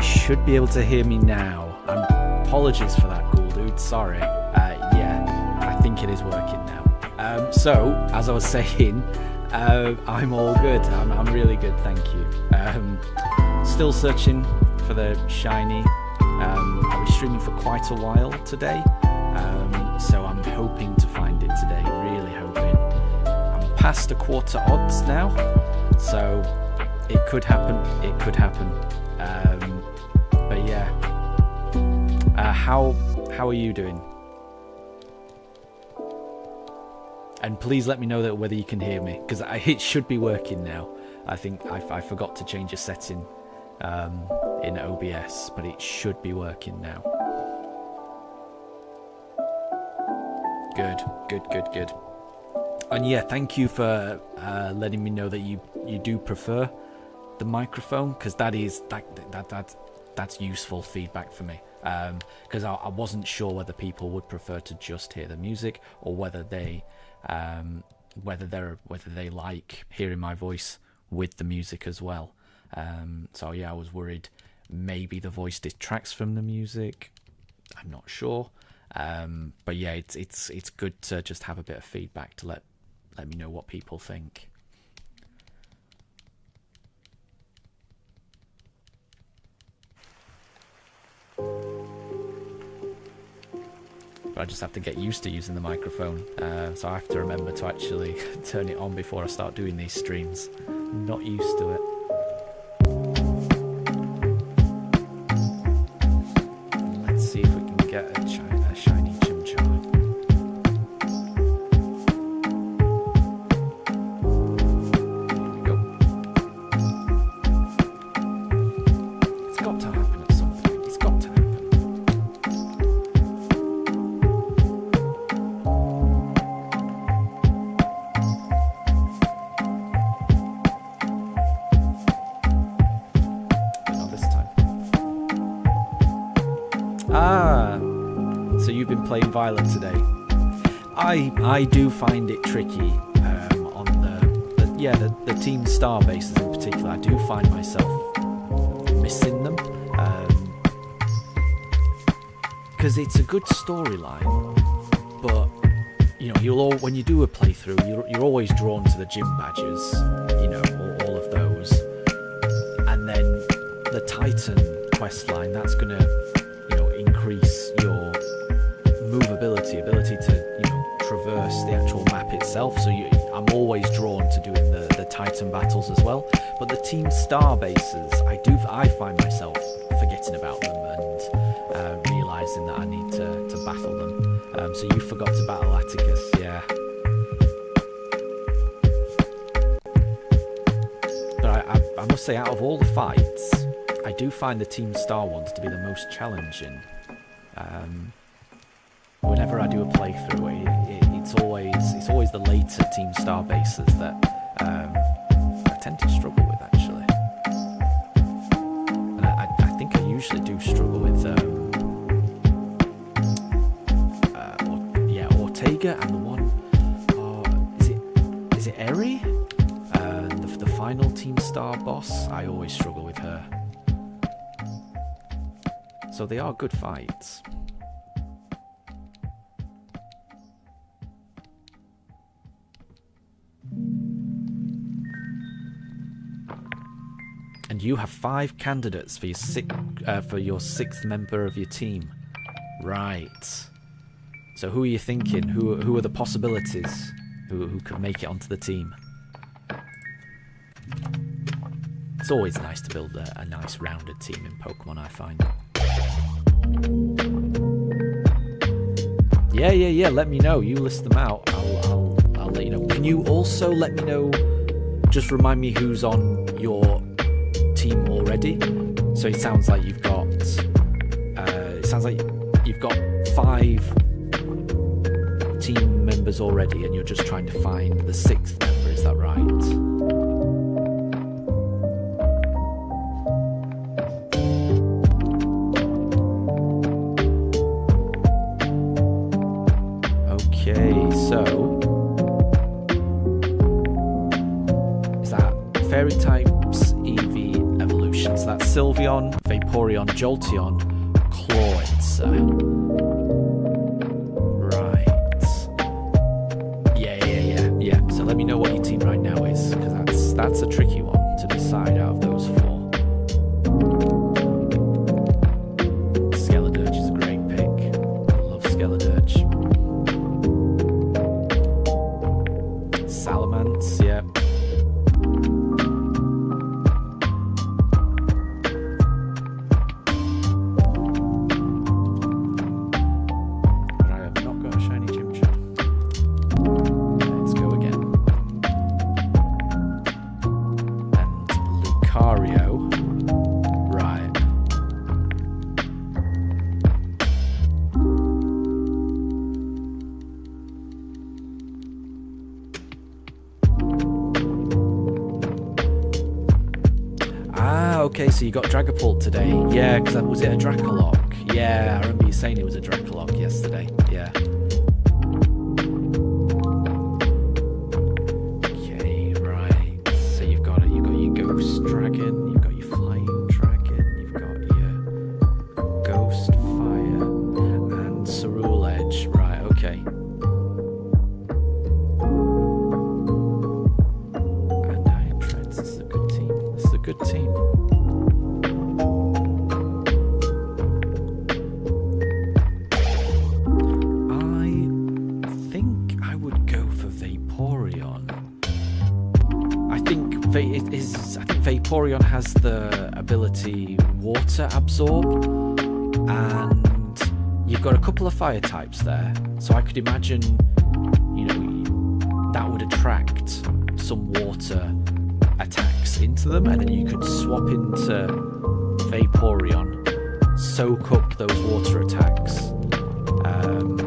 Should be able to hear me now. Apologies for that, cool dude. Sorry. Yeah, I think it is working now. So, as I was saying, I'm all good. I'm really good, thank you. Still searching for the shiny. I was streaming for quite a while today, so I'm hoping to find it today. Really hoping. I'm past a quarter odds now, so it could happen. It could happen. But yeah, how are you doing? And please let me know that whether you can hear me, because it should be working now. I think I forgot to change a setting in OBS, but it should be working now. Good. And yeah, thank you for letting me know that you do prefer the microphone, because that's useful feedback for me, because I wasn't sure whether people would prefer to just hear the music, or whether they like hearing my voice with the music as well. So yeah, I was worried maybe the voice detracts from the music. I'm not sure, but yeah, it's good to just have a bit of feedback to let me know what people think. But I just have to get used to using the microphone, so I have to remember to actually turn it on before I start doing these streams. I'm not used to it. Let's see if we can get a shiny chimchar. Here we go. It's got to happen at some point. It's got to happen. So you've been playing Violet today. I do find it tricky on the Team Star bases in particular. I do find myself missing them, because it's a good storyline, but you know, when you do a playthrough, you're always drawn to the gym badges, you know, all of those, and then the Titan questline, that's gonna, you know, increase your ability to, you know, traverse the actual map itself. So I'm always drawn to doing the Titan battles as well. But the Team Star bases, I find myself forgetting about them and realising that I need to battle them. So you forgot to battle Atticus, yeah. But I must say, out of all the fights, I do find the Team Star ones to be the most challenging. Whenever I do a playthrough, it's always the later Team Star bases that I tend to struggle with, actually. And I think I usually do struggle with Ortega, and the one, is it Eri? The final Team Star boss. I always struggle with her. So they are good fights. And you have 5 candidates for your sixth member of your team. Right. So who are you thinking? Who are the possibilities? Who could make it onto the team? It's always nice to build a nice rounded team in Pokemon, I find. Yeah. Let me know. You list them out. I'll let you know. Can you also let me know? Just remind me who's on your team already. So it sounds like you've got. It sounds like you've got 5 team members already, and you're just trying to find the 6th member. Is that right? So, is that Fairy types EV evolution? So that's Sylveon, Vaporeon, Jolteon, Clawitzer. Right. Yeah. So let me know what your team right now is, because that's a tricky one to decide out of those 4. Skeledirge is a great pick. I love Skeledirge. Salamence, yeah. But I have not got a shiny Chimchar. Let's go again. And Lucario. Right. Okay, so you got Dragapult today. Yeah, because was it a Dracolock? Yeah, I remember you saying it was a Dracolock yesterday. Yeah. Okay, right. So you've got your Ghost Dragon, you've got your Flying Dragon, you've got your Ghost Fire, and Cerule Edge. Right, okay. And Iron Treads. This is a good team. This is a good team. I think Vaporeon has the ability Water Absorb, and you've got a couple of fire types there, so I could imagine, that would attract some water attacks into them, and then you could swap into Vaporeon, soak up those water attacks, and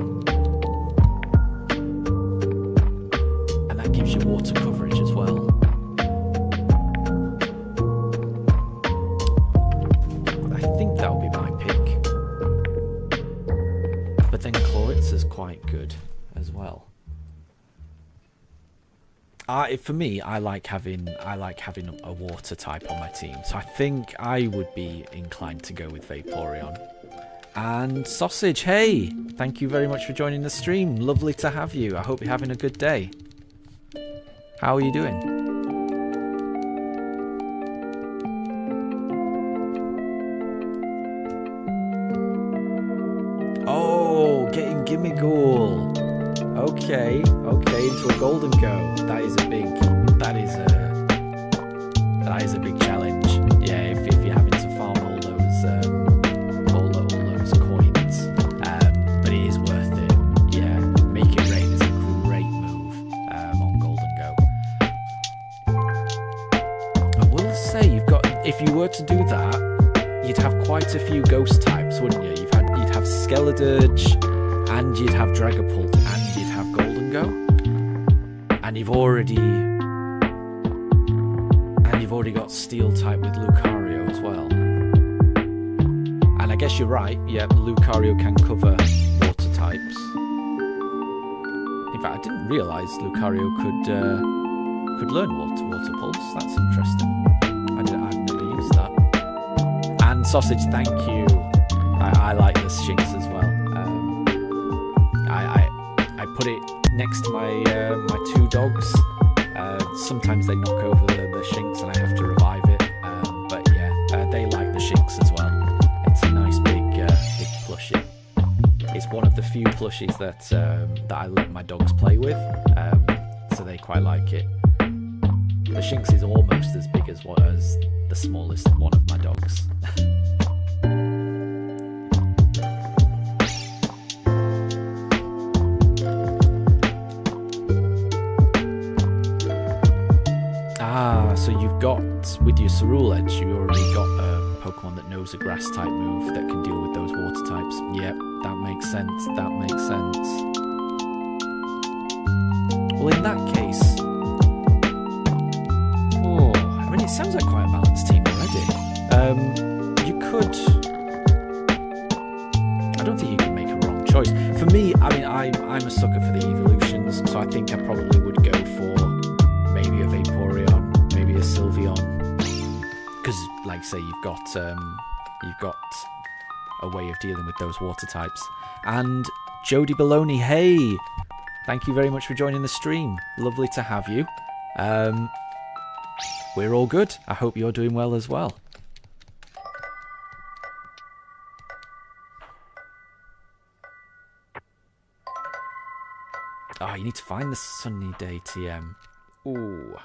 that gives you water coverage as well. That would be my pick. But then Clawitzer's quite good as well. For me, I like having a water type on my team, so I think I would be inclined to go with Vaporeon. And Sausage, hey! Thank you very much for joining the stream. Lovely to have you. I hope you're having a good day. How are you doing? Oh, getting Gimmighoul. Okay, into a Golden Go. That is a big challenge. Yeah, if you're having to farm all those coins, but it is worth it. Yeah, Make It Rain is a great move on Golden Go. I will say if you were to do that, you'd have quite a few ghost types, wouldn't you? You'd have Skeledirge, and you'd have Dragapult, and you'd have Golden Go, and you've already already got Steel type with Lucario as well. And I guess you're right, yeah, Lucario can cover water types. In fact, I didn't realise Lucario could learn water pulse. That's interesting. I've never used that. And Sausage, thank you. I like the Shinx as well. I put it next to my my two dogs. Sometimes they knock over the Shinx and I have to revive it. But yeah, they like the Shinx as well. It's a nice big plushie. It's one of the few plushies that I let my dogs play with, so they quite like it. The Shinx is almost as big as the smallest one of my dogs. So you've got, with your Cerule Edge, you already got a Pokemon that knows a grass type move that can deal with those water types. Yep, that makes sense, that makes sense. Well, in that case... Oh, I mean, it sounds like quite a balanced team already. You could... I don't think you can make a wrong choice. For me, I mean, I'm a sucker for the evolutions, so I think I probably would go for maybe a Vaporeon, maybe a Sylveon, because, like I say, you've got a way of dealing with those water types. And Jody Baloney, hey, thank you very much for joining the stream. Lovely to have you. We're all good. I hope you're doing well as well. Oh, you need to find the Sunny Day TM. Ooh.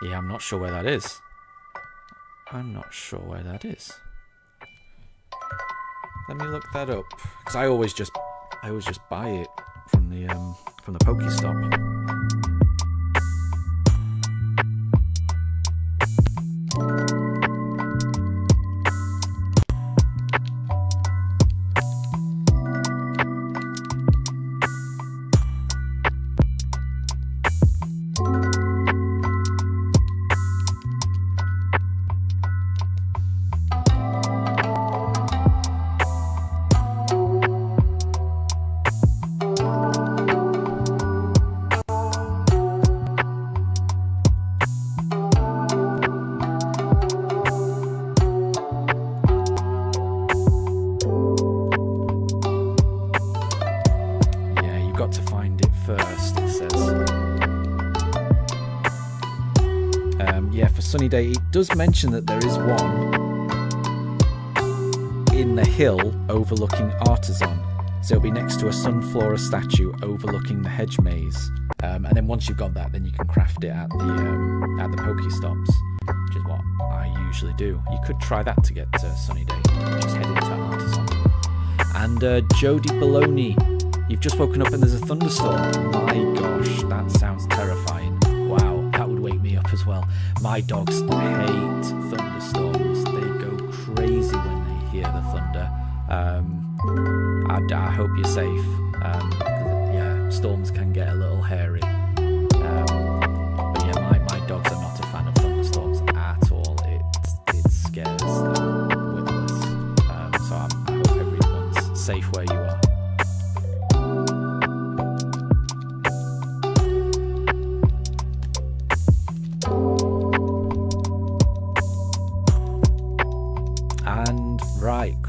Yeah, I'm not sure where that is. I'm not sure where that is. Let me look that up, because I always just buy it from the Pokestop. Sunny Day, it does mention that there is one in the hill overlooking Artisan. So it'll be next to a Sunflora statue overlooking the hedge maze. And then once you've got that, then you can craft it at the Pokestops, which is what I usually do. You could try that to get Sunny Day. Just head into Artisan. And Jody Baloney, you've just woken up and there's a thunderstorm. My gosh, that sounds terrifying. Wow, that would wake me up as well. My dogs hate thunderstorms. They go crazy when they hear the thunder. I hope you're safe. Yeah, storms can get a little hairy. But yeah, my dogs are not a fan of thunderstorms at all. It scares them witless. So I hope everyone's safe where you are.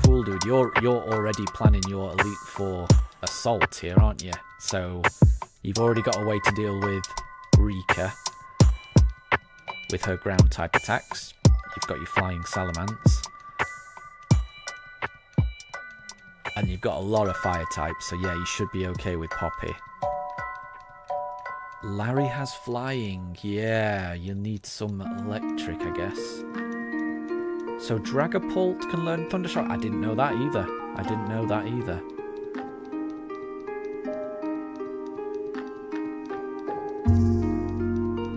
Cool, dude. You're already planning your Elite Four assault here, aren't you? So you've already got a way to deal with Rika with her ground type attacks. You've got your flying Salamence, and you've got a lot of fire types. So yeah, you should be okay with Poppy. Larry has flying. Yeah, you need some electric, I guess. So Dragapult can learn Thundershock? I didn't know that either.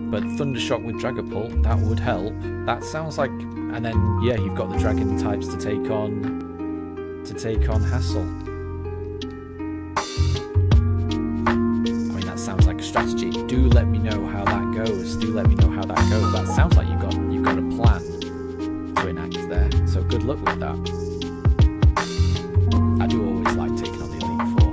But Thundershock with Dragapult, that would help. That sounds like... And then, yeah, you've got the Dragon types to take on Hassel. I mean, that sounds like a strategy. Do let me know how that goes. That sounds like you've got a plan to enact there. So good luck with that. I do always like taking on the Elite Four.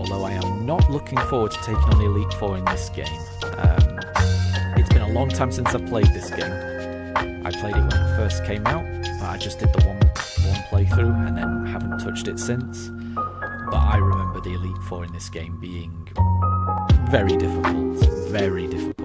Although I am not looking forward to taking on the Elite Four in this game. It's been a long time since I've played this game. I played it when it first came out, but I just did the one playthrough and then haven't touched it since. But I remember the Elite Four in this game being very difficult, very difficult.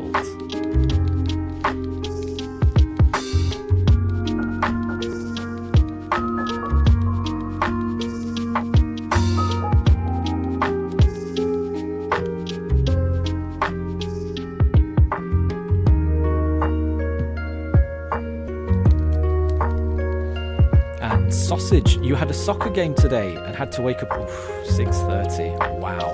Sausage, you had a soccer game today and had to wake up 6:30. Wow.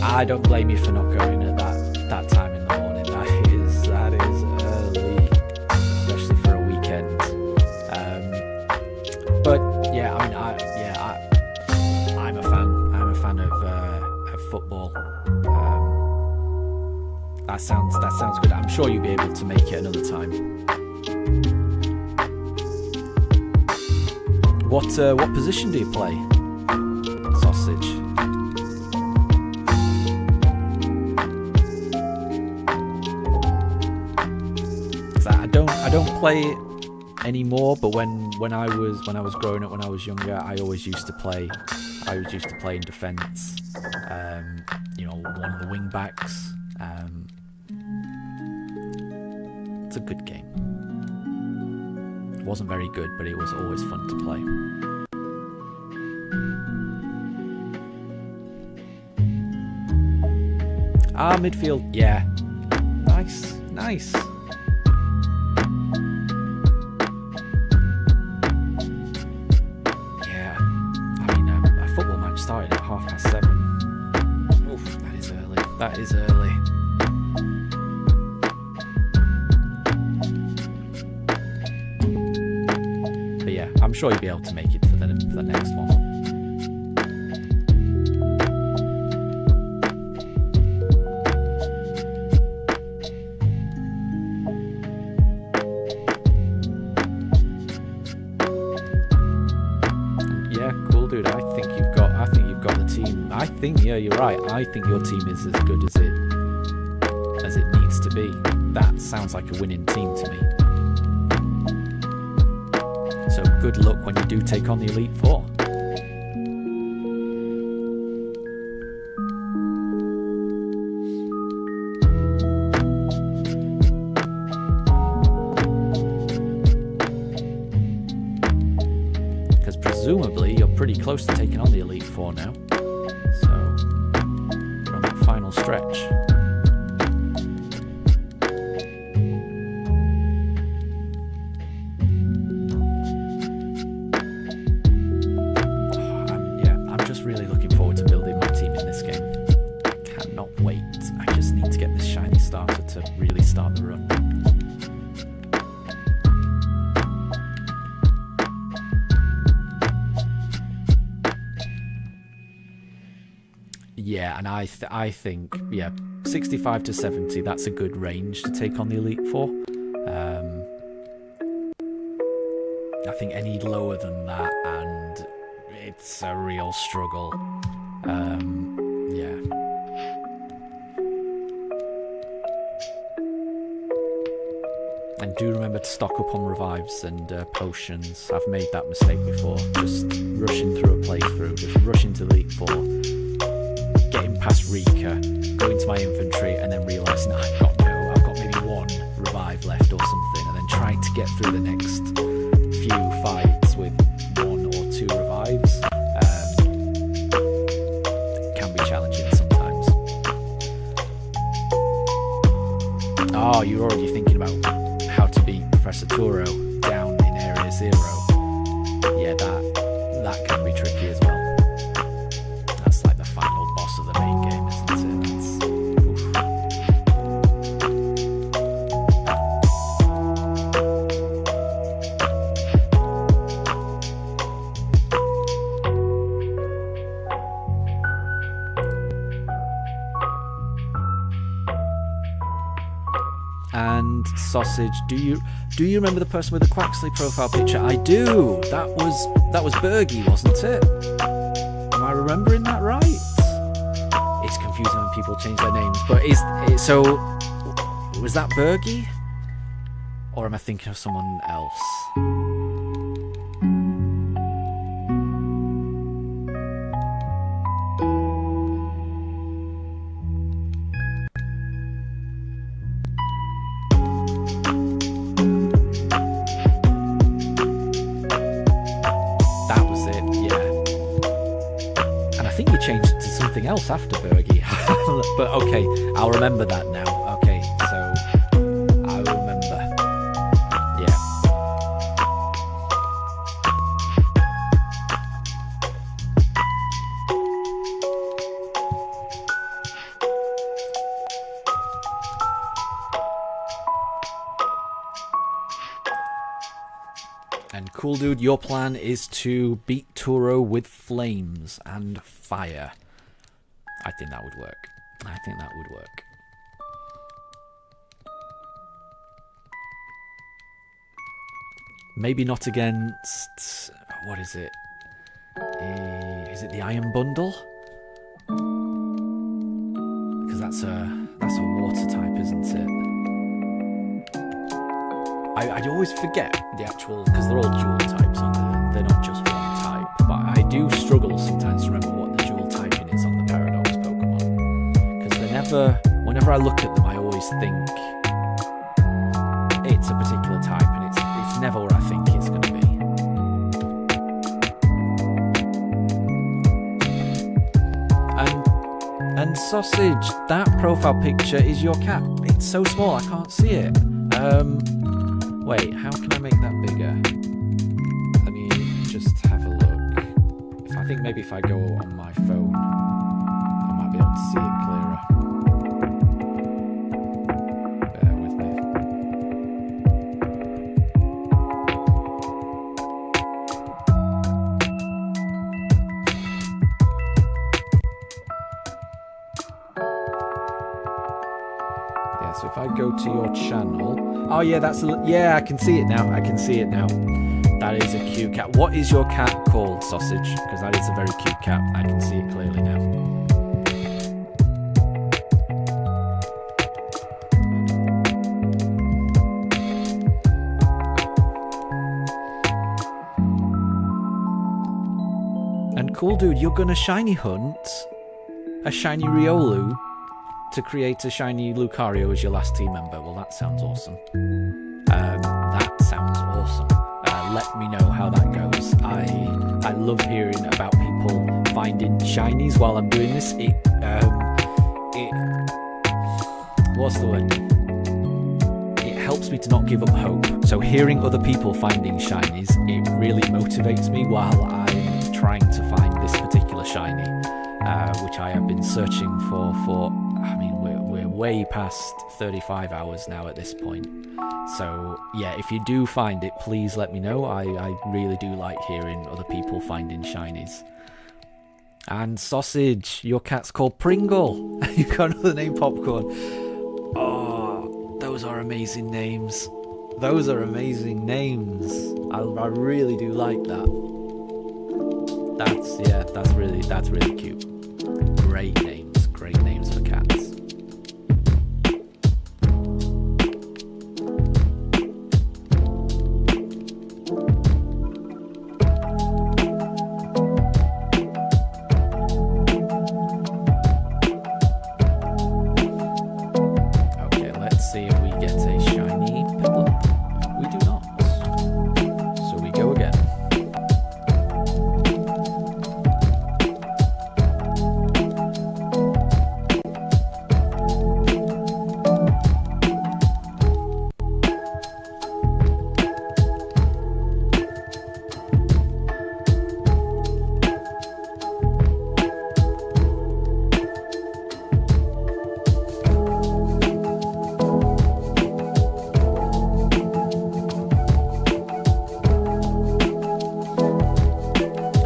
I don't blame you for not going at that time in the morning. That is early, especially for a weekend. But yeah, I mean, I'm a fan of football. That sounds good. I'm sure you'll be able to make it another time. What position do you play, Sausage? I don't play it anymore. But when I was growing up, when I was younger, I always used to play. I always used to play in defence. One of the wing backs. It's a good game. It wasn't very good, but it was always fun to play. Midfield, yeah. Nice. Yeah, I mean, a football match started at 7:30. Oof, that is early. But yeah, I'm sure you'll be able to make it for the next one. Dude, I think you've got the team. Yeah, you're right. I think your team is as good as it needs to be. That sounds like a winning team to me. So good luck when you do take on the Elite Four. Presumably, you're pretty close to taking on the Elite Four now. So, we're on that final stretch. I'm just really looking forward to building my team in this game. I cannot wait. I just need to get this shiny starter to really start the run. Yeah, and I think 65 to 70. That's a good range to take on the Elite Four. I think any lower than that, and it's a real struggle. Yeah. And do remember to stock up on revives and potions. I've made that mistake before. Just rushing through a playthrough, just rushing to Elite Four. Getting past Rika, going to my inventory, and then realising I've got maybe one revive left or something, and then trying to get through the next few fights with one or two revives. It can be challenging sometimes. Oh, you're already thinking about how to beat Professor Turo down in Area 0. Yeah, that can be tricky as well. Of the main game, isn't it? Sausage. Do you remember the person with the Quaxley profile picture? I do. That was Bergie, wasn't it? Am I remembering that right? It's confusing when people change their names, but so was that Bergie? Or am I thinking of someone else? That was it, yeah. And I think you changed it to something else after Bergie. But okay, I'll remember that now. Okay, so I will remember. Yeah. And cool dude, your plan is to beat Turo with flames and fire. I think that would work. I think that would work. Maybe not against... what is it? Is it the Iron Bundle? Because that's a water type, isn't it? I always forget the actual... because they're all dual types, aren't they? They're not just one type. But I do struggle sometimes to remember what the dual typing is on the Paradox Pokemon. Because whenever I look at them, I always think it's a particular type, and it's never what I think it's going to be. And Sausage, that profile picture is your cat. It's so small, I can't see it. Wait, how can I make that bigger? Let me just have a look. I think maybe if I go on my phone, I might be able to see it clearer. Bear with me. Yeah, so if I go to your channel... oh yeah, yeah, I can see it now. I can see it now. That is a cute cat. What is your cat called, Sausage? Because that is a very cute cat. I can see it clearly now. And cool dude, you're gonna shiny hunt a shiny Riolu to create a shiny Lucario as your last team member. Well, that sounds awesome. That sounds awesome. Let me know how that goes. I love hearing about people finding shinies while I'm doing this. What's the word? It helps me to not give up hope. So hearing other people finding shinies, it really motivates me while I'm trying to find this particular shiny, which I have been searching for. I mean, we're way past 35 hours now at this point. So, yeah, if you do find it, please let me know. I really do like hearing other people finding shinies. And Sausage, your cat's called Pringle. You've got another name, Popcorn. Oh, those are amazing names. Those are amazing names. I really do like that. That's really cute. Great names for cats.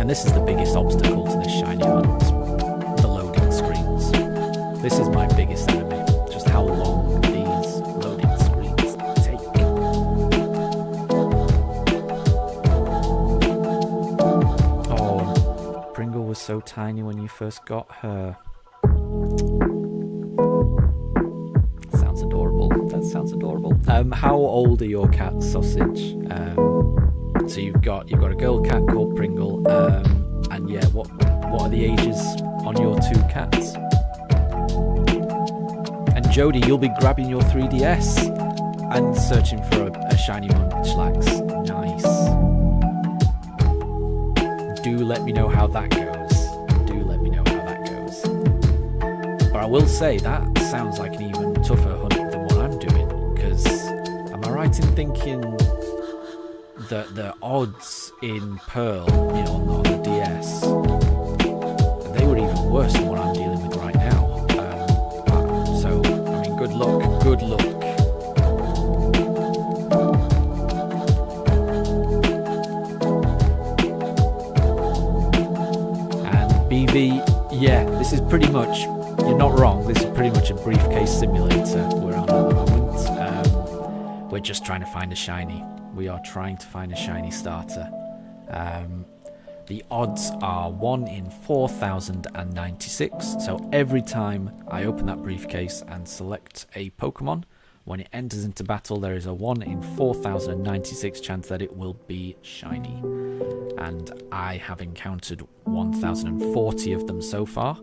And this is the biggest obstacle to this shiny hunt, the loading screens. This is my biggest enemy, just how long these loading screens take. so tiny when you first got her. Sounds adorable. That sounds adorable. How old are your cats, Sausage? So you've got a girl cat called Pringle. And yeah, what are the ages on your 2 cats? And Jody, you'll be grabbing your 3DS and searching for a shiny Munchlax. Nice. Do let me know how that goes. But I will say that sounds like an even tougher hunt than what I'm doing. Because am I right in thinking that the odds in Pearl, you know, on the DS, they were even worse than what I'm dealing with right now. So, I mean, good luck. And BV, yeah, this is pretty much, you're not wrong, this is pretty much a briefcase simulator we're on at the moment. We're just trying to find a shiny. We are trying to find a shiny starter. The odds are 1 in 4,096. So every time I open that briefcase and select a Pokemon, when it enters into battle, there is a 1 in 4,096 chance that it will be shiny. And I have encountered 1,040 of them so far,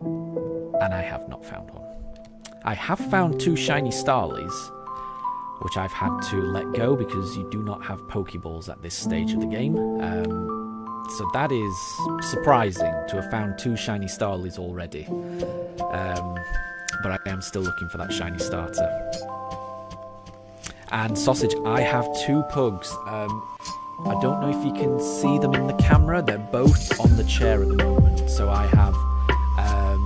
and I have not found one. I have found 2 shiny Starlies, which I've had to let go because you do not have Pokeballs at this stage of the game. So that is surprising to have found 2 shiny Starlies already. But I am still looking for that shiny starter. And Sausage, I have 2 Pugs. I don't know if you can see them in the camera. They're both on the chair at the moment. So I have a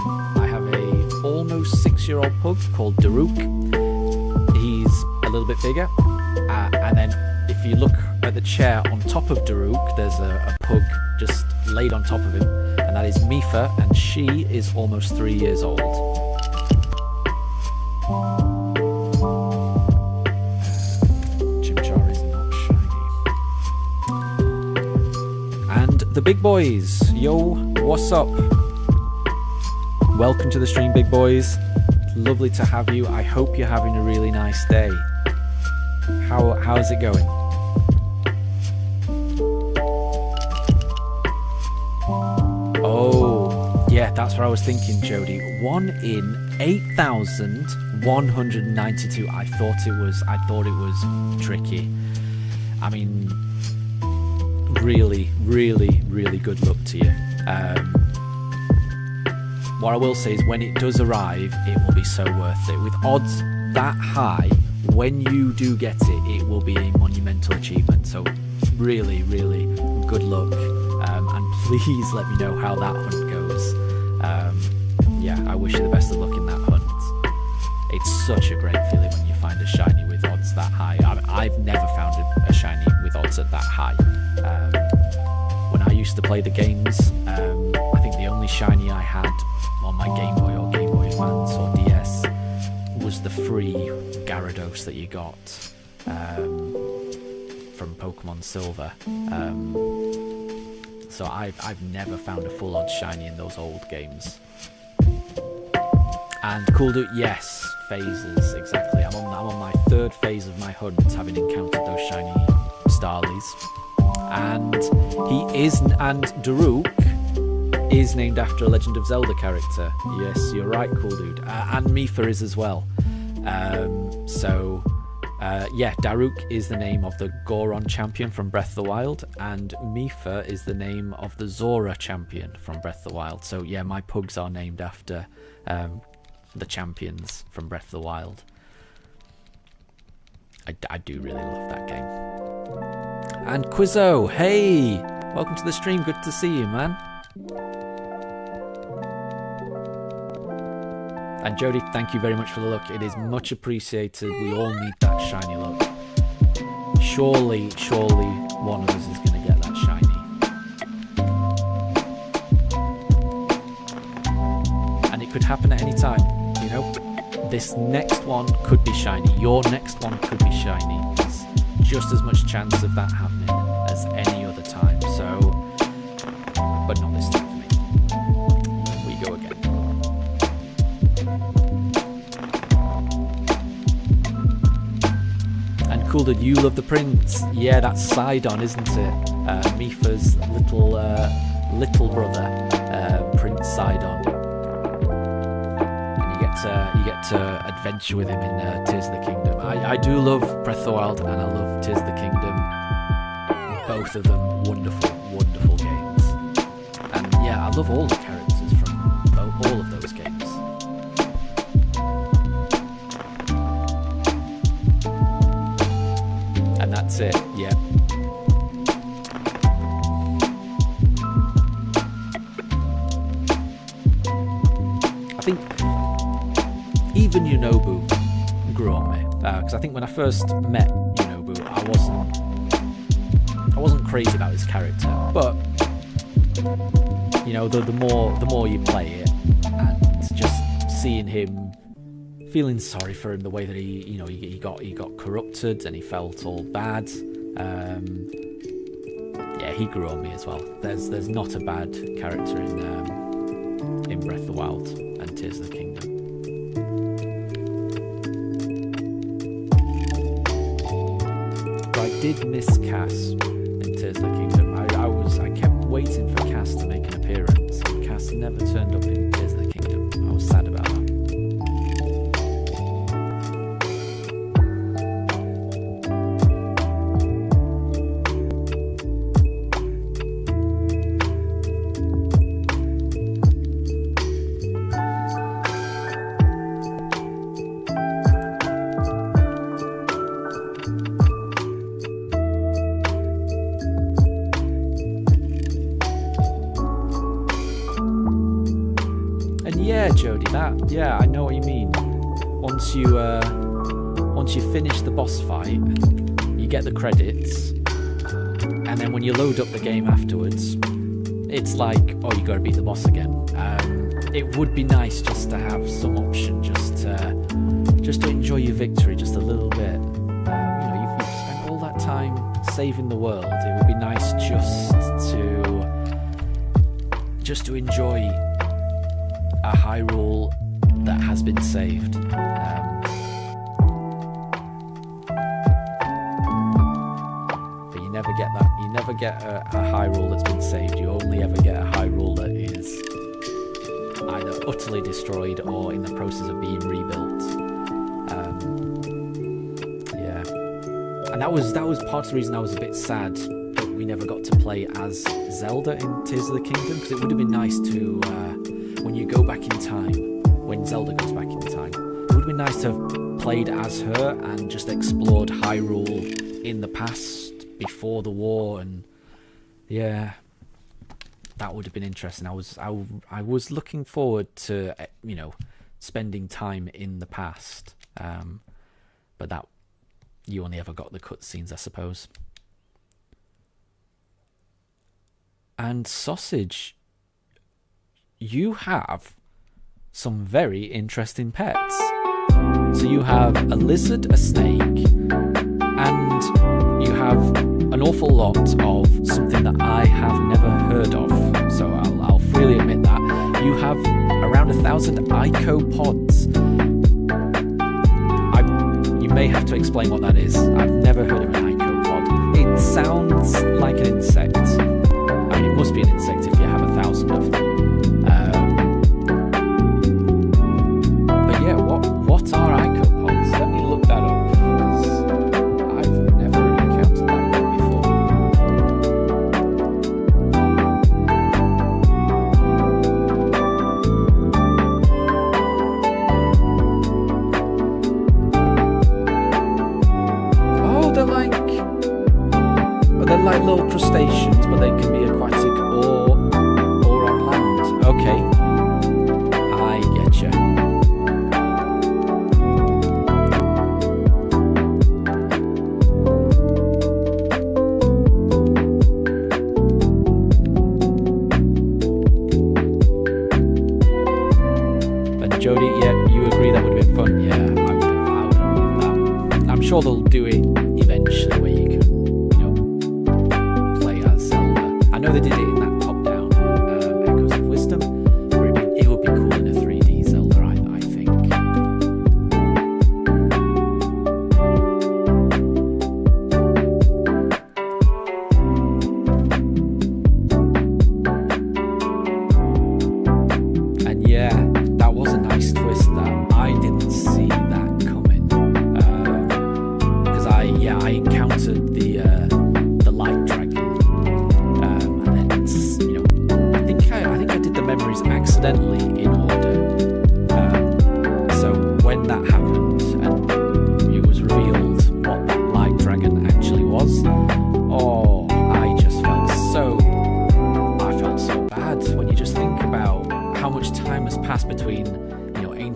almost 6-year-old pug called Daruk. He's a little bit bigger, and then if you look at the chair on top of Daruk, there's a pug just laid on top of him, and that is Mifa, and she is almost 3 years old. Chimchar is not shiny. And the big boys, yo, what's up? Welcome to the stream, big boys. Lovely to have you. I hope you're having a really nice day. How's it going? Oh, yeah, that's what I was thinking, Jody. 1 in 8,192. I thought it was tricky. I mean, really, really, really good luck to you. What I will say is when it does arrive, it will be so worth it. With odds that high, when you do get it, it will be a monumental achievement. So really, really good luck. And please let me know how that hunt goes. Yeah, I wish you the best of luck in that hunt. It's such a great feeling when you find a shiny with odds that high. I've never found a shiny with odds at that high. When I used to play the games, I think the only shiny I had on my Game Boy or Game Boy Advance or DS was the free Gyarados that you got from Pokemon Silver. So I've never found a full odds shiny in those old games. And Cool Dude, yes, phases, exactly. I'm on my 3rd phase of my hunt, having encountered those shiny Starlies. And Daruk is named after a Legend of Zelda character. Yes, you're right, Cool Dude. And Mifa is as well. Yeah, Daruk is the name of the Goron champion from Breath of the Wild, and Mifa is the name of the Zora champion from Breath of the Wild. So yeah, my pugs are named after the champions from Breath of the Wild. I do really love that game. And Quizzo, hey! Welcome to the stream, good to see you, man. And Jody, thank you very much for the luck. It is much appreciated. We all need that shiny luck. Surely one of us is going to get that shiny. And it could happen at any time, you know? This next one could be shiny. Your next one could be shiny. There's just as much chance of that happening as any other time. So, but not this time for me. cool that you love the prince. Yeah, that's Sidon, isn't it? Mifa's little brother, Prince Sidon. And you get to adventure with him in Tears of the Kingdom. I do love Breath of the Wild and I love Tears of the Kingdom. Both of them wonderful, wonderful games. And yeah, I love all the characters from all of those games. And that's it, yeah. I think even Yunobu grew on me. Because I think when I first met Yunobu, I wasn't crazy about his character. But the more you play it, and just seeing him, feeling sorry for him, the way that he got corrupted and he felt all bad. Yeah, he grew on me as well. There's not a bad character in Breath of the Wild and Tears of the Kingdom. But I did miss Cass in Tears of the Kingdom. I kept waiting for Cass to make an appearance, and Cass never turned up in Tears of the Kingdom. I was sad about that. Yeah, Jody, I know what you mean. Once you finish the boss fight, you get the credits, and then when you load up the game afterwards, it's like, oh, you gotta beat the boss again. It would be nice just to have some option, just to enjoy your victory just a little bit. You've spent all that time saving the world. It would be nice just to enjoy a Hyrule that has been saved. But you never get that. You never get a Hyrule that's been saved. You only ever get a Hyrule that is either utterly destroyed or in the process of being rebuilt. Yeah, and that was part of the reason I was a bit sad that we never got to play as Zelda in Tears of the Kingdom, because it would have been nice to. When you go back in time, when Zelda goes back in time, it would have been nice to have played as her and just explored Hyrule in the past, before the war, and yeah, that would have been interesting. I was looking forward to spending time in the past, but that you only ever got the cutscenes, I suppose. And Sausage, you have some very interesting pets. So you have a lizard, a snake, and you have an awful lot of something that I have never heard of. So I'll freely admit that. You have around 1,000 icopods. You may have to explain what that is. I've never heard of an icopod. It sounds like an insect. I mean, it must be an insect if you have 1,000 of them. What are icopods? Let me look that up, because I've never encountered that word before. Oh, they're like little crustaceans, but they can be aquatic or on land. Okay, I getcha. Jody, yeah, you agree that would have been fun? Yeah, I would have loved that. I'm sure they'll do it eventually where you can, play as Zelda. I know they did it in that top-down Echoes of Wisdom, where it would be cool in a 3D Zelda, I think.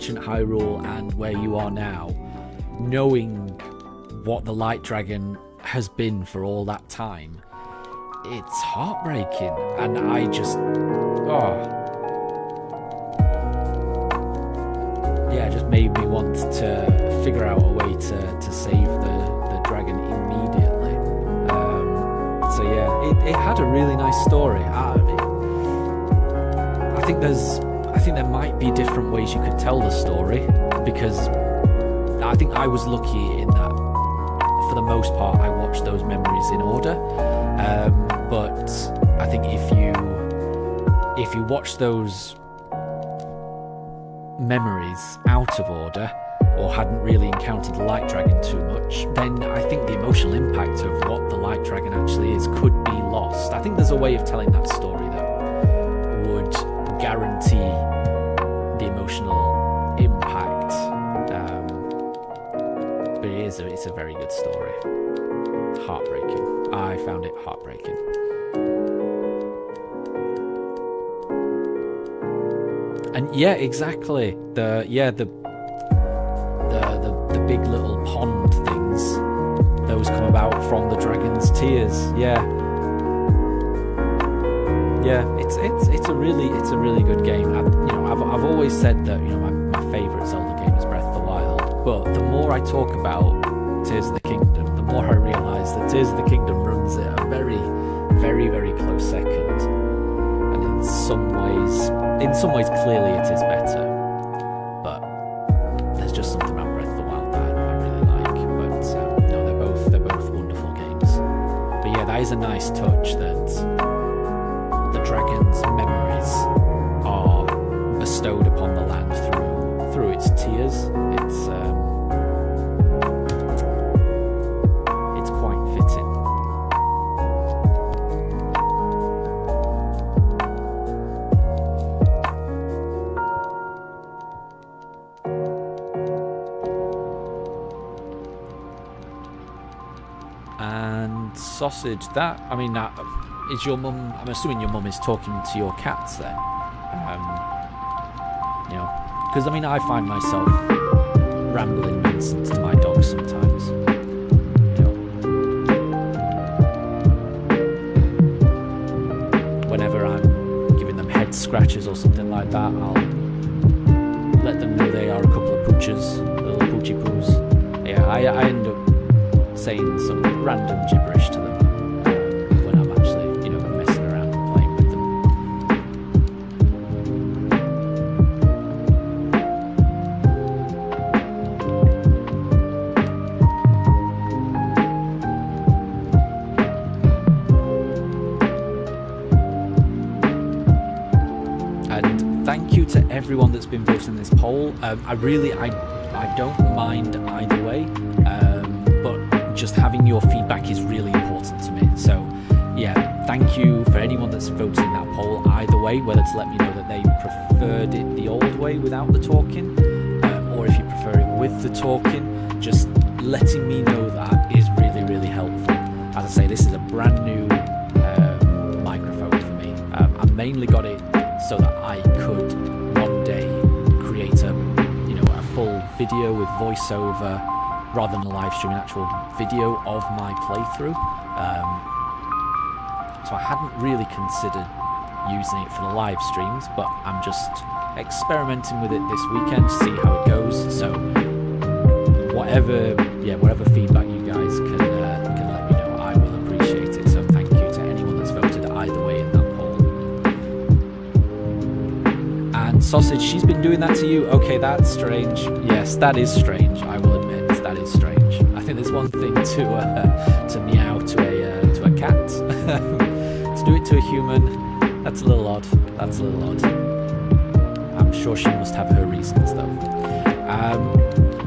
ancient Hyrule and where you are now, knowing what the Light Dragon has been for all that time, it's heartbreaking. And I just, it just made me want to figure out a way to save the dragon immediately. So yeah, it had a really nice story. I think there might be different ways you could tell the story, because I think I was lucky in that for the most part I watched those memories in order. But I think if you watch those memories out of order, or hadn't really encountered the Light Dragon too much, then I think the emotional impact of what the Light Dragon actually is could be lost. I think there's a way of telling that story that would guarantee the emotional impact. But it's a very good story. Heartbreaking. I found it heartbreaking. And yeah, exactly. The big little pond things, those come about from the dragon's tears. Yeah, it's a really good game. I've always said that my favourite Zelda game is Breath of the Wild, but the more I talk about Tears of the Kingdom, the more I realise that Tears of the Kingdom runs it a very, very, very close second. And in some ways, clearly it is better. But there's just something about Breath of the Wild that I really like. But no, they're both wonderful games. But yeah, that is a nice touch that the dragon's memories are bestowed upon the land through its tears. It's quite fitting. And Sausage, that is your mum. I'm assuming your mum is talking to your cats there. Because I find myself rambling nonsense to my dogs sometimes. Whenever I'm giving them head scratches or something like that, I'll let them know they are a couple of pooches, little poochie poos. Yeah, I end up saying some random gibberish to them when I'm actually, messing around and playing with them. And thank you to everyone that's been voting this poll. I don't mind either way. But just having your feedback is really important to me. So yeah, thank you for anyone that's voted in that poll either way, whether to let me know that they preferred it the old way without the talking, or if you prefer it with the talking. Just letting me know that is really, really helpful. As I say, this is a brand new microphone for me. I mainly got it so that I could one day create a full video with voiceover, rather than a live stream, an actual video of my playthrough. So I hadn't really considered using it for the live streams, but I'm just experimenting with it this weekend to see how it goes. So whatever feedback you guys can let me know, I will appreciate it. So thank you to anyone that's voted either way in that poll. And Sausage, she's been doing that to you. Okay, that's strange. Yes, that is strange. I will admit that is strange. I think there's one thing to meow to a cat. To do it to a human, that's a little odd. I'm sure she must have her reasons though.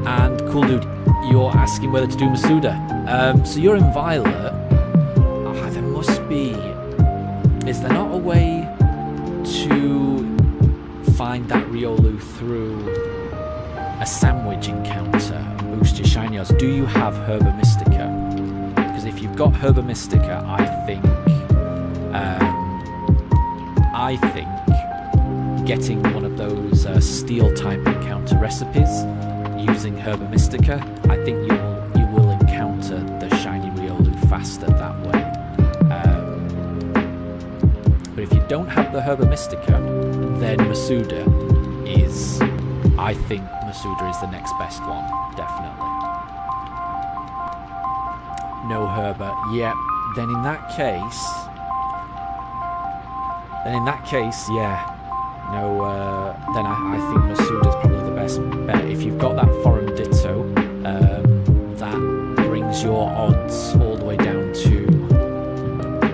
And Cool Dude, you're asking whether to do Masuda. So you're in Violet. There must be. Is there not a way to find that Riolu through a sandwich encounter and boost your shiny odds? Do you have Herba Mystica? Because if you've got Herba Mystica, I think getting one of those steel type encounter recipes using Herba Mystica, I think you will encounter the shiny Riolu faster that way. But if you don't have the Herba Mystica, then Masuda is, I think Masuda is the next best one, definitely. No Herba, yeah. Then in that case, yeah. No, then I think Masuda's probably the best bet. If you've got that foreign Ditto, that brings your odds all the way down to,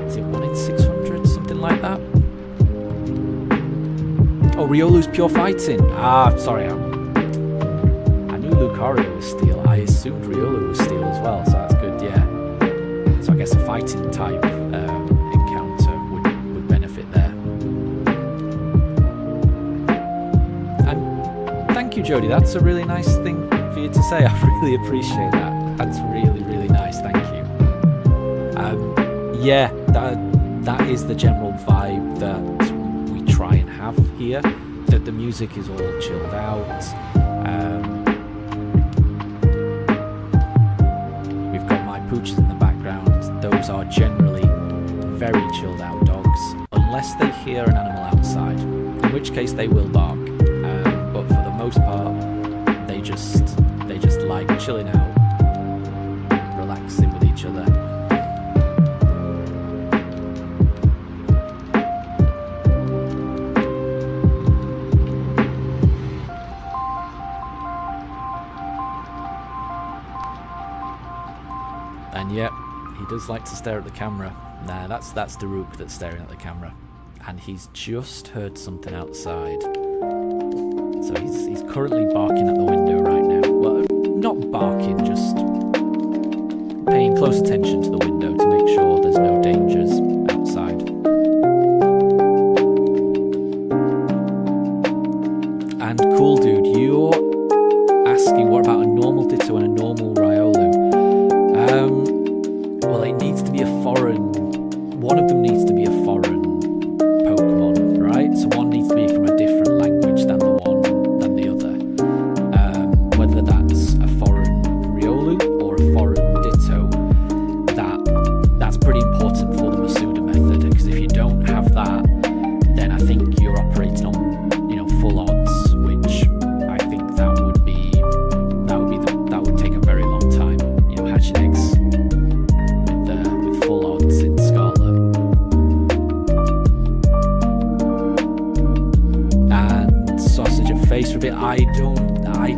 is it 1 in 600, something like that? Oh, Riolu's pure fighting. Sorry, I knew Lucario was steel. I assumed Riolu was steel as well, so that's good, yeah. So I guess a fighting type encounter would benefit there. And thank you, Jody. That's a really nice thing for you to say. I really appreciate that. That's really, really nice. Thank you. Yeah, that is the general vibe that we try and have here. That the music is all chilled out. We've got my pooches in the background. Those are generally very chilled out dogs, unless they hear an animal outside, in which case they will bark. But for the most part, they just like chilling out, relaxing with each other. And yep, he does like to stare at the camera. Nah, that's Daruk that's staring at the camera. And he's just heard something outside. So he's currently barking at the window right now. Well, not barking, just paying close attention to the window to make sure there's no dangers outside. And cool dude, you're asking what about a normal Ditto and a normal Riolu? Well, it needs to be a foreign. One of them needs to be a foreign Pokemon, right? So one needs to be from a different language than the other. Whether that's a foreign Riolu or a foreign Ditto, that's pretty important for the Masuda method. Because if you don't have that, then I think you're operating on full odds, which I think that would take a very long time. Hatching eggs with full odds in Scarlet. And sausage at face rabbit. I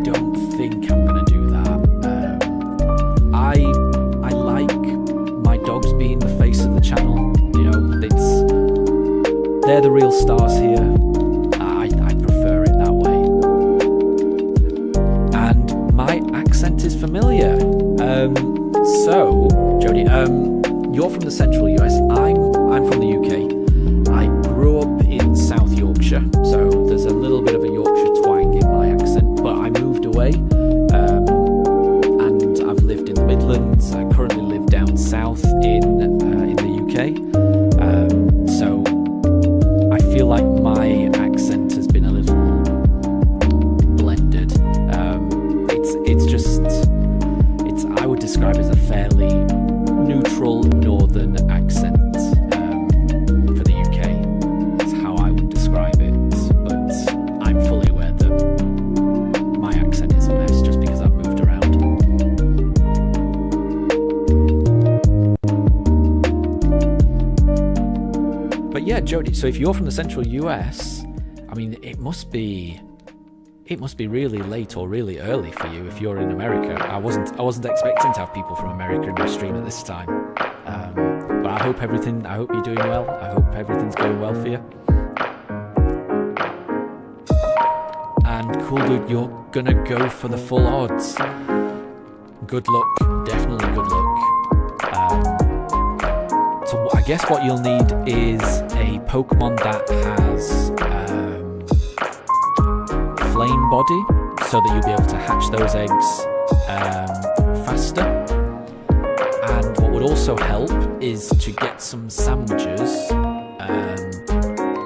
don't think I'm gonna do that. I like my dogs being the face of the channel. They're the real stars here. I prefer it that way. And my accent is familiar. So, Jody, you're from the central US. I'm from the UK. I grew up in South Yorkshire, so there's a little bit of a Yorkshire twang in my accent. But I moved away, and I've lived in the Midlands. I currently live down south in the UK. So I feel like my accent has been a little blended. I would describe as a fairly neutral northern accent for the UK. That's how I would describe it. But I'm fully aware that my accent is a mess just because I've moved around. But yeah, Jody, so if you're from the central US, I mean, it must be really late or really early for you if you're in America. I wasn't expecting to have people from America in my stream at this time. But I hope you're doing well. I hope everything's going well for you. And cool dude, you're gonna go for the full odds. Good luck, definitely good luck. So I guess what you'll need is a Pokemon that has flame body, so that you'll be able to hatch those eggs faster. And what would also help is to get some sandwiches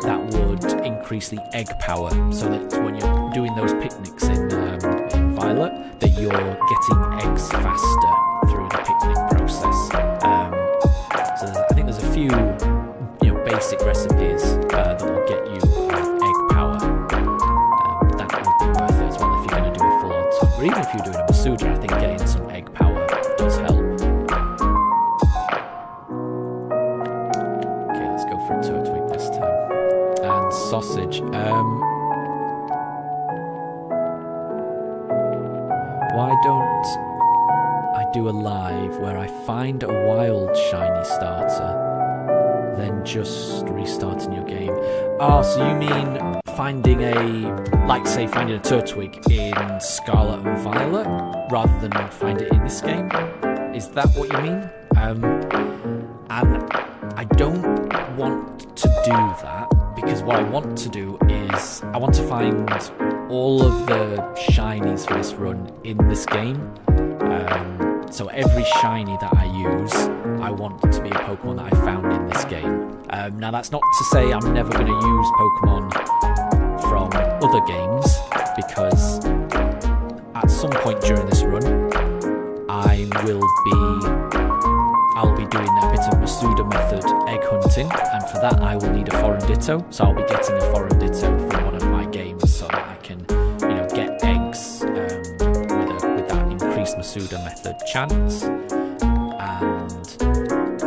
that would increase the egg power, so that when you're doing those picnics in Violet, that you're getting eggs faster through the picnic process. So I think there's a few basic recipes that will get you egg power. That would be worth it as well if you're going to do a full-on tub. Or even if you're doing a Masuda, I think getting some egg power does help. Okay, let's go for a Turtwig this time. And sausage. Why don't I do a live where I find a wild shiny starter, then just restarting your game? Oh, so you mean finding finding a Turtwig in Scarlet and Violet rather than find it in this game? Is that what you mean? And I don't want to do that, because what I want to do is I want to find all of the shinies for this run in this game. So every shiny that I use, I want to be a Pokemon that I found in this game. Now that's not to say I'm never going to use Pokemon from other games, because at some point during this run, I'll be doing a bit of Masuda method egg hunting, and for that I will need a foreign ditto. So I'll be getting a foreign ditto from one of my games so that I can, get eggs with that increased Masuda method chance. And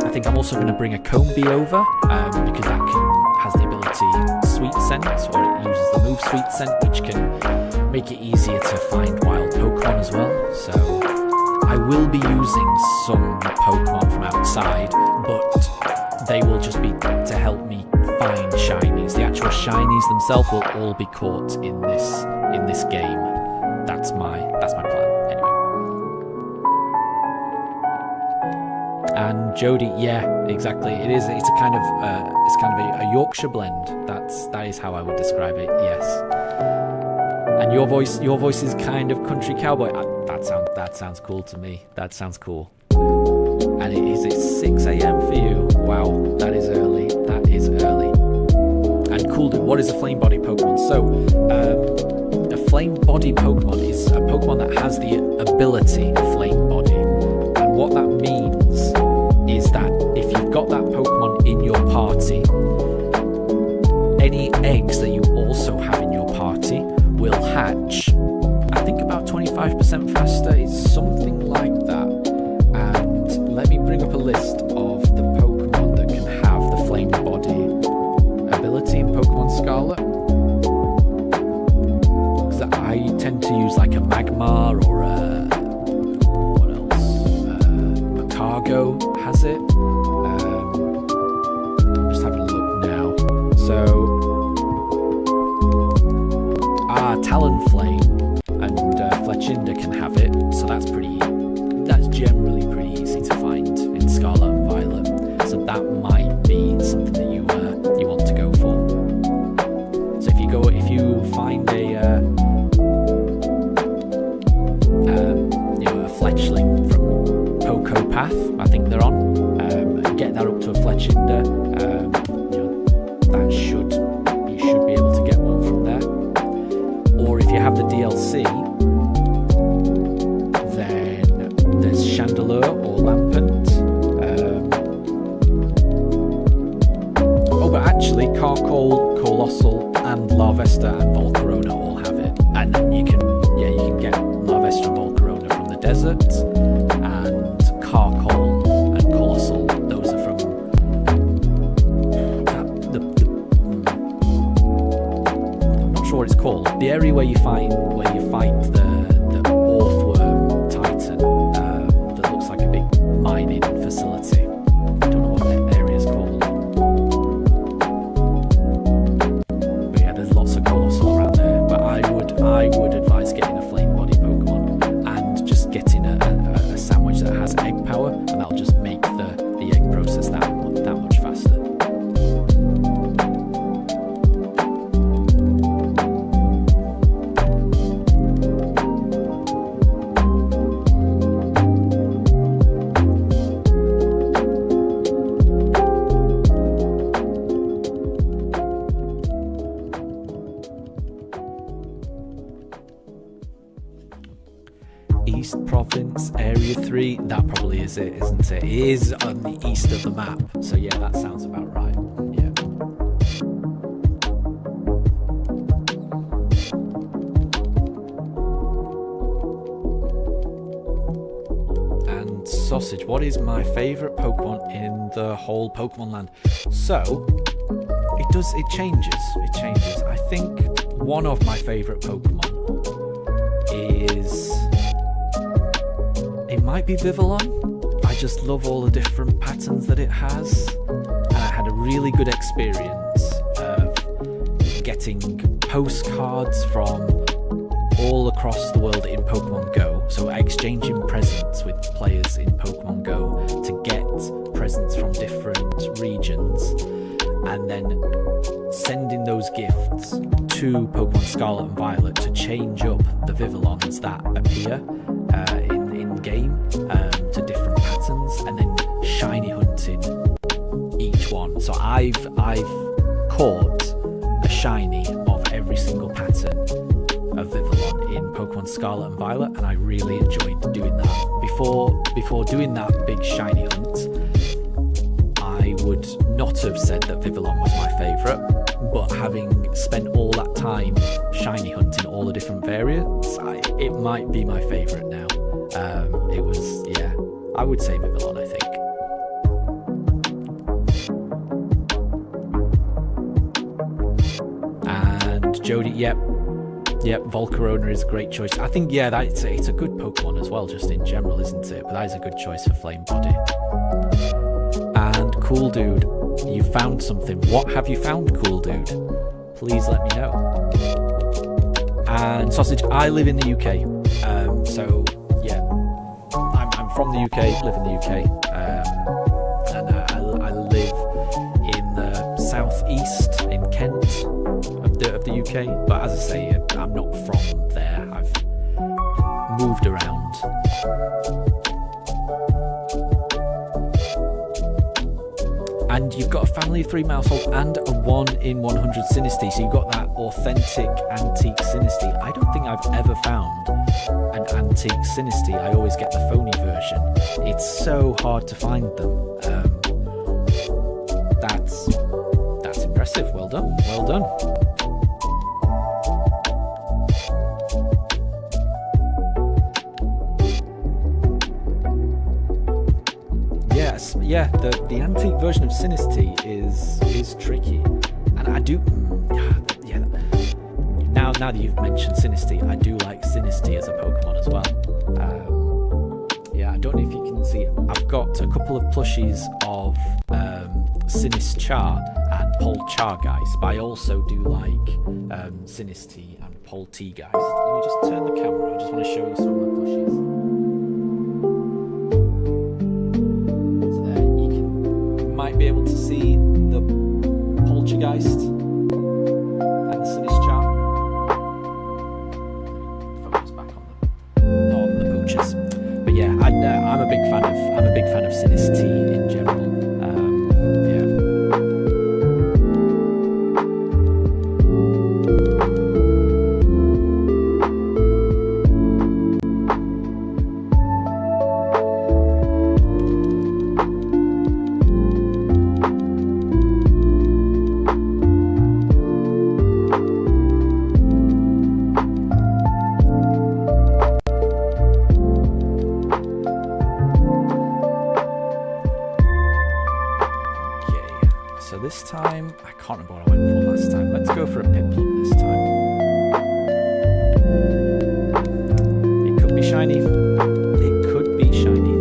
I think I'm also going to bring a Combi over, because that has the ability Sweet Scent, or it uses the move Sweet Scent, which can make it easier to find wild Pokemon as well. So I will be using some Pokemon from outside, but they will just be to help me find shinies. The actual shinies themselves will all be caught in this game. That's my plan. Anyway. And Jody, yeah, exactly. It's a kind of a Yorkshire blend. That is how I would describe it. Yes. And your voice is kind of country cowboy. That sounds cool to me. That sounds cool. And is it 6 a.m. for you? Wow, that is early. That is early. And cool, what is a flame body Pokemon? So, a flame body Pokemon is a Pokemon that has the ability flame body. And what that means is that if you've got that Pokemon in your party, any eggs that you also have in your party will hatch, I think about 25% faster. It's something like that. And let me bring up a list of the Pokemon that can have the flame body ability in Pokemon Scarlet. Because I tend to use like a Magmar or what else? Macargo has it. I'm just having a look now. So Talonflame and Fletchinder can have it, so that's generally pretty easy to find in Scarlet and Violet. So that might be something that you want to go for. So if you find a Fletchling from Poco Path, I think they're on, get that up to a Fletchinder, you should be able to get one from there. Or if you have the DLC, then there's Chandelure or Lampent. But actually, Carkol, Colossal, and Larvesta and Volcarona all have it. And you can get Larvesta and Volcarona from the desert, and Carkol and Colossal, those are from I'm not sure what it's called. The area where you fight the Orthworm Titan, that looks like a big mining facility. I don't know what that area is called. But yeah, there's lots of Colossal around there. But I would advise getting a flame body Pokemon and just getting a sandwich that has egg power, and that'll just make the egg process that much faster. Area 3, that probably is it, isn't it? It is on the east of the map. So yeah, that sounds about right. Yeah. And Sausage, what is my favourite Pokemon in the whole Pokemon land? So, it changes. I think one of my favourite Pokemon is... It might be Vivillon. I just love all the different patterns that it has. And I had a really good experience of getting postcards from all across the world in Pokemon Go. So exchanging presents with players in Pokemon Go to get presents from different regions. And then sending those gifts to Pokemon Scarlet and Violet to change up the Vivillons that appear in game to different patterns, and then shiny hunting each one. So I've caught a shiny of every single pattern of Vivillon in Pokemon Scarlet and Violet, and I really enjoyed doing that. Before doing that big shiny hunt, I would not have said that Vivillon was my favourite, but having spent all that time shiny hunting all the different variants, it might be my favourite now. It was, yeah, I would say Vivillon, I think. And Jody, yep, Volcarona is a great choice. I think, yeah, it's a good Pokemon as well, just in general, isn't it? But that is a good choice for Flame Body. And Cool Dude, you found something. What have you found, Cool Dude? Please let me know. And Sausage, I live in the UK, so yeah, I'm from the UK, live in the UK, and I live in the southeast in Kent of the UK. But as I say, I'm not from there. I've moved around. And you've got a family of 3 Mousehold and a 1 in 100 Sinistea, so you've got that authentic antique Sinistea. I don't think I've ever found an antique Sinistea. I always get the phony version. It's so hard to find them. That's impressive. Well done. Well done. Yes, yeah, the antique version of Sinistea is tricky, and I do, yeah. Now that you've mentioned Sinistea, I do like Sinistea as a Pokemon as well. Yeah, I don't know if you can see. I've got a couple of plushies of Sinistchar and Poltergeist, but I also do like Sinistea and Poltergeist. Let me just turn the camera. I just want to show you some of my plushies. Be able to see the Poltergeist and the Sinistchar. Focus back on the pooches. But yeah, I'm a big fan of Sinistea in general. This time, I can't remember what I went for last time. Let's go for a Piplup this time. It could be shiny. It could be shiny.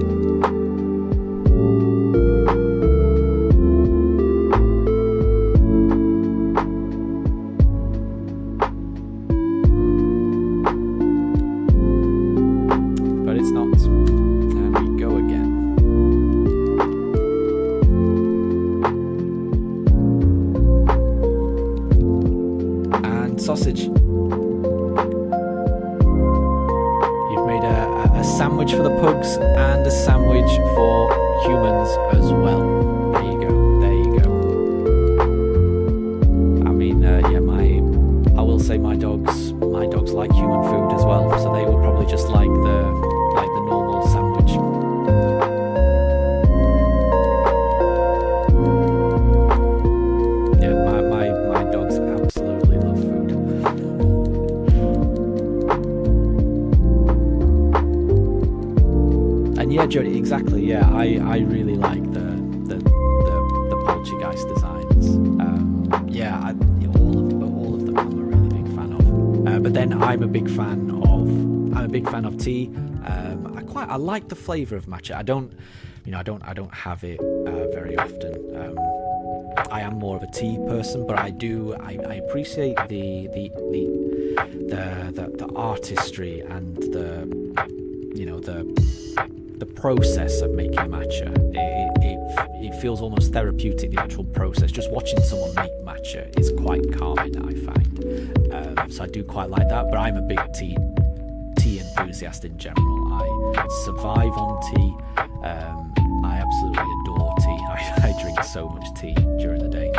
But it's not. And we go again. Sausage, you've made a sandwich for the pugs and a sandwich for humans as well. There you go. I mean, yeah, I will say my dogs like human food as well, so they would probably just like the normal sandwich. Jody, exactly. Yeah, I really like the Poltergeist designs. All of them I'm a really big fan of. But then I'm a big fan of tea. I like the flavour of matcha. I don't have it very often. I am more of a tea person, but I appreciate the artistry and the process of making matcha. It feels almost therapeutic, the actual process. Just watching someone make matcha is quite calming, I find. So I do quite like that, but I'm a big tea enthusiast in general. I survive on tea. I absolutely adore tea. I drink so much tea during the day.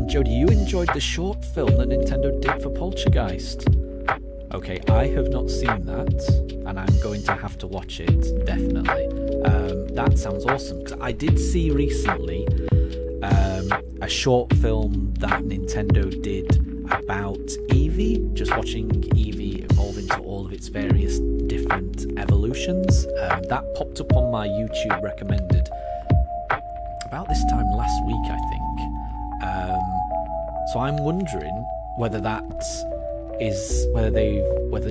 Jody, you enjoyed the short film that Nintendo did for Poltergeist. Okay, I have not seen that, and I'm going to have to watch it, definitely. That sounds awesome, because I did see recently a short film that Nintendo did about Eevee, just watching Eevee evolve into all of its various different evolutions. That popped up on my YouTube recommended about this time last week, I think. So I'm wondering whether whether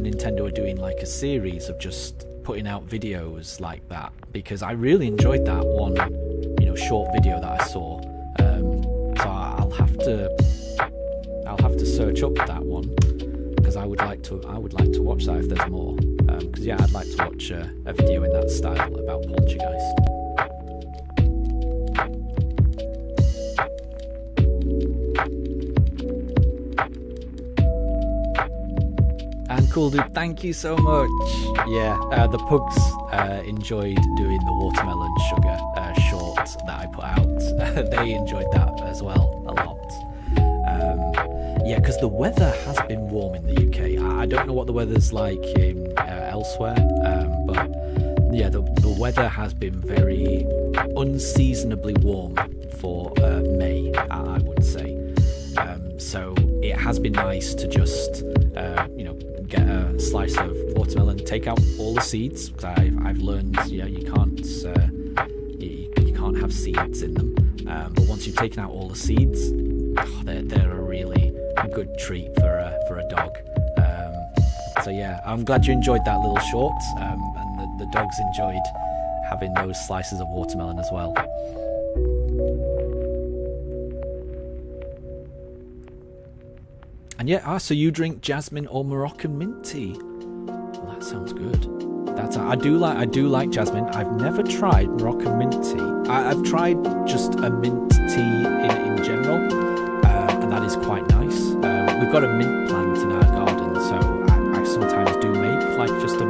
Nintendo are doing like a series of just putting out videos like that, because I really enjoyed that one, short video that I saw. So I'll have to search up that one, because I would like to watch that if there's more. Because I'd like to watch a video in that style about Poltergeist. Cool dude, thank you so much. The Pugs enjoyed doing the watermelon sugar short that I put out. They enjoyed that as well a lot. Because the weather has been warm in the UK. I don't know what the weather's like in elsewhere, but the weather has been very unseasonably warm for May, I would say. So it has been nice to just get a slice of watermelon, take out all the seeds, because I've learned you can't have seeds in them, but once you've taken out all the seeds, they're a really good treat for a dog. I'm glad you enjoyed that little short, and the dogs enjoyed having those slices of watermelon as well. And so you drink jasmine or Moroccan mint tea? Well, that sounds good. I do like jasmine. I've never tried Moroccan mint tea. I've tried just a mint tea in general, and that is quite nice. We've got a mint plant in our garden, so I sometimes do make like just a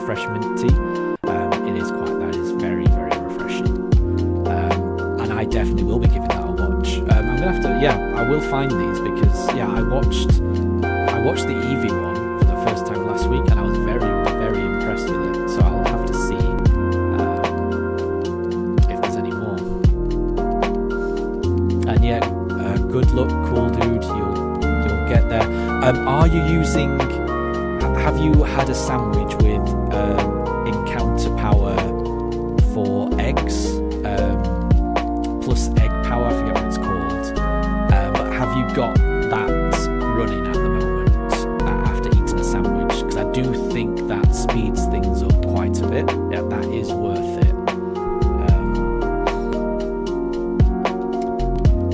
fresh mint tea. That is very, very refreshing. And I definitely will be giving that a watch. I'm gonna have to, I will find these, because I watched the Eevee one for the first time last week, and I was very, very impressed with it. So I'll have to see if there's any more. And good luck, cool dude. You'll get there. Have you had a sandwich with encounter power for eggs? Plus egg power, I forget what it's called. But have you got that running at the moment after eating a sandwich? Because I do think that speeds things up quite a bit. That is worth it.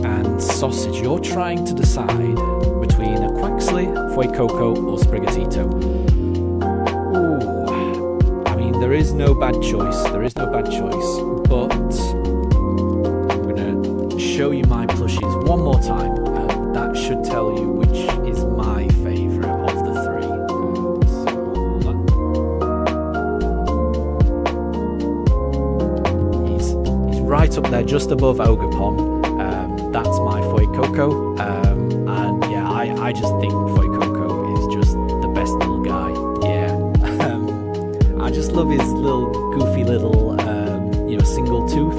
And sausage, you're trying to decide between a Quaxley, Fuecoco or Sprigatito. Ooh, I mean, there is no bad choice, but show you my plushies one more time, and that should tell you which is my favourite of the three. So, hold on. He's right up there, just above Ogapon. That's my Fuecoco. I just think Fuecoco is just the best little guy. I just love his little goofy little single tooth.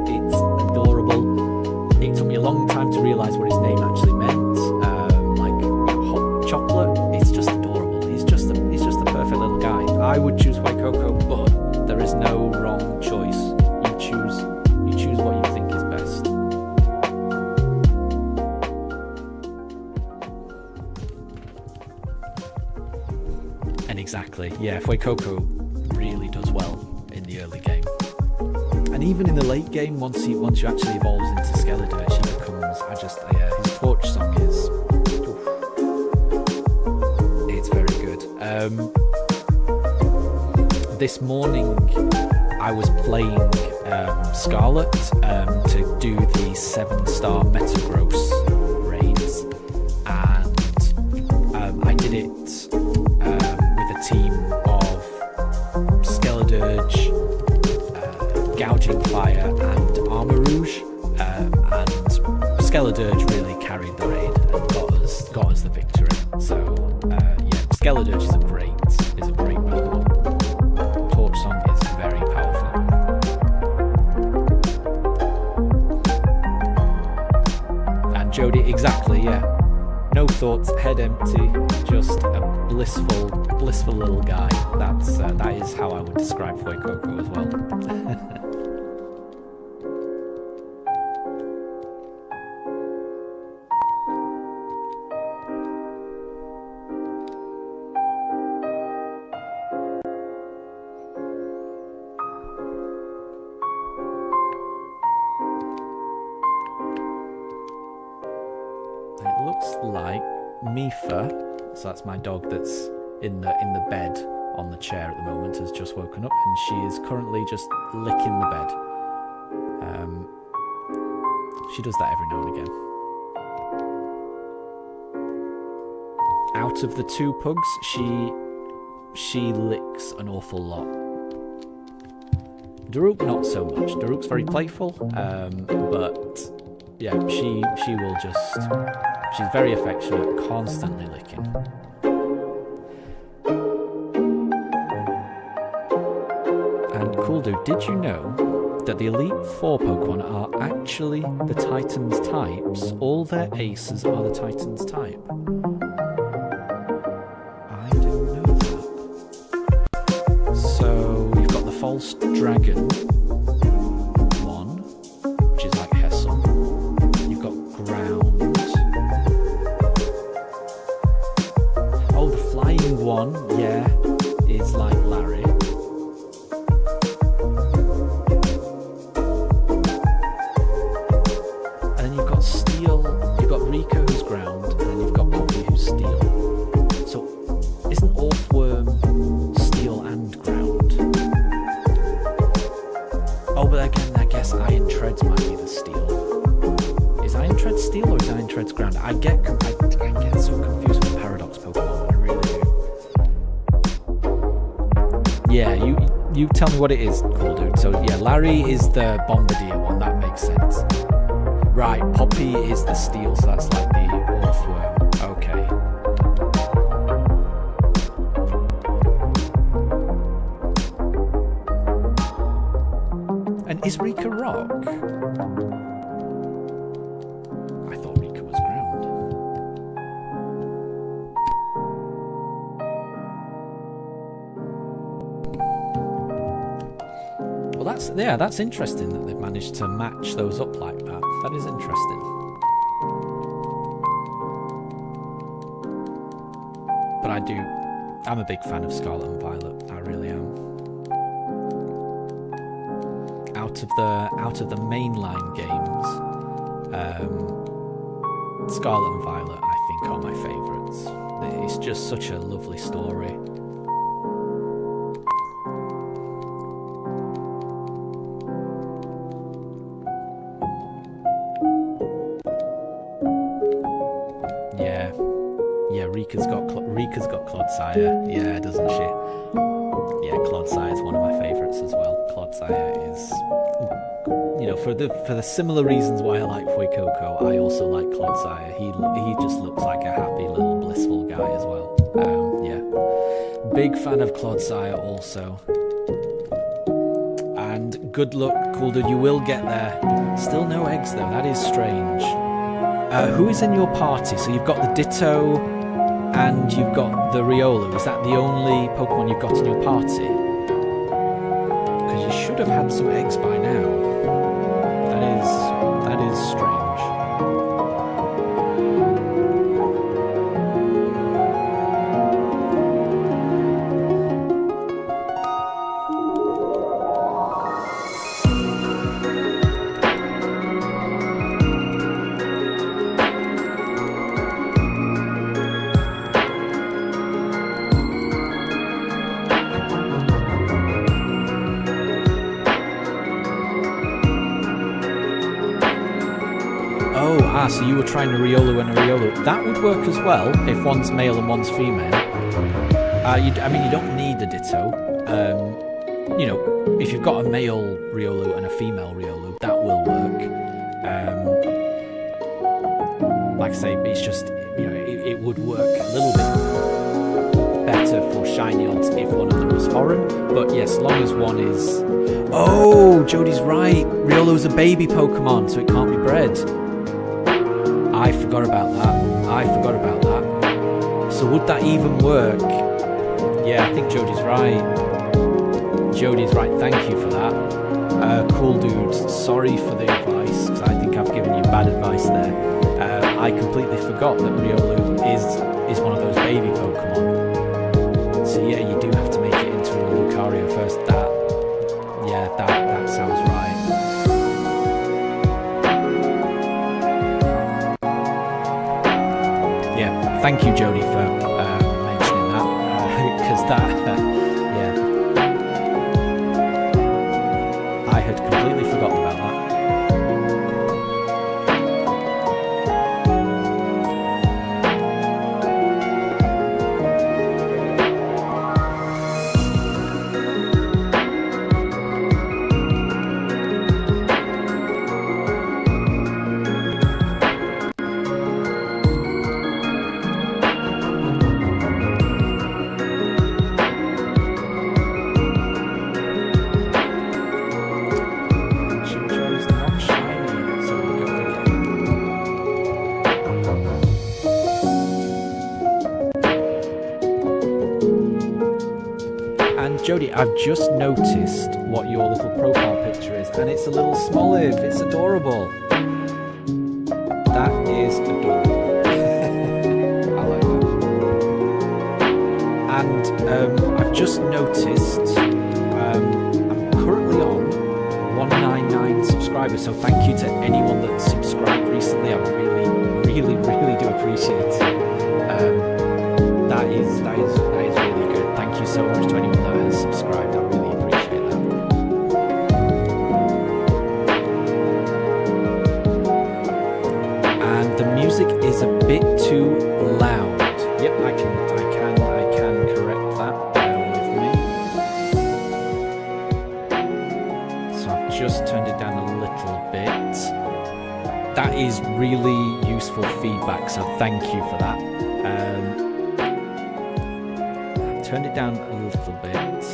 It's adorable. It took me a long time to realise what I would choose White Cocoa, but there is no wrong choice. You choose what you think is best. And exactly, yeah, White Cocoa really does well in the early game. And even in the late game, once you actually evolves into Skeletor, she becomes, his torch song is, it's very good. This morning, I was playing Scarlet to do the 7-star Metagross raids, and I did it with a team of Skeledirge, Gouging Fire, and Armor Rouge, and Skeledirge really carried the raid and got us the victory. So Skeledirge is a great Pokemon. Torch Song is very powerful. And Jody, exactly, yeah. No thoughts, head empty, just a blissful little guy. That is how I would describe White Cocoa as well. It looks like Mifa, so that's my dog that's in the bed on the chair at the moment, has just woken up, and she is currently just licking the bed. She does that every now and again. Out of the two pugs, she licks an awful lot. Daruk not so much. Daruk's very playful, but yeah, she will just, she's very affectionate, constantly licking. And cool dude, did you know that the Elite Four Pokemon are actually the Titan's types? All their aces are the Titan's type. I didn't know that. So you've got the False Dragon one, which is like Hessel. You've got Ground. Oh, the Flying one, yeah, is like Larry. I get so confused with Paradox Pokemon, I really do. Yeah, you tell me what it is, cool dude. So yeah, Larry is the Bombardier one, that makes sense. Right, Poppy is the Steel, so that's like the Orthworm. Okay. And is Rika Rock? That's interesting that they've managed to match those up like that. That is interesting. But I'm a big fan of Scarlet and Violet. I really am. Out of the mainline games, Scarlet and Violet I think are my favourites. It's just such a lovely story. Rika's got Clodsire, yeah, doesn't she? Yeah, Clodsire is one of my favourites as well. Clodsire is, for the similar reasons why I like Fuecoco, I also like Clodsire. He just looks like a happy little blissful guy as well. Yeah, big fan of Clodsire also. And good luck, cool dude, you will get there. Still no eggs though, that is strange. Who is in your party? So you've got the Ditto, and you've got the Riolu. Is that the only Pokemon you've got in your party? Because you should have had some eggs by now. That is strange. So you were trying a Riolu and a Riolu. That would work as well if one's male and one's female. You don't need a Ditto. You know, if you've got a male Riolu and a female Riolu, that will work. Like I say, it's just, you know, it would work a little bit better for shiny odds if one of them was foreign. But yes, as long as one is... Oh, Jodie's right. Riolu's a baby Pokemon, so it can't be bred. I forgot about that. So would that even work? Yeah, I think Jodie's right. Thank you for that. Cool dude, sorry for the advice, because I think I've given you bad advice there. I completely forgot that Riolu is one of those baby Pokemon. So yeah, you do have to make it into a Lucario first. That sounds right. Thank you, Jodie, for mentioning that, because I had completely forgotten about that. Jodie, I've just noticed what your little profile picture is, and it's a little Smoliv. It's adorable. That is adorable. I like that. And I've just noticed I'm currently on 199 subscribers, so thank you to anyone that subscribed recently. I really do appreciate it. That is really good. Thank you so much to anyone that has subscribed. I really appreciate that. And the music is a bit too loud. Yep, I can correct that. Bear with me. So I've just turned it down a little bit. That is really useful feedback, so thank you for that. Turned it down a little bit.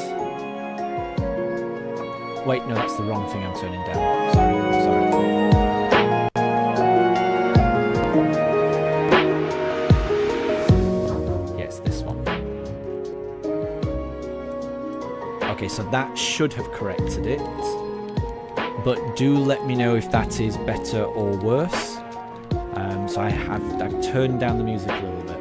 Wait, no, that's the wrong thing I'm turning down. Sorry. Yes, this one. Okay, so that should have corrected it. But do let me know if that is better or worse. So I've turned down the music a little bit.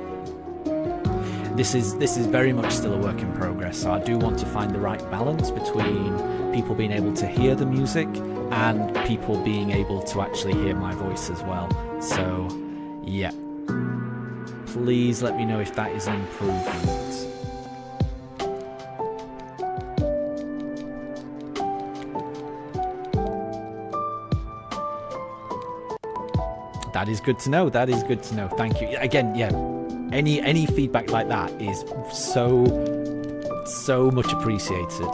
This is very much still a work in progress, so I do want to find the right balance between people being able to hear the music and people being able to actually hear my voice as well. So, yeah. Please let me know if that is an improvement. That is good to know. Thank you. Again, yeah. Any feedback like that is so much appreciated.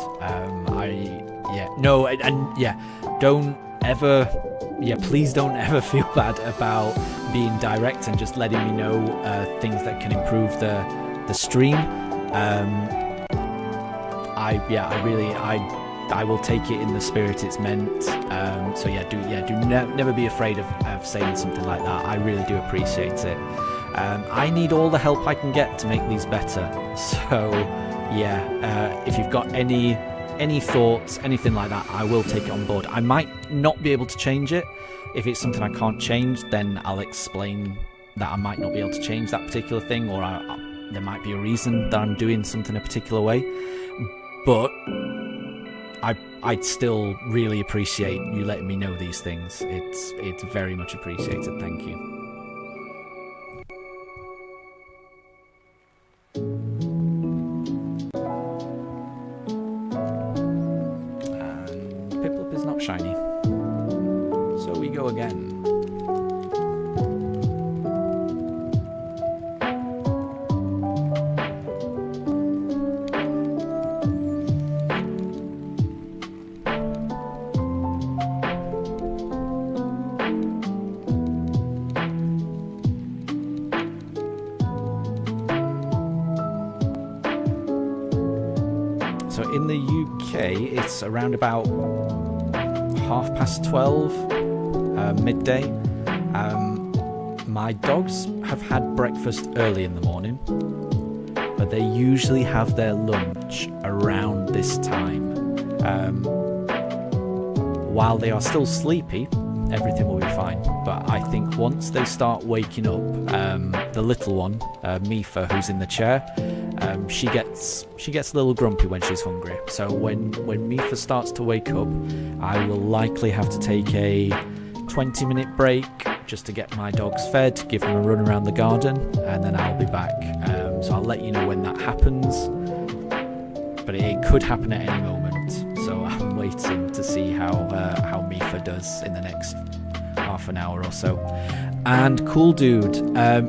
Please don't ever feel bad about being direct and just letting me know things that can improve the stream. I will take it in the spirit it's meant. Never be afraid of saying something like that. I really do appreciate it. I need all the help I can get to make these better. So yeah, if you've got any thoughts, anything like that, I will take it on board. I might not be able to change it. If it's something I can't change, then I'll explain that I might not be able to change that particular thing, or there might be a reason that I'm doing something a particular way. But I'd still really appreciate you letting me know these things. It's very much appreciated. Thank you. And Piplup is not shiny. So we go again. So in the UK, it's around about 12:30, midday. My dogs have had breakfast early in the morning, but they usually have their lunch around this time. While they are still sleepy, everything will be fine. But I think once they start waking up, the little one, Mifa, who's in the chair, she gets a little grumpy when she's hungry. So when Mifa starts to wake up, I will likely have to take a 20-minute break just to get my dogs fed, give them a run around the garden, and then I'll be back. So I'll let you know when that happens. But it could happen at any moment. So I'm waiting to see how Mifa does in the next half an hour or so. And Cool Dude,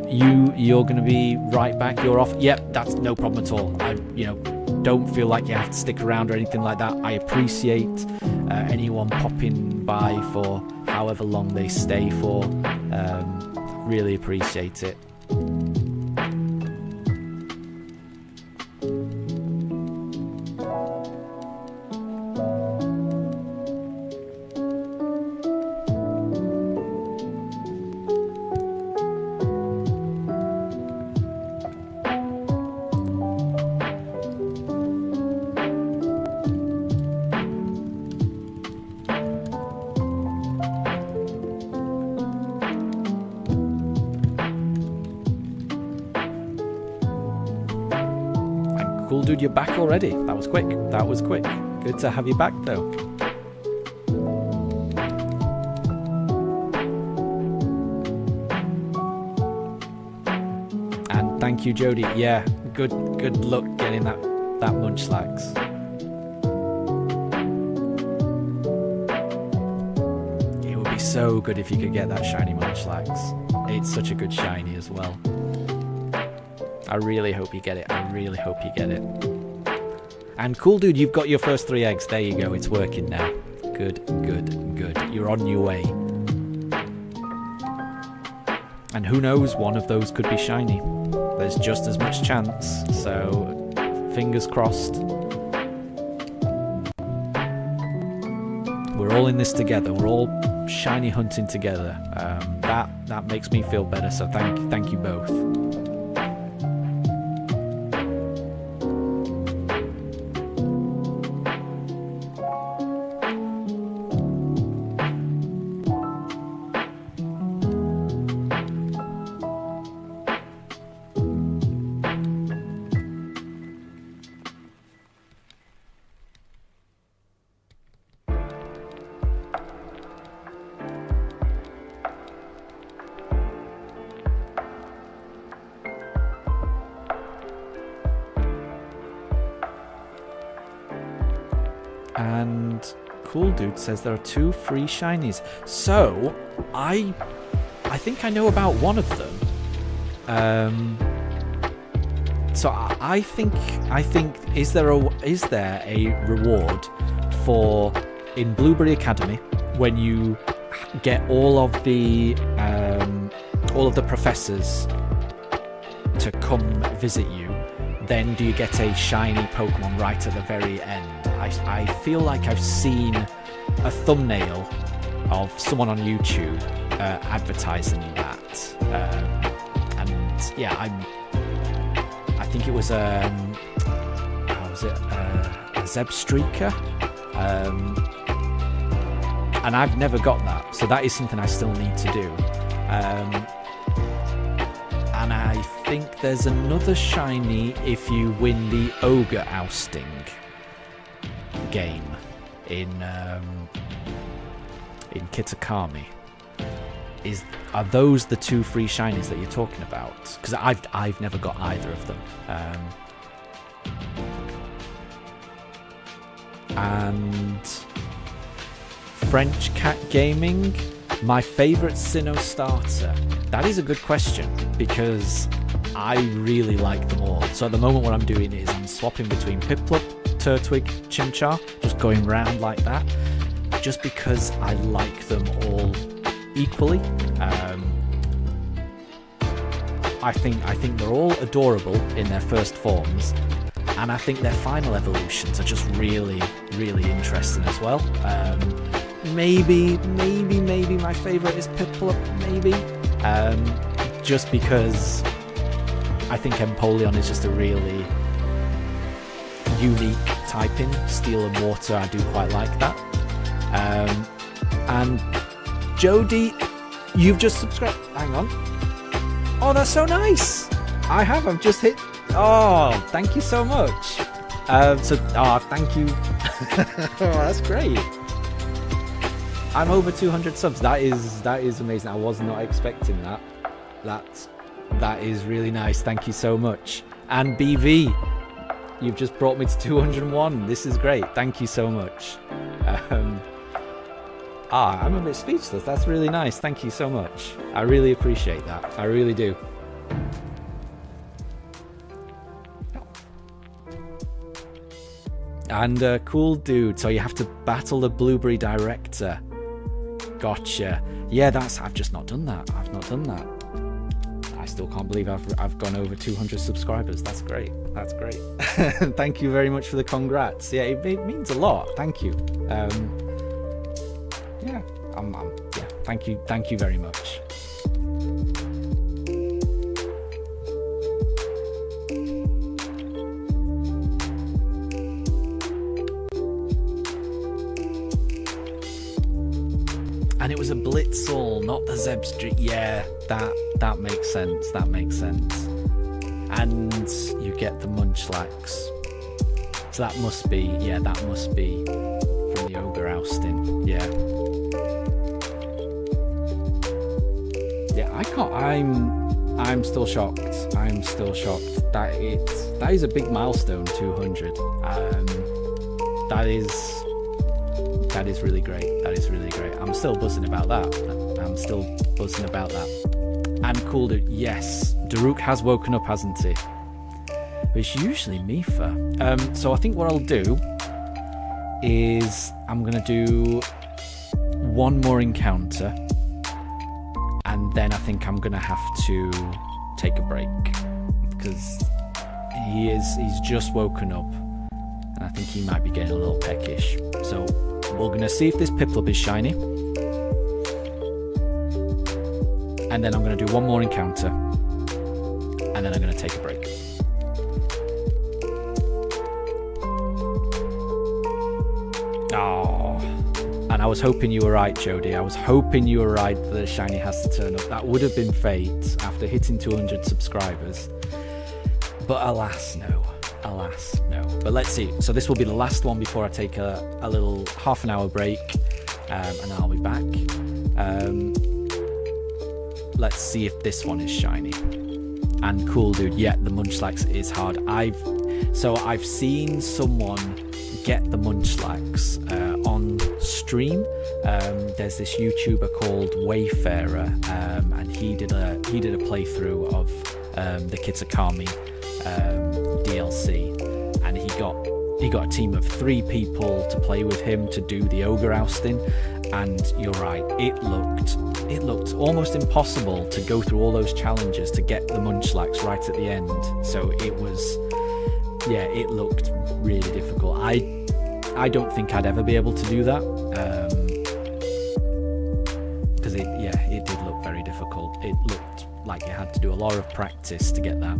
you're going to be right back. You're off. Yep, that's no problem at all. Don't feel like you have to stick around or anything like that. I appreciate anyone popping by for however long they stay for. Really appreciate it. Cool Dude, you're back already. That was quick. Good to have you back, though. And thank you, Jody. Yeah, good luck getting that Munchlax. It would be so good if you could get that shiny Munchlax. It's such a good shiny as well. I really hope you get it. And Cool Dude, you've got your first 3 eggs. There you go. It's working now. Good. You're on your way. And who knows, one of those could be shiny. There's just as much chance. So, fingers crossed. We're all in this together. We're all shiny hunting together. That makes me feel better. So thank you both. And Cool Dude says there are 2 free shinies. So I think I know about one of them. So I think is there a reward for in Blueberry Academy when you get all of the professors to come visit you? Then do you get a shiny Pokemon right at the very end? I feel like I've seen a thumbnail of someone on YouTube advertising that, and yeah, I think it was how was it, a Zeb Streaker, and I've never got that, so that is something I still need to do. And I think there's another shiny if you win the ogre ousting game in Kitakami. Are those the 2 free shinies that you're talking about? Because I've never got either of them. And French Cat Gaming, my favourite Sinnoh starter. That is a good question because I really like them all. So at the moment what I'm doing is I'm swapping between Piplup, Turtwig, Chimchar, just going round like that, just because I like them all equally. I think they're all adorable in their first forms, and I think their final evolutions are just really, really interesting as well. Maybe my favourite is Piplup, maybe. Just because I think Empoleon is just a really unique typing. Steel and Water, I do quite like that. And Jody, you've just subscribed. Hang on. Oh, that's so nice. I've just hit. Oh, thank you so much. Thank you. Oh, that's great. I'm over 200 subs. That is amazing. I was not expecting that. That is really nice. Thank you so much. And BV, you've just brought me to 201. This is great. Thank you so much. I'm a bit speechless. That's really nice. Thank you so much. I really appreciate that. I really do. And cool dude. So you have to battle the Blueberry Director. Gotcha. Yeah, I've just not done that. I've not done that. I still can't believe I've gone over 200 subscribers. That's great. That's great. Thank you very much for the congrats. Yeah, it means a lot. Thank you. Yeah. Thank you very much. And it was a Blitzle, not the Zeb Street. Yeah, that makes sense. That makes sense. And you get the Munchlax. So that must be from the Ogre ousting. Yeah. Yeah, I can't. I'm still shocked. I'm still shocked that is a big milestone. 200. That is really great. That is really great. I'm still buzzing about that. And cool dude, yes, Daruk has woken up, hasn't he? But it's usually Mifa. So I think what I'll do is I'm gonna do one more encounter, and then I think I'm gonna have to take a break because he's just woken up, and I think he might be getting a little peckish. So we're gonna see if this Piplup is shiny, and then I'm gonna do one more encounter, and then I'm gonna take a break. Oh, and I was hoping you were right, Jody. I was hoping you were right that the shiny has to turn up. That would have been fate after hitting 200 subscribers. But alas, no. Alas, no. But let's see. So this will be the last one before I take a little half an hour break, and then I'll be back. Let's see if this one is shiny. And cool dude, yeah, the Munchlax is hard. I've seen someone get the Munchlax on stream. There's this YouTuber called Wayfarer, and he did a playthrough of the Kitakami DLC, and he got a team of 3 people to play with him to do the ogre ousting. And you're right, it looked almost impossible to go through all those challenges to get the Munchlax right at the end. So it looked really difficult. I don't think I'd ever be able to do that, because it did look very difficult. It looked like you had to do a lot of practice to get that.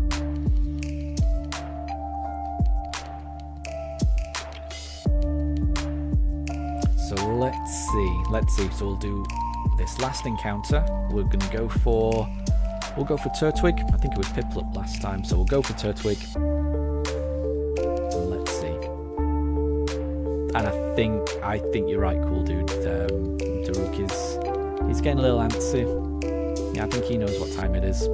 So let's see. So we'll do this last encounter. We're gonna go for, we'll go for Turtwig. I think it was Piplup last time, so we'll go for Turtwig. And let's see. And I think you're right, cool dude. Daruk he's getting a little antsy. Yeah, I think he knows what time it is.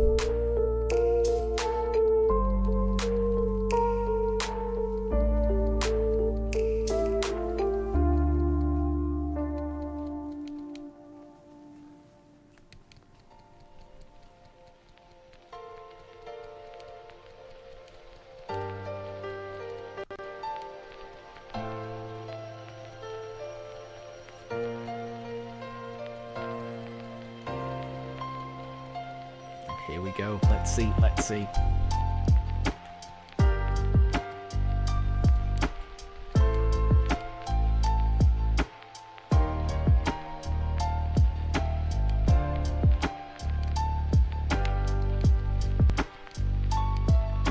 Here we go. Let's see.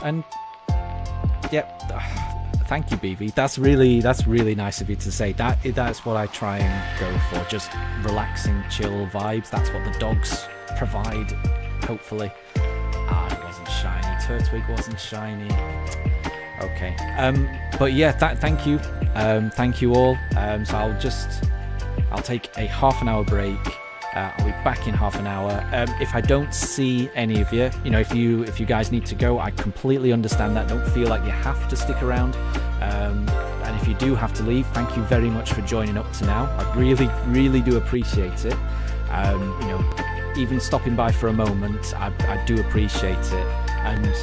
And yep, thank you, BB. That's really nice of you to say. That's what I try and go for. Just relaxing, chill vibes. That's what the dogs provide. Hopefully. It wasn't shiny. Turtwig wasn't shiny. Okay. But yeah, thank you. Thank you all. So I'll take a half an hour break. I'll be back in half an hour. If I don't see any of you, if you guys need to go, I completely understand that. Don't feel like you have to stick around. And if you do have to leave, thank you very much for joining up to now. I really do appreciate it. Even stopping by for a moment, I do appreciate it. And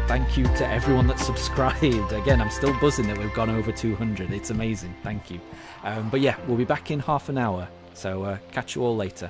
thank you to everyone that subscribed. Again, I'm still buzzing that we've gone over 200. It's amazing. Thank you. But yeah, we'll be back in half an hour. So catch you all later.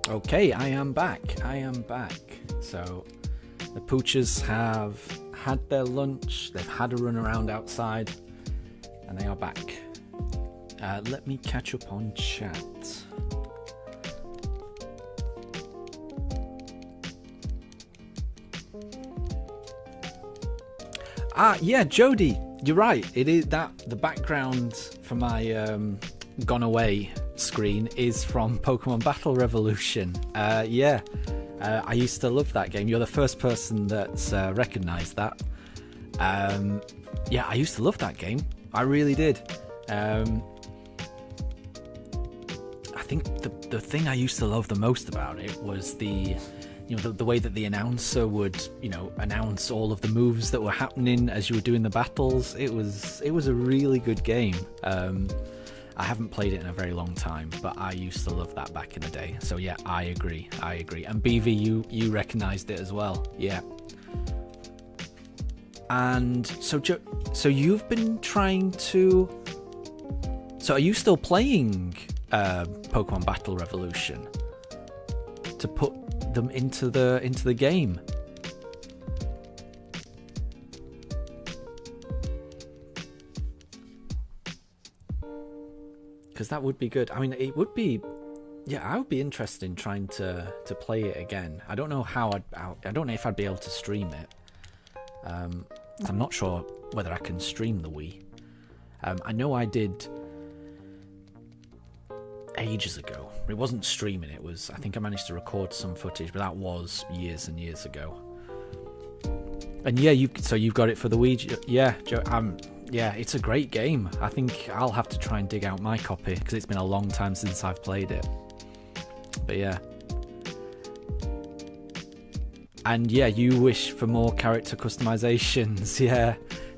Okay, I am back. So, the poochers have had their lunch, they've had a run around outside, and they are back. Let me catch up on chat. Yeah, Jody, you're right. It is that the background for my gone away screen is from Pokemon Battle Revolution. Yeah, I used to love that game. You're the first person that's recognised that. Yeah, I used to love that game. I really did. I think the thing I used to love the most about it was the way that the announcer would, announce all of the moves that were happening as you were doing the battles. It was a really good game. I haven't played it in a very long time, but I used to love that back in the day. So yeah, I agree. And BV, you recognised it as well. Yeah. And so you've been trying to. So are you still playing Pokemon Battle Revolution to put them into the game? Because that would be good. I mean, it would be. Yeah, I would be interested in trying to play it again. I don't know how I don't know if I'd be able to stream it. I'm not sure whether I can stream the Wii. I know I did ages ago. It wasn't streaming. It was. I think I managed to record some footage, but that was years and years ago. And yeah, you've got it for the Wii. Yeah, Joe. Yeah, it's a great game. I think I'll have to try and dig out my copy because it's been a long time since I've played it. But yeah. And yeah, you wish for more character customizations.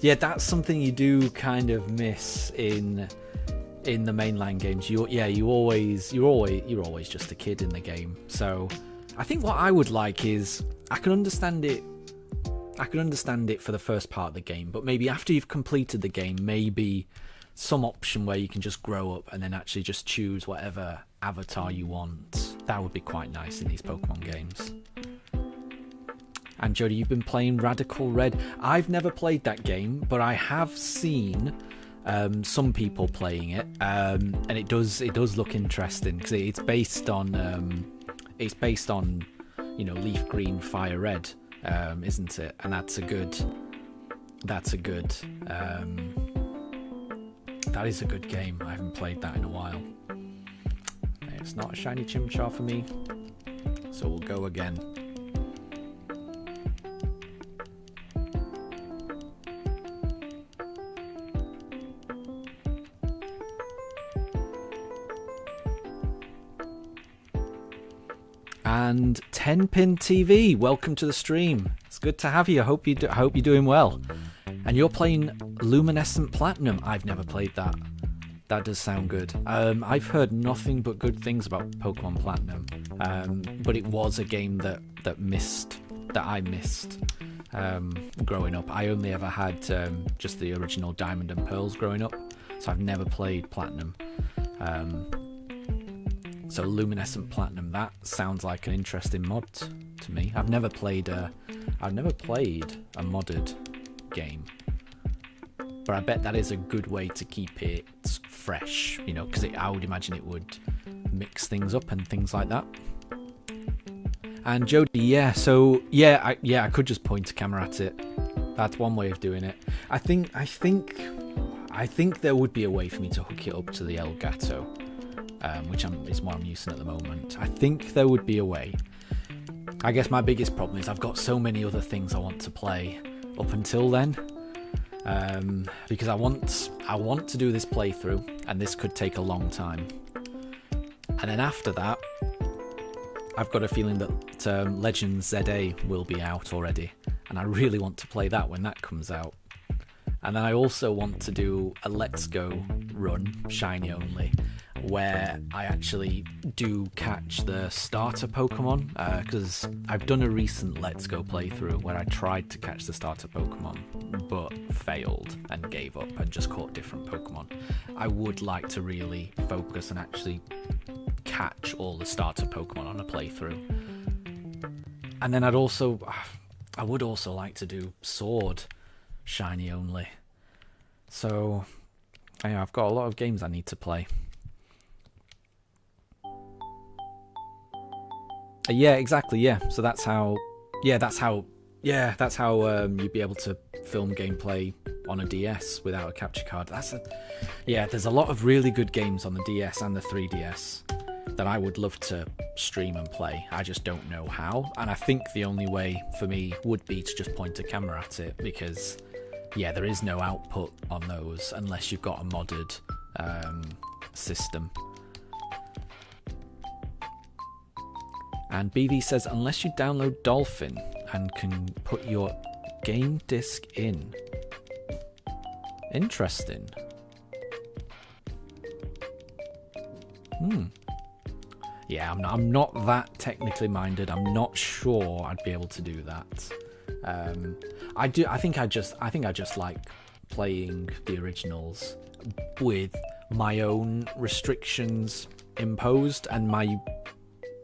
Yeah, that's something you do kind of miss in the mainline games. You're always just a kid in the game. So I think what I would like is I can understand it for the first part of the game, but maybe after you've completed the game, maybe some option where you can just grow up and then actually just choose whatever avatar you want. That would be quite nice in these Pokemon games. And Jody, you've been playing Radical Red. I've never played that game, but I have seen some people playing it, and it does look interesting because it's based on Leaf Green, Fire Red. Isn't it? And that is a good game. I haven't played that in a while. It's not a shiny Chimchar for me, so we'll go again. And 10pin TV, welcome to the stream. It's good to have you. I hope you're doing well. And you're playing Luminescent Platinum. I've never played that. That does sound good. I've heard nothing but good things about Pokemon Platinum. But it was a game that I missed growing up. I only ever had just the original Diamond and Pearls growing up, so I've never played Platinum. So Luminescent Platinum, that sounds like an interesting mod to me. I've never played a modded game, but I bet that is a good way to keep it fresh, because I would imagine it would mix things up and things like that. And Jody, I could just point a camera at it. That's one way of doing it. I think there would be a way for me to hook it up to the Elgato. Which is what I'm using at the moment. I think there would be a way. I guess my biggest problem is I've got so many other things I want to play up until then, because I want to do this playthrough, and this could take a long time. And then after that, I've got a feeling that Legends ZA will be out already, and I really want to play that when that comes out. And then I also want to do a Let's Go run, shiny only, where I actually do catch the starter Pokemon, because I've done a recent Let's Go playthrough where I tried to catch the starter Pokemon but failed and gave up and just caught different Pokemon. I would like to really focus and actually catch all the starter Pokemon on a playthrough. And then I would also like to do Sword shiny only. So yeah, I've got a lot of games I need to play. Yeah, exactly. Yeah, so that's how you'd be able to film gameplay on a DS without a capture card. There's a lot of really good games on the DS and the 3DS that I would love to stream and play. I just don't know how, and I think the only way for me would be to just point a camera at it, because there is no output on those unless you've got a modded system. And BV says, unless you download Dolphin and can put your game disc in. Interesting. Yeah, I'm not that technically minded. I'm not sure I'd be able to do that. I think I just like playing the originals with my own restrictions imposed, and my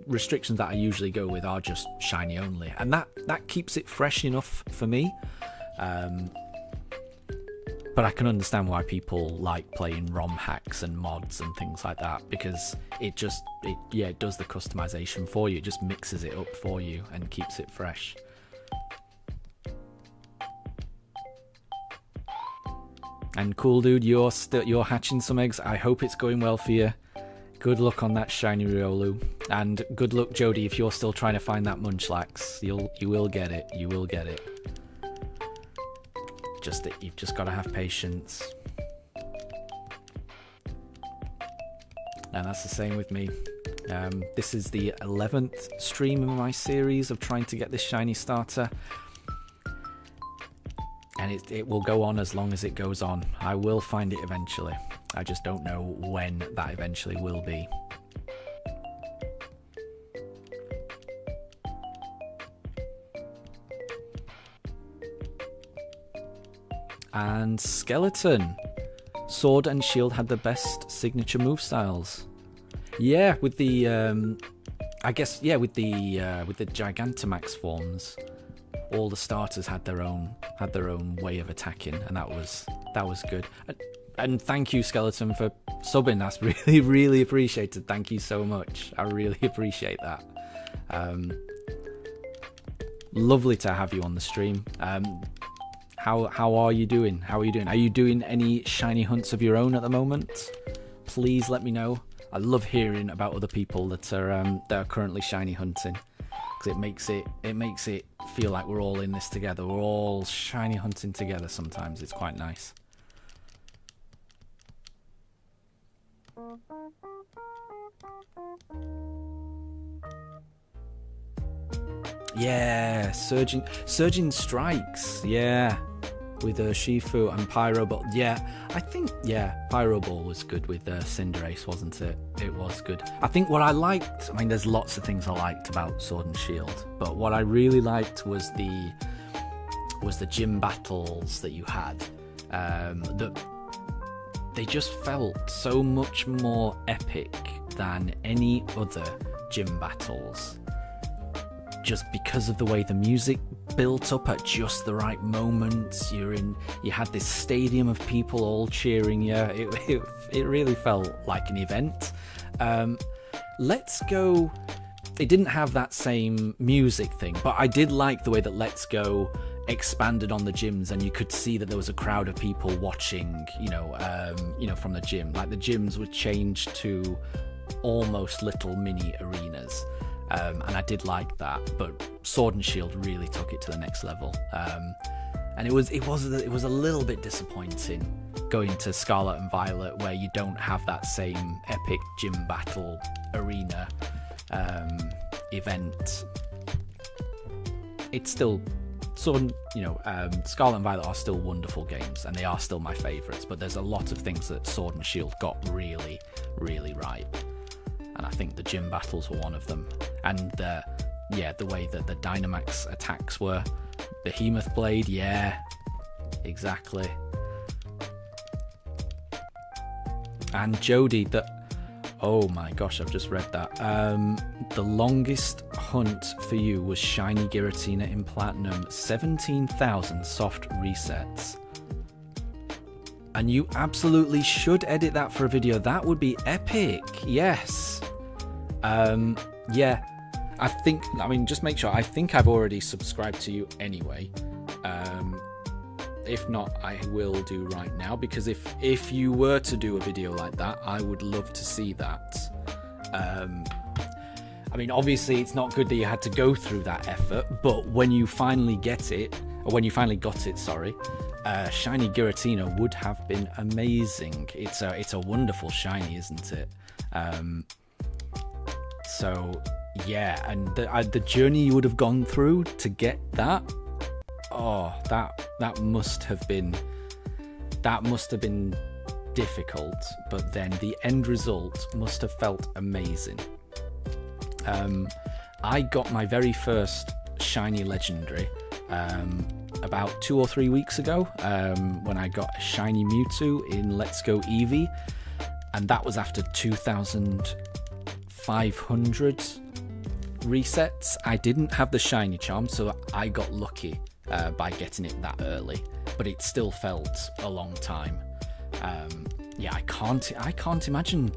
restrictions that I usually go with are just shiny only, and that keeps it fresh enough for me. But I can understand why people like playing ROM hacks and mods and things like that, because it does the customization for you. It just mixes it up for you and keeps it fresh. And cool dude, you're hatching some eggs. I hope it's going well for you. Good luck on that shiny Riolu, and good luck, Jody, if you're still trying to find that Munchlax. You will get it. You will get it. You've just got to have patience. And that's the same with me. This is the 11th stream in my series of trying to get this shiny starter, and it will go on as long as it goes on. I will find it eventually. I just don't know when that eventually will be. And Skeleton. Sword and Shield had the best signature move styles. Yeah, with the with the Gigantamax forms, all the starters had their own way of attacking, and that was good. And thank you, Skeleton, for subbing. That's really, really appreciated. Thank you so much. I really appreciate that. Lovely to have you on the stream. How are you doing? Are you doing any shiny hunts of your own at the moment? Please let me know. I love hearing about other people that are currently shiny hunting, because it makes it feel like we're all in this together. We're all shiny hunting together. Sometimes it's quite nice. Yeah, surging strikes. Yeah, with Shifu and Pyro Ball. Yeah, I think Pyro Ball was good with Cinderace, wasn't it? It was good. I think what I liked. I mean, there's lots of things I liked about Sword and Shield, but what I really liked was the gym battles that you had. They just felt so much more epic than any other gym battles, just because of the way the music built up at just the right moments. You had this stadium of people all cheering you. It really felt like an event. Let's Go, it didn't have that same music thing, but I did like the way that Let's Go expanded on the gyms, and you could see that there was a crowd of people watching, from the gym. Like, the gyms were changed to almost little mini arenas, and I did like that. But Sword and Shield really took it to the next level, and it was a little bit disappointing going to Scarlet and Violet, where you don't have that same epic gym battle arena event. It's still Scarlet and Violet are still wonderful games, and they are still my favourites. But there's a lot of things that Sword and Shield got really, really right, and I think the gym battles were one of them. And the way that the Dynamax attacks were, Behemoth Blade, yeah, exactly. And Jodie, oh my gosh, I've just read that. The longest hunt for you was Shiny Giratina in Platinum, 17,000 soft resets. And you absolutely should edit that for a video. That would be epic. Yes. Yeah. Just make sure. I think I've already subscribed to you anyway. If not, I will do right now, because if you were to do a video like that, I would love to see that. Obviously it's not good that you had to go through that effort, but when you finally got it, Shiny Giratina would have been amazing. It's a wonderful shiny, isn't it? So yeah, and the journey you would have gone through to get that, that must have been difficult, but then the end result must have felt amazing. I got my very first shiny legendary about 2 or 3 weeks ago, when I got a shiny Mewtwo in Let's Go Eevee, and that was after 2,500 resets. I didn't have the shiny charm, so I got lucky by getting it that early, but it still felt a long time. Yeah, I can't imagine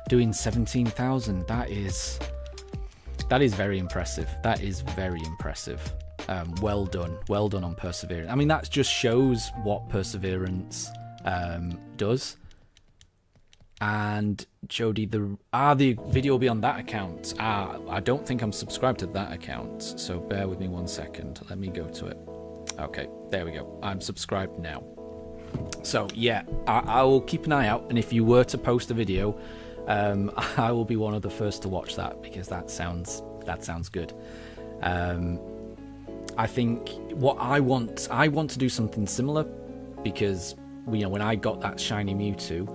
doing 17,000. That is very impressive. That is very impressive. Well done on perseverance. I mean, that just shows what perseverance does. And Jodie, the video will be on that account. I don't think I'm subscribed to that account, so bear with me 1 second. Let me go to it. Okay, there we go. I'm subscribed now. So yeah, I will keep an eye out, and if you were to post a video, I will be one of the first to watch that, because that sounds good. I think what I want to do something similar, because when I got that shiny Mewtwo,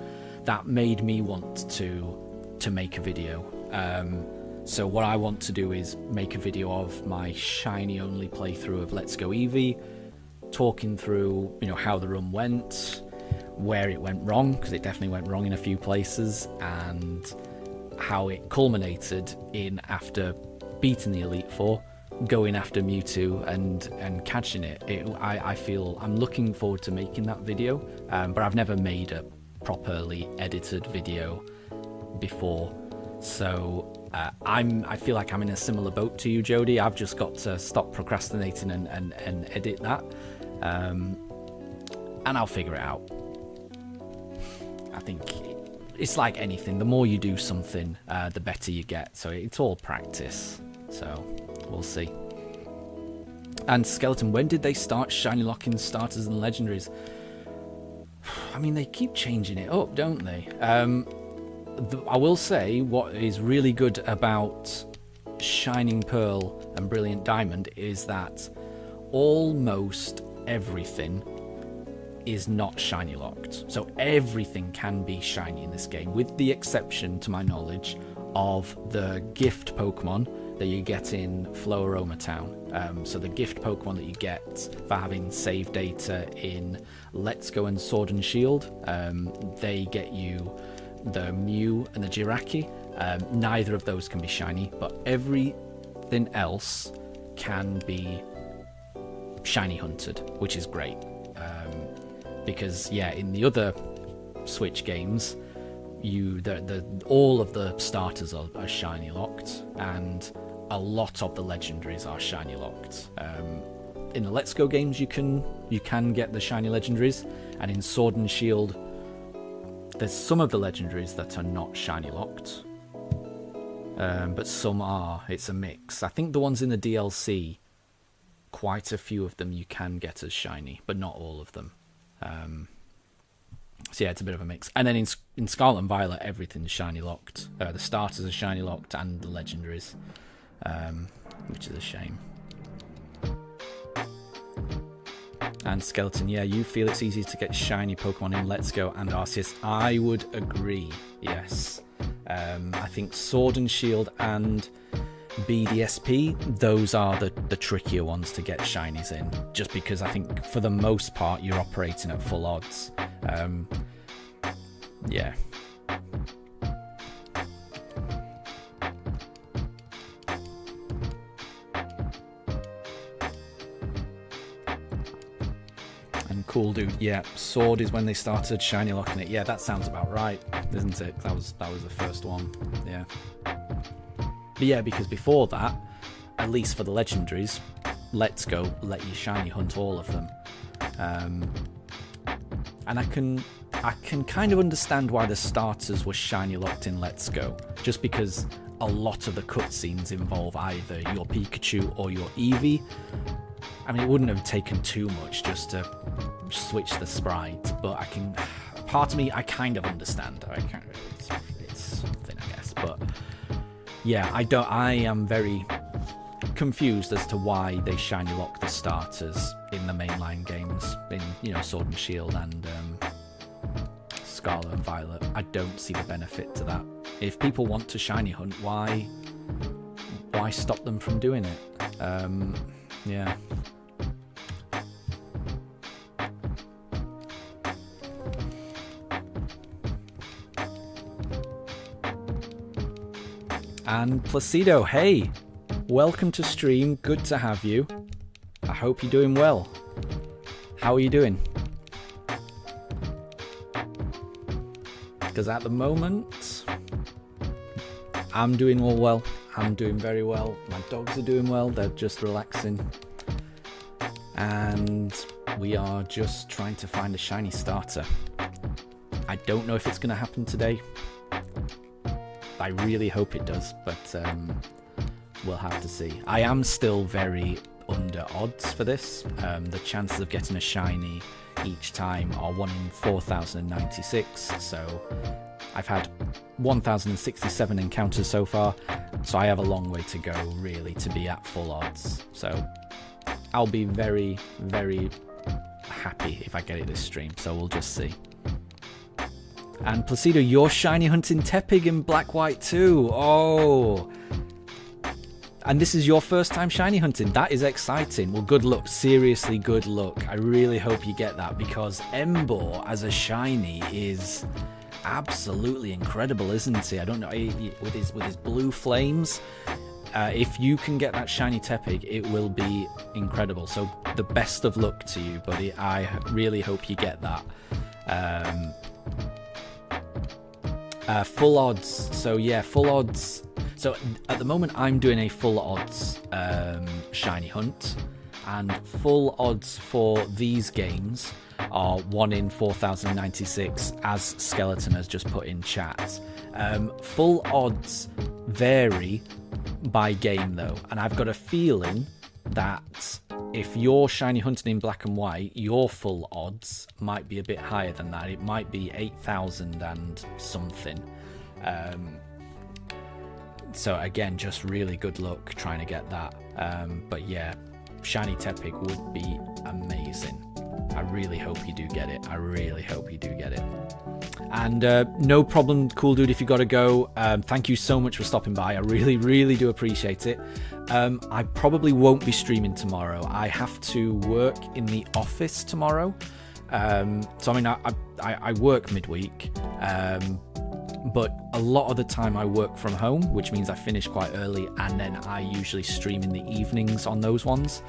that made me want to make a video. So what I want to do is make a video of my shiny only playthrough of Let's Go Eevee, talking through how the run went, where it went wrong, because it definitely went wrong in a few places, and how it culminated in, after beating the Elite Four, going after Mewtwo and catching it. I feel I'm looking forward to making that video, but I've never made a properly edited video before, so I feel like I'm in a similar boat to you, Jodie. I've just got to stop procrastinating and edit that, and I'll figure it out. I think it's like anything, the more you do something, the better you get, so it's all practice, so we'll see. And Skeleton, when did they start shiny locking starters and legendaries? I mean, they keep changing it up, don't they? I will say, what is really good about Shining Pearl and Brilliant Diamond is that almost everything is not shiny locked. So everything can be shiny in this game, with the exception, to my knowledge, of the gift Pokemon that you get in Floaroma Town. So the gift Pokemon that you get for having save data in Let's Go and Sword and Shield, they get you the Mew and the Jiraki. Neither of those can be shiny, but everything else can be shiny hunted, which is great. Because yeah, in the other Switch games, all of the starters are shiny locked, and a lot of the legendaries are shiny locked. In the Let's Go games, you can get the shiny legendaries, and in Sword and Shield, there's some of the legendaries that are not shiny locked, but some are. It's a mix. I think the ones in the DLC, quite a few of them you can get as shiny, but not all of them. So yeah, it's a bit of a mix. And then in Scarlet and Violet, everything's shiny locked. The starters are shiny locked, and the legendaries, which is a shame. And Skeleton, yeah, you feel it's easy to get shiny Pokemon in Let's Go and Arceus. I would agree, yes. I think Sword and Shield and BDSP, those are the trickier ones to get shinies in. Just because I think for the most part you're operating at full odds. Yeah. Cool dude, yeah. Sword is when they started shiny locking it. Yeah, that sounds about right, isn't it? That was the first one. Yeah. But yeah, because before that, at least for the legendaries, Let's Go let you shiny hunt all of them. And I can kind of understand why the starters were shiny locked in Let's Go, just because a lot of the cutscenes involve either your Pikachu or your Eevee. I mean, it wouldn't have taken too much just to switch the sprite, but part of me, I kind of understand. It's something, I guess. But yeah, I am very confused as to why they shiny lock the starters in the mainline games, in Sword and Shield and Scarlet and Violet. I don't see the benefit to that. If people want to shiny hunt, why stop them from doing it? Yeah. And Placido, hey, welcome to stream. Good to have you. I hope you're doing well. How are you doing? Because at the moment, I'm doing all well. I'm doing very well. My dogs are doing well. They're just relaxing. And we are just trying to find a shiny starter. I don't know if it's going to happen today. I really hope it does, but we'll have to see. I am still very under odds for this. The chances of getting a shiny each time are 1 in 4,096, so I've had 1,067 encounters so far, so I have a long way to go really to be at full odds. So I'll be very, very happy if I get it this stream, so we'll just see. And Placido, you're shiny hunting Tepig in Black White too. Oh. And this is your first time shiny hunting. That is exciting. Well, good luck. Seriously, good luck. I really hope you get that, because Emboar as a shiny is absolutely incredible, isn't he? I don't know, with his blue flames. If you can get that shiny Tepig, it will be incredible. So the best of luck to you, buddy. I really hope you get that. Full odds. So yeah, full odds. So at the moment I'm doing a full odds shiny hunt, and full odds for these games are 1 in 4,096, as Skeleton has just put in chat. Full odds vary by game though, and I've got a feeling that if you're shiny hunting in Black and White, your full odds might be a bit higher than that. It might be 8,000 and something. So again, just really good luck trying to get that. But yeah, shiny Tepig would be amazing. I really hope you do get it. I really hope you do get it. And no problem, cool dude, if you got to go. Thank you so much for stopping by. I really, really do appreciate it. I probably won't be streaming tomorrow. I have to work in the office tomorrow. So I mean, I work midweek. But a lot of the time I work from home, which means I finish quite early, and then I usually stream in the evenings on those ones.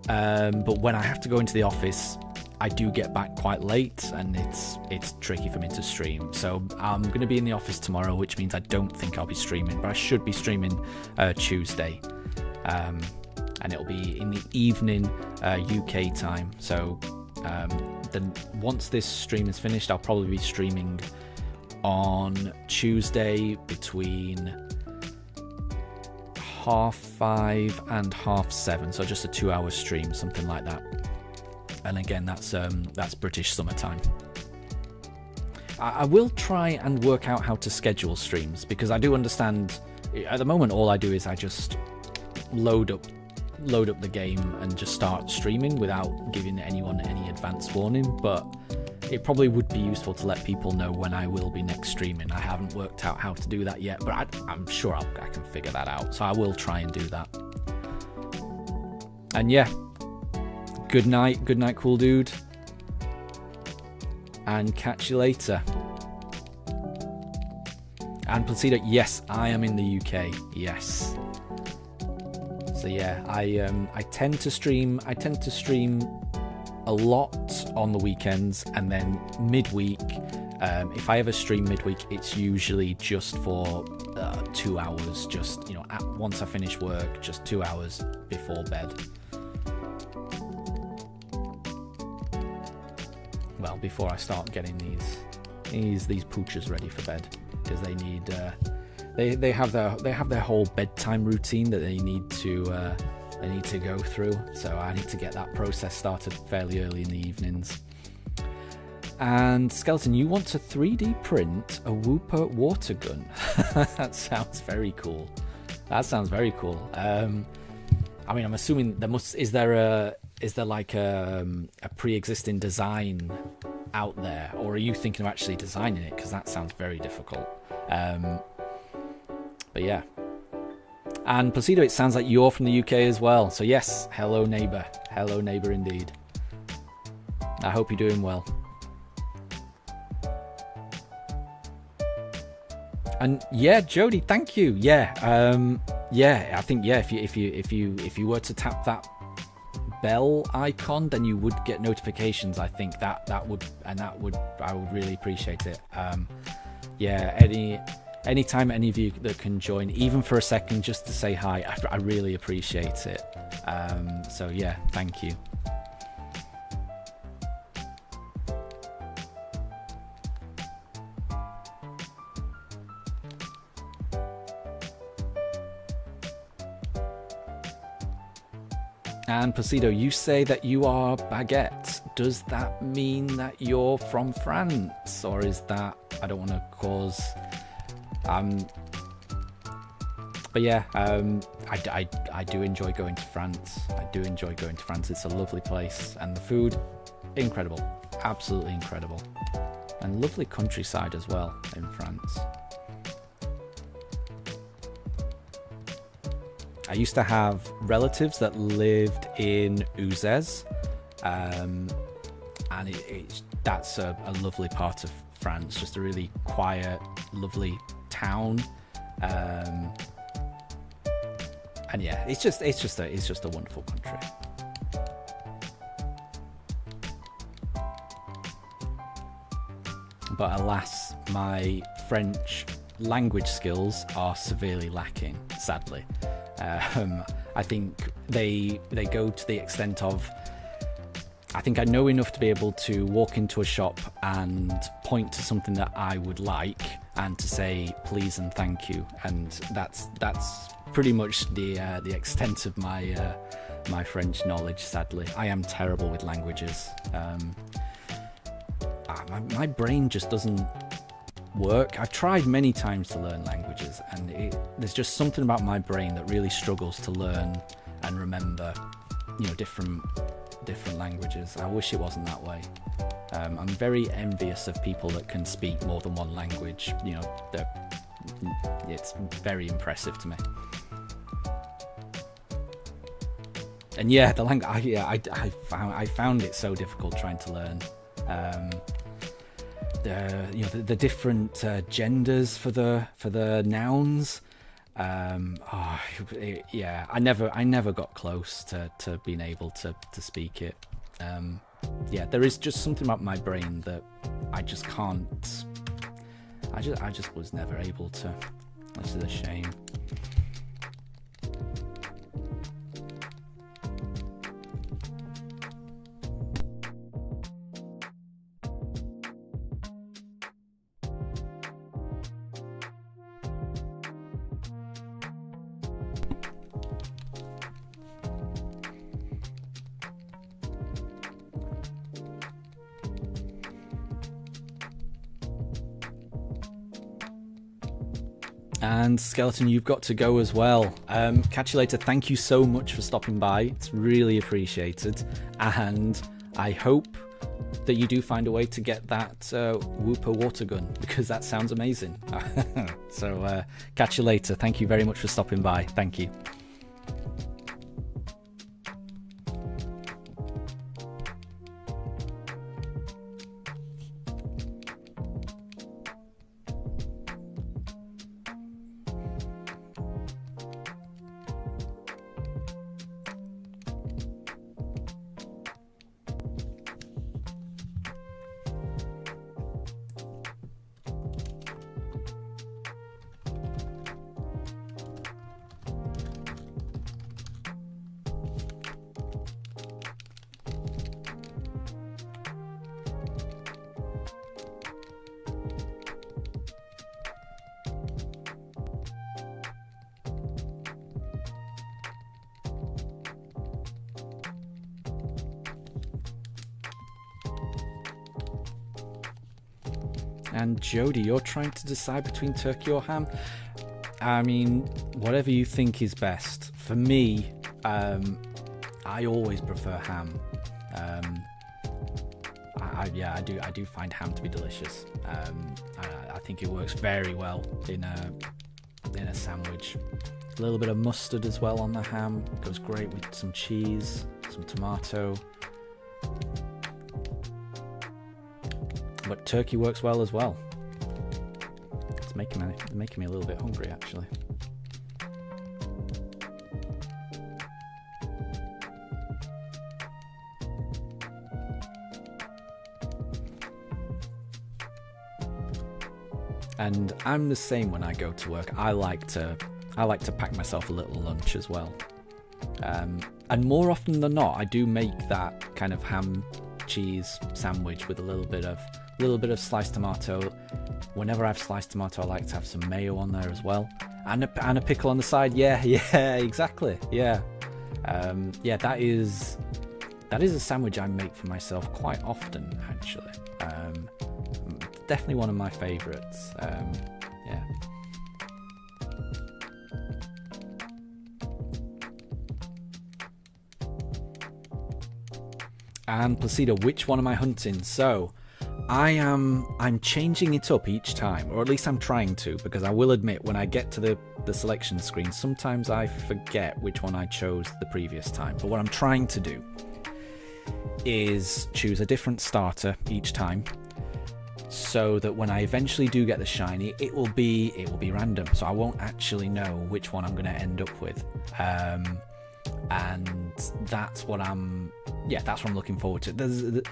But when I have to go into the office, I do get back quite late, and it's tricky for me to stream. So I'm going to be in the office tomorrow, which means I don't think I'll be streaming, but I should be streaming Tuesday. And it'll be in the evening UK time. So then once this stream is finished, I'll probably be streaming on Tuesday between 5:30 and 7:30, so just a 2-hour stream, something like that. And again, that's British summertime. I will try and work out how to schedule streams, because I do understand at the moment all I do is I just load up load up the game and just start streaming without giving anyone any advance warning, but it probably would be useful to let people know when I will be next streaming. I haven't worked out how to do that yet, but I'm sure I can figure that out, so I will try and do that. And yeah, good night, cool dude, and catch you later. And Placido, yes, I am in the UK, yes. So yeah, I tend to stream a lot on the weekends, and then midweek, if I ever stream midweek, it's usually just for 2 hours, just, you know, once I finish work, just 2 hours before bed. Well, before I start getting these poochers ready for bed, because they need they have their whole bedtime routine that they need to go through. So I need to get that process started fairly early in the evenings. And Skeleton, you want to 3D print a Wooper water gun? That sounds very cool. I mean, I'm assuming is there like a pre-existing design out there, or are you thinking of actually designing it? Because that sounds very difficult. But yeah. And Placido, it sounds like you're from the UK as well. So yes, hello neighbour indeed. I hope you're doing well. And yeah, Jody, thank you. Yeah, I think if you were to tap that bell icon, then you would get notifications. I think I would really appreciate it. Yeah, anytime any of you that can join, even for a second, just to say hi, I really appreciate it. So yeah, thank you. And Placido, you say that you are Baguette. Does that mean that you're from France, or is that, I don't want to cause but yeah, I do enjoy going to France. It's a lovely place, and the food, incredible, absolutely incredible, and lovely countryside as well in France. I used to have relatives that lived in Uzès, and that's a lovely part of France, just a really quiet, lovely town, and yeah, it's just a wonderful country. But alas, my French language skills are severely lacking, sadly. I think they go to the extent of, I think I know enough to be able to walk into a shop and point to something that I would like and to say please and thank you, and that's pretty much the extent of my French knowledge. Sadly, I am terrible with languages. My brain just doesn't work. I've tried many times to learn languages, and there's just something about my brain that really struggles to learn and remember, you know, different languages. I wish it wasn't that way. I'm very envious of people that can speak more than one language. You know, it's very impressive to me. And yeah, the language. I found it so difficult trying to learn. The different genders for the nouns. I never got close to being able to speak it. Yeah, there is just something about my brain that I just can't. I just was never able to. This is a shame. And Skeleton, you've got to go as well. Catch you later. Thank you so much for stopping by. It's really appreciated. And I hope that you do find a way to get that Whooper water gun, because that sounds amazing. So catch you later. Thank you very much for stopping by. Thank you. And Jody, you're trying to decide between turkey or ham. I mean, whatever you think is best. For me, I always prefer ham. I do find ham to be delicious. I think it works very well in a sandwich. A little bit of mustard as well on the ham. Goes great with some cheese, some tomato. But turkey works well as well. It's making me a little bit hungry, actually. And I'm the same when I go to work. I like to pack myself a little lunch as well. And more often than not, I do make that kind of ham cheese sandwich with a little bit of sliced tomato. Whenever I have sliced tomato, I like to have some mayo on there as well, and a pickle on the side. Yeah, exactly. Yeah, that is a sandwich I make for myself quite often, actually. Definitely one of my favorites. Yeah. And Placido, which one am I hunting? So I'm changing it up each time, or at least I'm trying to, because I will admit when I get to the selection screen, sometimes I forget which one I chose the previous time. But what I'm trying to do is choose a different starter each time, so that when I eventually do get the shiny, it will be random, so I won't actually know which one I'm going to end up with. And that's what I'm looking forward to.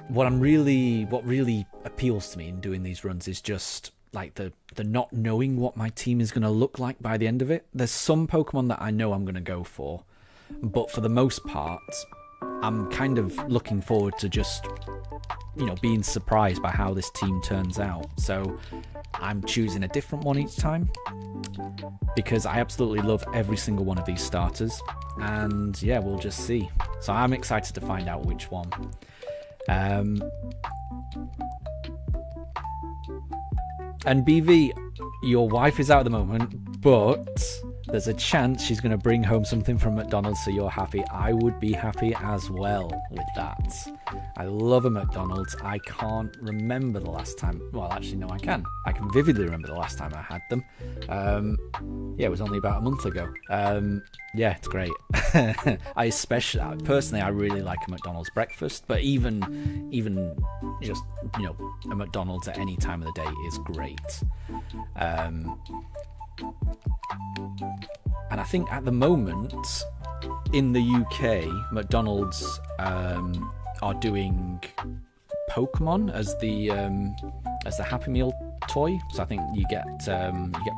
What really appeals to me in doing these runs is just like the not knowing what my team is going to look like by the end of it. There's some Pokemon that I know I'm going to go for, but for the most part, I'm kind of looking forward to just, being surprised by how this team turns out. So I'm choosing a different one each time, because I absolutely love every single one of these starters, and yeah, we'll just see. So I'm excited to find out which one. And BV, your wife is out at the moment, but there's a chance she's going to bring home something from McDonald's, so you're happy. I would be happy as well with that. I love a McDonald's. I can't remember the last time. Well, actually, no, I can. I can vividly remember the last time I had them. It was only about a month ago. Yeah, it's great. Personally, I really like a McDonald's breakfast, but even just, a McDonald's at any time of the day is great. And I think at the moment in the UK, McDonald's are doing Pokemon as the Happy Meal toy. So I think you get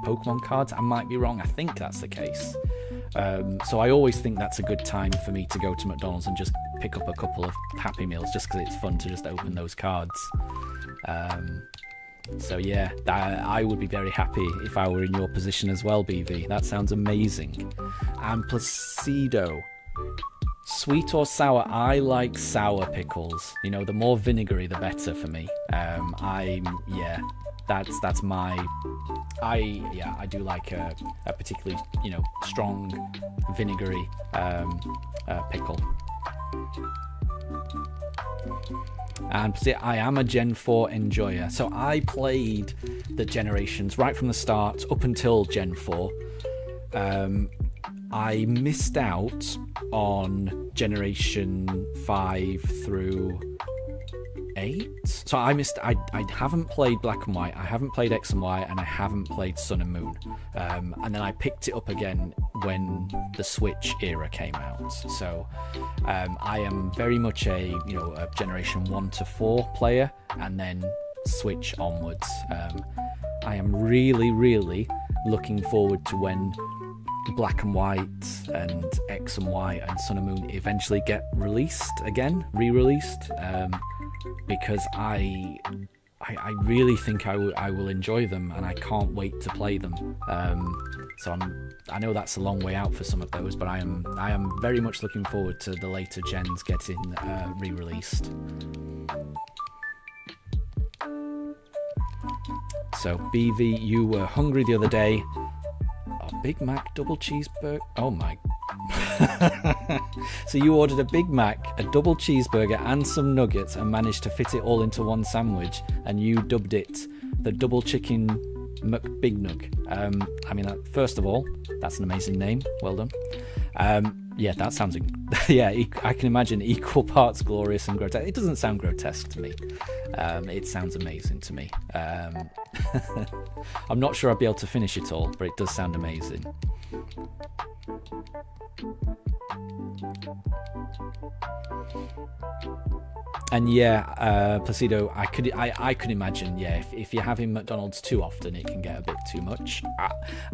Pokemon cards. I might be wrong. I think that's the case. So I always think that's a good time for me to go to McDonald's and just pick up a couple of Happy Meals, just because it's fun to just open those cards. So yeah, I would be very happy if I were in your position as well, BV. That sounds amazing. And Placido, sweet or sour? I like sour pickles. The more vinegary, the better for me. That's my. I do like a particularly strong vinegary pickle. And see, I am a Gen 4 enjoyer, so I played the generations right from the start up until Gen 4. I missed out on Generation 5 through 8. So I haven't played Black and White, I haven't played X and Y, and I haven't played Sun and Moon. And then I picked it up again when the Switch era came out. So I am very much a Generation 1 to 4 player, and then Switch onwards. I am really, really looking forward to when Black and White and X and Y and Sun and Moon eventually get released again, re-released, because I really think I will enjoy them, and I can't wait to play them. So I know that's a long way out for some of those, but I am very much looking forward to the later gens getting re-released. So BV, you were hungry the other day. A Big Mac double cheeseburger. Oh my. So you ordered a Big Mac, a double cheeseburger and some nuggets, and managed to fit it all into one sandwich, and you dubbed it the double chicken McBignug. I mean, first of all, that's an amazing name. Well done. Yeah, that sounds. Yeah, I can imagine equal parts glorious and grotesque. It doesn't sound grotesque to me. It sounds amazing to me. I'm not sure I'll be able to finish it all, but it does sound amazing. And yeah, Placido, I could imagine, yeah, if you're having McDonald's too often, it can get a bit too much.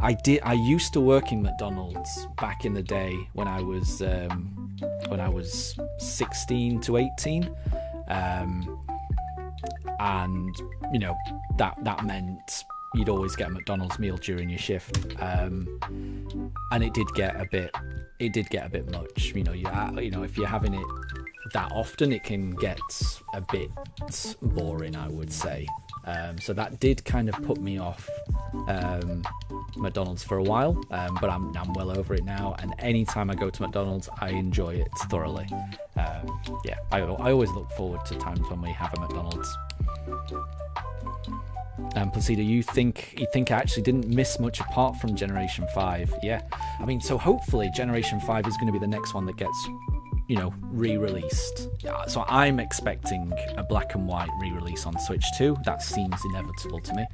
I used to work in McDonald's back in the day when I was 16 to 18, and that meant you'd always get a McDonald's meal during your shift, and it did get a bit much. If you're having it that often, it can get a bit boring, I would say. So that did kind of put me off McDonald's for a while, but I'm well over it now, and anytime I go to McDonald's, I enjoy it thoroughly. Yeah, I always look forward to times when we have a McDonald's. Placido, you think I actually didn't miss much apart from Generation 5? Yeah, I mean, so hopefully Generation 5 is going to be the next one that gets re-released. So I'm expecting a Black and White re-release on Switch 2. That seems inevitable to me.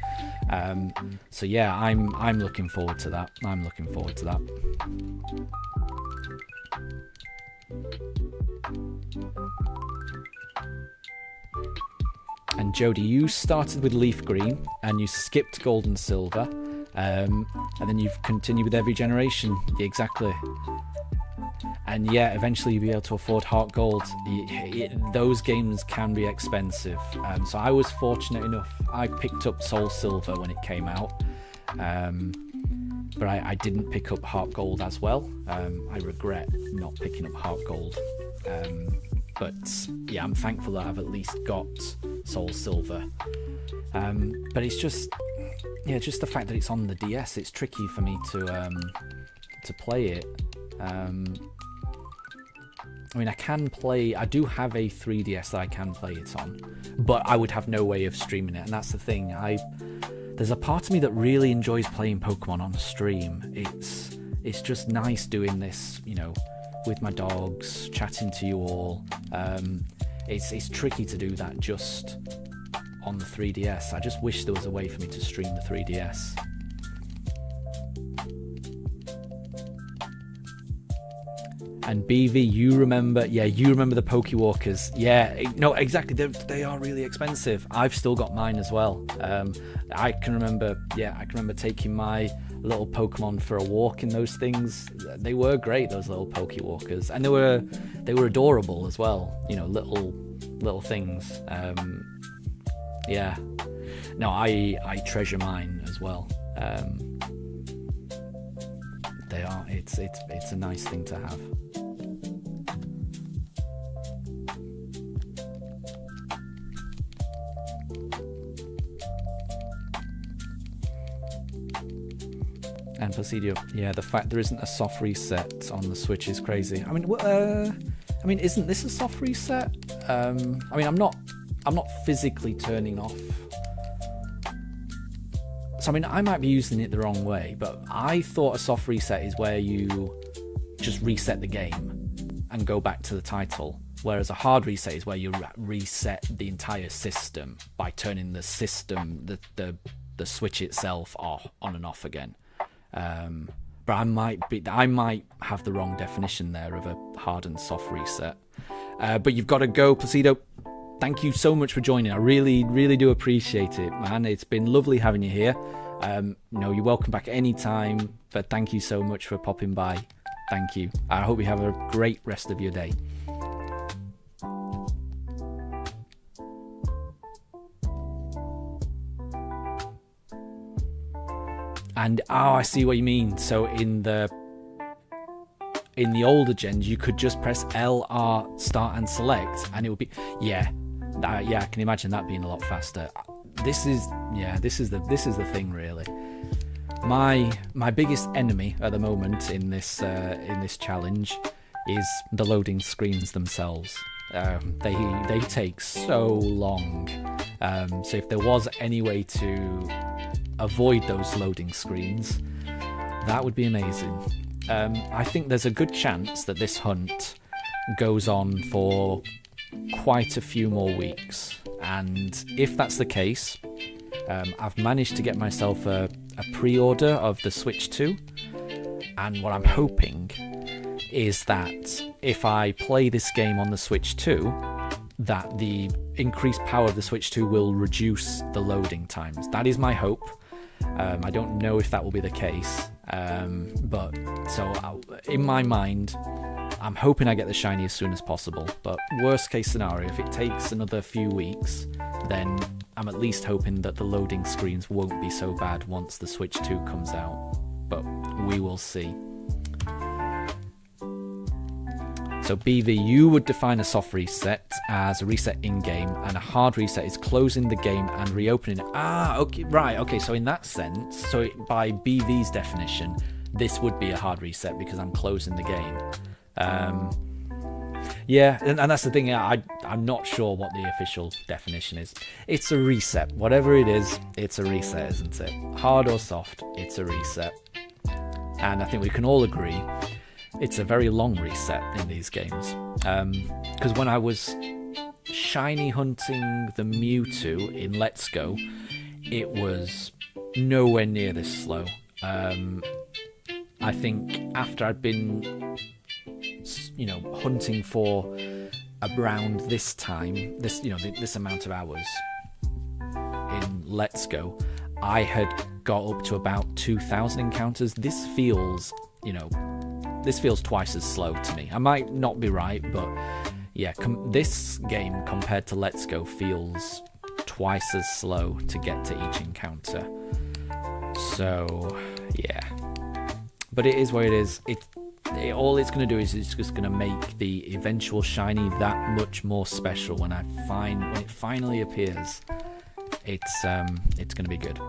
So yeah, I'm looking forward to that. And Jody, you started with Leaf Green and you skipped Gold and Silver, and then you've continued with every generation. Exactly. And yeah, eventually you'll be able to afford Heart Gold. Those games can be expensive. So I was fortunate enough, I picked up Soul Silver when it came out, but I didn't pick up Heart Gold as well. I regret not picking up Heart Gold. But yeah, I'm thankful that I've at least got Soul Silver. But it's just the fact that it's on the DS. It's tricky for me to play it. I mean, I do have a 3DS that I can play it on, but I would have no way of streaming it, and that's the thing. There's a part of me that really enjoys playing Pokemon on stream. It's just nice doing this, with my dogs, chatting to you all. It's tricky to do that just on the 3DS. I just wish there was a way for me to stream the 3DS. And BV, you remember the Pokewalkers. Yeah, no, exactly. They are really expensive. I've still got mine as well. I can remember taking my little Pokemon for a walk in those things. They were great, those little Pokewalkers, and they were adorable as well. Little things. Yeah. No, I treasure mine as well. They are. It's a nice thing to have. And Placidio, yeah, the fact there isn't a soft reset on the Switch is crazy. I mean, isn't this a soft reset? I mean, I'm not physically turning off. So I mean, I might be using it the wrong way, but I thought a soft reset is where you just reset the game and go back to the title, whereas a hard reset is where you reset the entire system by turning the system, the Switch itself, on and off again. But I might have the wrong definition there of a hard and soft reset. But you've got to go, Placido. Thank you so much for joining. I really, really do appreciate it, man. It's been lovely having you here. You're welcome back anytime. But thank you so much for popping by. Thank you. I hope you have a great rest of your day. And I see what you mean. So in the older gens, you could just press L, R, start and select, and it would be I can imagine that being a lot faster. This is the thing, really. My biggest enemy at the moment in this challenge is the loading screens themselves. They take so long. So if there was any way to avoid those loading screens, that would be amazing. I think there's a good chance that this hunt goes on for quite a few more weeks, and if that's the case, I've managed to get myself a pre-order of the Switch 2, and what I'm hoping is that if I play this game on the Switch 2, that the increased power of the Switch 2 will reduce the loading times. That is my hope. I don't know if that will be the case, but so in my mind, I'm hoping I get the shiny as soon as possible. But worst case scenario, if it takes another few weeks, then I'm at least hoping that the loading screens won't be so bad once the Switch 2 comes out. But we will see. So BV, you would define a soft reset as a reset in-game, and a hard reset is closing the game and reopening it. Okay, right, okay, so in that sense, by BV's definition, this would be a hard reset because I'm closing the game. Yeah, and that's the thing, I'm not sure what the official definition is. It's a reset. Whatever it is, it's a reset, isn't it? Hard or soft, it's a reset. And I think we can all agree it's a very long reset in these games. Because when I was shiny hunting the Mewtwo in Let's Go, it was nowhere near this slow. I think after I'd been, hunting for around this time, this amount of hours in Let's Go, I had got up to about 2,000 encounters. This feels twice as slow to me. I might not be right, but yeah, this game compared to Let's Go feels twice as slow to get to each encounter. So yeah, but it is what it is. All it's going to do is it's just going to make the eventual shiny that much more special when it finally appears. It's going to be good.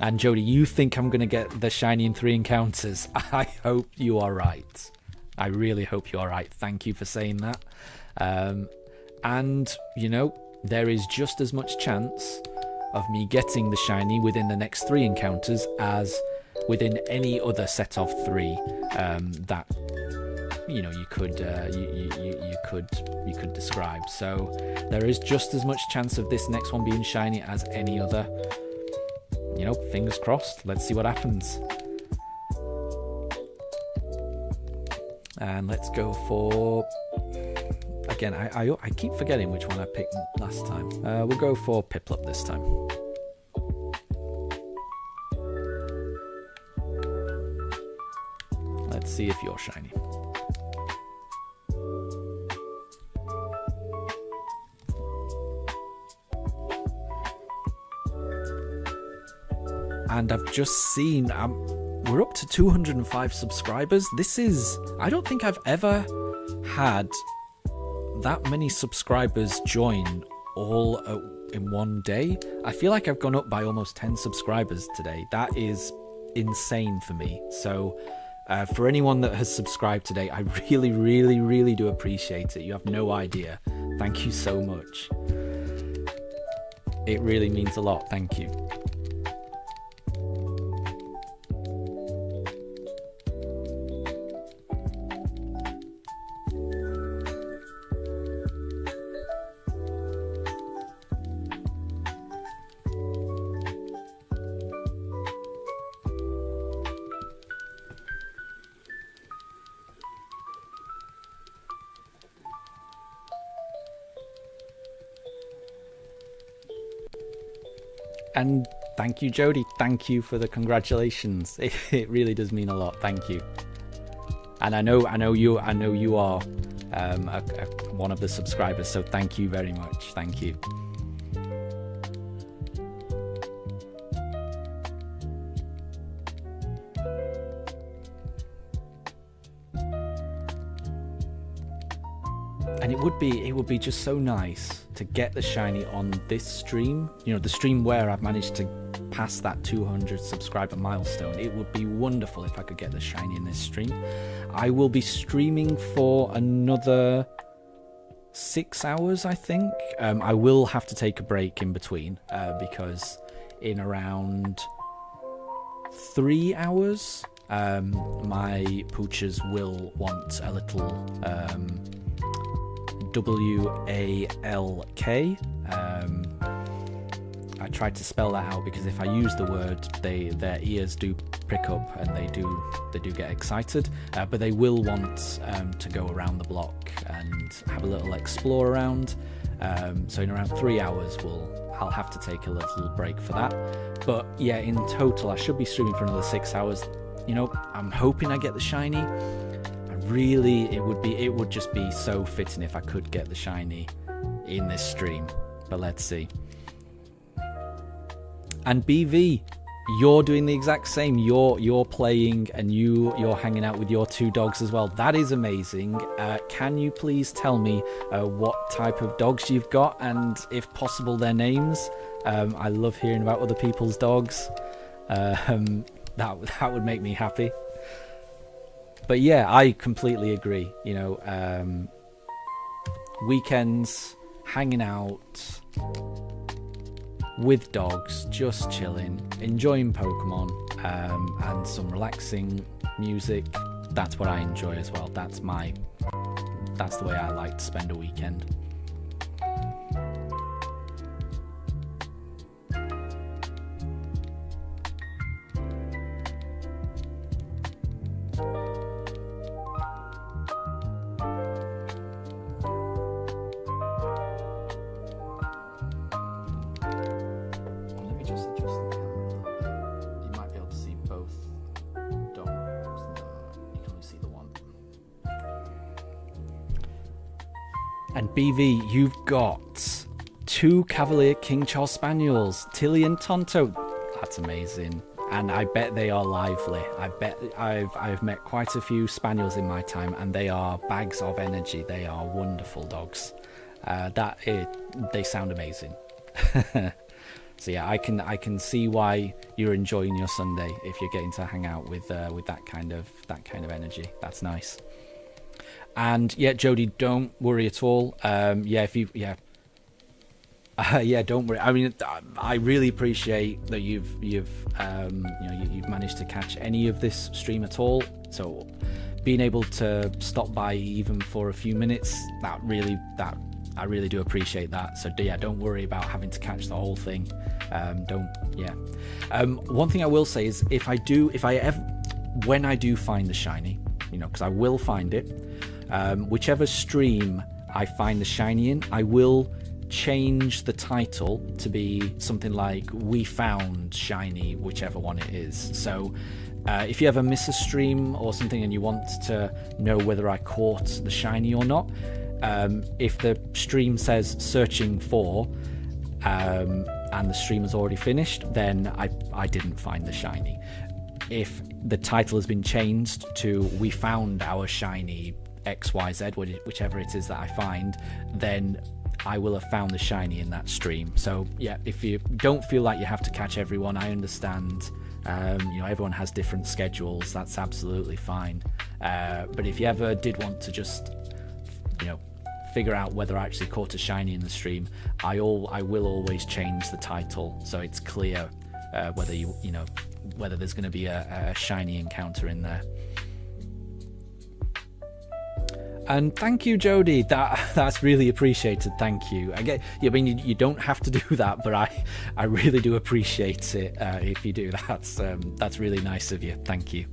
And Jody, you think I'm going to get the shiny in 3 encounters? I hope you are right. I really hope you are right. Thank you for saying that. And there is just as much chance of me getting the shiny within the next 3 encounters as within any other set of 3 that you could describe. So there is just as much chance of this next one being shiny as any other. Fingers crossed. Let's see what happens. And let's go for, again, I keep forgetting which one I picked last time. We'll go for Piplup this time. Let's see if you're shiny. And I've just seen we're up to 205 subscribers. I don't think I've ever had that many subscribers join all in one day. I feel like I've gone up by almost 10 subscribers today. That is insane for me. So for anyone that has subscribed today, I really, really, really do appreciate it. You have no idea. Thank you so much. It really means a lot. Thank you. And thank you, Jody. Thank you for the congratulations. It really does mean a lot. Thank you. And I know you are one of the subscribers. So thank you very much. Thank you. And it would be just so nice to get the shiny on this stream, you know, the stream where I've managed to pass that 200 subscriber milestone. It would be wonderful if I could get the shiny in this stream. I will be streaming for another 6 hours, I think. I will have to take a break in between because in around 3 hours, my poochers will want a little WALK. I tried to spell that out because if I use the word, their ears do prick up and they do get excited. But they will want to go around the block and have a little explore around. So in around 3 hours, I'll have to take a little break for that. But yeah, in total, I should be streaming for another 6 hours. You know, I'm hoping I get the shiny. It would just be so fitting if I could get the shiny in this stream, but let's see. And BV, you're doing the exact same. You're playing and you're hanging out with your 2 dogs as well. That is amazing. Can you please tell me what type of dogs you've got and if possible their names? I love hearing about other people's dogs. That would make me happy. But yeah, I completely agree. You know, weekends, hanging out with dogs, just chilling, enjoying Pokemon, and some relaxing music. That's what I enjoy as well. That's the way I like to spend a weekend. And BV, you've got 2 Cavalier King Charles Spaniels, Tilly and Tonto. That's amazing. And I bet they are lively. I bet I've met quite a few Spaniels in my time, and they are bags of energy. They are wonderful dogs. They sound amazing. So yeah, I can see why you're enjoying your Sunday if you're getting to hang out with that kind of energy. That's nice. And yeah, Jody, don't worry at all. Don't worry. I mean, I really appreciate that you've managed to catch any of this stream at all. So being able to stop by even for a few minutes, I really do appreciate that. So yeah, don't worry about having to catch the whole thing. One thing I will say is when I do find the shiny, you know, because I will find it. Whichever stream I find the shiny in, I will change the title to be something like "We Found Shiny," whichever one it is. So if you ever miss a stream or something and you want to know whether I caught the shiny or not, if the stream says "searching for" and the stream has already finished, then I didn't find the shiny. If the title has been changed to "We Found Our Shiny XYZ," whichever it is that I find, then I will have found the shiny in that stream. So yeah, if you don't feel like you have to catch everyone, I understand. You know, everyone has different schedules. That's absolutely fine. But if you ever did want to just, you know, figure out whether I actually caught a shiny in the stream, I will always change the title so it's clear whether whether there's going to be a shiny encounter in there. And thank you, Jody. That's really appreciated. Thank you. I mean, you don't have to do that, but I really do appreciate it if you do. That's really nice of you. Thank you.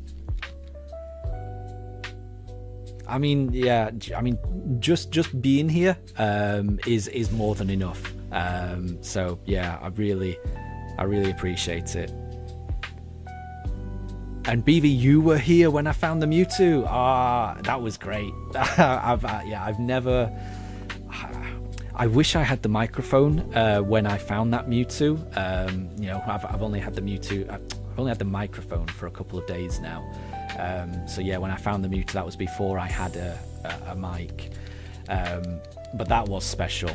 I mean, yeah. I mean, just being here is more than enough. So yeah, I really appreciate it. And BV, you were here when I found the Mewtwo. That was great. I've never. I wish I had the microphone when I found that Mewtwo. You know, I've only had the Mewtwo. I've only had the microphone for a couple of days now. So yeah, when I found the Mewtwo, that was before I had a mic. But that was special.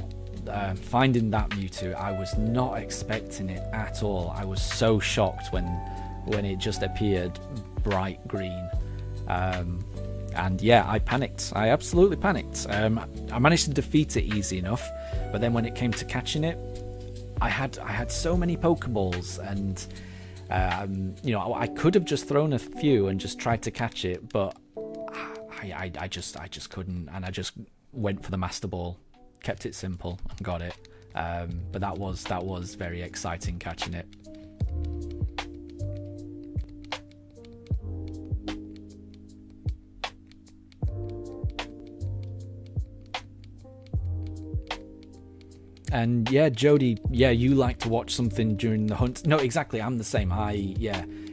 Finding that Mewtwo, I was not expecting it at all. I was so shocked when it just appeared bright green. And yeah, I panicked. I absolutely panicked. I managed to defeat it easy enough, but then when it came to catching it, I had so many Pokeballs, and you know, I could have just thrown a few and just tried to catch it, but I just couldn't, and I just went for the Master Ball, kept it simple, and got it. But that was very exciting catching it. And yeah, Jody, yeah, you like to watch something during the hunt. No, exactly, I'm the same.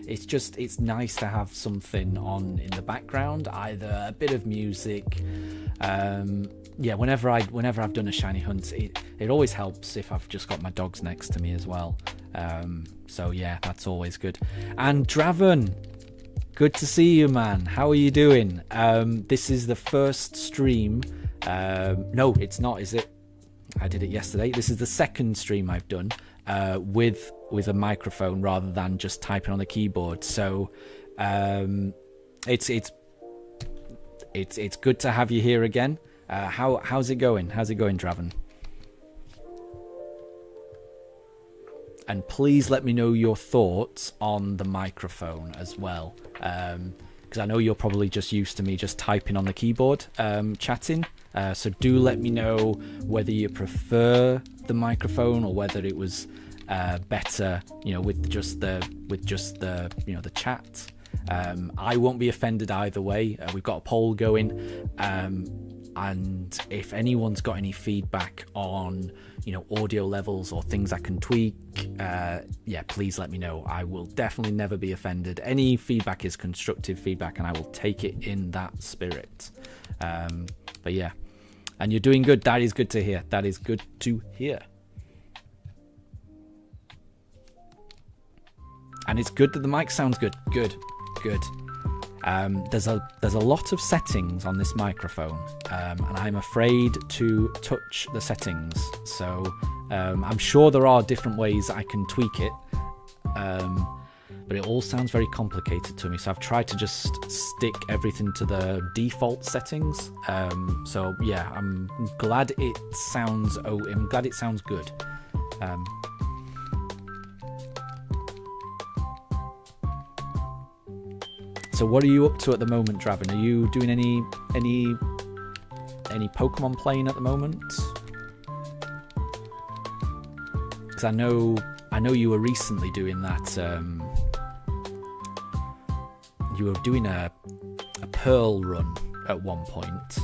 It's nice to have something on in the background, either a bit of music. Yeah, whenever I've done a shiny hunt, it always helps if I've just got my dogs next to me as well. So yeah, that's always good. And Draven, good to see you, man. How are you doing? This is the first stream. No, it's not, is it? I did it yesterday. This is the second stream I've done with a microphone rather than just typing on the keyboard. So it's good to have you here again. How's it going? How's it going, Draven? And please let me know your thoughts on the microphone as well, because I know you're probably just used to me just typing on the keyboard, chatting. So do let me know whether you prefer the microphone or whether it was better, you know, with just the you know, the chat. I won't be offended either way. We've got a poll going, and if anyone's got any feedback on, you know, audio levels or things I can tweak, yeah, please let me know. I will definitely never be offended. Any feedback is constructive feedback, and I will take it in that spirit. But yeah, and you're doing good. That is good to hear. That is good to hear. And it's good that the mic sounds good. Good. There's a lot of settings on this microphone, and I'm afraid to touch the settings. So I'm sure there are different ways I can tweak it, but it all sounds very complicated to me. So I've tried to just stick everything to the default settings. So yeah, I'm glad it sounds good. So what are you up to at the moment, Draven? Are you doing any Pokemon playing at the moment? Because I know you were recently doing that. You were doing a Pearl run at one point.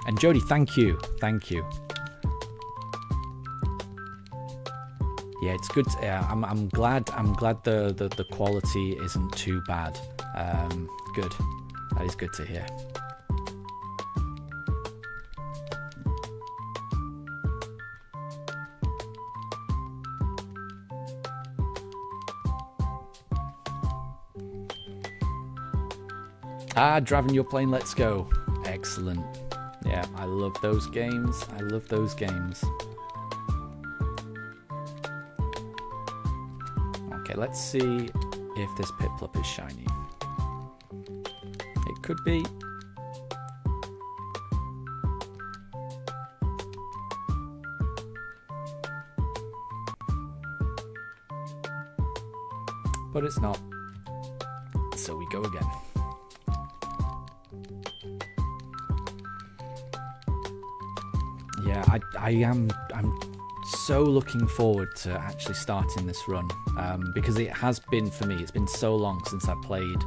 And Jody, thank you. Yeah, it's good. I'm glad the quality isn't too bad. Good. That is good to hear. Draven, you're playing Let's Go. Excellent. Yeah, I love those games. Okay, let's see if this Piplup is shiny. It could be. But it's not. So we go again. Yeah, I'm so looking forward to actually starting this run, because it has been, for me, it's been so long since I played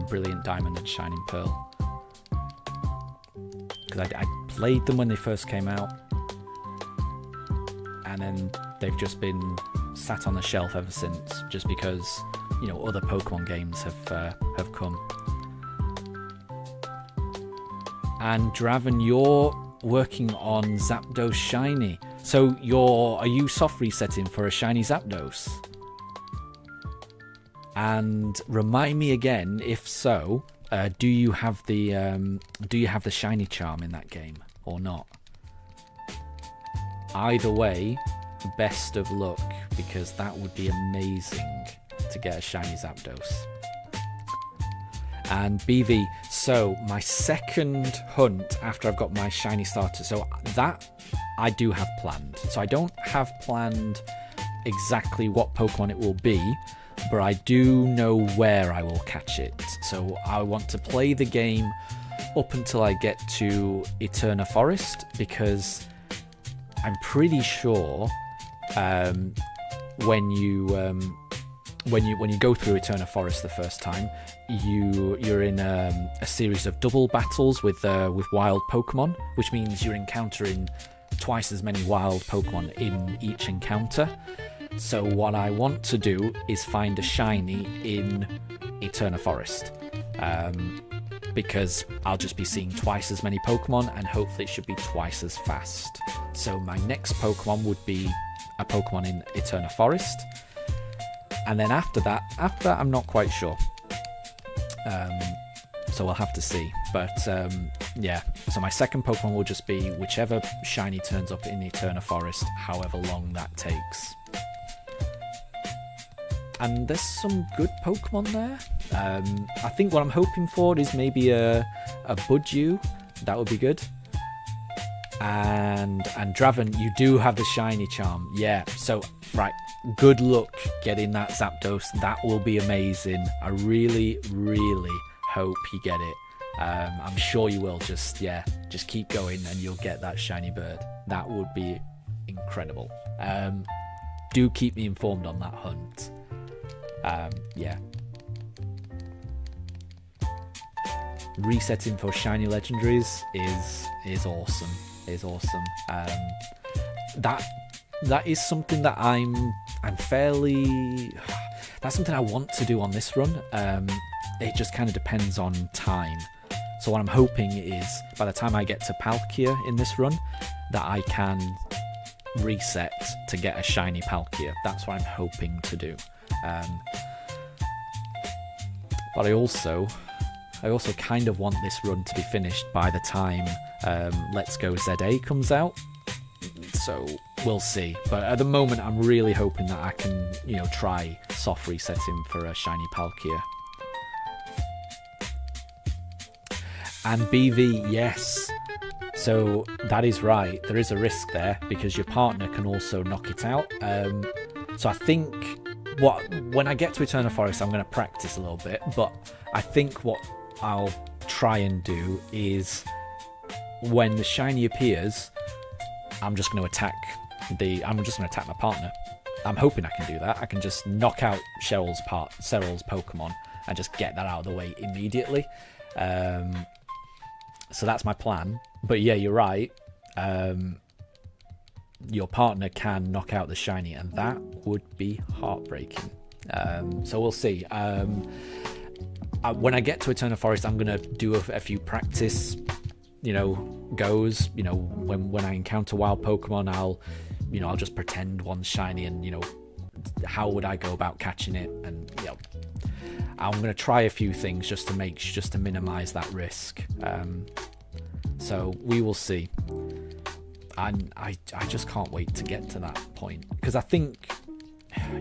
Brilliant Diamond and Shining Pearl. Because I played them when they first came out, and then they've just been sat on the shelf ever since, just because, you know, other Pokemon games have come. And Draven, you're working on Zapdos Shiny. So are you soft resetting for a shiny Zapdos? And remind me again, if so, do you have the shiny charm in that game or not? Either way, best of luck, because that would be amazing to get a shiny Zapdos. And BV, so my second hunt after I've got my shiny starter, so that I do have planned. So I don't have planned exactly what Pokemon it will be, but I do know where I will catch it. So I want to play the game up until I get to Eterna Forest, because I'm pretty sure when you go through Eterna Forest the first time, you're in a series of double battles with wild Pokemon, which means you're encountering twice as many wild Pokemon in each encounter. So what I want to do is find a shiny in Eterna Forest, because I'll just be seeing twice as many Pokemon, and hopefully it should be twice as fast. So my next Pokemon would be a Pokemon in Eterna Forest, and then after that I'm not quite sure. So we'll have to see. But yeah, so my second Pokemon will just be whichever shiny turns up in Eterna Forest, however long that takes. And there's some good Pokemon there. I think what I'm hoping for is maybe a Budju. That would be good. And Draven, you do have the shiny charm. Yeah, so right, good luck getting that Zapdos. That will be amazing. I really, really hope you get it. I'm sure you will. Just keep going and you'll get that shiny bird. That would be incredible. Do keep me informed on that hunt. Yeah. Resetting for shiny legendaries is awesome. That is something that I'm fairly. That's something I want to do on this run. It just kind of depends on time. So what I'm hoping is by the time I get to Palkia in this run, that I can reset to get a shiny Palkia. That's what I'm hoping to do. But I also kind of want this run to be finished by the time Let's Go ZA comes out. So we'll see. But at the moment, I'm really hoping that I can, try soft resetting for a shiny Palkia. And BV, yes. So that is right. There is a risk there because your partner can also knock it out. So I think when I get to Eterna Forest, I'm going to practice a little bit. But I think what I'll try and do is when the shiny appears, I'm just going to attack my partner. I'm hoping I can do that. I can just knock out Cheryl's Pokemon and just get that out of the way immediately. So that's my plan. But yeah, you're right. Your partner can knock out the shiny, and that would be heartbreaking. So we'll see. When I get to Eterna Forest, I'm going to do a few practice, goes. When I encounter wild Pokemon, I'll just pretend one's shiny, and how would I go about catching it? And I'm going to try a few things just to minimize that risk. So we will see. And I just can't wait to get to that point, because I think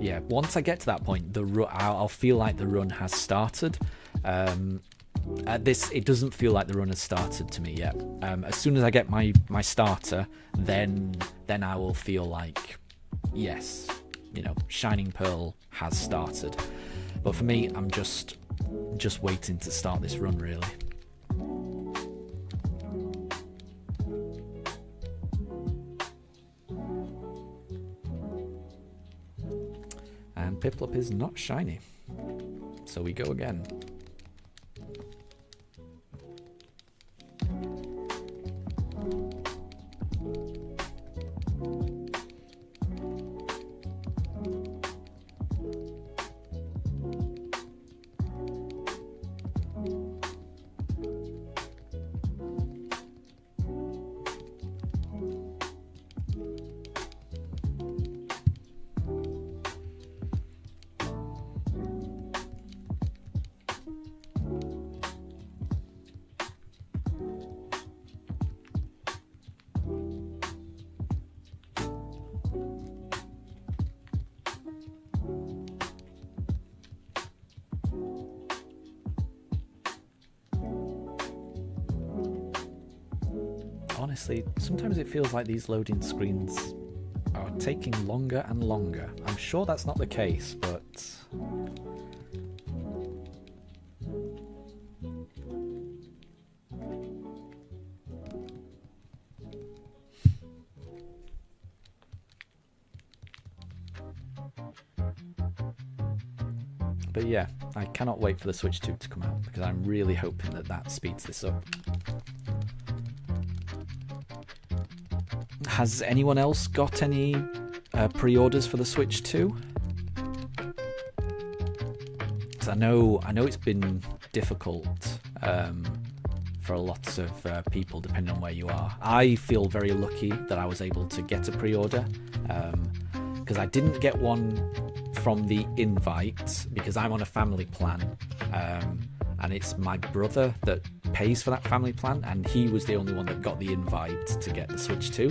yeah, once I get to that point, I'll feel like the run has started. At this, it doesn't feel like the run has started to me yet. As soon as I get my starter, then I will feel like, yes, you know, Shining Pearl has started. But for me, I'm just waiting to start this run, really. And Piplup is not shiny, so we go again. Honestly, sometimes it feels like these loading screens are taking longer and longer. I'm sure that's not the case, but... But yeah, I cannot wait for the Switch 2 to come out, because I'm really hoping that that speeds this up. Has anyone else got any pre-orders for the Switch 2? Because I know it's been difficult for a lot of people, depending on where you are. I feel very lucky that I was able to get a pre-order, because I didn't get one from the invite, because I'm on a family plan, and it's my brother that pays for that family plan, and he was the only one that got the invite to get the Switch 2.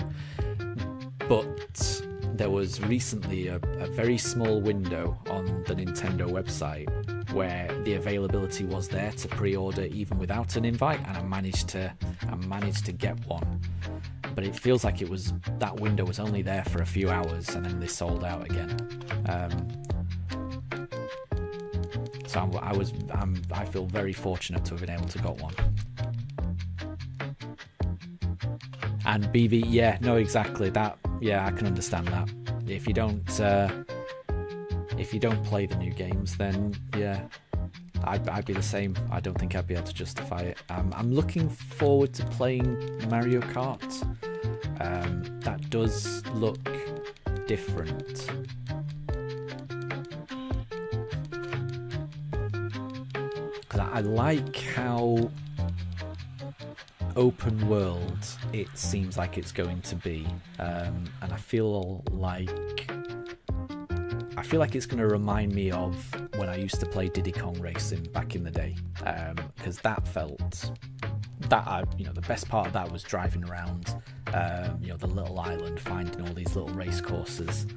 But there was recently a very small window on the Nintendo website where the availability was there to pre-order even without an invite, and I managed to get one. But it feels like that window was only there for a few hours, and then they sold out again. So I feel very fortunate to have been able to got one. And BV, yeah, no, exactly that. Yeah, I can understand that. If you don't play the new games, then yeah, I'd be the same. I don't think I'd be able to justify it. I'm looking forward to playing Mario Kart. That does look different. I like how open world it seems like it's going to be, and I feel like it's going to remind me of when I used to play Diddy Kong Racing back in the day, because that felt that the best part of that was driving around the little island, finding all these little race courses.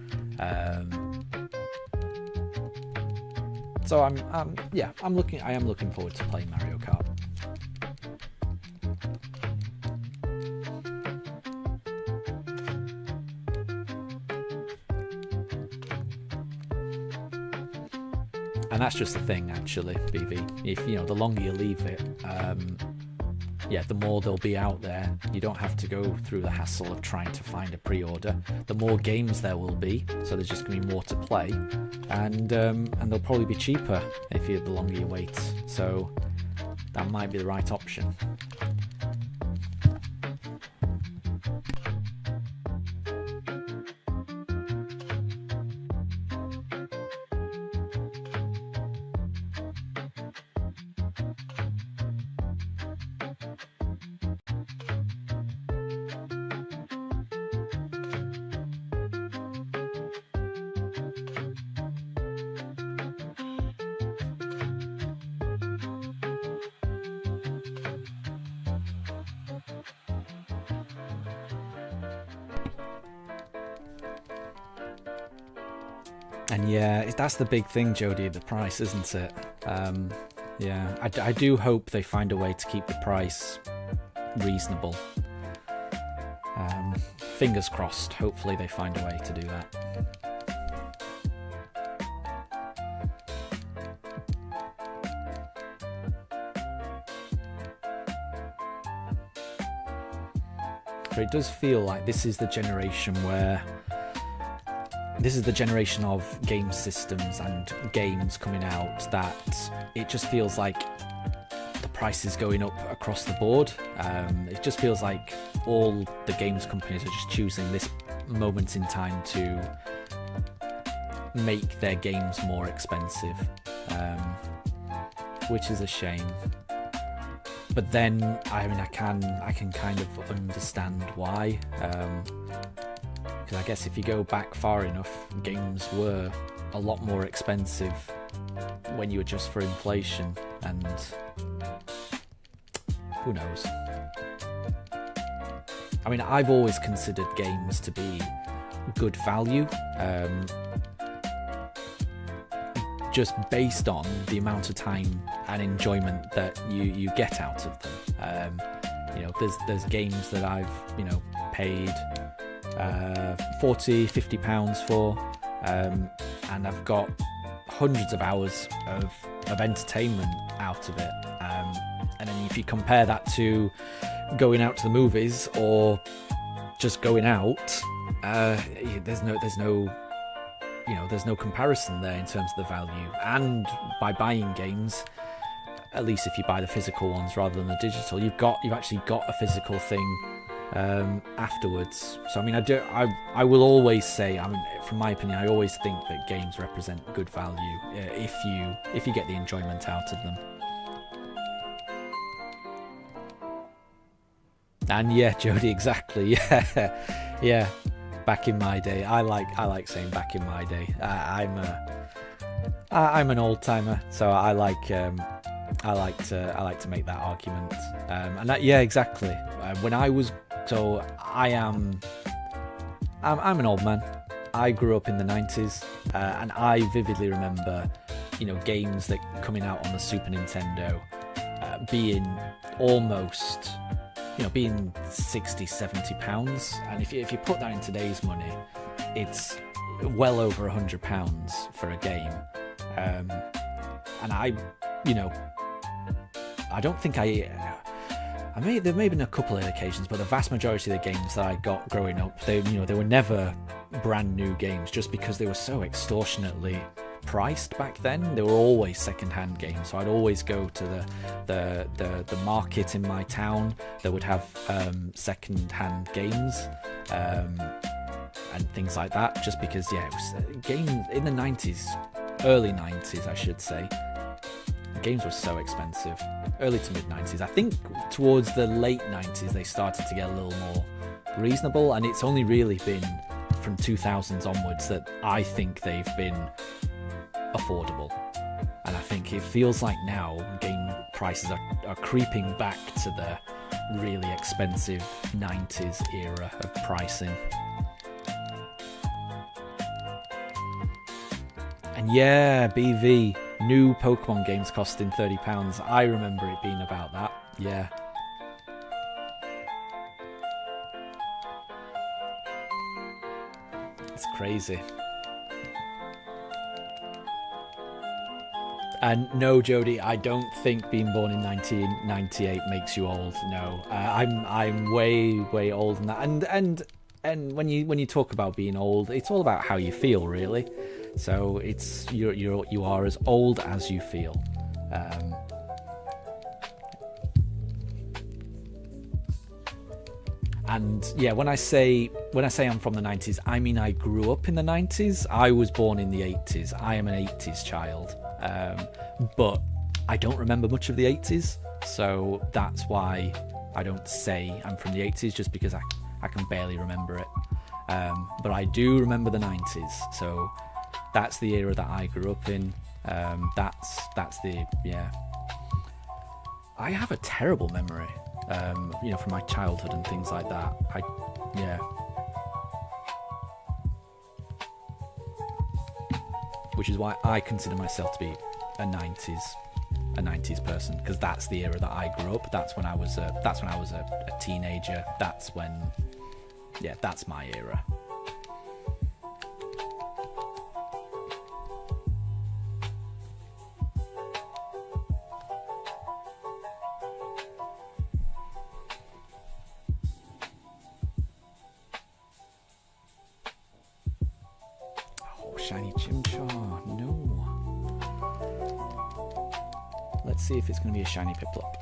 So I am looking forward to playing Mario Kart. And that's just the thing, actually, BV. If the longer you leave it, the more they'll be out there. You don't have to go through the hassle of trying to find a pre-order. The more games there will be, so there's just going to be more to play, and they'll probably be cheaper the longer you wait. So that might be the right option. And yeah, that's the big thing, Jodie, the price, isn't it? Yeah, I do hope they find a way to keep the price reasonable. Fingers crossed, hopefully they find a way to do that. But it does feel like this is the generation of game systems and games coming out that it just feels like the price is going up across the board. It just feels like all the games companies are just choosing this moment in time to make their games more expensive, which is a shame. But then, I mean, I can kind of understand why. Because I guess if you go back far enough, games were a lot more expensive when you adjust for inflation, and who knows. I mean, I've always considered games to be good value, just based on the amount of time and enjoyment that you get out of them. You know, there's games that I've, you know, paid £40-50 for, and I've got hundreds of hours of entertainment out of it. And then if you compare that to going out to the movies or just going out, there's no comparison there in terms of the value. And by buying games, at least if you buy the physical ones rather than the digital, you've actually got a physical thing afterwards. So I mean, I will always say, I mean, from my opinion, I always think that games represent good value if you get the enjoyment out of them. And yeah, Jodie, exactly. Yeah. Back in my day, I like saying back in my day. I'm an old timer, so I like to make that argument. And that, yeah, exactly. When I was, so I'm an old man. I grew up in the 90s, and I vividly remember, you know, games that coming out on the Super Nintendo being almost, you know, being £60-70, and if you put that in today's money, it's well over £100 for a game. And I don't think there may have been a couple of occasions, but the vast majority of the games that I got growing up, they were never brand new games, just because they were so extortionately priced back then. They were always second-hand games, so I'd always go to the market in my town that would have second-hand games and things like that, just because, yeah, it was games in the 90s, early 90s I should say. Games were so expensive. Early to mid 90s. I think towards the late 90s they started to get a little more reasonable, and it's only really been from 2000s onwards that I think they've been affordable. And I think it feels like now game prices are creeping back to the really expensive 90s era of pricing. And yeah, BV, new Pokemon games costing £30. I remember it being about that. Yeah. It's crazy. And no, Jodie, I don't think being born in 1998 makes you old. No, I'm way older than that. And when you talk about being old, it's all about how you feel, really. So it's you are as old as you feel. And yeah, when I say I'm from the 90s, I mean I grew up in the 90s. I was born in the 80s. I am an 80s child. But I don't remember much of the 80s, so that's why I don't say I'm from the 80s, just because I can barely remember it. But I do remember the 90s, so that's the era that I grew up in. That's the, yeah. I have a terrible memory, from my childhood and things like that. which is why I consider myself to be a 90s person, because that's the era that I grew up. That's when I was a teenager. That's when, yeah, that's my era. Shiny Chimchar, no. Let's see if it's going to be a shiny Piplup.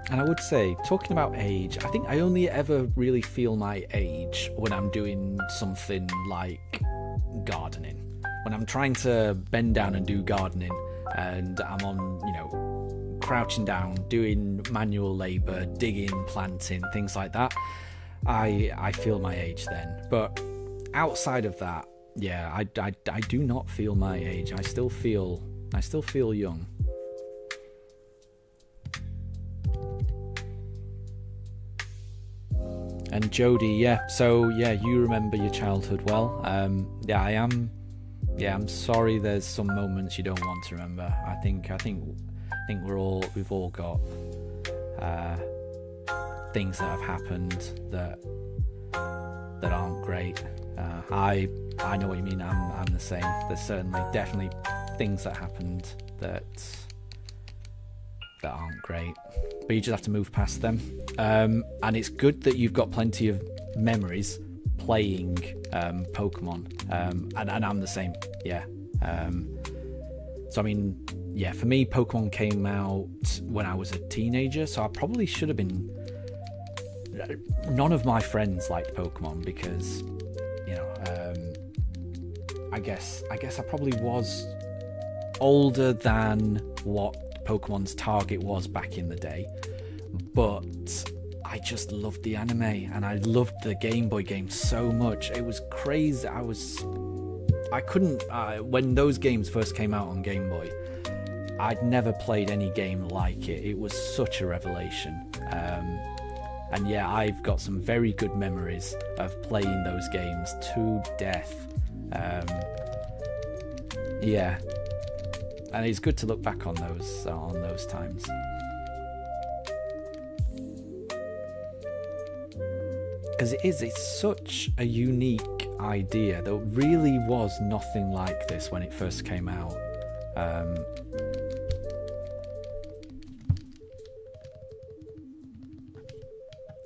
And I would say, talking about age, I think I only ever really feel my age when I'm doing something like gardening. When I'm trying to bend down and do gardening, and I'm on, you know, crouching down, doing manual labour, digging, planting, things like that, I feel my age then. But outside of that, yeah, I do not feel my age. I still feel young. And Jody, yeah, so yeah, you remember your childhood well. Yeah, I'm sorry there's some moments you don't want to remember. I think we've all got things that have happened that aren't great. I know what you mean. I'm the same. There's definitely things that happened that aren't great, but you just have to move past them. And it's good that you've got plenty of memories playing Pokemon, and I'm the same. Yeah. So I mean, yeah, for me, Pokemon came out when I was a teenager, so I probably should have been. None of my friends liked Pokemon because, you know, I guess I probably was older than what Pokemon's target was back in the day, but I just loved the anime and I loved the Game Boy game so much. It was crazy. I couldn't when those games first came out on Game Boy, I'd never played any game like it. It was such a revelation. And yeah, I've got some very good memories of playing those games to death. Yeah. And it's good to look back on those times. Because it's such a unique idea. There really was nothing like this when it first came out.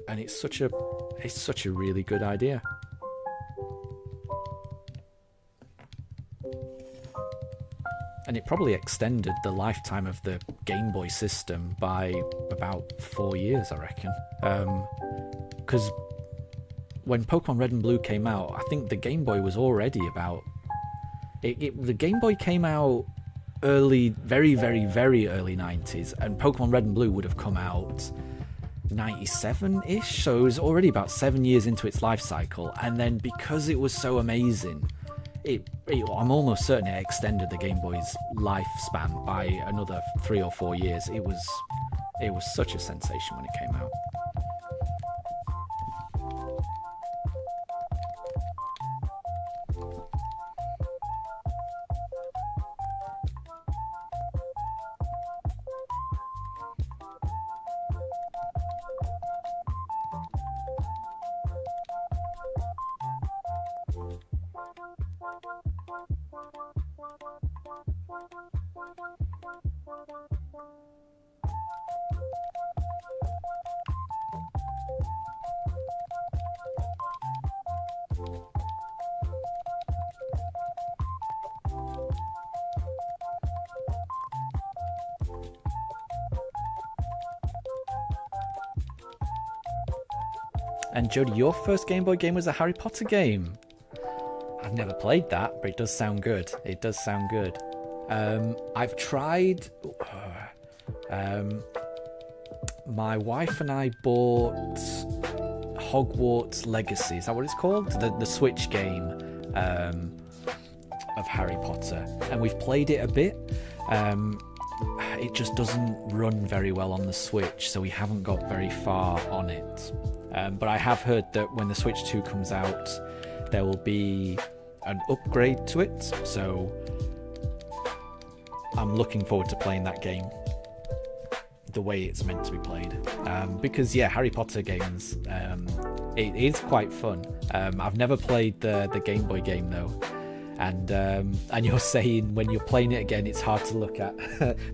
And it's such a really good idea. And it probably extended the lifetime of the Game Boy system by about 4 years, I reckon. Because when Pokemon Red and Blue came out, I think the Game Boy was already about... The Game Boy came out early, very, very, very early 90s, and Pokemon Red and Blue would have come out 97-ish, so it was already about 7 years into its life cycle. And then because it was so amazing... I'm almost certain it extended the Game Boy's lifespan by another 3 or 4 years. It was such a sensation when it came out. And Jody, your first Game Boy game was a Harry Potter game. I've never played that, but it does sound good. It does sound good. I've tried... my wife and I bought Hogwarts Legacy. Is that what it's called? The Switch game of Harry Potter. And we've played it a bit. It just doesn't run very well on the Switch, so we haven't got very far on it. But I have heard that when the Switch 2 comes out, there will be an upgrade to it. So I'm looking forward to playing that game the way it's meant to be played, because yeah, Harry Potter games, it is quite fun. I've never played the Game Boy game though, and you're saying when you're playing it again it's hard to look at.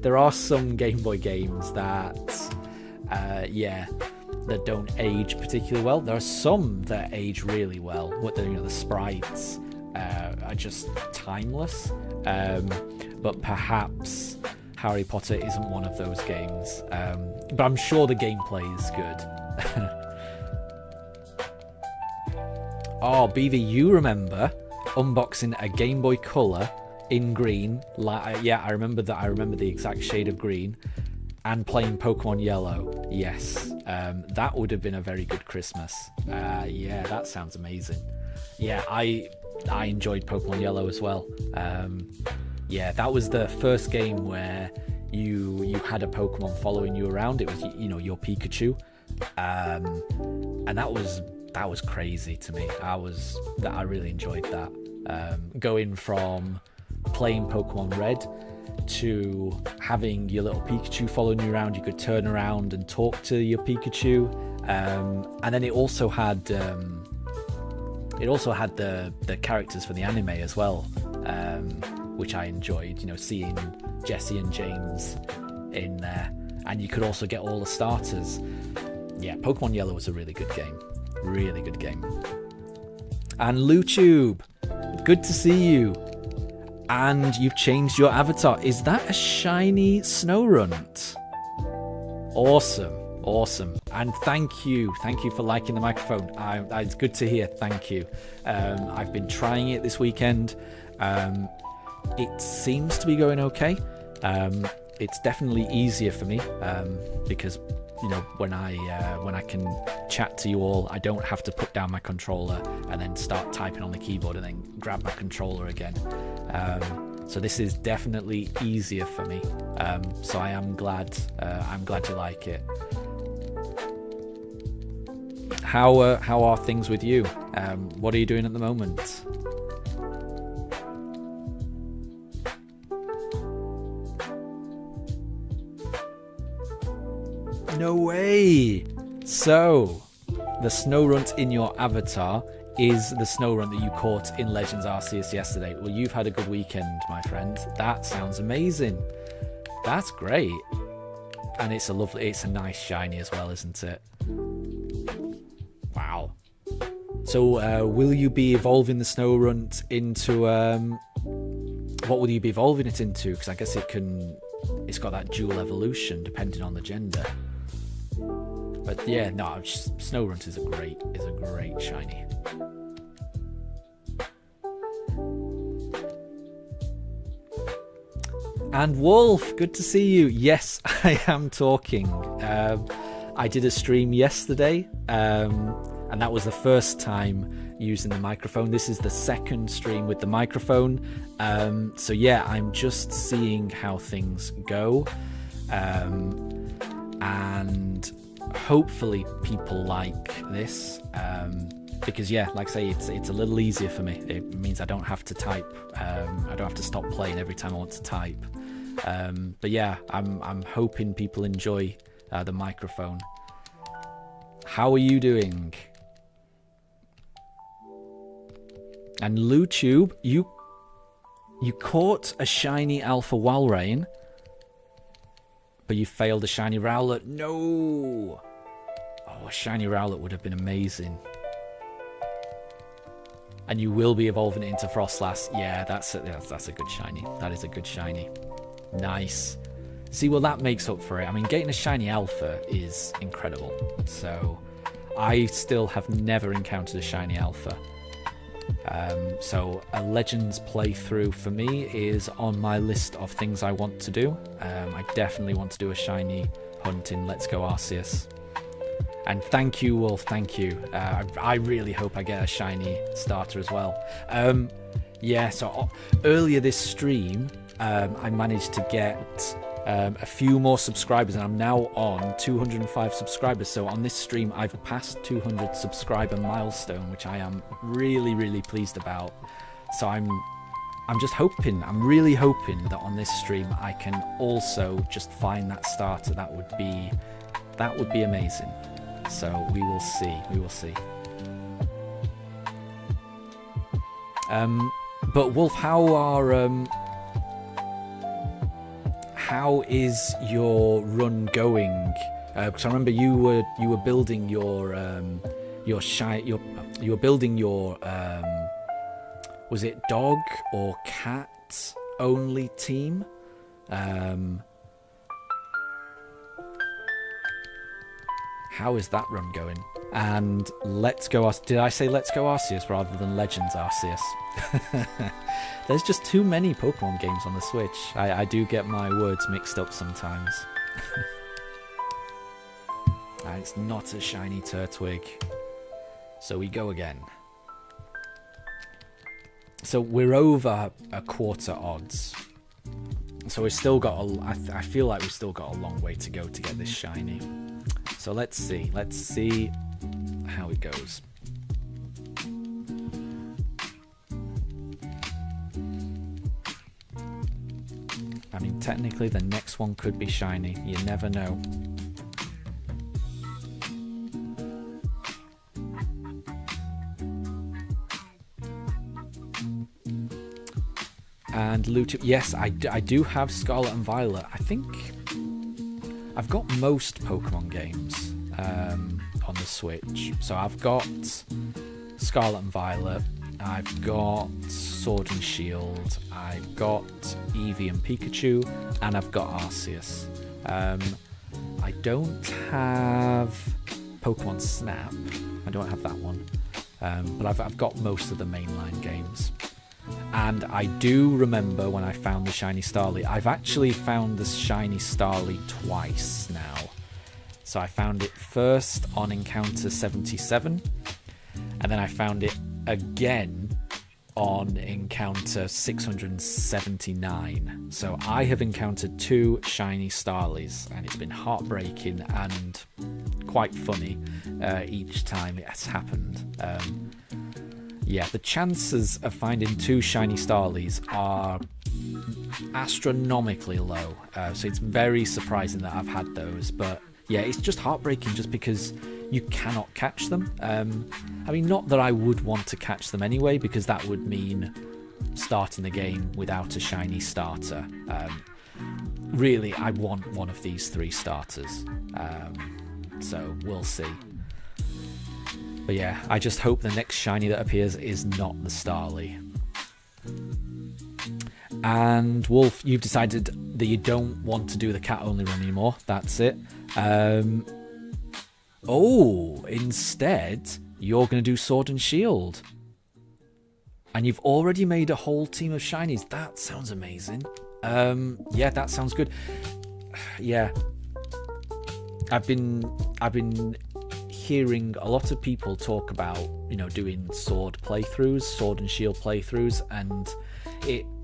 There are some Game Boy games that that don't age particularly well. There are some that age really well. The sprites are just timeless, but perhaps Harry Potter isn't one of those games, but I'm sure the gameplay is good. Oh, BV, you remember unboxing a Game Boy Color in green? Yeah, I remember that. I remember the exact shade of green, and playing Pokemon Yellow. Yes, that would have been a very good Christmas. Yeah, that sounds amazing. Yeah, I enjoyed Pokemon Yellow as well. Yeah, that was the first game where you had a Pokemon following you around. It was, your Pikachu, and that was crazy to me. I really enjoyed that. Going from playing Pokemon Red to having your little Pikachu following you around. You could turn around and talk to your Pikachu, and then it also had the characters for the anime as well. Which I enjoyed, seeing Jesse and James in there, and you could also get all the starters. Yeah, Pokemon Yellow was a really good game. And LuTube, good to see you. And you've changed your avatar. Is that a shiny Snorunt? Awesome. And thank you for liking the microphone. It's good to hear. Thank you. I've been trying it this weekend. It seems to be going okay. It's definitely easier for me, because when I can chat to you all, I don't have to put down my controller and then start typing on the keyboard and then grab my controller again. So this is definitely easier for me. So I am glad. I'm glad you like it. How are things with you? What are you doing at the moment? No way! So, the Snorunt in your avatar is the Snorunt that you caught in Legends Arceus yesterday. Well, you've had a good weekend, my friend. That sounds amazing. That's great. And it's a nice shiny as well, isn't it? Wow. So, will you be evolving the Snorunt into, what will you be evolving it into? Because I guess it's got that dual evolution depending on the gender. But yeah, no, Snorunt is a great shiny. And Wolf, good to see you. Yes, I am talking. I did a stream yesterday, and that was the first time using the microphone. This is the second stream with the microphone. So yeah, I'm just seeing how things go. And hopefully people like this, because yeah, like I say, it's a little easier for me. It means I don't have to type. I don't have to stop playing every time I want to type. But yeah, I'm hoping people enjoy the microphone. How are you doing? And LuTube, you caught a shiny Alpha Walrein, but you failed a shiny Rowlet. No! Oh, a shiny Rowlet would have been amazing. And you will be evolving it into Frostlass. Yeah, that's a good shiny. That is a good shiny. Nice. See, well, that makes up for it. I mean, getting a shiny Alpha is incredible. So I still have never encountered a shiny alpha. So a Legends playthrough for me is on my list of things I want to do. I definitely want to do a shiny hunt in Let's Go Arceus. And thank you, Wolf, thank you. I really hope I get a shiny starter as well. Yeah, so earlier this stream, I managed to get a few more subscribers, and I'm now on 205 subscribers. So on this stream, I've passed 200 subscriber milestone, which I am really, really pleased about. So I'm just hoping, I'm really hoping that on this stream I can also just find that starter. That would be amazing. So we will see. We will see. But Wolf, how is your run going? Because I remember you were building your was it dog or cat only team? How is that run going? And Let's Go Arceus. Did I say Let's Go Arceus rather than Legends Arceus? There's just too many Pokemon games on the Switch. I do get my words mixed up sometimes. It's not a shiny Turtwig. So we go again. So we're over a quarter odds. So we've still got I feel like we've still got a long way to go to get this shiny. So let's see how it goes. I mean, technically the next one could be shiny. You never know. And Luto, yes, I do have Scarlet and Violet. I think I've got most Pokemon games on the Switch. So I've got Scarlet and Violet, I've got Sword and Shield, I've got Eevee and Pikachu, and I've got Arceus. I don't have Pokemon Snap. I don't have that one. But I've got most of the mainline games. And I do remember when I found the shiny Starly. I've actually found the shiny Starly twice now. So I found it first on Encounter 77, and then I found it again on Encounter 679. So I have encountered 2 shiny Starlies, and it's been heartbreaking and quite funny each time it has happened. Yeah, the chances of finding 2 shiny Starlies are astronomically low. So it's very surprising that I've had those. But yeah, it's just heartbreaking just because you cannot catch them. I mean, not that I would want to catch them anyway, because that would mean starting the game without a shiny starter. Really, I want one of these 3 starters. So we'll see. But yeah, I just hope the next shiny that appears is not the Starly. And Wolf, you've decided that you don't want to do the cat only run anymore. That's it. Instead, you're going to do Sword and Shield. And you've already made a whole team of shinies. That sounds amazing. Yeah, that sounds good. Yeah. I've been hearing a lot of people talk about, doing Sword and Shield playthroughs, and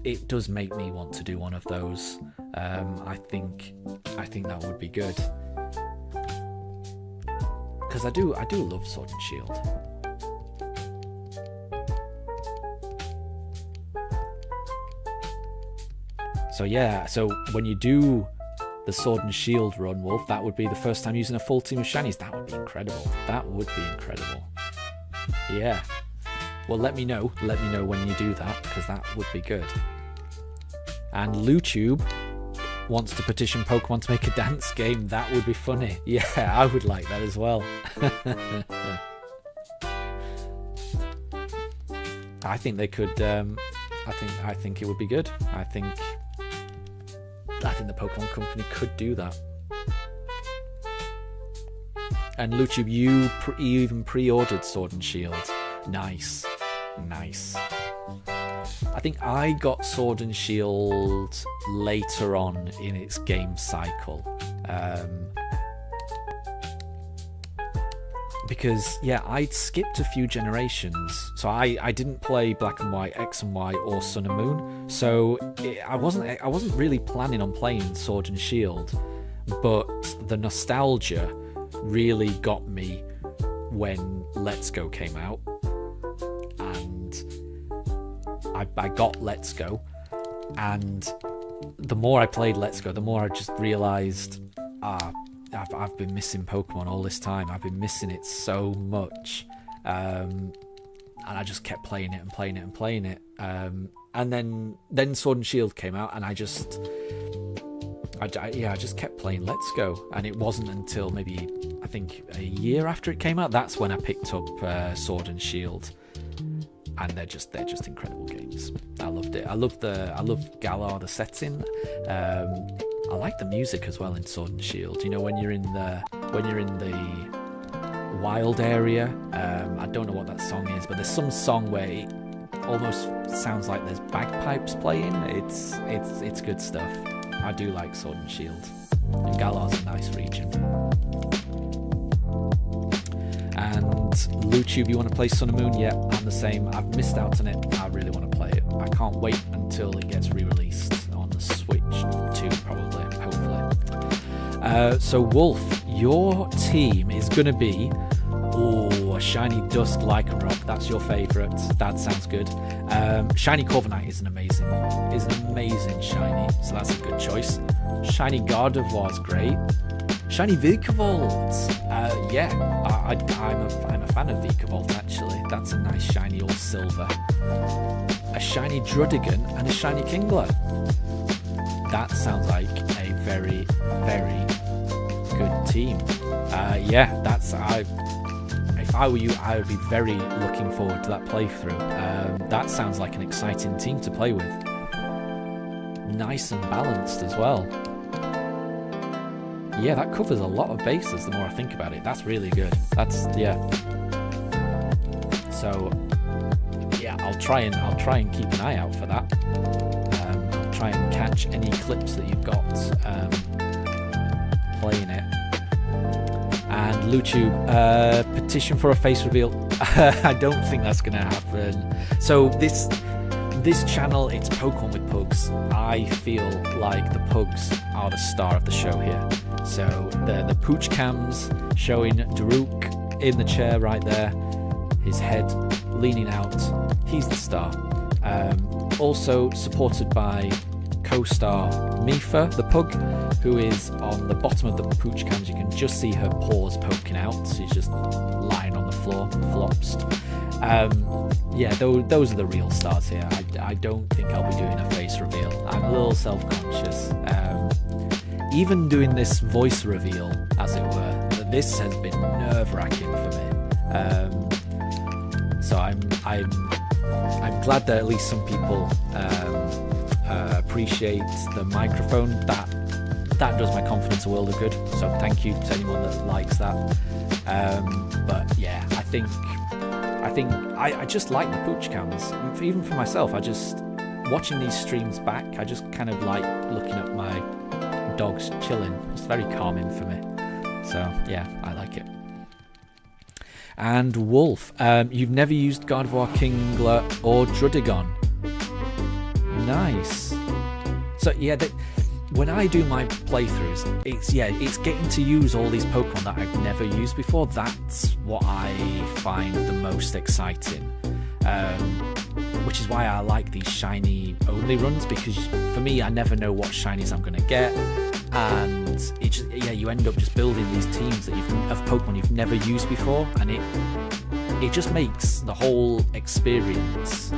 it does make me want to do one of those. I think that would be good, because I do love Sword and Shield. So yeah, so when you do the Sword and Shield run, Wolf, that would be the first time using a full team of shinies. That would be incredible. That would be incredible. Yeah. Well, let me know. Let me know when you do that, because that would be good. And LuTube wants to petition Pokemon to make a dance game. That would be funny. Yeah, I would like that as well. I think they could. I think it would be good. I think the Pokemon Company could do that. And Luchub, you even pre-ordered Sword and Shield. Nice. I think I got Sword and Shield later on in its game cycle. Because, yeah, I'd skipped a few generations. So I didn't play Black and White, X and Y, or Sun and Moon. So I wasn't really planning on playing Sword and Shield. But the nostalgia really got me when Let's Go came out. And I got Let's Go. And the more I played Let's Go, the more I just realised, I've been missing Pokemon all this time. I've been missing it so much. And I just kept playing it. And then Sword and Shield came out, and I just kept playing Let's Go. And it wasn't until maybe, I think, a year after it came out, that's when I picked up Sword and Shield. And they're just incredible games. I loved it. I love Galar, the setting. I like the music as well in Sword and Shield. You know, when you're in the wild area. I don't know what that song is, but there's some song where it almost sounds like there's bagpipes playing. It's good stuff. I do like Sword and Shield. And Galar's a nice region. And Luchub, you want to play Sun and Moon? Yeah, I'm the same. I've missed out on it. I really want to play it. I can't wait until it gets re-released on the Switch 2, probably, hopefully. So Wolf, your team is going to be a shiny Dusk Lycanroc. That's your favourite. That sounds good. Shiny Corviknight is an amazing shiny, so that's a good choice. Shiny Gardevoir's great. Shiny Vikavolt. I'm a fan of Vikavolt, actually. That's a nice shiny old silver. A shiny Drudigan and a shiny Kingler. That sounds like a very, very good team. If I were you, I would be very looking forward to that playthrough. That sounds like an exciting team to play with. Nice and balanced as well. Yeah, that covers a lot of bases the more I think about it. That's really good. So, yeah, I'll try and keep an eye out for that. I'll try and catch any clips that you've got playing it. And Luchub, petition for a face reveal. I don't think that's going to happen. So this channel, it's Pokemon with Pugs. I feel like the Pugs are the star of the show here. So the pooch cams showing Daruk in the chair right there, his head leaning out. He's the star. Also supported by co-star Mifa, the pug, who is on the bottom of the pooch cams. You can just see her paws poking out. She's just lying on the floor, flops. Those are the real stars here. I don't think I'll be doing a face reveal. I'm a little self-conscious. Even doing this voice reveal, as it were, this has been nerve-wracking for me. So I'm glad that at least some people appreciate the microphone. That does my confidence a world of good. So thank you to anyone that likes that. But yeah, I think I just like the pooch cams. Even for myself, watching these streams back, I just kind of like looking at my dogs chilling. It's very calming for me. So yeah, I like it. And Wolf, you've never used Gardevoir, Kingler, or Drudigon. Nice. So yeah, when I do my playthroughs, it's getting to use all these Pokemon that I've never used before. That's what I find the most exciting. Which is why I like these shiny only runs, because for me, I never know what shinies I'm going to get, and you end up just building these teams of Pokemon you've never used before, and it just makes the whole experience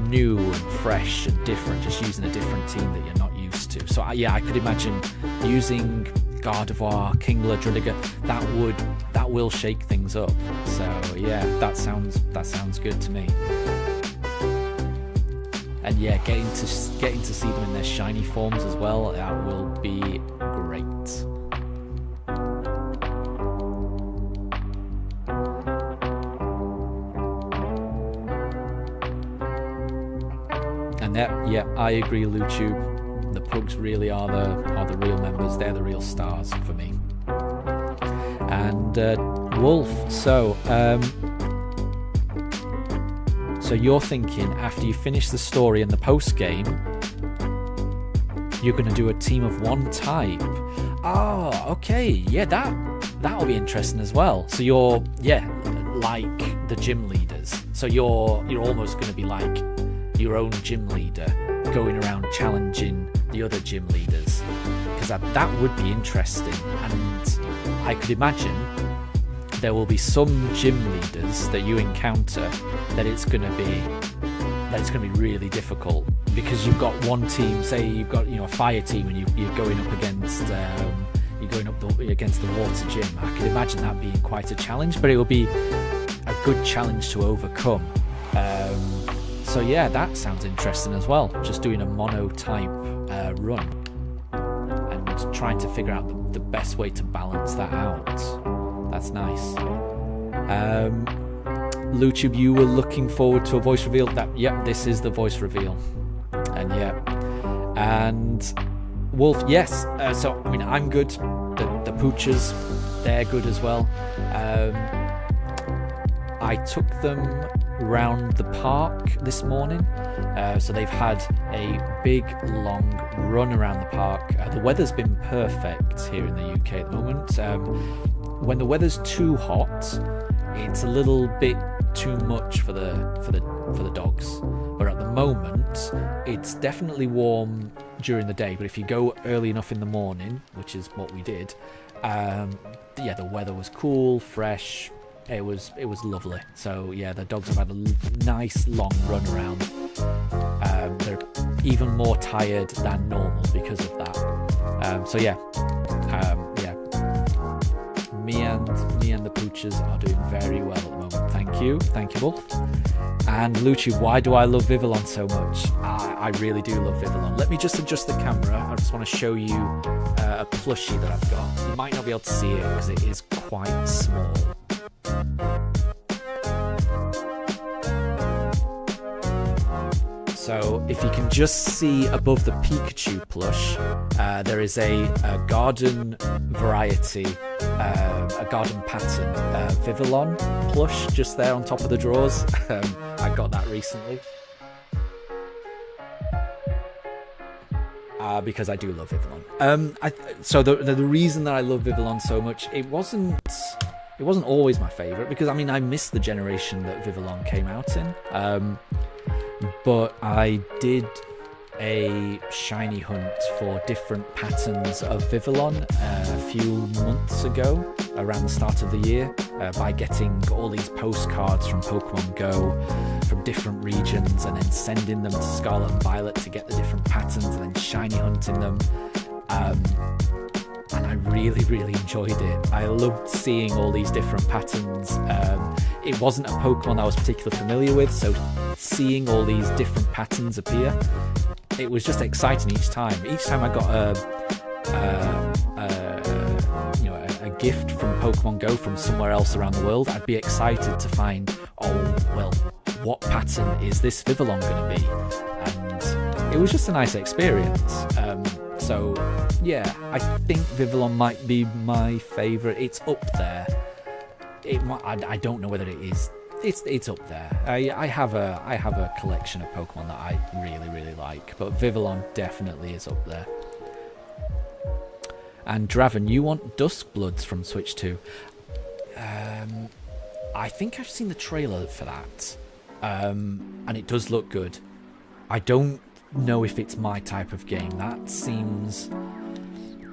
new and fresh and different, just using a different team that you're not used to. So I could imagine using Gardevoir, Kingler, Drudiga. That will shake things up. So yeah, that sounds good to me. And yeah, getting to see them in their shiny forms as well, that will be great. And that, yeah, I agree, Luchu. The Pugs really are the real members. They're the real stars for me. And Wolf, so you're thinking after you finish the story and the post game, you're going to do a team of one type. Oh, okay, yeah, that'll be interesting as well. So you're like the gym leaders. So you're almost going to be like your own gym leader, going around challenging the other gym leaders, because that would be interesting. And I could imagine there will be some gym leaders that you encounter that it's going to be really difficult, because you've got one team, say you've got a fire team, and you're going up against against the water gym. I could imagine that being quite a challenge, but it will be a good challenge to overcome. So yeah, that sounds interesting as well. Just doing a mono type run and trying to figure out the best way to balance that out. That's nice. Luchub, you were looking forward to a voice reveal. This is the voice reveal. And Wolf, yes. So I mean, I'm good. The Poochers, they're good as well. I took them round the park this morning. So they've had a big, long run around the park. The weather's been perfect here in the UK at the moment. When the weather's too hot, it's a little bit too much for the dogs. But at the moment, it's definitely warm during the day. But if you go early enough in the morning, which is what we did, the weather was cool, fresh. It was lovely. So yeah, the dogs have had a nice long run around. They're even more tired than normal because of that. Me and the Poochers are doing very well at the moment. Thank you, Wolf. And Luchi, why do I love Vivillon so much? I really do love Vivillon. Let me just adjust the camera. I just want to show you a plushie that I've got. You might not be able to see it because it is quite small. So if you can just see above the Pikachu plush, there is a garden variety, a garden pattern Vivillon plush just there on top of the drawers. I got that recently. Because I do love Vivillon. So the reason that I love Vivillon so much, it wasn't always my favourite, because I mean I missed the generation that Vivillon came out in. But I did a shiny hunt for different patterns of Vivillon a few months ago, around the start of the year, by getting all these postcards from Pokemon Go from different regions and then sending them to Scarlet and Violet to get the different patterns and then shiny hunting them. And I really, really enjoyed it. I loved seeing all these different patterns. It wasn't a Pokemon I was particularly familiar with, so seeing all these different patterns appear, it was just exciting each time. Each time I got a gift from Pokemon Go from somewhere else around the world, I'd be excited to find, what pattern is this Vivillon going to be? And it was just a nice experience. So yeah, I think Vivillon might be my favourite. It's up there. I don't know whether it is. It's up there. I have a collection of Pokemon that I really, really like, but Vivillon definitely is up there. And Draven, you want Duskbloods from Switch 2? I think I've seen the trailer for that, and it does look good. I don't know if it's my type of game. That seems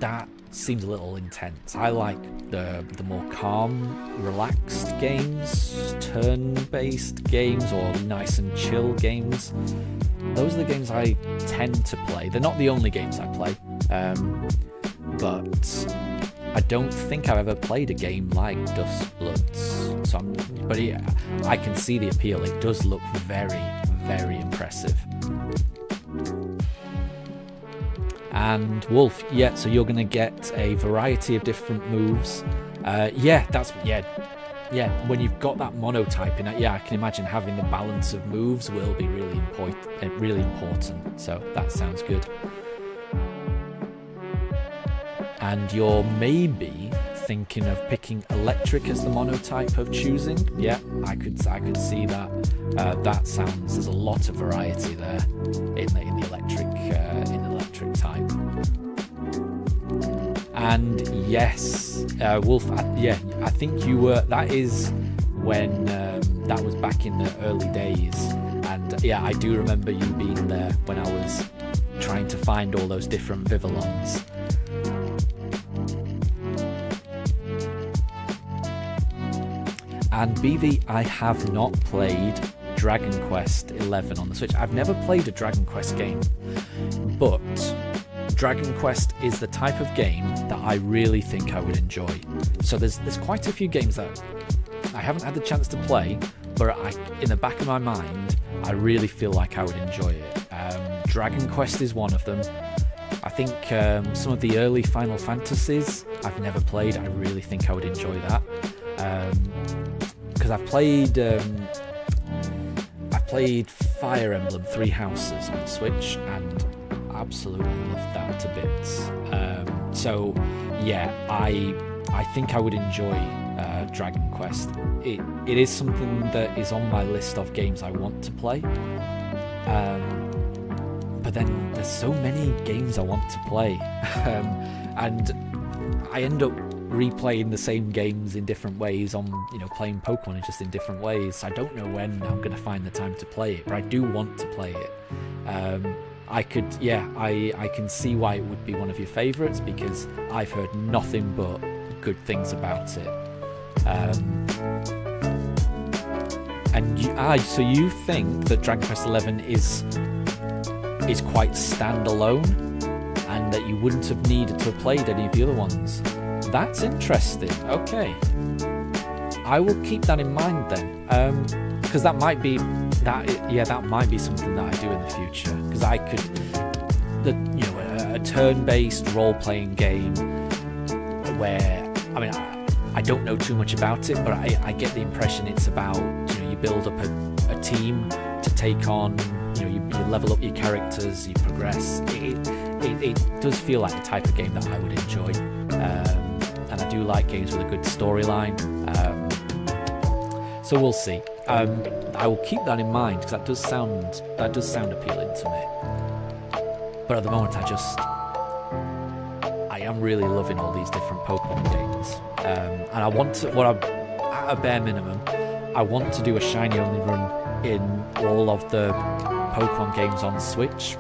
a little intense. I like the more calm, relaxed games, turn-based games, or nice and chill games. Those are the games I tend to play. They're not the only games I play, but I don't think I've ever played a game like Duskbloods. So I can see the appeal. It does look very, very impressive. And Wolf, so you're going to get a variety of different moves. yeah, when you've got that monotype in it, yeah, I can imagine having the balance of moves will be really important. So that sounds good. And you're maybe thinking of picking electric as the monotype of choosing. Yeah, I could see that. That sounds, there's a lot of variety there in the electric type. And yes, Wolf, I think you were, that is when that was back in the early days. And yeah, I do remember you being there when I was trying to find all those different Vivillons. And BV, I have not played Dragon Quest XI on the Switch. I've never played a Dragon Quest game, but Dragon Quest is the type of game that I really think I would enjoy. So there's quite a few games that I haven't had the chance to play, but in the back of my mind, I really feel like I would enjoy it. Dragon Quest is one of them. I think some of the early Final Fantasies I've never played. I really think I would enjoy that. Because I've played Fire Emblem Three Houses on Switch and absolutely loved that to bits. So yeah, I think I would enjoy Dragon Quest. It is something that is on my list of games I want to play. But then there's so many games I want to play, and I end up replaying the same games in different ways on, playing Pokemon just in different ways. I don't know when I'm going to find the time to play it, but I do want to play it. I can see why it would be one of your favourites, because I've heard nothing but good things about it. So you think that Dragon Quest XI is quite standalone, and that you wouldn't have needed to have played any of the other ones? That's interesting. Okay, I will keep that in mind then, because that might be something that I do in the future. Because I could, a turn-based role-playing game where, I don't know too much about it, but I get the impression it's about, you build up a team to take on, you level up your characters, you progress. It does feel like the type of game that I would enjoy. And I do like games with a good storyline. So we'll see. I will keep that in mind, because that does sound appealing to me. But at the moment, I am really loving all these different Pokemon games. And I want to, at a bare minimum, I want to do a shiny only run in all of the Pokemon games on Switch.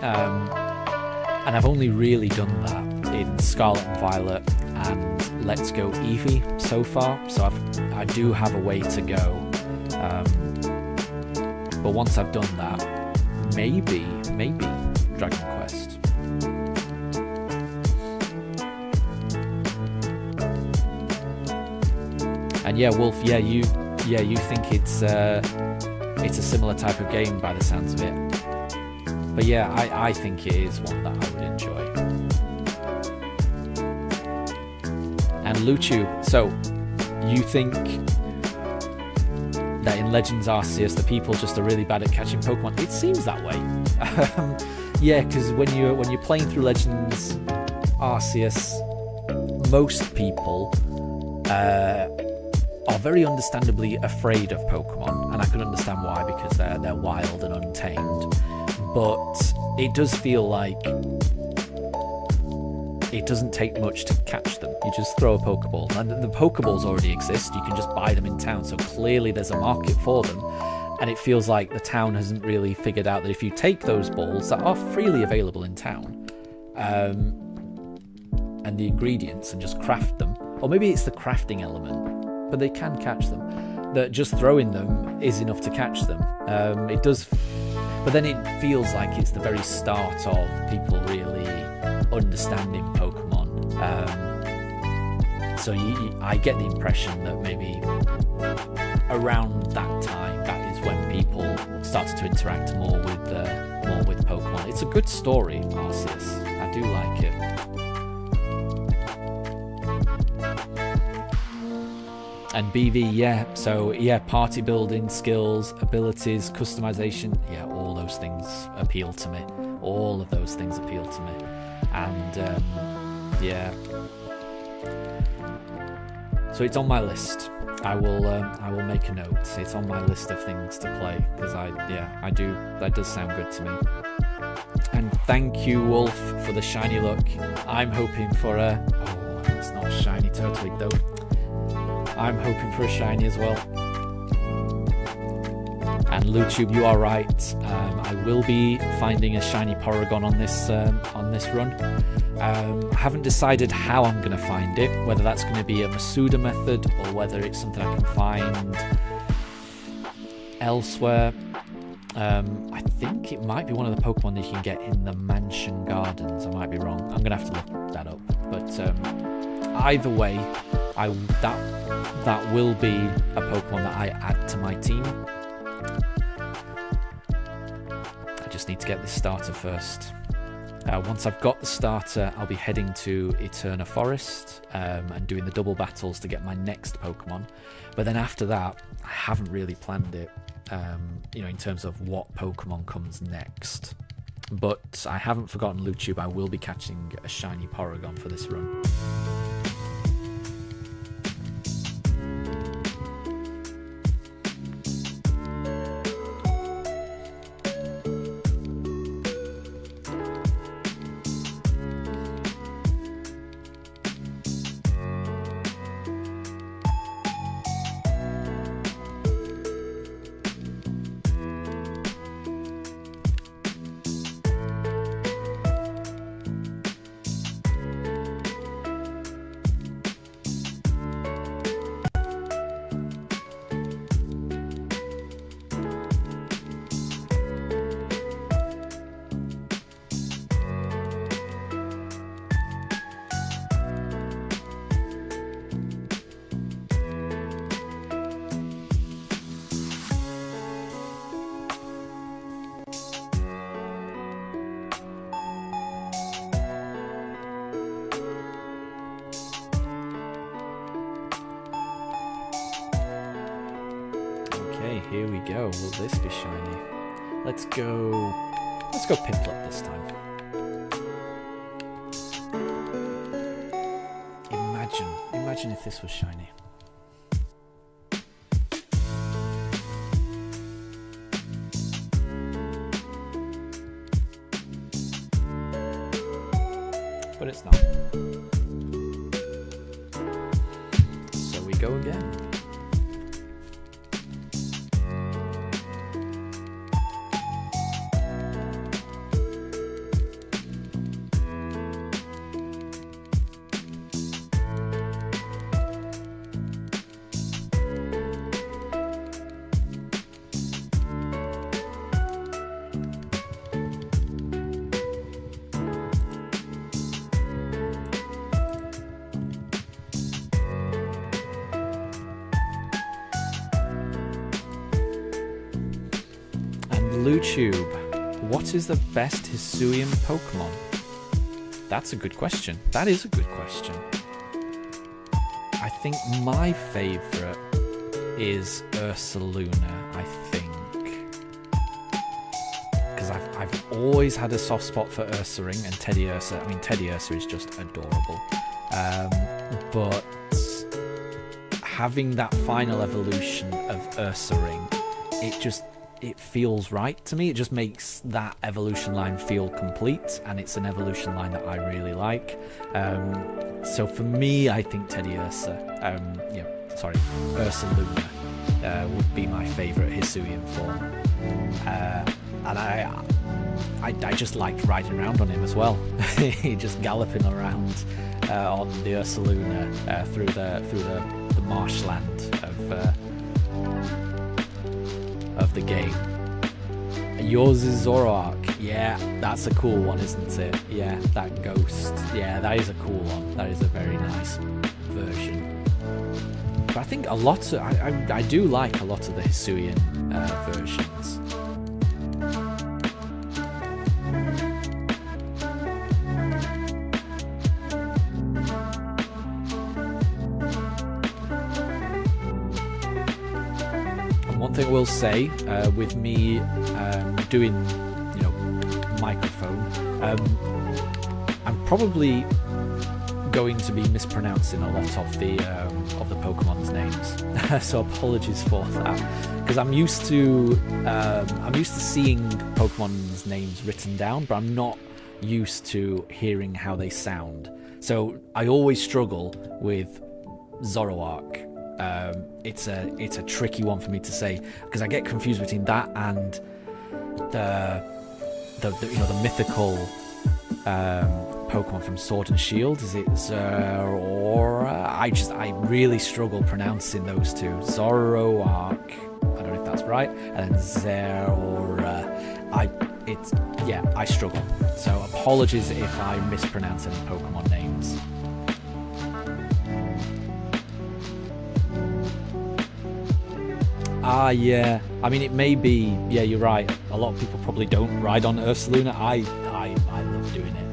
And I've only really done that in Scarlet and Violet and Let's Go Eevee so far, so I do have a way to go. But once I've done that, maybe Dragon Quest. And yeah, Wolf, you think it's a similar type of game by the sounds of it. But yeah, I think it is one that I would enjoy. And Luchu, so you think that in Legends Arceus the people just are really bad at catching Pokemon? It seems that way. Yeah, because when you're playing through Legends Arceus, most people are very understandably afraid of Pokemon, and I can understand why, because they're wild and untamed. But it does feel like it doesn't take much to catch them. You just throw a Pokeball, and the Pokeballs already exist. You can just buy them in town, so clearly there's a market for them. And it feels like the town hasn't really figured out that if you take those balls that are freely available in town, and the ingredients, and just craft them, or maybe it's the crafting element, but they can catch them, that just throwing them is enough to catch them. It does, but then it feels like it's the very start of people really understanding Pokemon. So I get the impression that maybe around that time, that is when people started to interact more with Pokemon. It's a good story, Arceus. I do like it. And BV, yeah. So yeah, party building, skills, abilities, customization. Yeah, all those things appeal to me. All of those things appeal to me. And yeah. So it's on my list. I will make a note. It's on my list of things to play because I do. That does sound good to me. And thank you, Wolf, for the shiny look. I'm hoping for a. Oh, it's not a shiny Turtwig though. I'm hoping for a shiny as well. And Lutube, you are right. I will be finding a shiny Porygon on this run. I haven't decided how I'm going to find it, whether that's going to be a Masuda method or whether it's something I can find elsewhere. I think it might be one of the Pokemon that you can get in the Mansion Gardens. I might be wrong. I'm going to have to look that up. But either way, that will be a Pokemon that I add to my team. I just need to get this starter first. Once I've got the starter, I'll be heading to Eterna Forest and doing the double battles to get my next Pokemon. But then after that, I haven't really planned it, in terms of what Pokemon comes next. But I haven't forgotten Lutube. I will be catching a shiny Porygon for this run. Here we go. Will this be shiny? Let's go Piplup this time. Imagine if this was shiny. But it's not. So we go again. Lutube, what is the best Hisuian Pokemon? That's a good question. That is a good question. I think my favourite is Ursaluna, I think. Because I've always had a soft spot for Ursaring and Teddiursa. I mean, Teddiursa is just adorable. But having that final evolution of Ursaring, it feels right to me. It just makes that evolution line feel complete, and it's an evolution line that I really like. So for me, I think Ursaluna would be my favourite Hisuian form. And I just liked riding around on him as well. Just galloping around on the Ursaluna through the marshland of the game. Yours is Zoroark. Yeah, that's a cool one, isn't it? Yeah, that ghost. Yeah, that is a cool one. That is a very nice version. But I think I do like a lot of the Hisuian versions. thing I will say, with me doing, you know, microphone, I'm probably going to be mispronouncing a lot of the Pokemon's names. So apologies for that, because I'm used to seeing Pokemon's names written down, but I'm not used to hearing how they sound. So I always struggle with Zoroark. It's a tricky one for me to say, because I get confused between that and the you know, the mythical Pokemon from Sword and Shield. Is it Zoroark? I really struggle pronouncing those two. Zoroark, I don't know if that's right, and then Zoroark. I struggle. So apologies if I mispronounce any Pokemon names. Yeah. I mean, it may be. Yeah, you're right. A lot of people probably don't ride on Ursaluna. I love doing it.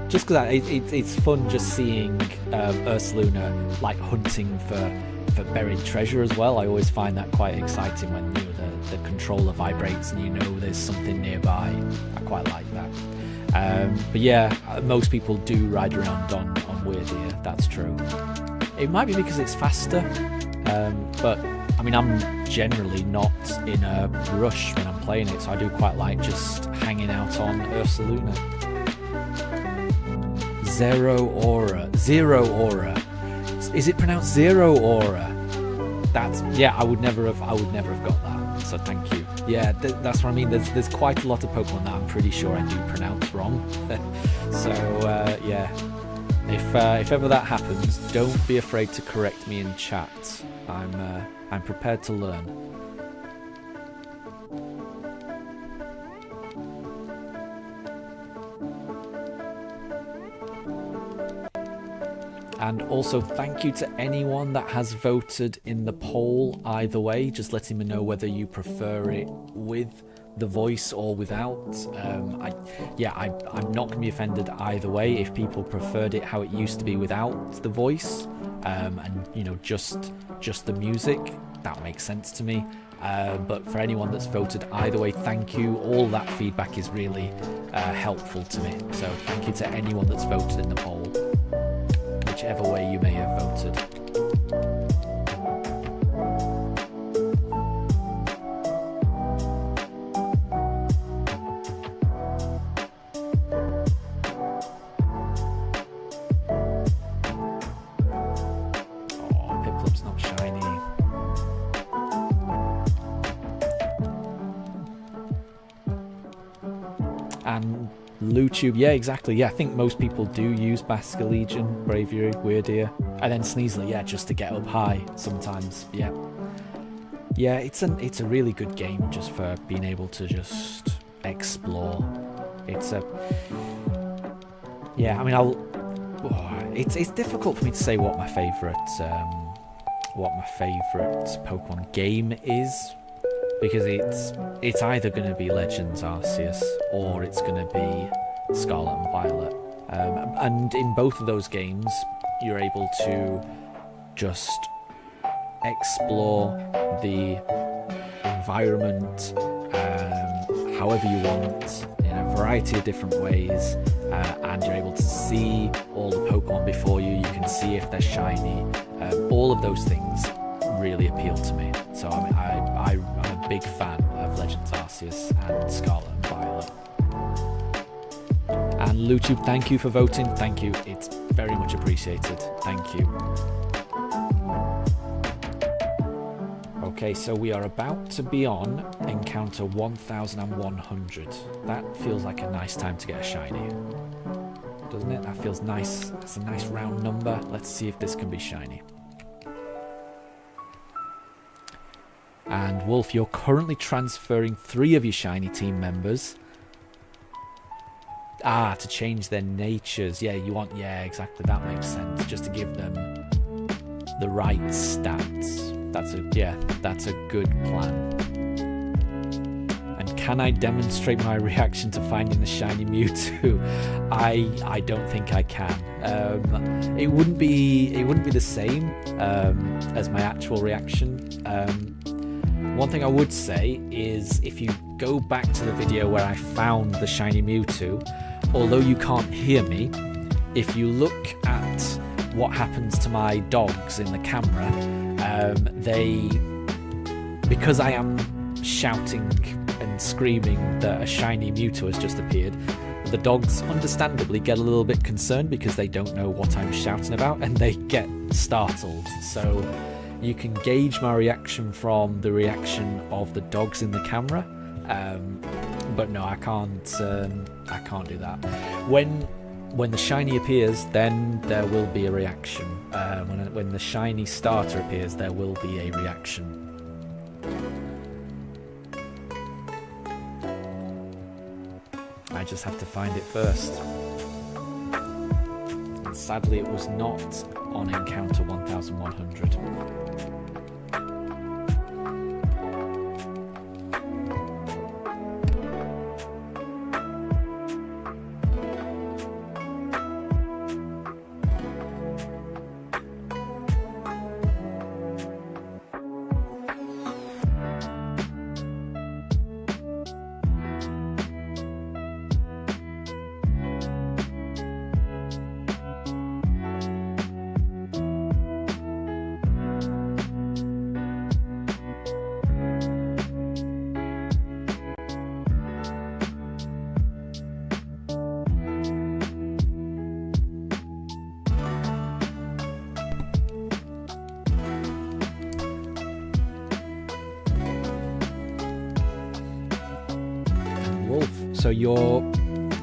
Just because it's fun just seeing Ursaluna like hunting for buried treasure as well. I always find that quite exciting when, you know, the controller vibrates and you know there's something nearby. I quite like that. But yeah, most people do ride around on Weirdeer. That's true. It might be because it's faster. But I mean, I'm generally not in a rush when I'm playing it, so I do quite like just hanging out on Ursaluna. Zero Aura. Is it pronounced Zero Aura? That's, yeah. I would never have got that. So thank you. Yeah, that's what I mean. There's quite a lot of Pokemon that I'm pretty sure I do pronounce wrong. So yeah. If ever that happens, don't be afraid to correct me in chat. I'm prepared to learn. And also thank you to anyone that has voted in the poll either way, just letting me know whether you prefer it with the voice or without. I'm not going to be offended either way if people preferred it how it used to be without the voice, and you know, just the music. That makes sense to me. But for anyone that's voted either way, thank you. All that feedback is really helpful to me. So thank you to anyone that's voted in the poll, whichever way you may have voted. And Lutube, yeah, exactly. Yeah, I think most people do use Basculegion, Braviary, Weirdeer, and then Sneasel, yeah, just to get up high sometimes. Yeah, yeah, it's a really good game just for being able to just explore. Yeah, I mean, it's difficult for me to say what my favorite Pokemon game is, because it's either going to be Legends Arceus or it's going to be Scarlet and Violet. And in both of those games, you're able to just explore the environment however you want, in a variety of different ways, and you're able to see all the Pokemon before you. You can see if they're shiny. All of those things really appeal to me. So I mean, I'm a big fan of Legends Arceus and Scarlet and Violet. And Lutube, thank you for voting. Thank you. It's very much appreciated. Thank you. Okay, so we are about to be on encounter 1100. That feels like a nice time to get a shiny, doesn't it? That feels nice. That's a nice round number. Let's see if this can be shiny. And Wolf, you're currently transferring 3 of your shiny team members. To change their natures. Yeah, yeah, exactly. That makes sense. Just to give them the right stats. That's a good plan. And And can I demonstrate my reaction to finding the shiny Mewtwo? I don't think I can. It wouldn't be the same as my actual reaction. One thing I would say is, if you go back to the video where I found the shiny Mewtwo, although you can't hear me, if you look at what happens to my dogs in the camera, because I am shouting and screaming that a shiny Mewtwo has just appeared, the dogs understandably get a little bit concerned because they don't know what I'm shouting about and they get startled. So you can gauge my reaction from the reaction of the dogs in the camera, but no, I can't do that. When the shiny appears, then there will be a reaction. When the shiny starter appears, there will be a reaction. I just have to find it first. And sadly, it was not on encounter 1100. So you're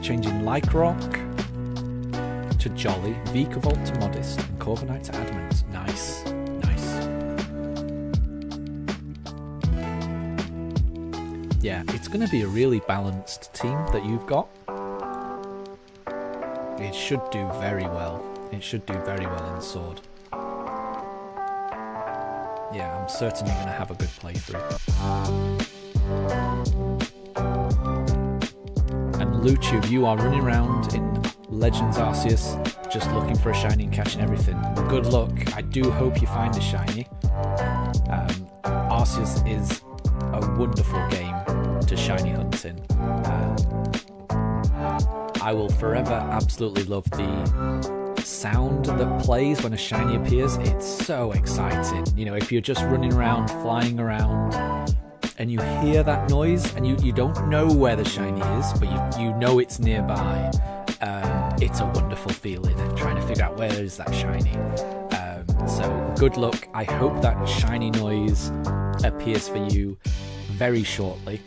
changing Lycanroc to Jolly, Vikavolt to Modest, and Corviknight to Adamant. Nice, nice. Yeah, it's going to be a really balanced team that you've got. It should do very well. It should do very well in Sword. Yeah, I'm certain you're going to have a good playthrough. Luchube, you are running around in Legends Arceus just looking for a shiny and catching everything. Good luck. I do hope you find a shiny. Arceus is a wonderful game to shiny hunting. I will forever absolutely love the sound that plays when a shiny appears. It's so exciting. You know, if you're just running around, flying around, and you hear that noise, and you don't know where the shiny is, but you know it's nearby. It's a wonderful feeling, trying to figure out where is that shiny. So good luck. I hope that shiny noise appears for you very shortly.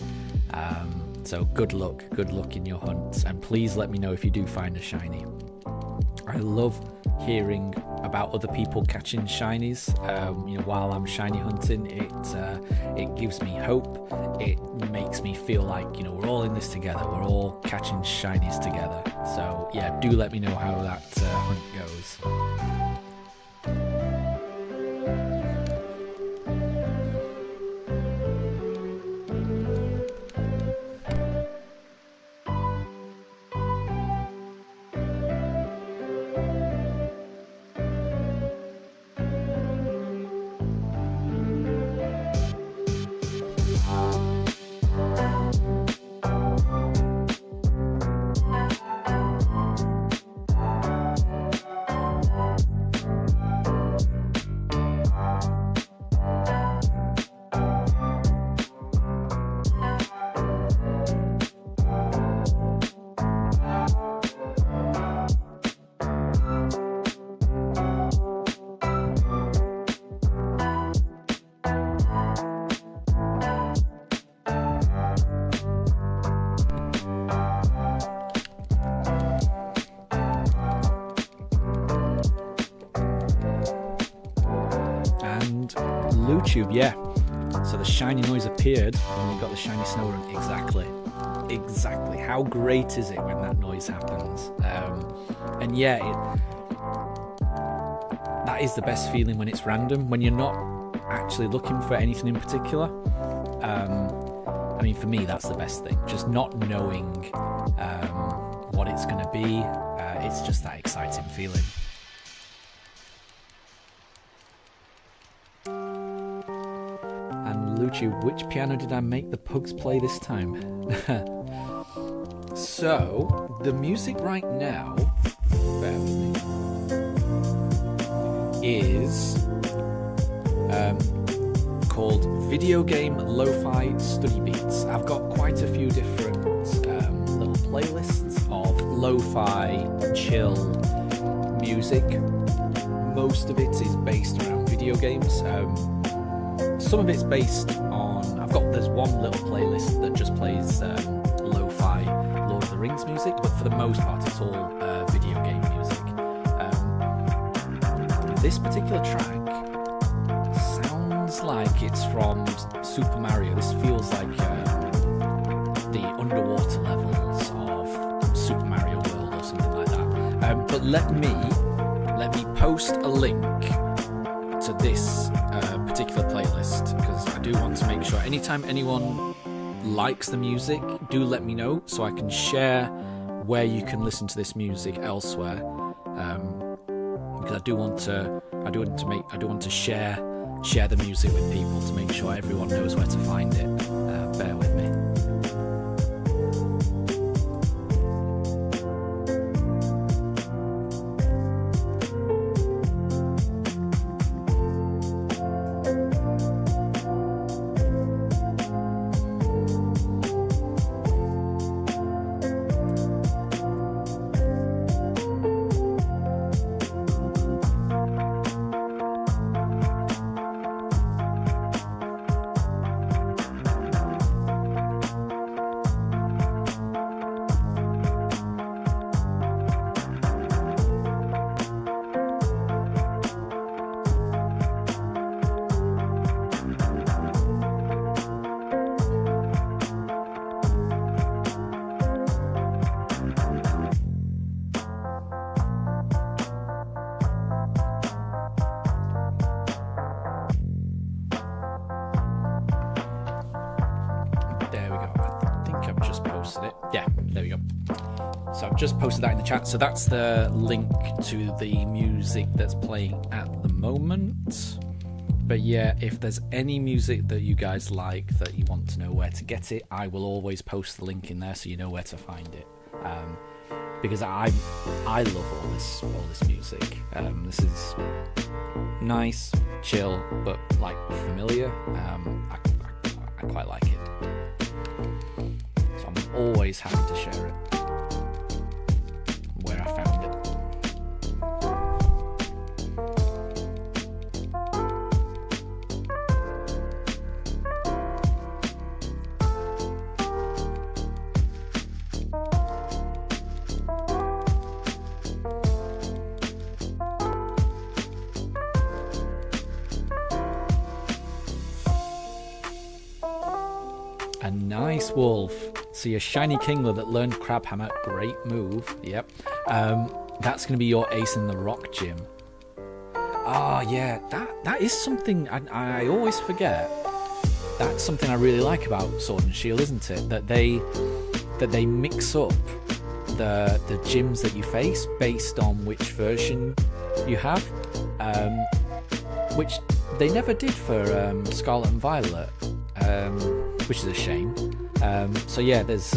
So good luck in your hunts, and please let me know if you do find a shiny. I love hearing about other people catching shinies. You know, while I'm shiny hunting, it gives me hope. It makes me feel like, you know, we're all in this together. We're all catching shinies together. So yeah, do let me know how that hunt goes. Luchube, yeah. So the shiny noise appeared when you got the shiny snow run. Exactly. How great is it when that noise happens? And yeah, that is the best feeling when it's random, when you're not actually looking for anything in particular. I mean, for me, that's the best thing. Just not knowing what it's going to be. It's just that exciting feeling. And Lucio, which piano did I make the Pugs play this time? So, the music right now, bear with me, is called Video Game Lo-Fi Study Beats. I've got quite a few different little playlists of lo-fi, chill music. Most of it is based around video games. Some of it's based on... there's one little playlist that just plays lo-fi Lord of the Rings music, but for the most part it's all video game music. This particular track sounds like it's from Super Mario. This feels like the underwater levels of Super Mario World or something like that. But let me post a link to this particular playlist, because I do want to make sure anytime anyone likes the music, do let me know so I can share where you can listen to this music elsewhere. Because I do want to share the music with people to make sure everyone knows where to find it. Bear with me. Yeah, there we go. So I've just posted that in the chat. So that's the link to the music that's playing at the moment. But yeah, if there's any music that you guys like that you want to know where to get it, I will always post the link in there so you know where to find it. Because I love all this music. This is nice, chill, but like familiar. I quite like it. So I'm always happy to share it where I found it. A nice wolf. So your shiny kingler that learned Crabhammer, great move. Yep. That's going to be your ace in the rock gym. Ah, yeah, that is something I always forget. That's something I really like about Sword and Shield, isn't it? That they mix up the gyms that you face based on which version you have, which they never did for Scarlet and Violet, which is a shame. So yeah, there's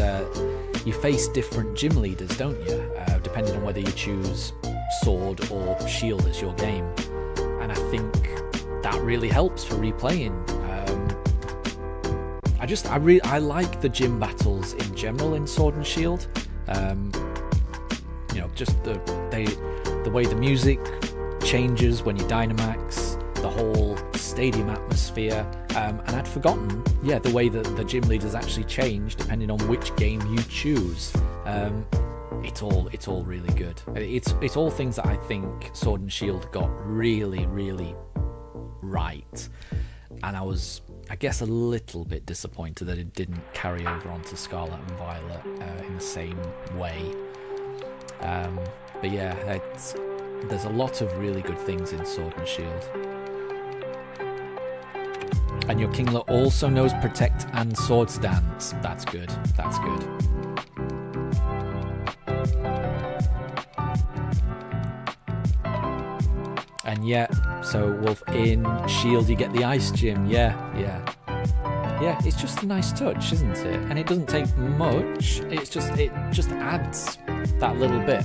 you face different gym leaders, don't you? Depending on whether you choose Sword or Shield as your game, and I think that really helps for replaying. I like the gym battles in general in Sword and Shield. Just the way the music changes when you Dynamax, the whole stadium atmosphere, and I'd forgotten, the way that the gym leaders actually change depending on which game you choose. It's all really good. It's all things that I think Sword and Shield got really, really right, and I was, I guess, a little bit disappointed that it didn't carry over onto Scarlet and Violet in the same way. But yeah, there's a lot of really good things in Sword and Shield. And your kinglet also knows protect and sword stance. That's good. That's good. And yeah, so Wolf in shield, you get the ice gym. Yeah. Yeah, it's just a nice touch, isn't it? And it doesn't take much. It just adds that little bit.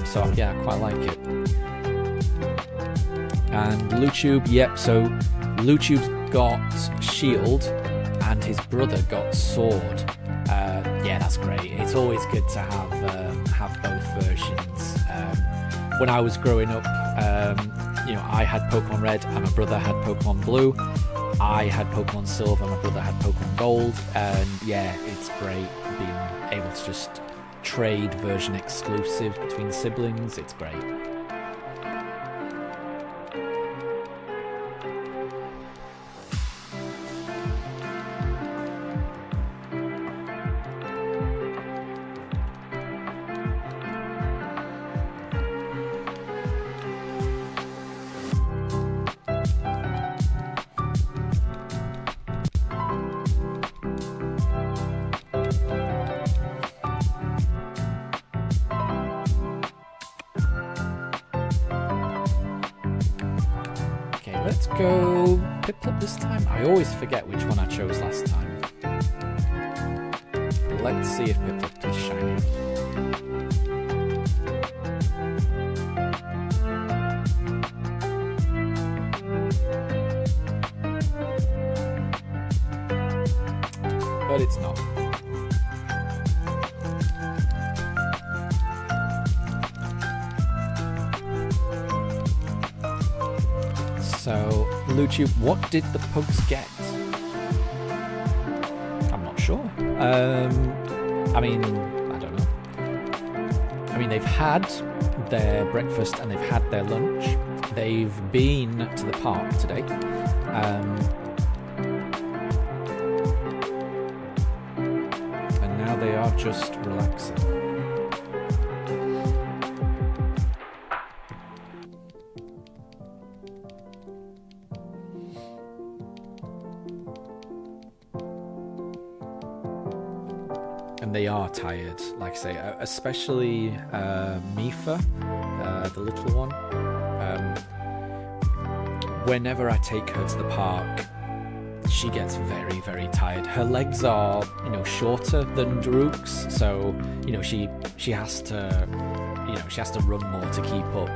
So yeah, I quite like it. And Lutube, yep. So Lutube's got shield, and his brother got sword. Yeah, that's great. It's always good to have both versions. When I was growing up, I had Pokemon Red, and my brother had Pokemon Blue. I had Pokemon Silver, my brother had Pokemon Gold, and yeah, it's great being able to just trade version exclusive between siblings. It's great. Let's go Piplup this time. I always forget which one I chose last time. Let's see if Piplup is shiny. But it's not. So, Lutube, what did the Pugs get? I'm not sure. I mean, I don't know. I mean, they've had their breakfast and they've had their lunch. They've been to the park today. And now they are just relaxing. And they are tired, like I say, especially Mifa, the little one. Whenever I take her to the park, she gets very, very tired. Her legs are, shorter than Daruk's, so she has to, run more to keep up.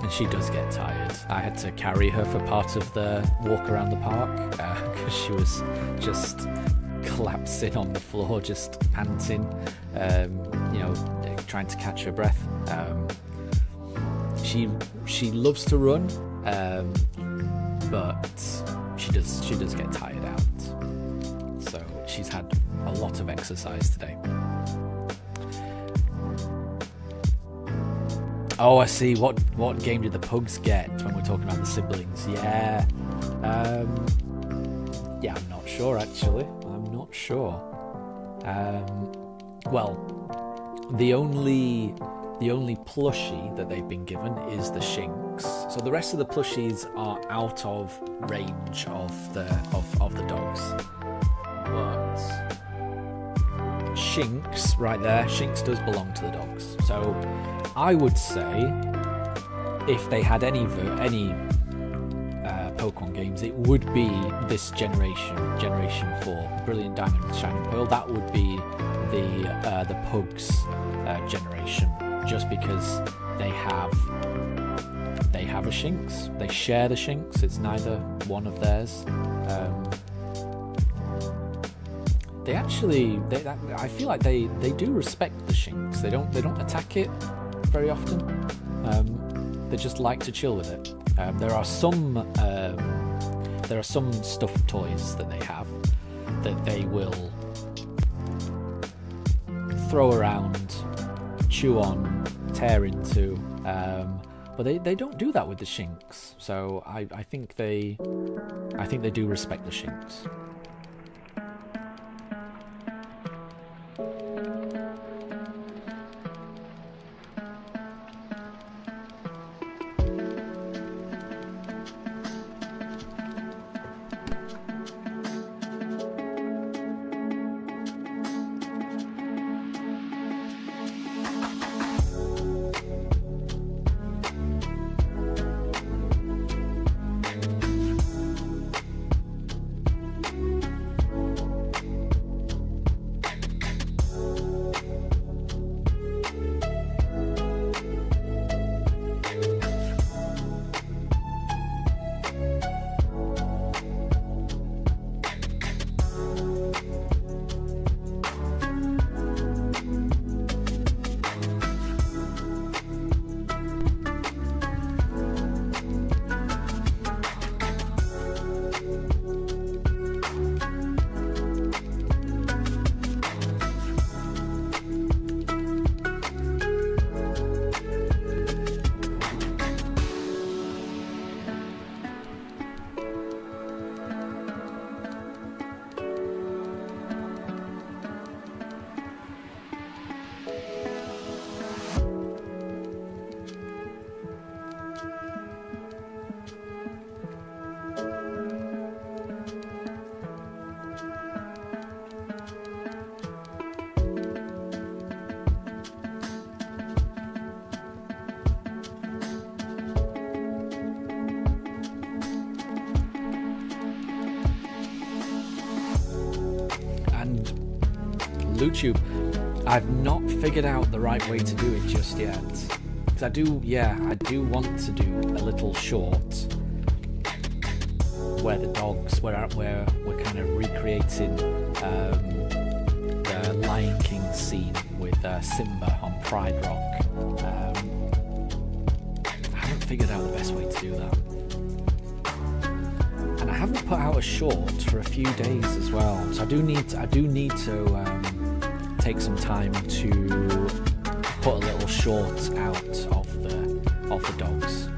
And she does get tired. I had to carry her for part of the walk around the park because she was just collapsing on the floor, just panting, trying to catch her breath. She loves to run, but she does get tired out. So she's had a lot of exercise today. Oh, I see. What game did the Pugs get when we're talking about the siblings? Yeah. Yeah, I'm not sure actually. Sure. Well, the only plushie that they've been given is the Shinx. So the rest of the plushies are out of range of the dogs. But Shinx, right there, Shinx does belong to the dogs. So I would say if they had any Pokemon games, it would be this generation 4, Brilliant Diamond, Shining Pearl. That would be the Pugs generation, just because they have a Shinx. They share the Shinx. It's neither one of theirs. I feel like they do respect the Shinx. They don't attack it very often. They just like to chill with it. There are some stuffed toys that they have that they will throw around, chew on, tear into, but they don't do that with the Shinx. So I think they do respect the Shinx. And LootTube, I've not figured out the right way to do it just yet. Because I do want to do a little short where the dogs, where we're kind of recreating the Lion King scene with Simba on Pride Rock. I haven't figured out the best way to do that. And I haven't put out a short for a few days as well, so I do need to take some time to put a little short out of the dogs.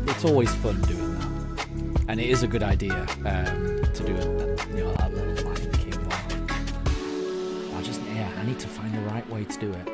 It's always fun doing that, and it is a good idea to do it. That little Lion King one. I need to find the right way to do it.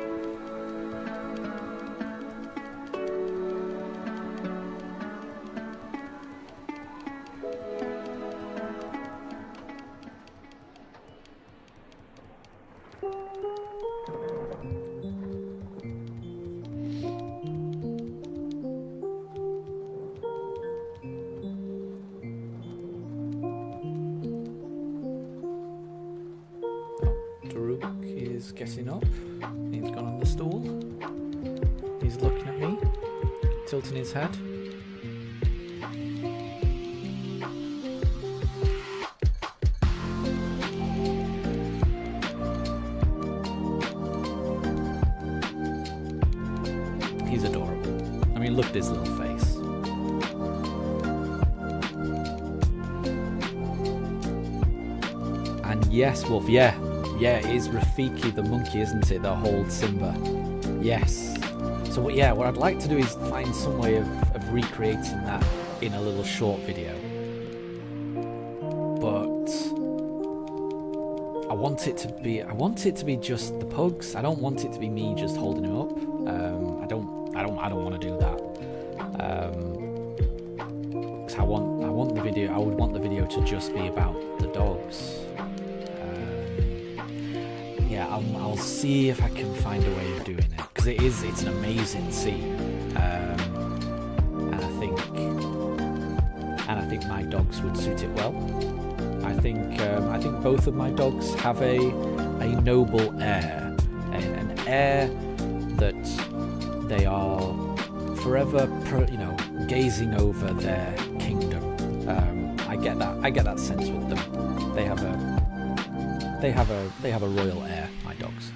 Getting up. He's gone on the stool. He's looking at me, tilting his head. He's adorable. I mean, look at his little face. And yes, Wolf, yeah, it is Rafiki the monkey, isn't it, that holds Simba? Yes. So what I'd like to do is find some way of recreating that in a little short video. But I want it to be just the pugs. I don't want it to be me just holding him up. I don't want to do that. 'Cause I would want the video to just be about the dogs. I'll see if I can find a way of doing it, because it's an amazing scene, and I think my dogs would suit it well. I think both of my dogs have a noble air, an air that they are forever, gazing over their kingdom. I get that sense with them. They have a royal air, my dogs.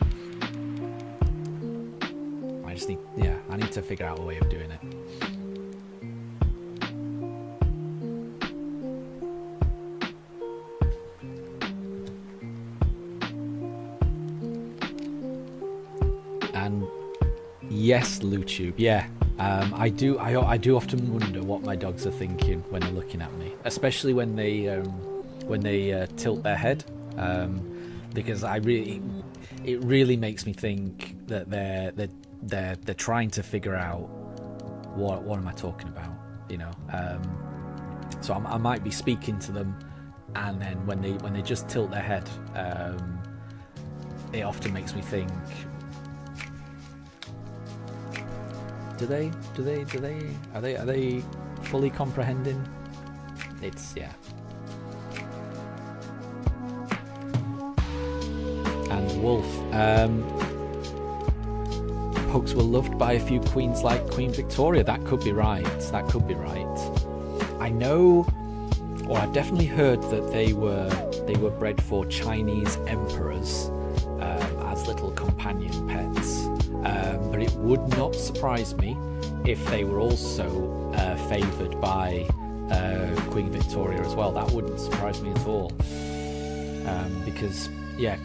I need to figure out a way of doing it. And yes, LootTube, I do often wonder what my dogs are thinking when they're looking at me, especially when they tilt their head. Because it really makes me think that they're trying to figure out what am I talking about, So I might be speaking to them, and then when they just tilt their head, it often makes me think, are they fully comprehending? And Wolf, pugs were loved by a few queens like Queen Victoria. That could be right. I know, or I've definitely heard that they were bred for Chinese emperors as little companion pets. But it would not surprise me if they were also favoured by Queen Victoria as well. That wouldn't surprise me at all, because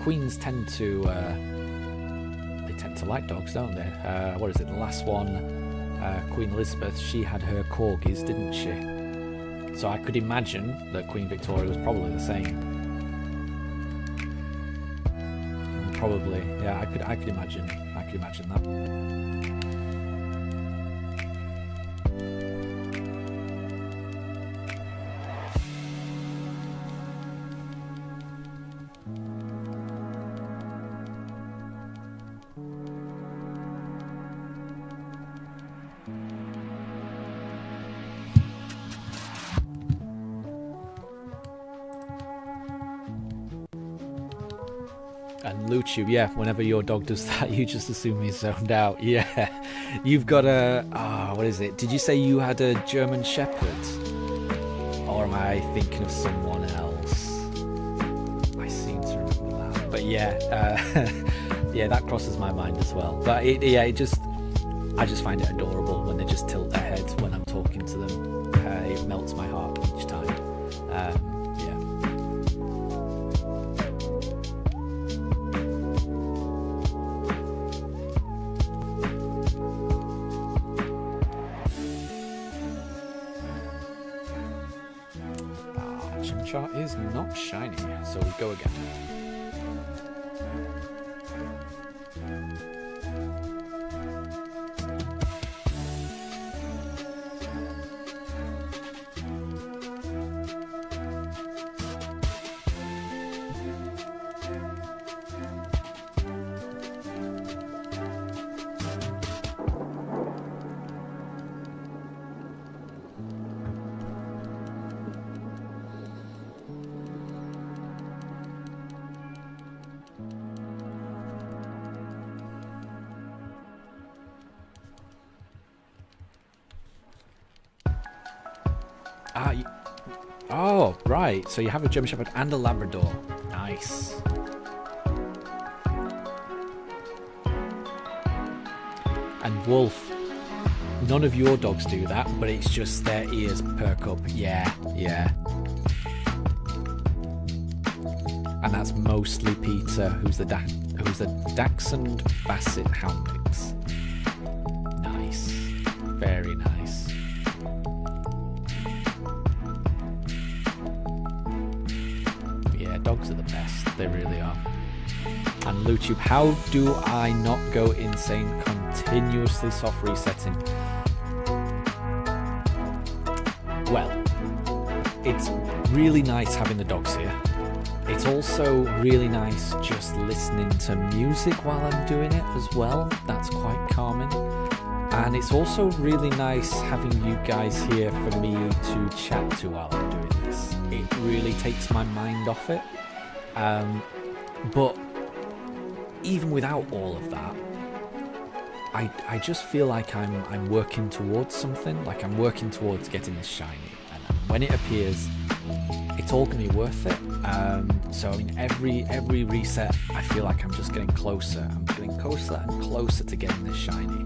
queens tend to like dogs, don't they? What is it? The last one, Queen Elizabeth, she had her corgis, didn't she? So I could imagine that Queen Victoria was probably the same. Probably, I could imagine that. And Luchu, yeah, whenever your dog does that, you just assume he's zoned out. Yeah. You've got a... what is it? Did you say you had a German Shepherd? Or am I thinking of someone else? I seem to remember that. But yeah, yeah, that crosses my mind as well. But I just find it adorable when they just tilt their heads when I'm talking to them. It melts my heart each time. Yeah. Chimchar is not shiny, so we go again. Oh, right. So you have a German Shepherd and a Labrador. Nice. And Wolf, none of your dogs do that, but it's just their ears perk up. Yeah, yeah. And that's mostly Peter, who's the Dachshund Basset Hound mix. Nice. Very nice. Dogs are the best, they really are. And Lutube, how do I not go insane continuously soft resetting? Well, it's really nice having the dogs here. It's also really nice just listening to music while I'm doing it as well. That's quite calming. And it's also really nice having you guys here for me to chat to while I'm doing this. It really takes my mind off it. But even without all of that, I just feel like I'm working towards something. Like I'm working towards getting this shiny, and when it appears, it's all going to be worth it. So I mean, every reset, I feel like I'm just getting closer. I'm getting closer and closer to getting this shiny.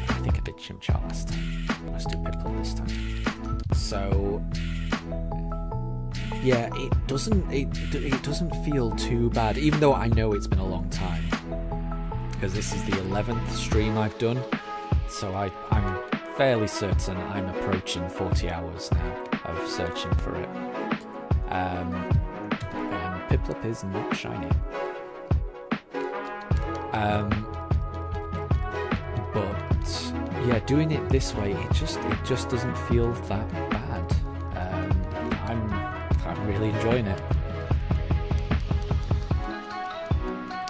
I think I did Chimchar last time. Let's do Piplup this time. So yeah, it doesn't feel too bad, even though I know it's been a long time, because this is the 11th stream I've done, so I'm fairly certain I'm approaching 40 hours now of searching for it. And Piplup is not shiny. But yeah, doing it this way, it just doesn't feel that bad. I'm really enjoying it.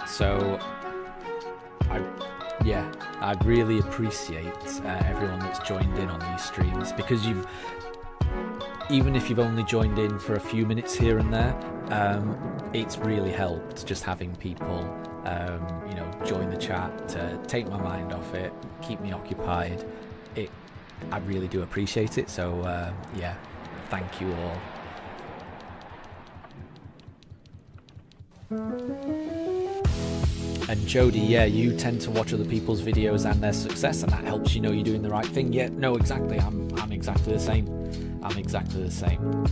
So I really appreciate everyone that's joined in on these streams, because even if you've only joined in for a few minutes here and there, it's really helped just having people join the chat to take my mind off it, keep me occupied. I really do appreciate it. So yeah, thank you all. And Jody, yeah, you tend to watch other people's videos and their success, and that helps you know you're doing the right thing. Yeah, no, exactly. I'm exactly the same. I'm exactly the same.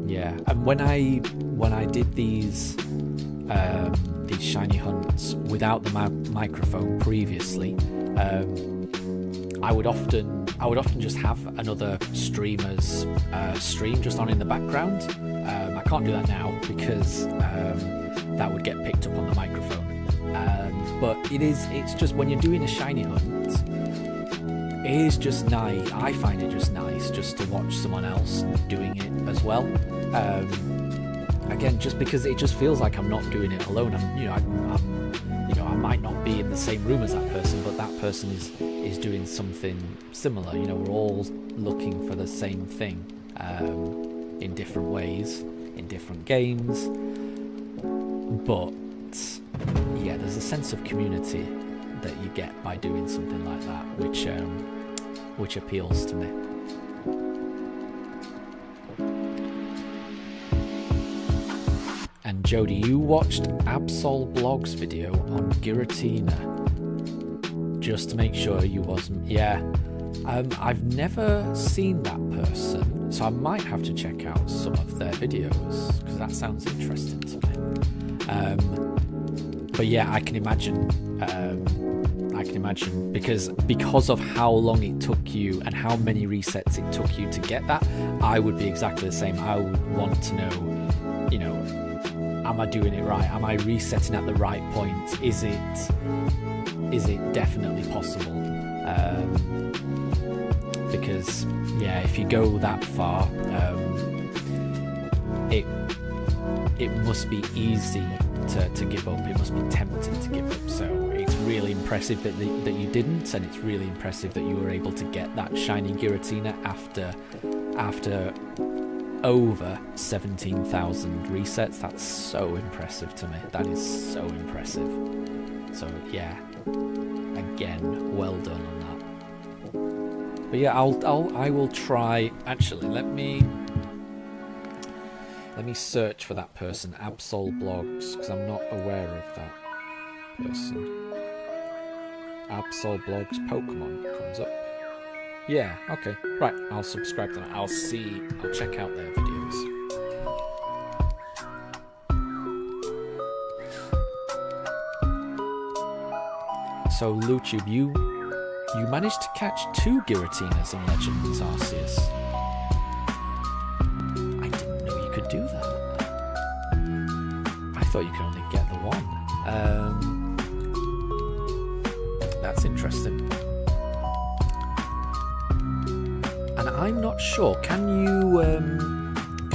Yeah, and when I did these shiny hunts without the microphone previously, I would often just have another streamer's stream just on in the background. I can't do that now because that would get picked up on the microphone. But it's just when you're doing a shiny hunt, it is just nice. I find it just nice just to watch someone else doing it as well. Again, just because it just feels like I'm not doing it alone. I might not be in the same room as that person, but that person is doing something similar. We're all looking for the same thing in different ways. in different games. But yeah, there's a sense of community that you get by doing something like that, which appeals to me. And Jody, you watched Absol Blog's video on Giratina just to make sure you wasn't. Yeah, I've never seen that person, so I might have to check out some of their videos because that sounds interesting to me. But yeah, I can imagine because of how long it took you and how many resets it took you to get that, I would be exactly the same. I would want to know, you know, am I doing it right? Am I resetting at the right point? Is it definitely possible? Because yeah, if you go that far, it must be easy to give up. It must be tempting to give up. So it's really impressive that you didn't, and it's really impressive that you were able to get that shiny Giratina after over 17,000 resets. That's so impressive to me. That is so impressive. So yeah, again, well done on that. But yeah, I will try. Actually, let me search for that person, Absol Blogs, because I'm not aware of that person. Absol Blogs Pokemon comes up. Yeah, okay. Right, I'll subscribe to that. I'll check out their videos. So, Lutube, you managed to catch 2 Giratinas in Legends Arceus. I didn't know you could do that. I thought you could only get the one. That's interesting. And I'm not sure. Can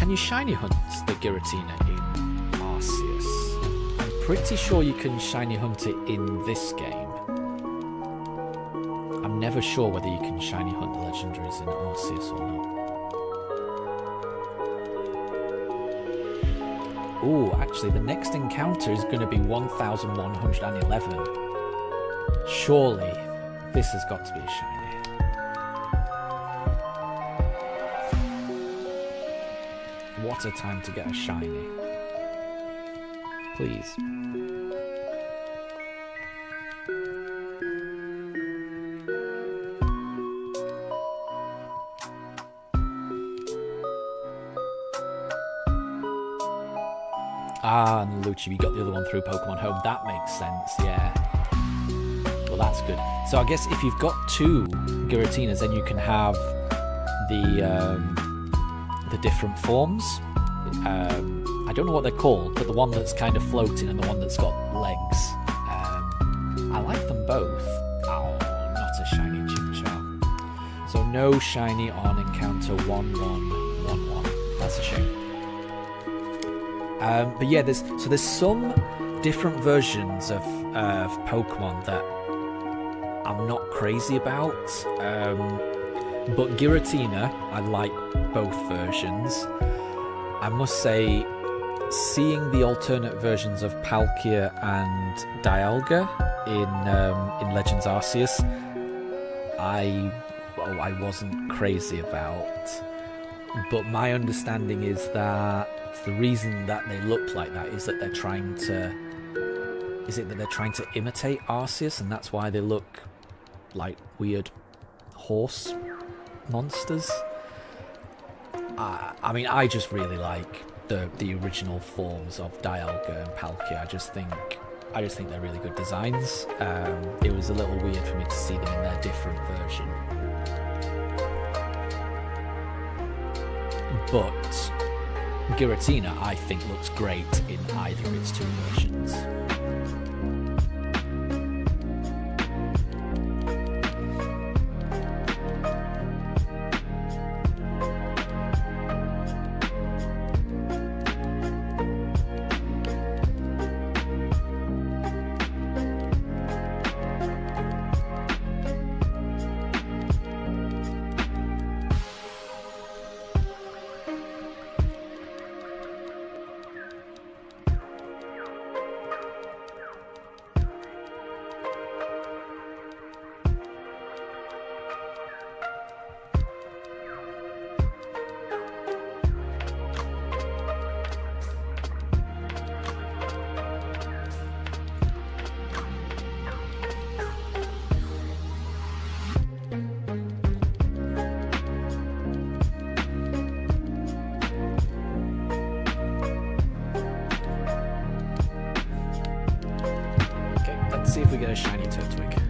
you shiny hunt the Giratina in Arceus? I'm pretty sure you can shiny hunt it in this game. I'm never sure whether you can shiny hunt the legendaries in Arceus or not. Ooh, actually, the next encounter is going to be 1111. Surely, this has got to be a shiny. What a time to get a shiny. Please. Ah, and Luchi, you got the other one through Pokemon Home. That makes sense, yeah. Well, that's good. So I guess if you've got 2 Giratinas, then you can have the different forms. I don't know what they're called, but the one that's kind of floating and the one that's got legs. I like them both. Oh, not a shiny Chimchar. So no shiny on encounter 1111. That's a shame. But yeah, there's some different versions of Pokemon that I'm not crazy about. But Giratina, I like both versions. I must say, seeing the alternate versions of Palkia and Dialga in Legends Arceus, I wasn't crazy about. But my understanding is that the reason that they look like that is that they're trying to imitate Arceus, and that's why they look like weird horse monsters. I mean, I just really like the original forms of Dialga and Palkia. I just think they're really good designs. It was a little weird for me to see them in their different version. But Giratina, I think, looks great in either of its 2 versions. if we get a shiny Turtwig.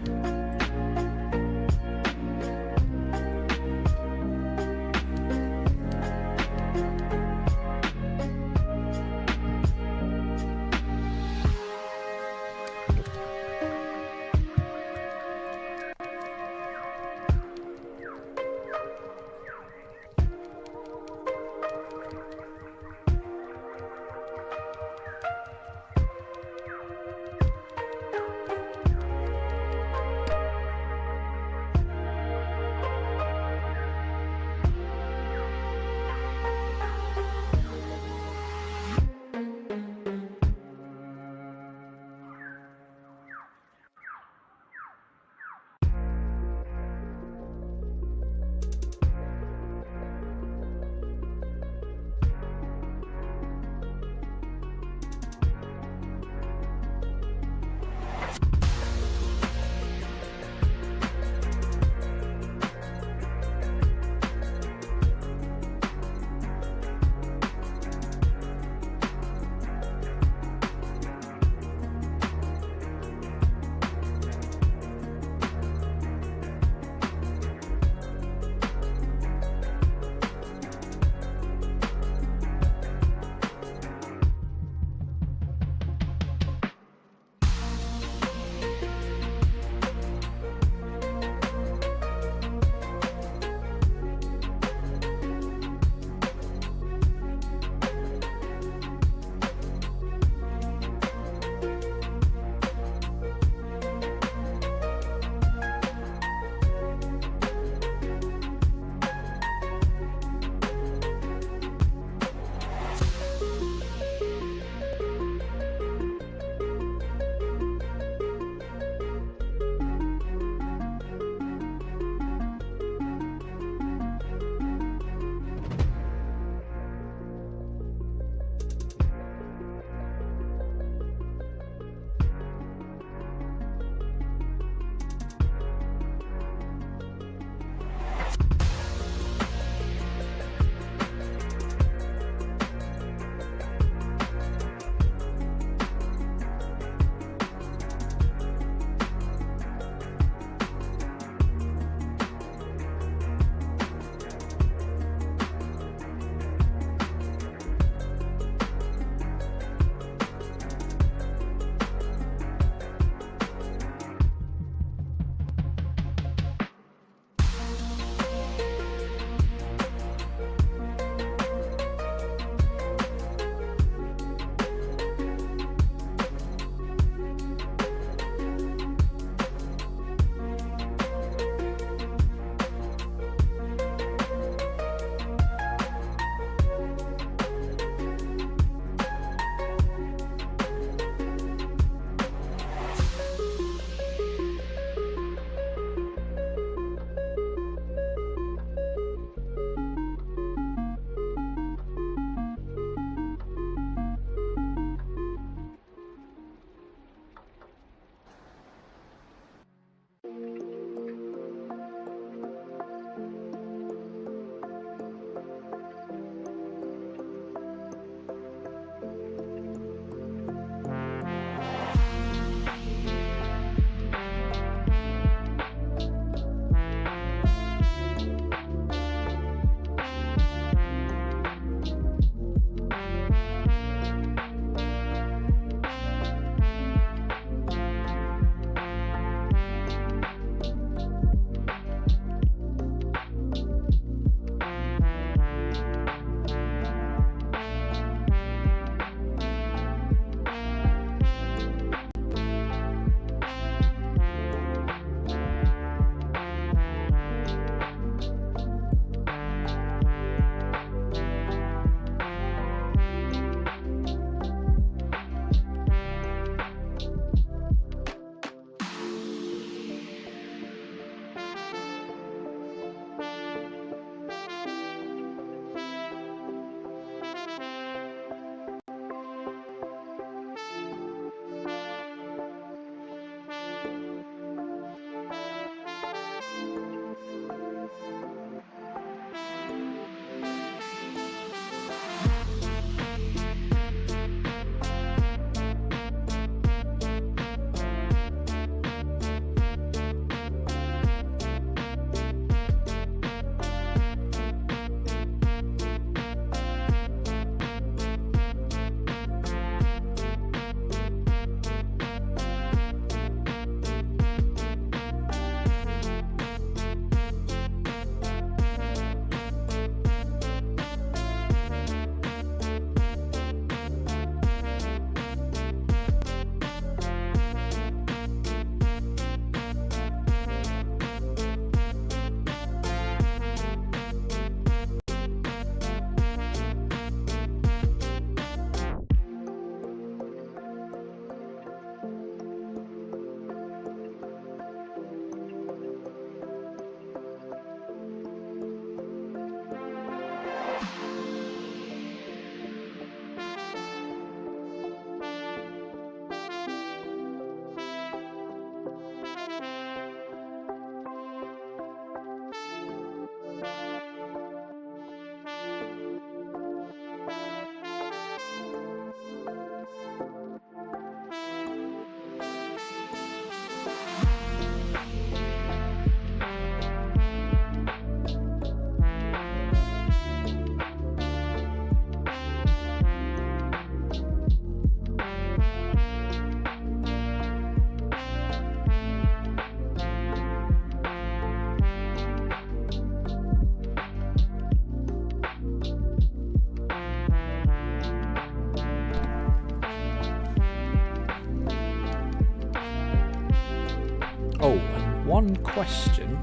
one question.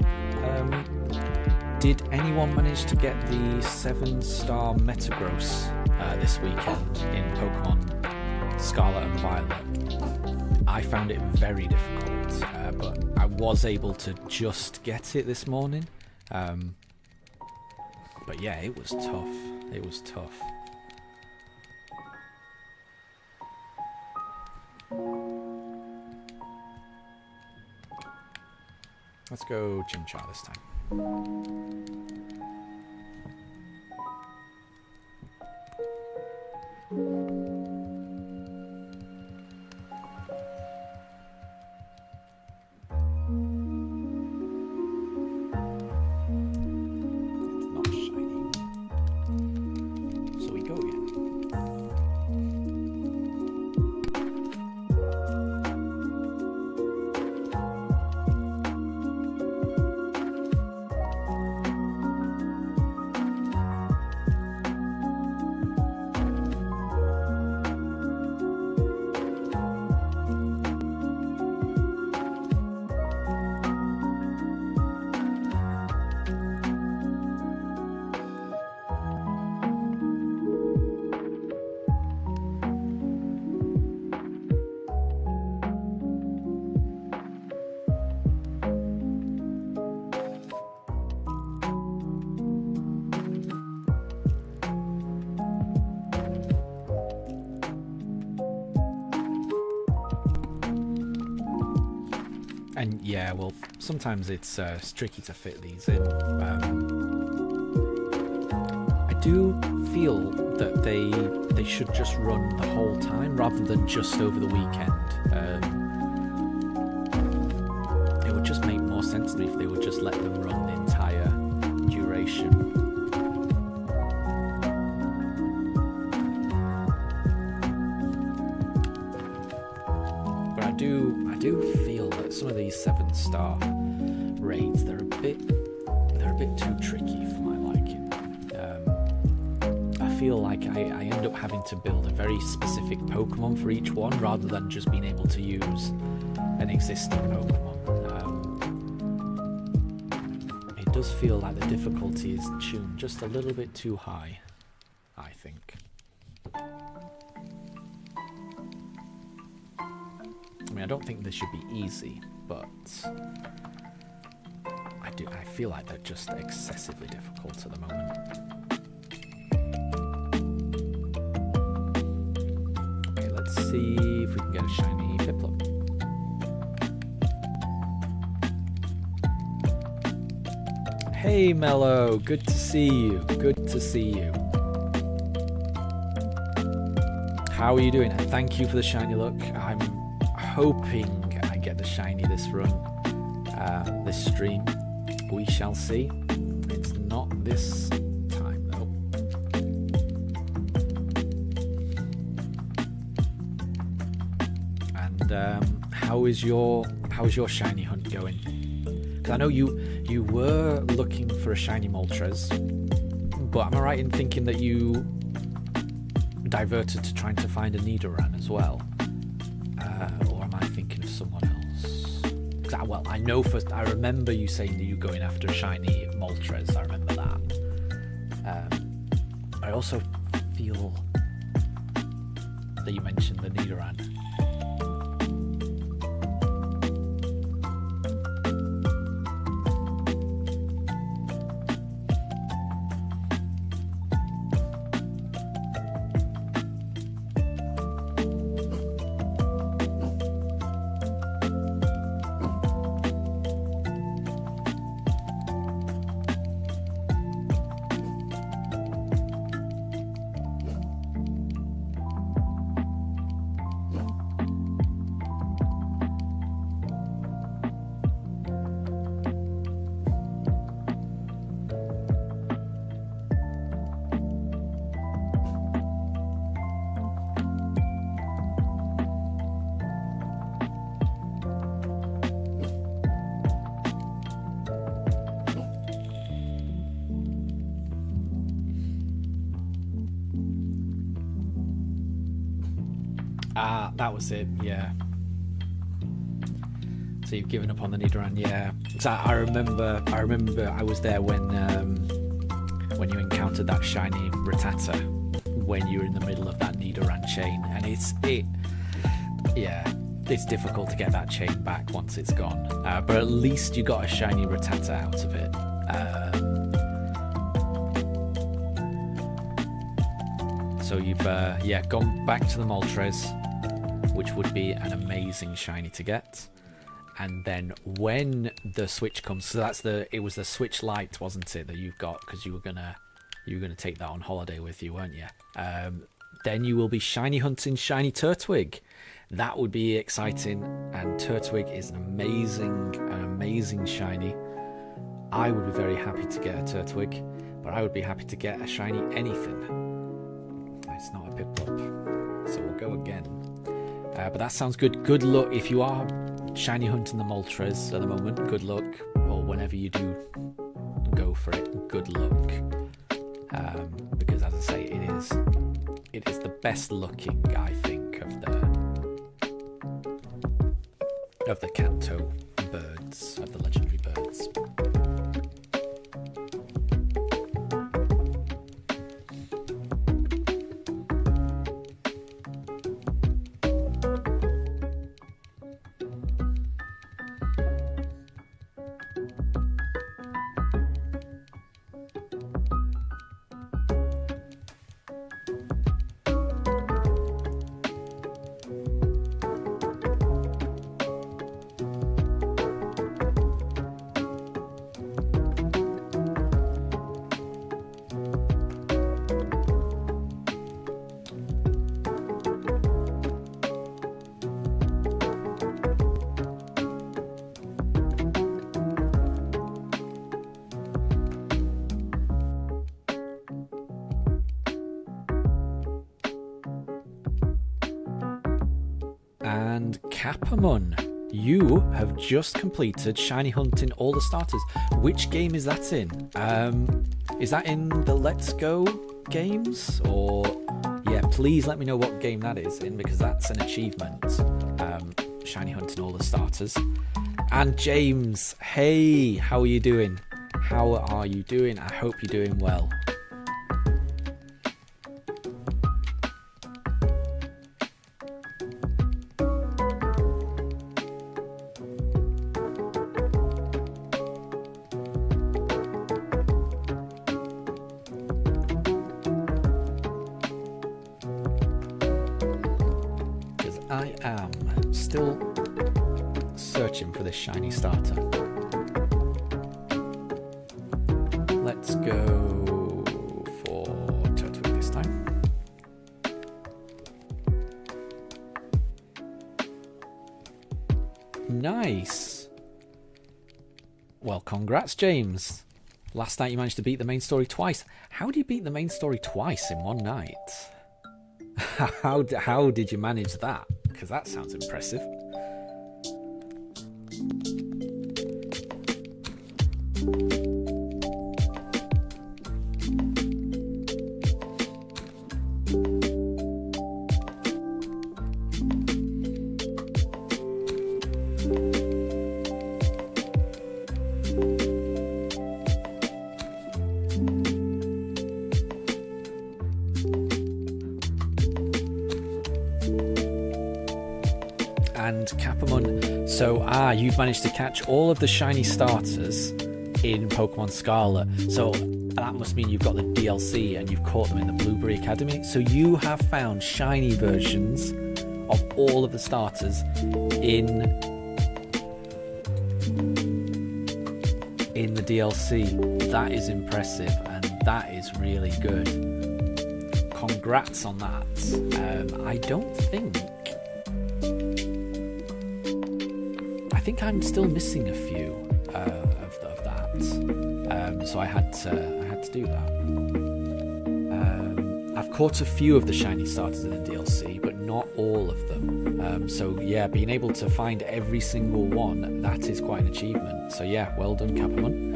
Did anyone manage to get the 7-star Metagross this weekend in Pokemon Scarlet and Violet? I found it very difficult, but I was able to just get it this morning. But yeah, it was tough. It was tough. Let's go Chimchar this time. It's not shiny. So we go again. And yeah, well, sometimes it's tricky to fit these in. I do feel that they should just run the whole time rather than just over the weekend. It would just make more sense to me if they would just let them run the entire duration. But I do feel that some of these 7-star raids, they're a bit too tricky for my liking. I feel like I end up having to build a very specific Pokemon for each one rather than just being able to use an existing Pokemon. It does feel like the difficulty is tuned just a little bit too high, I think. I mean, I don't think this should be easy, but I feel like they're just excessively difficult at the moment. Okay, let's see if we can get a shiny Piplup. Hey Mello, good to see you. Good to see you. How are you doing? And thank you for the shiny look. I'm hoping I get the shiny this run, this stream. We shall see. It's not this time though. And how is your shiny hunt going? Because I know you were looking for a shiny Moltres, but am I right in thinking that you diverted to trying to find a Nidoran as well? Or am I thinking of someone else? Well, I remember you saying that you're going after a shiny Moltres. I remember that. I also feel that you mentioned the Nidoran. That was it, yeah. So you've given up on the Nidoran, yeah. So I remember I was there when you encountered that shiny Rattata when you were in the middle of that Nidoran chain, and it's difficult to get that chain back once it's gone. But at least you got a shiny Rattata out of it. So you've gone back to the Moltres, which would be an amazing shiny to get. And then when the switch comes, so it was the Switch Lite, wasn't it, that you've got, because you were gonna take that on holiday with you, weren't you? Then you will be shiny hunting shiny Turtwig. That would be exciting, and Turtwig is an amazing shiny. I would be very happy to get a Turtwig, but I would be happy to get a shiny anything. It's not a Piplup, so we'll go again. But that sounds good. Good luck if you are shiny hunting the Moltres at the moment. Good luck, or whenever you do go for it, good luck. Because as I say, it is the best looking, I think, of the Kanto birds, of the legendary birds. And Capamon, you have just completed shiny hunting all the starters. Which game is that in? Is that in the Let's Go games? Or yeah, please let me know what game that is in, because that's an achievement. Shiny hunting all the starters. And James, hey, how are you doing? How are you doing? I hope you're doing well. I am still searching for this shiny starter. Let's go for Turtwig this time. Nice. Well, congrats, James. Last night you managed to beat the main story twice. How do you beat the main story twice in one night? How did you manage that? Because that sounds impressive. And Capamon, so you've managed to catch all of the shiny starters in Pokemon Scarlet, so that must mean you've got the DLC and you've caught them in the Blueberry Academy. So you have found shiny versions of all of the starters in the DLC. That is impressive, and that is really good. Congrats on that. I think I'm still missing a few of that, so I had to do that. I've caught a few of the shiny starters in the DLC, but not all of them. So yeah, being able to find every single one, that is quite an achievement. So yeah, well done, Capamon.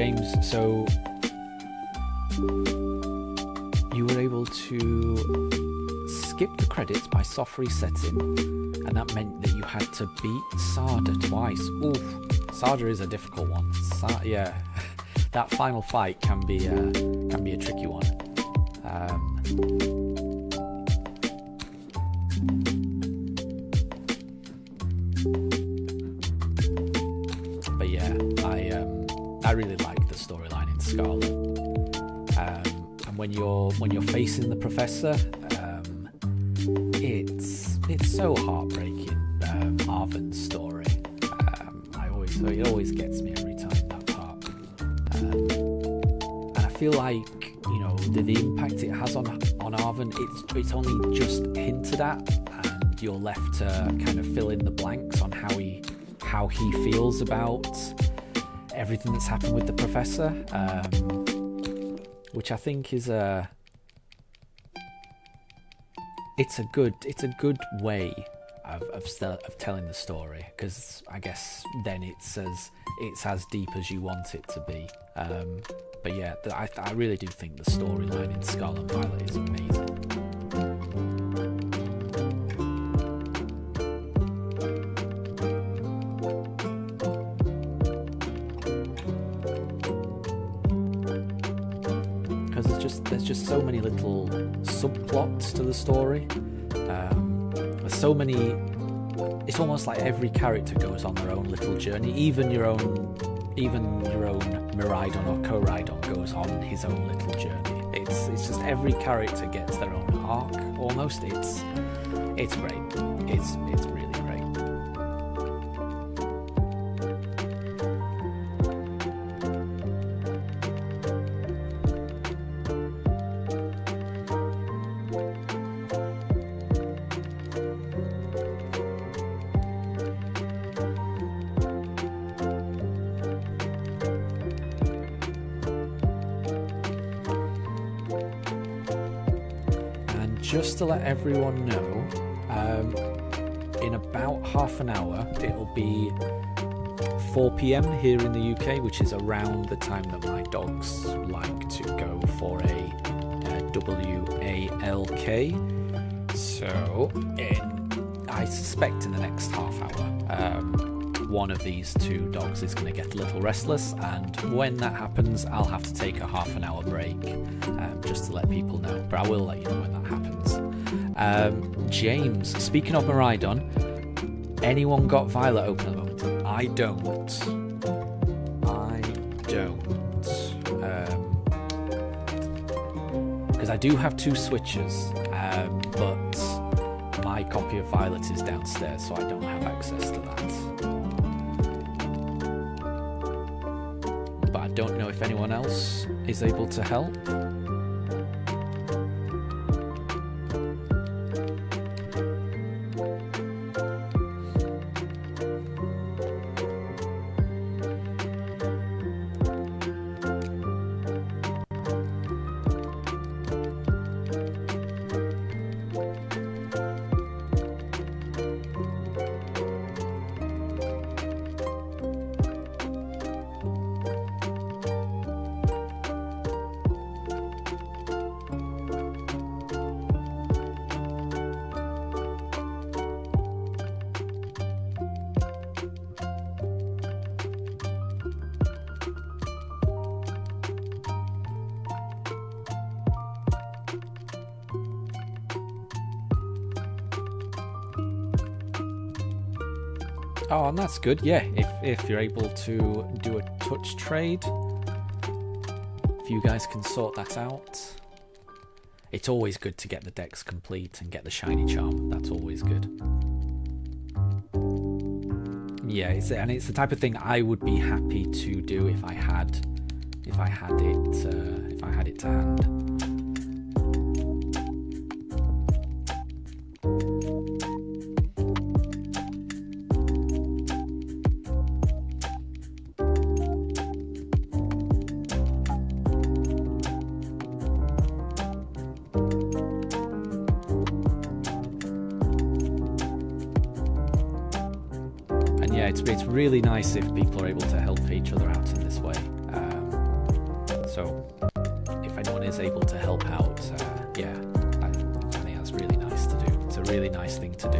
James, so you were able to skip the credits by soft resetting, and that meant that you had to beat Sada twice. Oof, Sada is a difficult one. Yeah, that final fight can be a tricky one. But yeah, I really like the storyline in Scarlet. And when you're facing the Professor, it's so heartbreaking. Arven's story. It always gets me every time, that part. And I feel like, the impact it has on Arven, it's only just hinted at, and you're left to kind of fill in the blanks on how he feels about everything that's happened with the Professor, which I think is it's a good way of telling the story, because I guess then it's as deep as you want it to be. But yeah, I really do think the storyline in Scarlet and Violet is amazing. Because there's just so many little subplots to the story. There's so many. It's almost like every character goes on their own little journey. Even your own Miraidon or Koraidon goes on his own little journey. It's just every character gets their own arc almost. It's great. It's really great. Just to let everyone know, in about half an hour, it'll be 4 p.m. here in the UK, which is around the time that my dogs like to go for a WALK. So, I suspect in the next half hour, one of these two dogs is going to get a little restless, and when that happens, I'll have to take a half an hour break, just to let people know. But I will let you know when that happens. James, speaking of Miraidon, anyone got Violet open at the moment? I don't. Because I do have 2 switches, but my copy of Violet is downstairs, so I don't have access to that. But I don't know if anyone else is able to help. Oh, and that's good, yeah, if you're able to do a touch trade, if you guys can sort that out. It's always good to get the decks complete and get the shiny charm. That's always good. Yeah, it's the type of thing I would be happy to do if I had it to hand. It's really nice if people are able to help each other out in this way. So if anyone is able to help out, yeah, I think that's really nice to do. It's a really nice thing to do.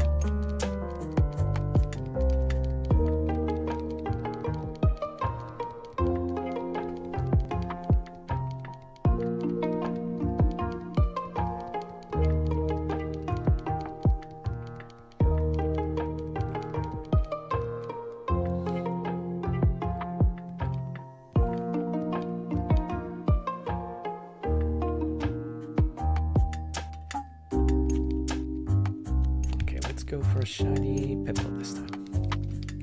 Go for a shiny Piplup this time.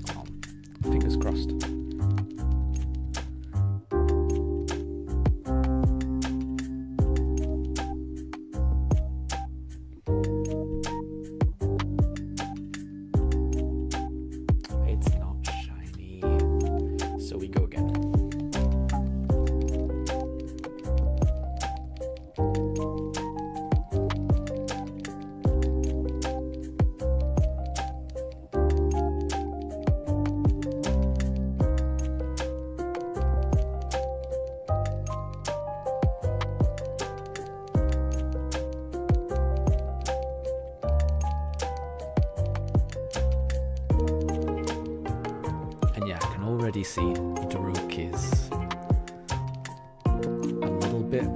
Come on. Fingers crossed. It's not shiny. So we go again. Already see Daruk is a little bit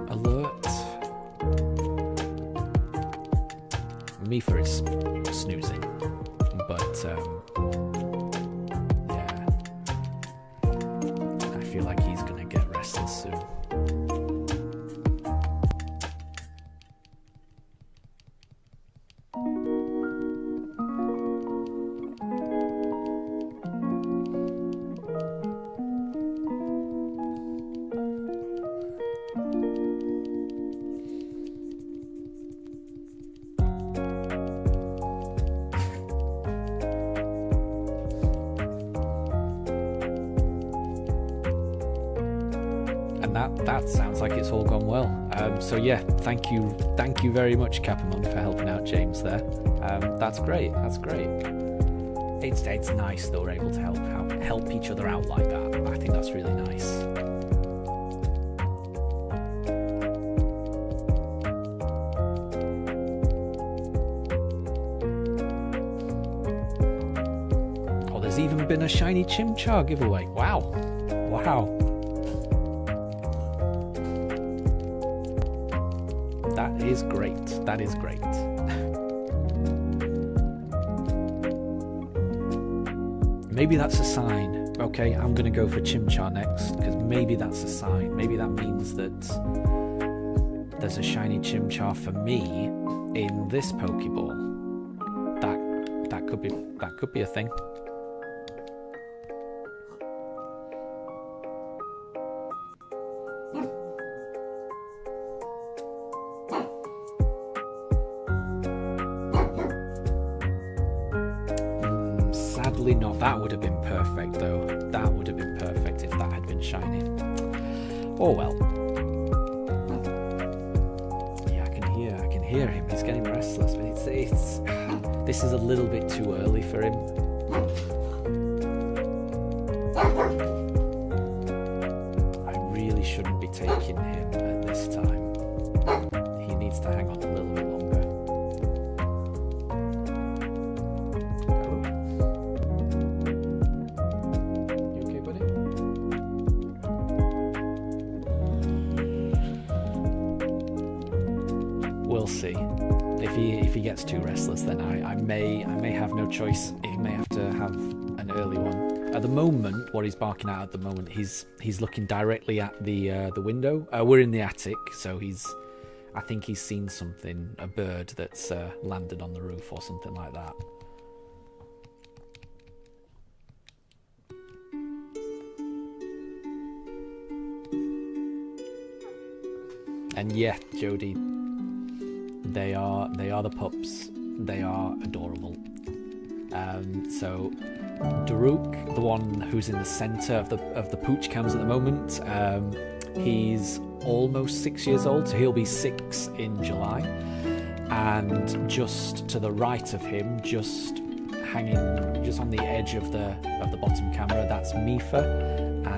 alert. Mifa is snoozing, but yeah, I feel like he's gonna get restless soon. That sounds like it's all gone well. So yeah, thank you very much, Capamon, for helping out James there. That's great. It's nice that we're able to help each other out like that. I think that's really nice. Oh, there's even been a shiny Chimchar giveaway. Wow. That is great. Maybe that's a sign. Okay, I'm going to go for Chimchar next, because maybe that's a sign. Maybe that means that there's a shiny Chimchar for me in this Pokeball. That could be a thing. Sadly not. That would have been perfect though. That would have been perfect if that had been shiny. Oh well. Yeah, I can hear him. He's getting restless, but it's this is a little bit too early for him. I really shouldn't be taking him at this time. He needs to hang on a little bit longer. We'll see. If he gets too restless, then I may have no choice. He may have to have an early one. At the moment, what he's barking at the moment, he's looking directly at the window. We're in the attic, so I think he's seen something, a bird that's landed on the roof or something like that. And yeah, Jody, they are the pups. They are adorable. So Daruk, the one who's in the centre of the pooch cams at the moment, he's almost 6 years old, so he'll be 6 in July. And just to the right of him, just hanging just on the edge of the bottom camera, that's Mifa,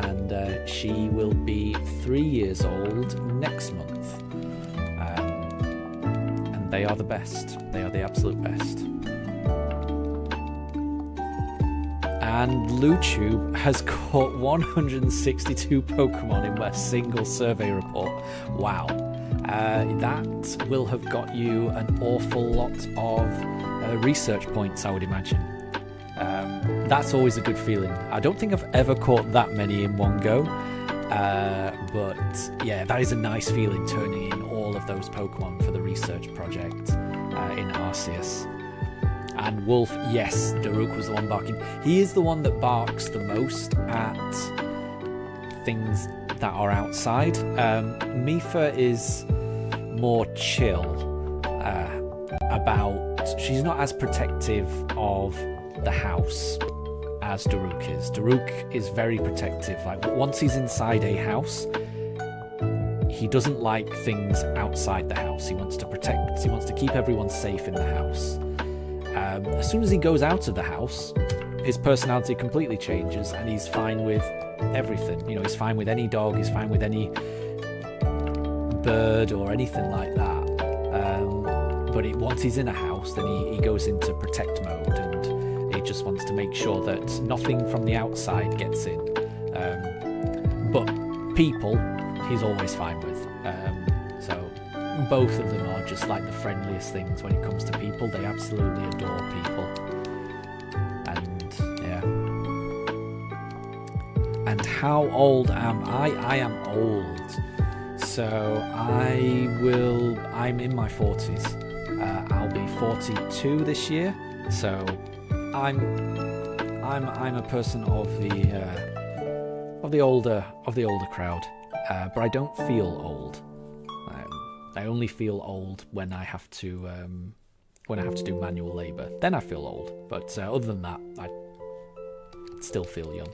and she will be 3 years old next month. And they are the best. They are the absolute best. And LuTube has caught 162 Pokemon in a single survey report. Wow. That will have got you an awful lot of research points, I would imagine. That's always a good feeling. I don't think I've ever caught that many in one go. But yeah, that is a nice feeling, turning in all of those Pokemon for the research project in Arceus. And Wolf, yes, Daruk was the one barking. He is the one that barks the most at things that are outside. Mifa is more chill about... She's not as protective of the house as Daruk is. Daruk is very protective. Like, once he's inside a house, he doesn't like things outside the house. He wants to protect, he wants to keep everyone safe in the house. As soon as he goes out of the house, his personality completely changes, and he's fine with everything. You know, he's fine with any dog, he's fine with any bird or anything like that. But once he's in a house, then he goes into protect mode, and he just wants to make sure that nothing from the outside gets in. But people, he's always fine with. So both of them are just like the friendliest things when it comes to people. They absolutely adore people. And yeah. And how old am I? I am old. So I'm in my 40s. I'll be 42 this year. So I'm a person of the older crowd. But I don't feel old. I only feel old when I have to do manual labour. Then I feel old. But other than that, I still feel young.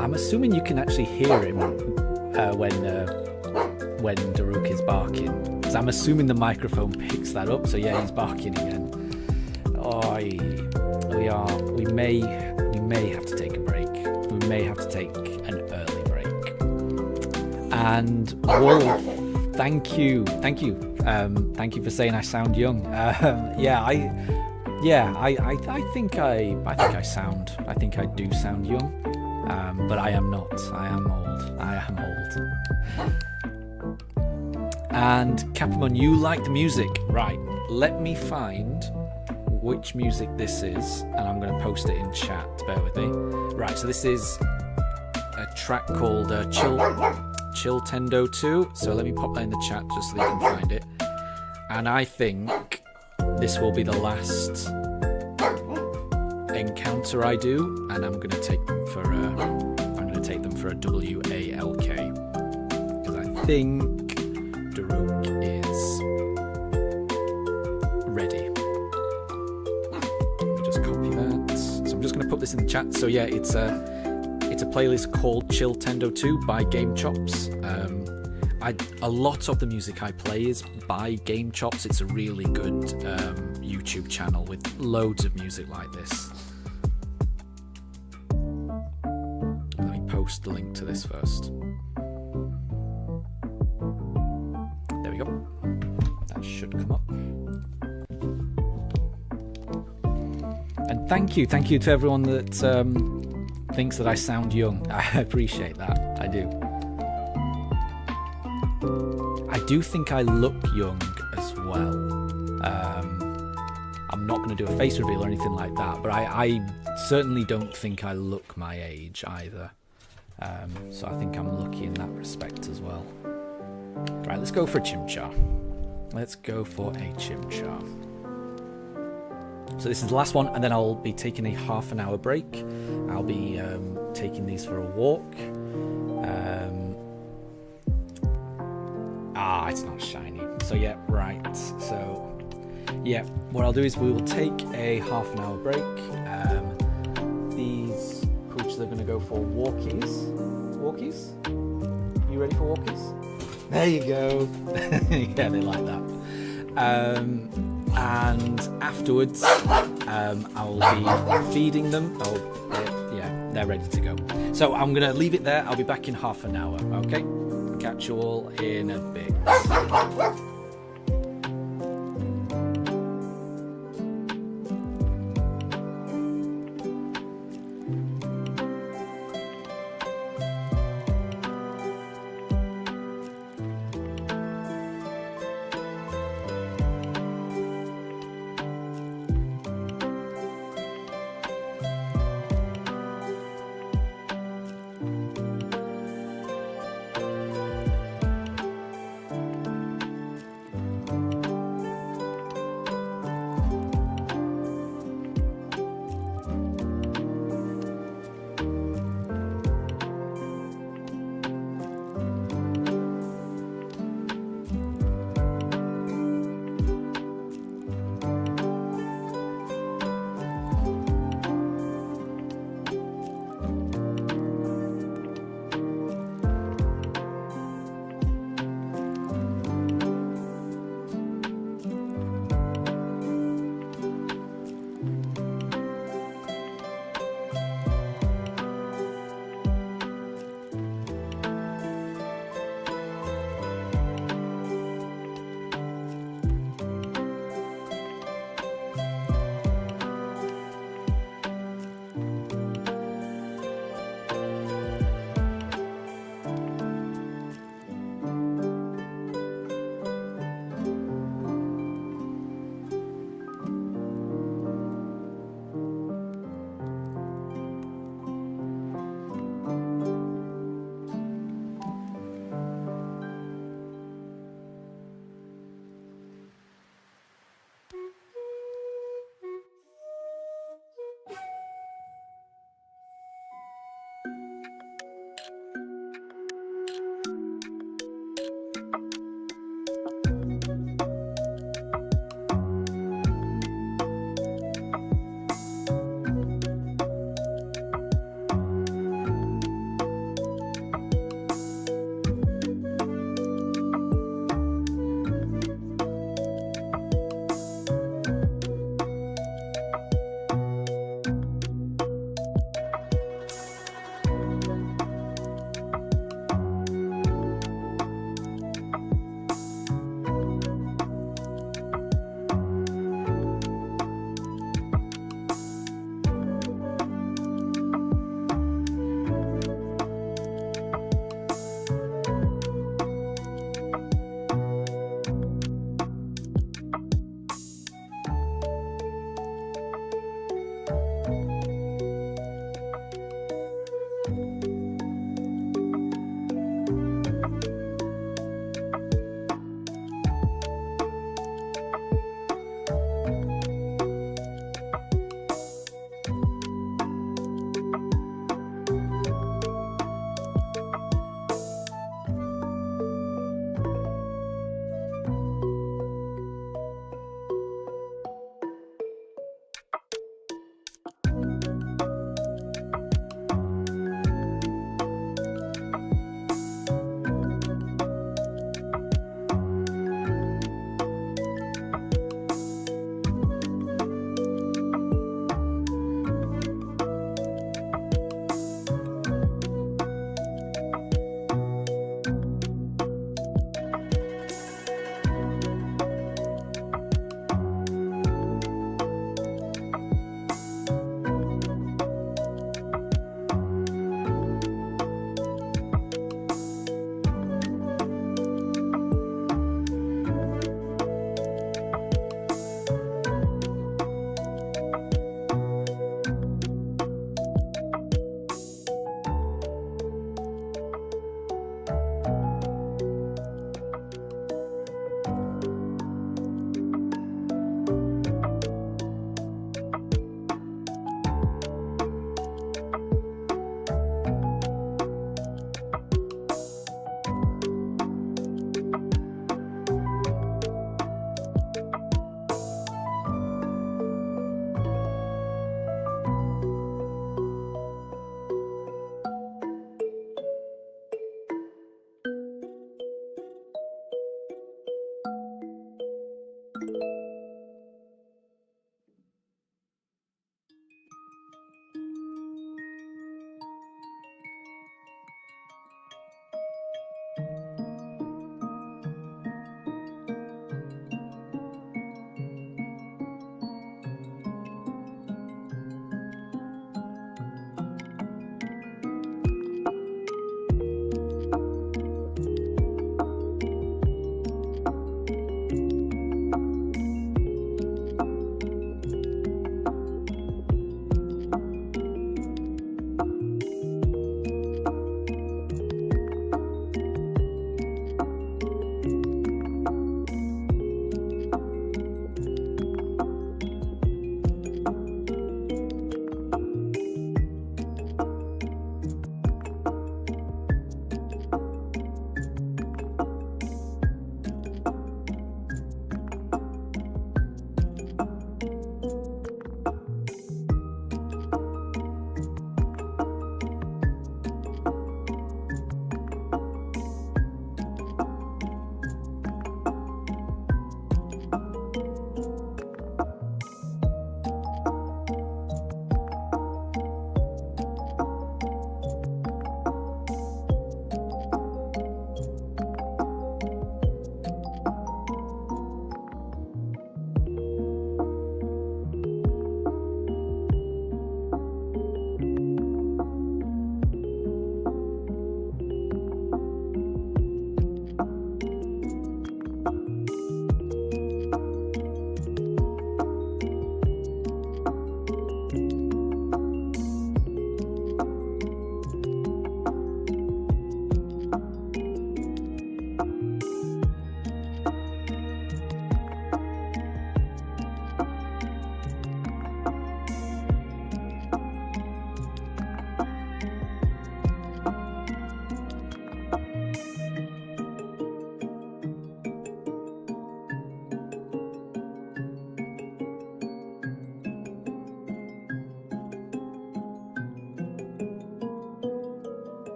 I'm assuming you can actually hear him when Daruk is barking, because I'm assuming the microphone picks that up. So yeah, he's barking again. We may have to take a break. We may have to take an early break. And Wolf, thank you for saying I sound young. I think I do sound young. But I am not. I am old. And Capamon, you like the music. Right, let me find which music this is, and I'm going to post it in chat. Bear with me. Right, so this is a track called Chill Tendo 2. So let me pop that in the chat just so you can find it. And I think this will be the last encounter I do, and I'm going to take them for a WALK, because I think Daruk is ready. Let me just copy that. So I'm just going to put this in the chat. So yeah, it's a playlist called Chill Tendo 2 by Game Chops. A lot of the music I play is by Game Chops. It's a really good YouTube channel with loads of music like this. Post the link to this first. There we go. That should come up. And thank you to everyone that thinks that I sound young. I appreciate that. I do. I do think I look young as well. I'm not going to do a face reveal or anything like that, but I certainly don't think I look my age either. So I think I'm lucky in that respect as well. Right, let's go for a Chimchar. So this is the last one, and then I'll be taking a half-an-hour break. I'll be taking these for a walk. It's not shiny. So yeah, right. So yeah, what I'll do is we will take a half an hour break. These pooches are going to go for walkies. Walkies? You ready for walkies? There you go. Yeah, they like that. And afterwards, I'll be feeding them. Oh, yeah, they're ready to go. So I'm going to leave it there. I'll be back in half an hour, okay? Catch you all in a bit.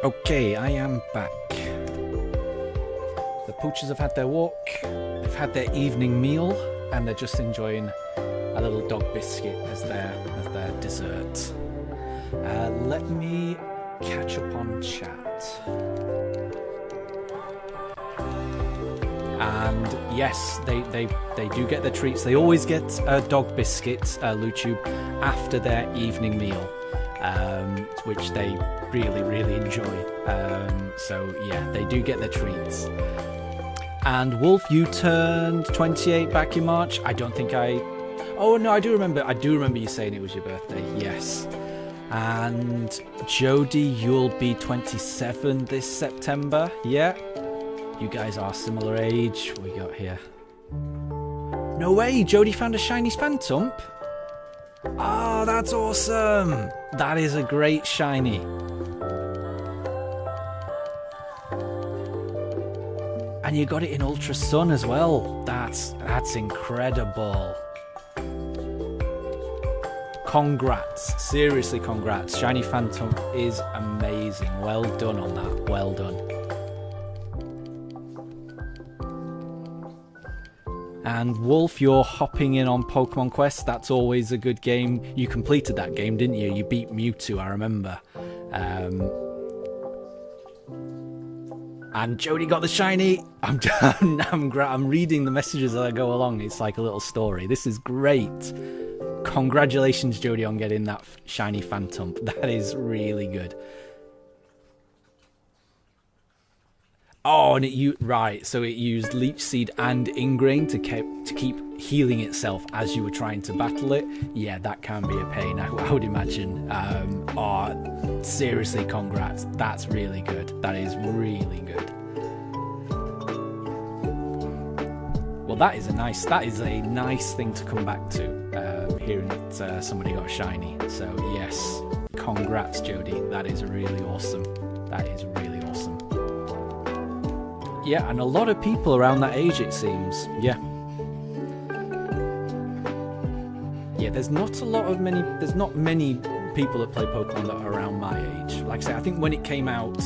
Okay, I am back. The pooches have had their walk, they've had their evening meal, and they're just enjoying a little dog biscuit as their dessert. Let me catch up on chat. And yes, they do get their treats. They always get dog biscuits, Lutube, after their evening meal, which they really enjoy. So yeah, they do get their treats. And Wolf, you turned 28 back in March. I don't think I... Oh no, I do remember you saying it was your birthday. Yes. And Jody, you'll be 27 this September. Yeah. You guys are similar age. What we got here? No way, Jody found a shinies Phantom. Oh, that's awesome. That is a great shiny. And you got it in Ultra Sun as well. That's incredible. Congrats. Seriously, congrats. Shiny Phantom is amazing. Well done on that. Well done. And Wolf, you're hopping in on Pokemon Quest. That's always a good game. You completed that game, didn't you? You beat Mewtwo, I remember. And Jody got the shiny. I'm reading the messages as I go along. It's like a little story. This is great. Congratulations, Jody, on getting that shiny Phantom. That is really good. Oh, and so it used Leech Seed and Ingrain to keep healing itself as you were trying to battle it. Yeah, that can be a pain, I would imagine. Oh, seriously, congrats. That's really good. That is really good. Well, that is a nice thing to come back to, hearing that somebody got a shiny. So yes, congrats, Jody. That is really awesome. That is really awesome. Yeah, and a lot of people around that age, it seems. Yeah. Yeah, there's not many people that play Pokemon that are around my age. Like I say, I think when it came out,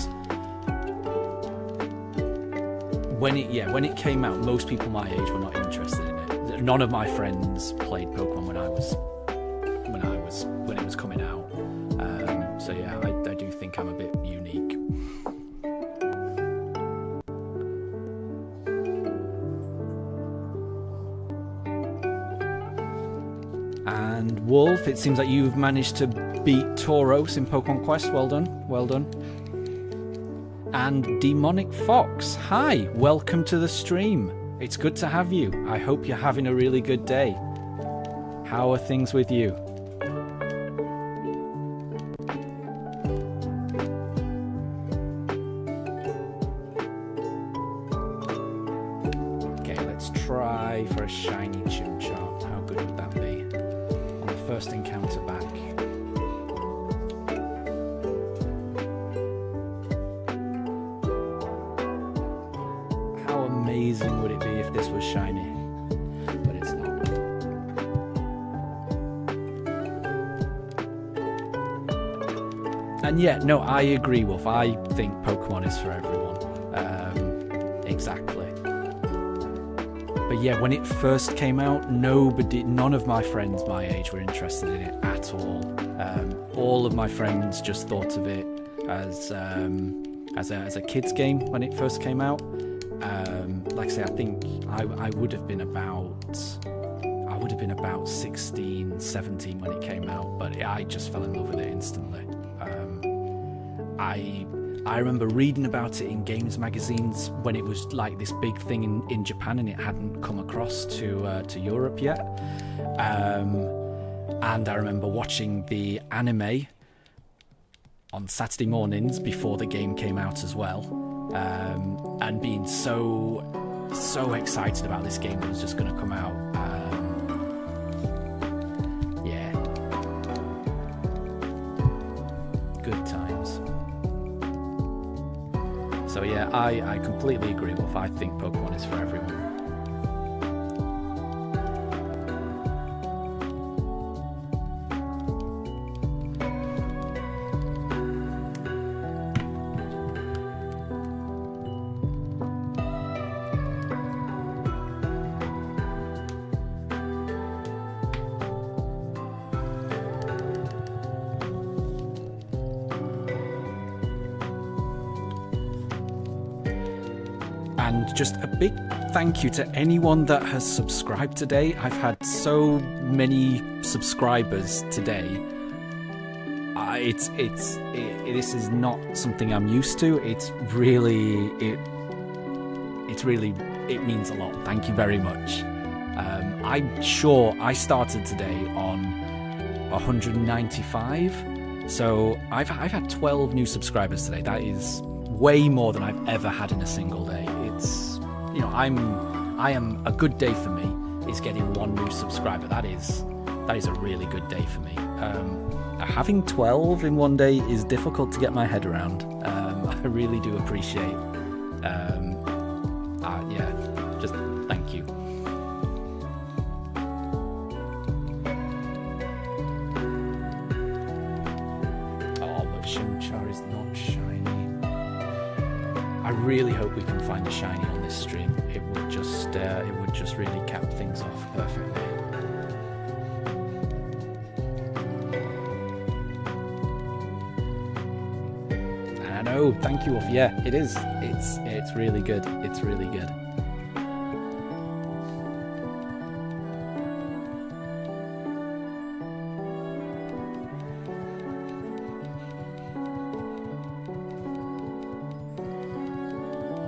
most people my age were not interested in it. None of my friends played Pokemon when it was coming out. So yeah, I do think I'm a bit unique. And Wolf, it seems like you've managed to beat Tauros in Pokemon Quest. Well done, well done. And Demonic Fox, hi, welcome to the stream. It's good to have you. I hope you're having a really good day. How are things with you? Okay, let's try for a shiny Chimchar. How good would that be? On the first encounter back. Amazing would it be if this was shiny, but it's not. And yeah, no, I agree, Wolf. I think Pokemon is for everyone. Exactly. But yeah, when it first came out, none of my friends my age were interested in it at all. All of my friends just thought of it as a kids game when it first came out. Like I say, I think I would have been about 16, 17 when it came out, but I just fell in love with it instantly. I remember reading about it in games magazines when it was like this big thing in Japan and it hadn't come across to Europe yet. And I remember watching the anime on Saturday mornings before the game came out as well. And being so excited about this game that was just going to come out. Yeah. Good times. So yeah, I completely agree with. I think Pokemon is for everyone. And just a big thank you to anyone that has subscribed today. I've had so many subscribers today. This is not something I'm used to. It means a lot. Thank you very much. I'm sure I started today on 195, so I've had 12 new subscribers today. That is way more than I've ever had in a single day. It's, you know, I am a good day for me is getting one new subscriber. That is a really good day for me. Having 12 in one day is difficult to get my head around. I really do appreciate. Just thank you. Oh, but Chimchar is not shiny. I really hope we can find a shiny on this stream. It would just really cap things off perfectly. I know, thank you. Yeah, it is. It's really good. It's really good.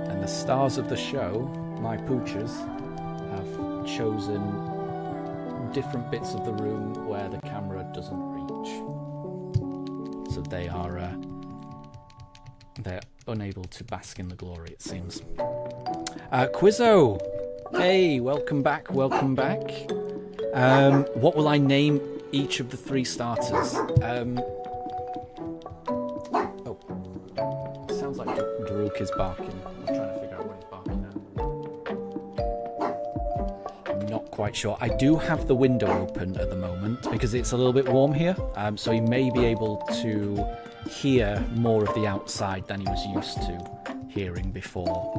And the stars of the show, my poochers, have chosen different bits of the room where the camera doesn't reach. So they're unable to bask in the glory, it seems. Quizzo! Hey, welcome back. What will I name each of the 3 starters? Sounds like Daruk is barking. I'm trying to figure out what he's barking at. I'm not quite sure. I do have the window open at the moment because it's a little bit warm here, so he may be able to hear more of the outside than he was used to hearing before.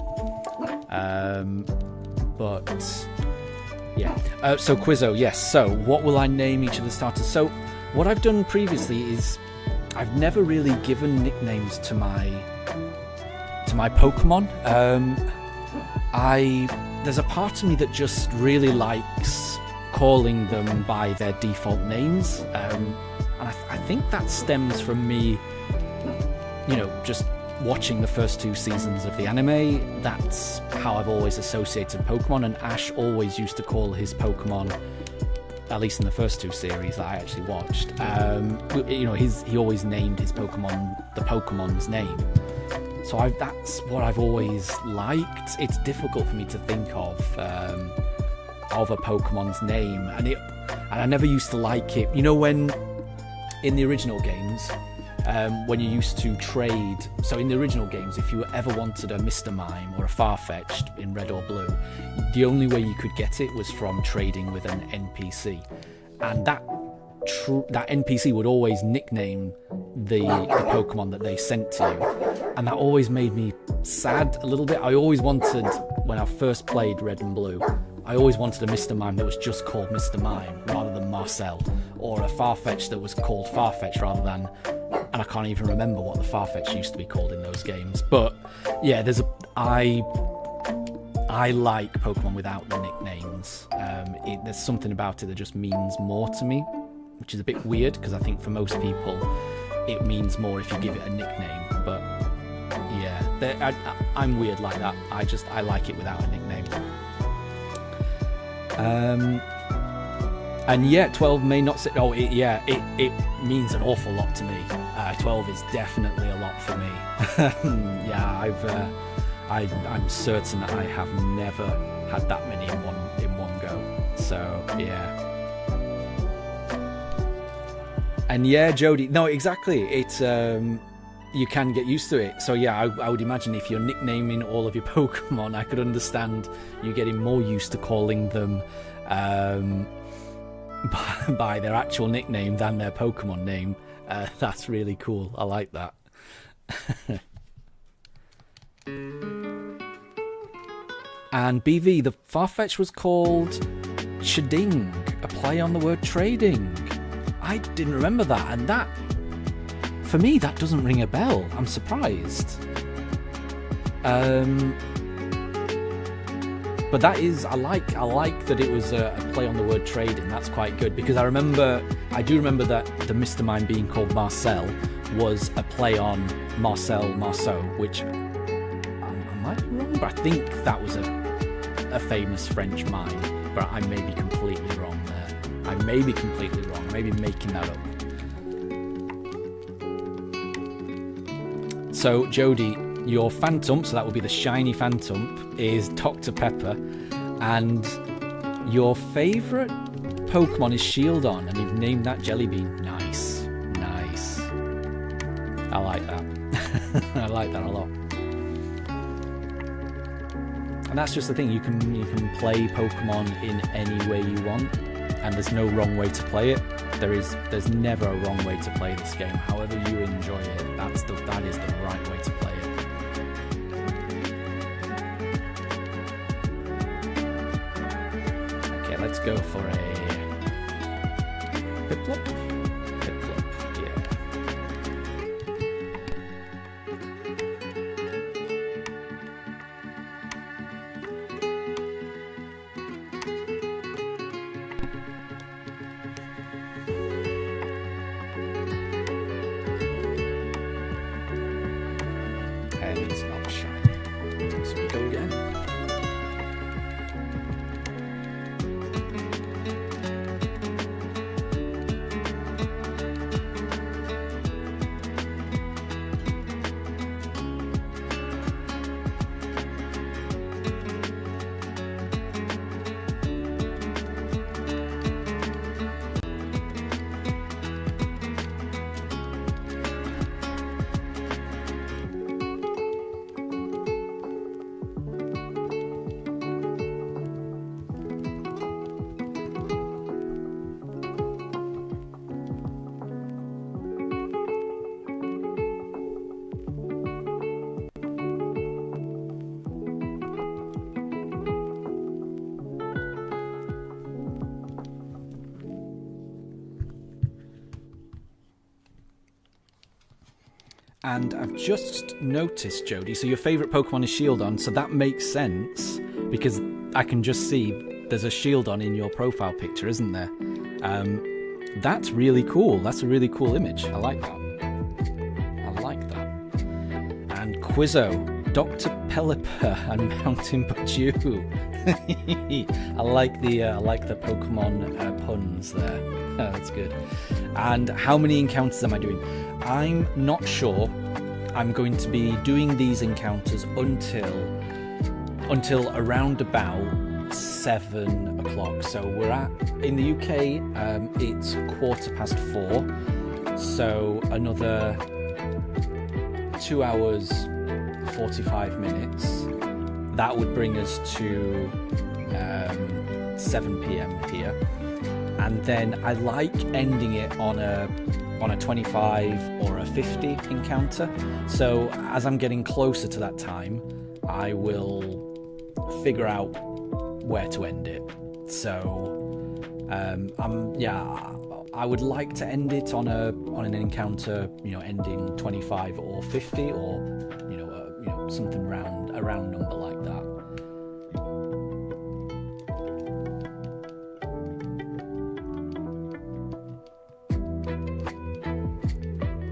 So Quizzo, yes. So what will I name each of the starters? So what I've done previously is I've never really given nicknames to my Pokemon. There's a part of me that just really likes calling them by their default names. And I think that stems from me, you know, just watching the first 2 seasons of the anime. That's how I've always associated Pokemon, and Ash always used to call his Pokemon, at least in the first 2 series that I actually watched, you know, he always named his Pokemon the Pokemon's name. So that's what I've always liked. It's difficult for me to think of a Pokemon's name, and I never used to like it. You know, when in the original games, when you used to trade, so in the original games, if you ever wanted a Mr. Mime or a Farfetch'd in Red or Blue, the only way you could get it was from trading with an NPC, and that NPC would always nickname the Pokemon that they sent to you, and that always made me sad a little bit. I always wanted, when I first played Red and Blue, I always wanted a Mr. Mime that was just called Mr. Mime rather than Marcel, or a Farfetch that was called Farfetch rather than, and I can't even remember what the Farfetch used to be called in those games. But yeah, I like Pokemon without the nicknames. There's something about it that just means more to me, which is a bit weird because I think for most people it means more if you give it a nickname. But yeah, I'm weird like that. I like it without a nickname. And yeah, 12 may not sit. Oh, it means an awful lot to me. 12 is definitely a lot for me. Yeah, I'm certain that I have never had that many in one go. So yeah. And yeah, Jody, no, exactly. It's you can get used to it. So yeah, I would imagine if you're nicknaming all of your Pokemon, I could understand you getting more used to calling them by their actual nickname than their Pokemon name. That's really cool. I like that. And BV, the Farfetch was called Chiding, a play on the word trading. I didn't remember that, and that, for me, that doesn't ring a bell. I'm surprised. But that is, I like that it was a play on the word trading. That's quite good, because I do remember that the Mr. Mime being called Marcel was a play on Marcel Marceau, which I might be wrong, but I think that was a famous French mime. But I may be completely wrong there. I may be completely wrong. Maybe making that up. So Jody, your Phantom, so that would be the shiny Phantom, is Dr. Pepper, and your favourite Pokemon is Shieldon, and you've named that Jellybean. Nice, nice. I like that. I like that a lot. And that's just the thing, you can play Pokemon in any way you want, and there's no wrong way to play it. There's never a wrong way to play this game. However you enjoy it, that is the right way to play it. Okay, let's go for a Piplup. Piplup, yeah. And it's not shiny. So we go again. And I've just noticed, Jody, so your favourite Pokemon is Shieldon, so that makes sense, because I can just see there's a Shieldon in your profile picture, isn't there? That's really cool. That's a really cool image. I like that. I like that. And Quizzo, Dr. Pelipper and Mountain Bachu. I like the Pokemon puns there. Oh, that's good. And how many encounters am I doing? I'm not sure. I'm going to be doing these encounters until around about 7 o'clock. So we're in the UK, it's 4:15. So another 2 hours, 45 minutes. That would bring us to 7 p.m. here. And then I like ending it on a 25 or a 50 encounter. So as I'm getting closer to that time, I will figure out where to end it. So I would like to end it on an encounter, ending 25 or 50, or something a round number like that.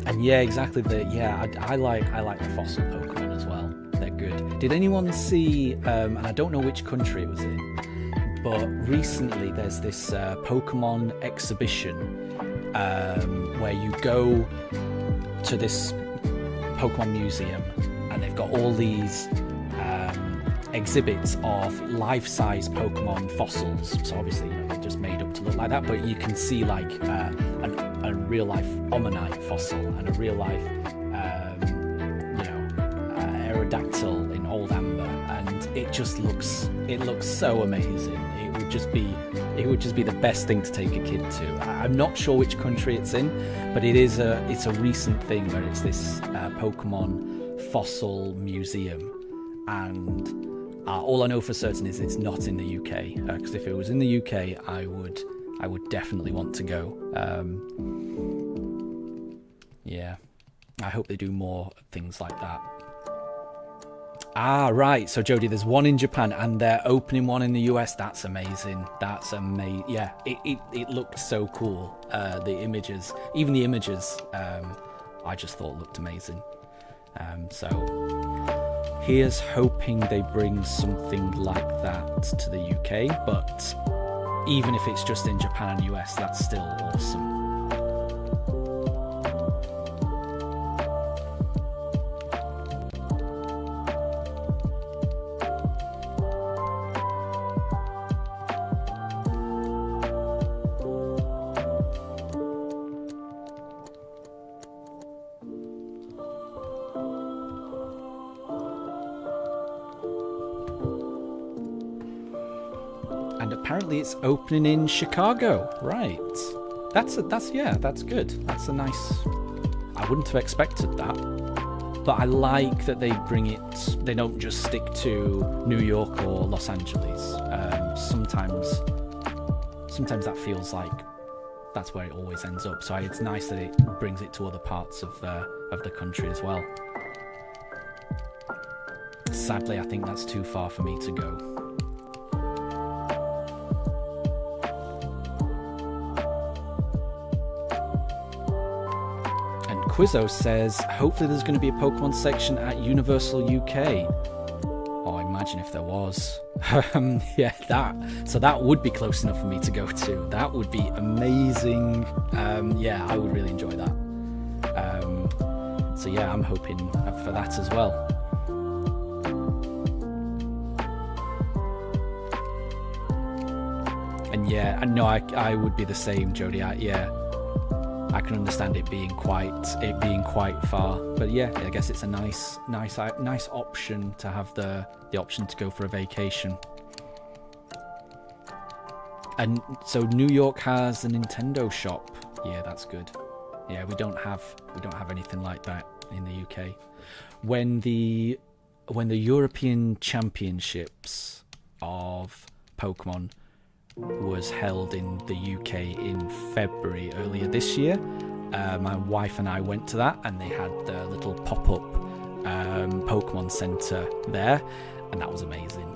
And yeah, exactly. I like the fossil Pokemon as well. They're good. Did anyone see? And I don't know which country it was in, but recently there's this Pokemon exhibition where you go to this Pokemon museum, and they've got all these exhibits of life-size Pokemon fossils. So obviously, they're just made up to look like that, but you can see like a real-life Omanyte fossil and a real-life Aerodactyl in Old Amber, and it looks so amazing. It would just be the best thing to take a kid to. I'm not sure which country it's in, but it's a recent thing where it's this Pokemon fossil museum, and all I know for certain is it's not in the UK, because if it was in the UK, I would definitely want to go. Yeah, I hope they do more things like that. Ah, right. So, Jodie, there's one in Japan and they're opening one in the US. That's amazing. That's amazing. Yeah, it looked so cool. The images, even the images, I just thought looked amazing. So, here's hoping they bring something like that to the UK. But even if it's just in Japan and US, that's still awesome. And apparently it's opening in Chicago. Right. That's good. That's a nice... I wouldn't have expected that. But I like that they bring it... They don't just stick to New York or Los Angeles. Sometimes that feels like that's where it always ends up. So it's nice that it brings it to other parts of the country as well. Sadly, I think that's too far for me to go. Quizzo says, hopefully there's going to be a Pokemon section at Universal UK. Oh, imagine if there was. Yeah, that would be close enough for me to go to. That would be amazing. Yeah, I would really enjoy that. So yeah, I'm hoping for that as well. And yeah, I know I would be the same, Jodie. I can understand it being quite far, but yeah, I guess it's a nice option to have the option to go for a vacation. And so New York has a Nintendo shop. Yeah, that's good. Yeah, we don't have anything like that in the UK. When the European Championships of Pokemon was held in the UK in February earlier this year, my wife and I went to that, and they had the little pop-up Pokemon Center there, and that was amazing.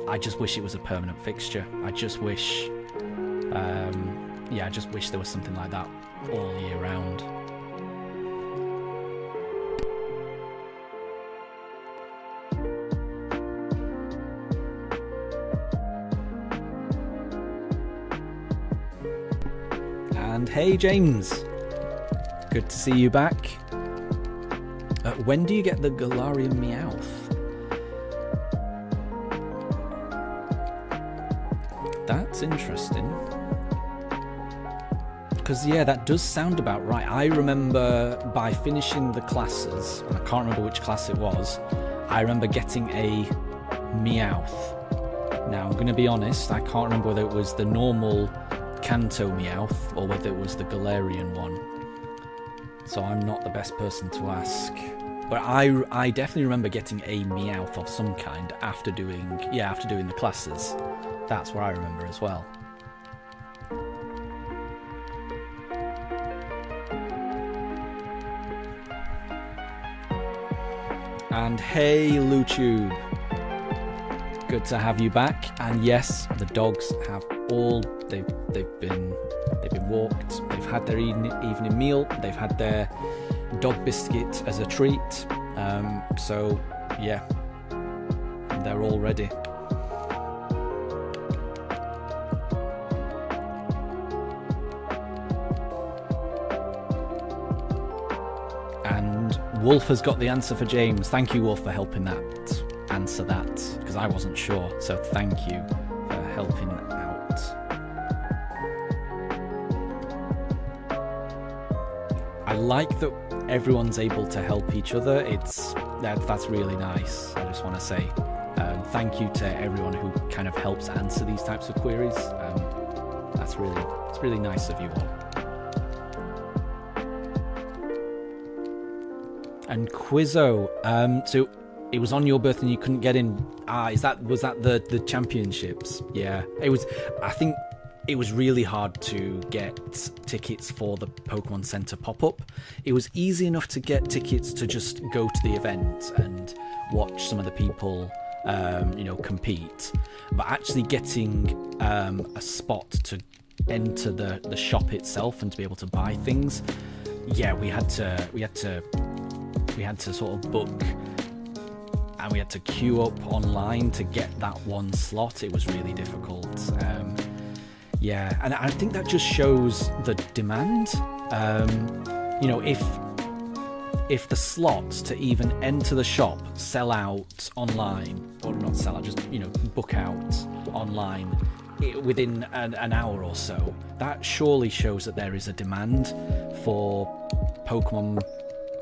I just wish it was a permanent fixture. I just wish there was something like that all year round. And hey James, good to see you back. When do you get the Galarian Meowth? That's interesting. Because yeah, that does sound about right. I remember by finishing the classes, and I can't remember which class it was, I remember getting a Meowth. Now I'm going to be honest, I can't remember whether it was the normal Kanto Meowth or whether it was the Galarian one, so I'm not the best person to ask, but I definitely remember getting a Meowth of some kind after doing the classes. That's what I remember as well. And hey Luchu, good to have you back. And yes, the dogs have all they've been walked, they've had their evening meal, they've had their dog biscuit as a treat, so yeah, they're all ready. And Wolf has got the answer for James. Thank you, Wolf, for helping answer that, because I wasn't sure, so thank you for helping out. I like that everyone's able to help each other. That's really nice. I just want to say thank you to everyone who kind of helps answer these types of queries. It's really nice of you all. And Quizzo, so it was on your birthday and you couldn't get in. Was that the championships? Yeah, it was. I think it was really hard to get tickets for the Pokemon Center pop-up. It was easy enough to get tickets to just go to the event and watch some of the people, compete. But actually getting a spot to enter the shop itself and to be able to buy things, yeah, we had to sort of book, and we had to queue up online to get that one slot. It was really difficult. And I think that just shows the demand. If the slots to even enter the shop sell out online, or not sell out, just book out online within an hour or so, that surely shows that there is a demand for Pokemon,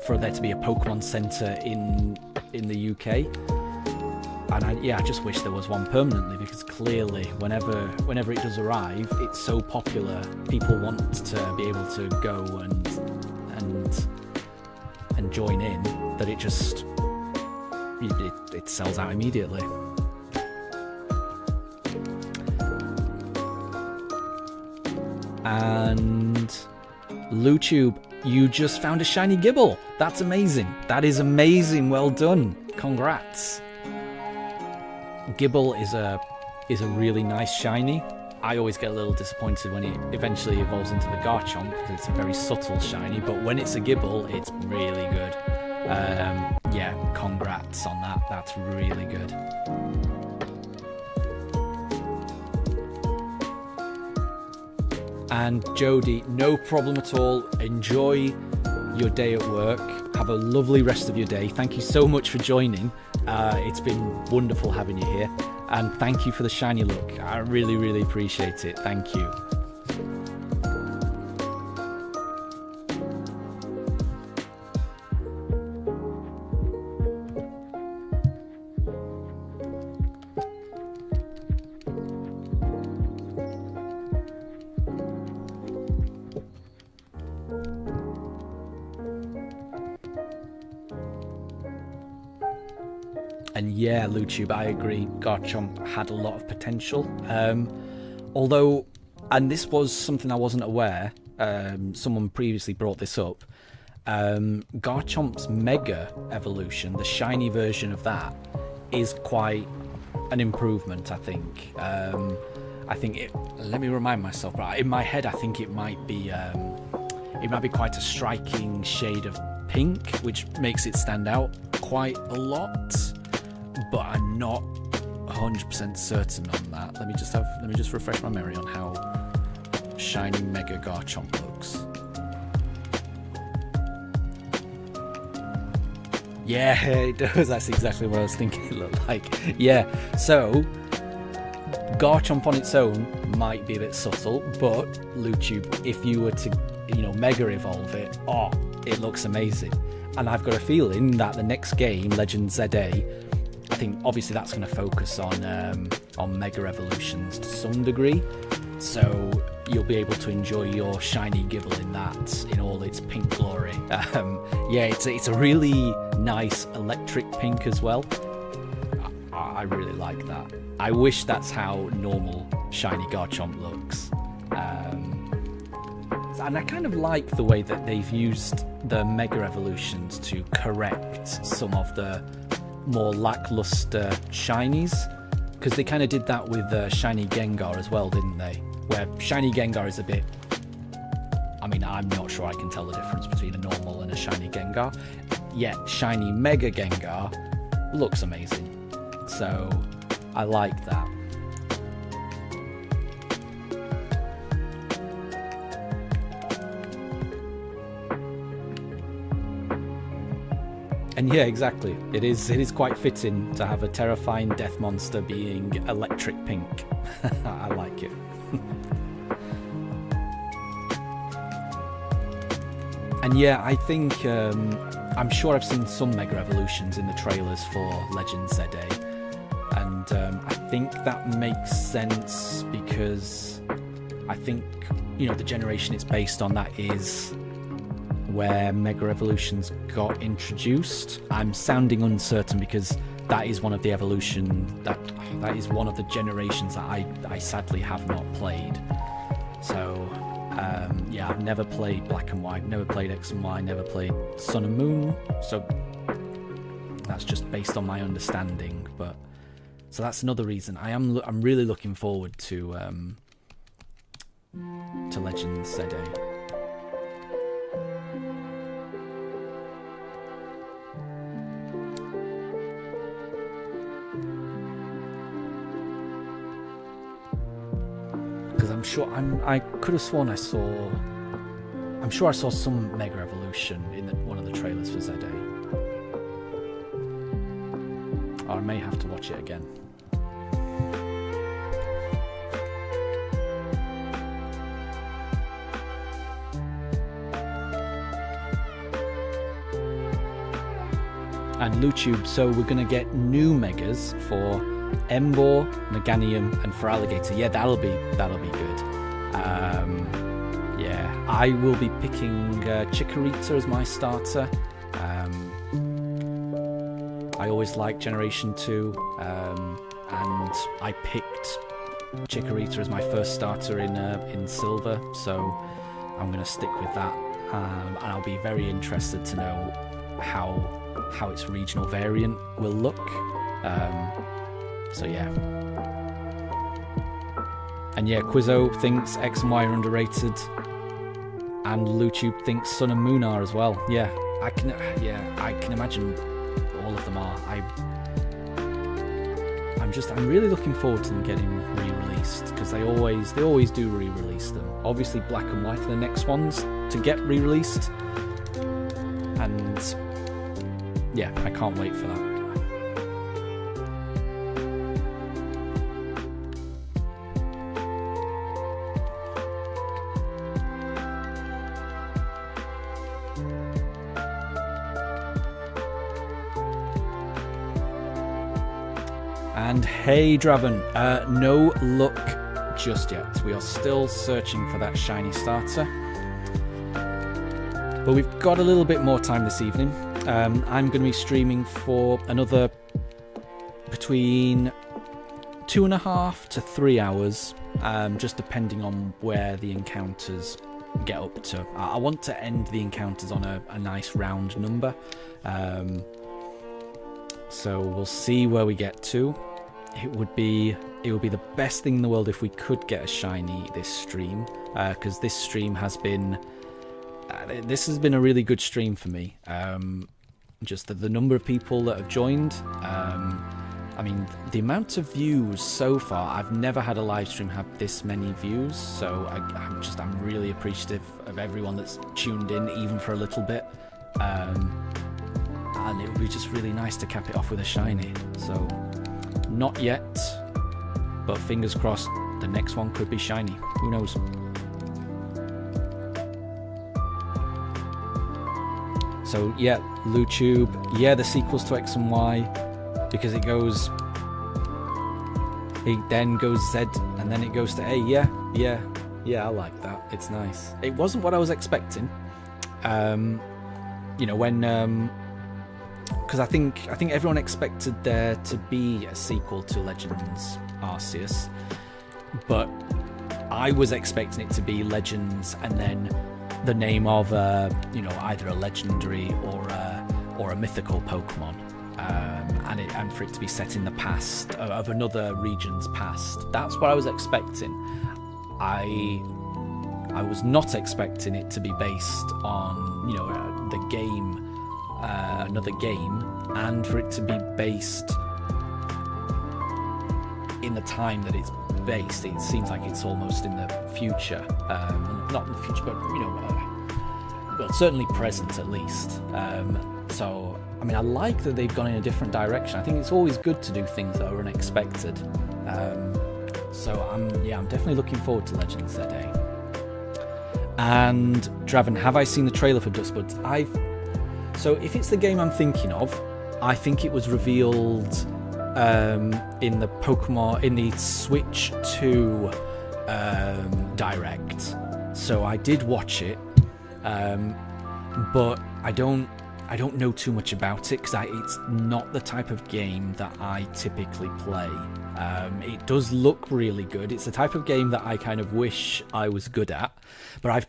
for there to be a Pokemon Center in the UK. And I just wish there was one permanently, because clearly whenever it does arrive, it's so popular. People want to be able to go and join in, that it just it sells out immediately. And Lutube, you just found a shiny Gibble. That's amazing. That is amazing. Well done. Congrats. Gibble is a really nice shiny. I always get a little disappointed when it eventually evolves into the Garchomp, because it's a very subtle shiny, but when it's a Gibble, it's really good. Congrats on that. That's really good. And Jody, no problem at all. Enjoy your day at work. Have a lovely rest of your day. Thank you so much for joining. It's been wonderful having you here. And thank you for the shiny look. I really, really appreciate it. Thank you. And yeah, Lutube, I agree. Garchomp had a lot of potential. Although, and this was something I wasn't aware, someone previously brought this up, Garchomp's Mega Evolution, the shiny version of that, is quite an improvement, I think. Let me remind myself, but in my head, I think it might be quite a striking shade of pink, which makes it stand out quite a lot. But I'm not 100% certain on that. Let me just refresh my memory on how shiny Mega Garchomp looks. Yeah, it does. That's exactly what I was thinking it looked like. Yeah, so Garchomp on its own might be a bit subtle, but Lutube, if you were to, Mega Evolve it, it looks amazing. And I've got a feeling that the next game, Legend ZA, I think obviously that's going to focus on Mega Evolutions to some degree, so you'll be able to enjoy your shiny Gibble in that in all its pink glory. It's a really nice electric pink as well. I really like that. I wish that's how normal shiny Garchomp looks. And I kind of like the way that they've used the Mega Evolutions to correct some of the more lackluster shinies, because they kind of did that with shiny Gengar as well, didn't they? Where shiny Gengar is a bit, I'm not sure I can tell the difference between a normal and a shiny Gengar, yet shiny Mega Gengar looks amazing, so I like that. And yeah, exactly. It is quite fitting to have a terrifying death monster being electric pink. I like it. And yeah, I think I'm sure I've seen some Mega Evolutions in the trailers for Legend ZA, and I think that makes sense because I think the generation it's based on, that is where Mega Evolutions got introduced. I'm sounding uncertain because that is one of the evolution that is one of the generations that I sadly have not played. So, yeah, I've never played Black and White, never played X and Y, never played Sun and Moon. So that's just based on my understanding. But so that's another reason I'm really looking forward to Legends ZA. Because I'm sure I could have sworn I saw. I'm sure I saw some Mega Evolution in one of the trailers for ZA. Or I may have to watch it again. And Lutube, so we're going to get new Megas for Embor, Meganium, and for Alligator. Yeah, that'll be good. Yeah, I will be picking Chikorita as my starter. I always liked Generation 2, and I picked Chikorita as my first starter in Silver, so I'm going to stick with that. And I'll be very interested to know how its regional variant will look. So yeah. And yeah, Quizzo thinks X and Y are underrated, and Lutube thinks Sun and Moon are as well. Yeah, I can imagine all of them are. I'm really looking forward to them getting re-released, because they always do re-release them. Obviously Black and White are the next ones to get re-released, and yeah, I can't wait for that. And hey Draven, no luck just yet. We are still searching for that shiny starter. But we've got a little bit more time this evening. I'm going to be streaming for another between 2.5 to 3 hours, just depending on where the encounters get up to. I want to end the encounters on a nice round number. So we'll see where we get to. It would be the best thing in the world if we could get a shiny this stream, because this stream has been a really good stream for me. Just the number of people that have joined. I mean, the amount of views so far. I've never had a live stream have this many views, so I'm really appreciative of everyone that's tuned in, even for a little bit. And it would be just really nice to cap it off with a shiny. So, not yet, but fingers crossed the next one could be shiny. Who knows? So yeah, Lutube, yeah, the sequels to X and Y, because it then goes Z and then it goes to A. Yeah, I like that. It's nice. It wasn't what I was expecting. You know, when because I think everyone expected there to be a sequel to Legends Arceus, but I was expecting it to be Legends and then the name of either a legendary or a mythical Pokemon, and for it to be set in the past of another region's past. That's what I was expecting. I was not expecting it to be based on the game. Another game, and for it to be based in the time that it's based. It seems like it's almost in the future, not in the future, but well, certainly present at least. So I mean, I like that they've gone in a different direction. I think it's always good to do things that are unexpected. So I'm definitely looking forward to Legends ZA. And Draven, have I seen the trailer for Dustbuds? So if it's the game I'm thinking of, I think it was revealed in the Switch 2 Direct. So I did watch it, but I don't know too much about it because it's not the type of game that I typically play. It does look really good. It's the type of game that I kind of wish I was good at. But I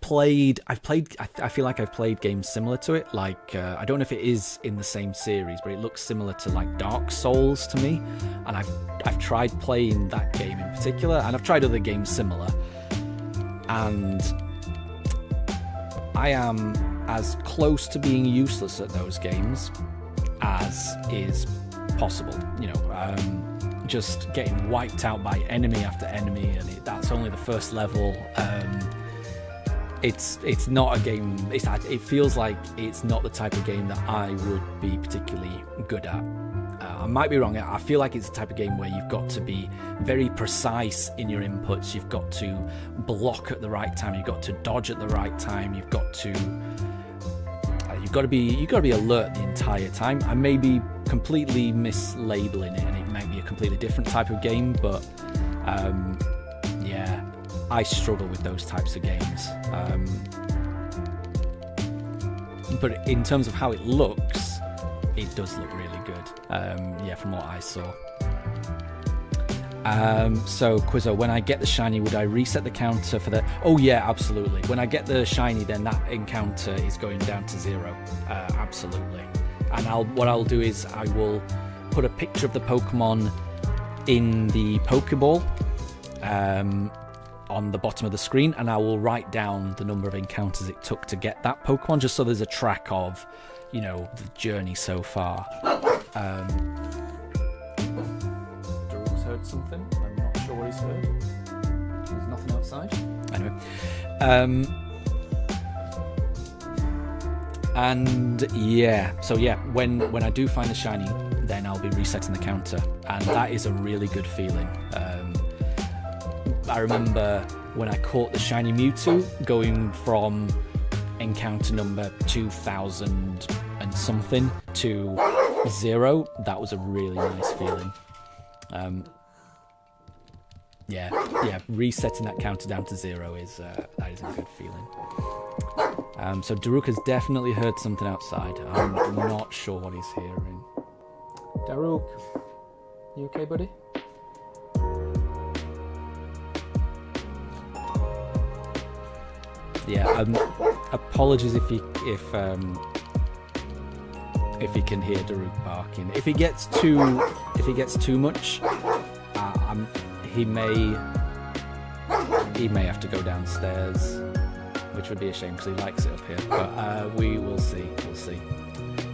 feel like I've played games similar to it. Like, I don't know if it is in the same series, but it looks similar to like Dark Souls to me. And I've tried playing that game in particular, and I've tried other games similar. And I am as close to being useless at those games as is possible. You know, just getting wiped out by enemy after enemy, and that's only the first level. It's not a game. It feels like it's not the type of game that I would be particularly good at. I might be wrong. I feel like it's the type of game where you've got to be very precise in your inputs. You've got to block at the right time. You've got to dodge at the right time. You've got to be alert the entire time. I may be completely mislabeling it, and it might be a completely different type of game, but yeah, I struggle with those types of games. But in terms of how it looks, it does look really good. Yeah, from what I saw. So Quizzo, when I get the shiny, would I reset the counter for the... Oh yeah, absolutely. When I get the shiny, then that encounter is going down to 0. Absolutely. And what I'll do is I will put a picture of the Pokemon in the Pokeball on the bottom of the screen, and I will write down the number of encounters it took to get that Pokemon, just so there's a track of, you know, the journey so far. Darul's heard something. I'm not sure what he's heard. There's nothing outside. Anyway. And yeah, so yeah, when I do find the shiny, then I'll be resetting the counter, and that is a really good feeling. I remember when I caught the shiny Mewtwo, going from encounter number 2000 and something to 0. That was a really nice feeling. Yeah, resetting that counter down to 0 is that is a good feeling. So Daruk has definitely heard something outside. I'm not sure what he's hearing. Daruk, you okay, buddy? Yeah. Apologies if he can hear Daruk barking. If he gets too much, he may have to go downstairs, which would be a shame because he likes it up here. But we will see. We'll see.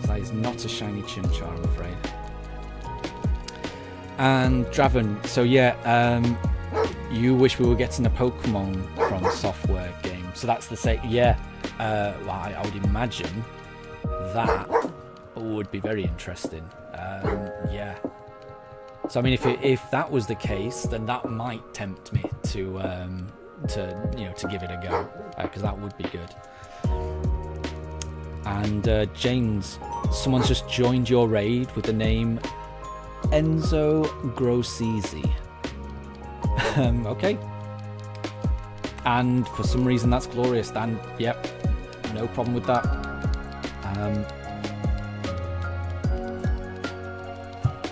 So that is not a shiny Chimchar, I'm afraid. And Draven, so yeah, you wish we were getting a Pokemon from a software game. So that's the same. Yeah, well, I would imagine that would be very interesting. Yeah. So I mean, if that was the case, then that might tempt me to give it a go, because that would be good. And James, someone's just joined your raid with the name Enzo Grossisi. Okay. And for some reason that's glorious. And yep, no problem with that.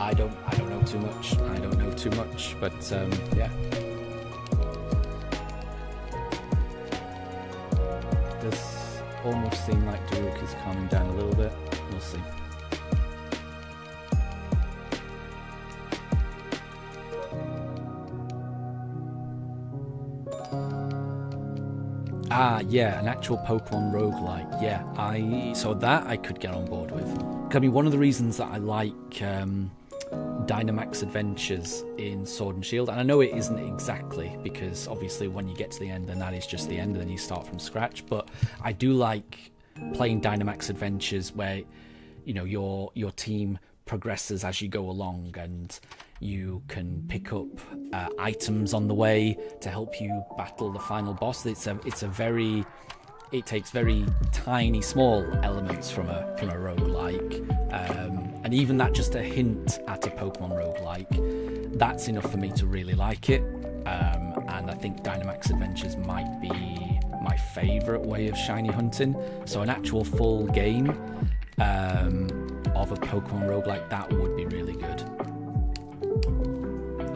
I don't know too much. I don't know too much, but yeah. It does almost seem like Daruk is calming down a little bit. We'll see. Ah, yeah, an actual Pokemon roguelike. Yeah, so that I could get on board with. I mean, one of the reasons that I like Dynamax Adventures in Sword and Shield, and I know it isn't exactly, because obviously when you get to the end, then that is just the end, and then you start from scratch. But I do like playing Dynamax Adventures where, you know, your team progresses as you go along, and you can pick up items on the way to help you battle the final boss. It takes very tiny, small elements from a roguelike, and even that, just a hint at a Pokemon roguelike, that's enough for me to really like it. And I think Dynamax Adventures might be my favourite way of shiny hunting. So an actual full game, of a Pokemon roguelike, that would be really good.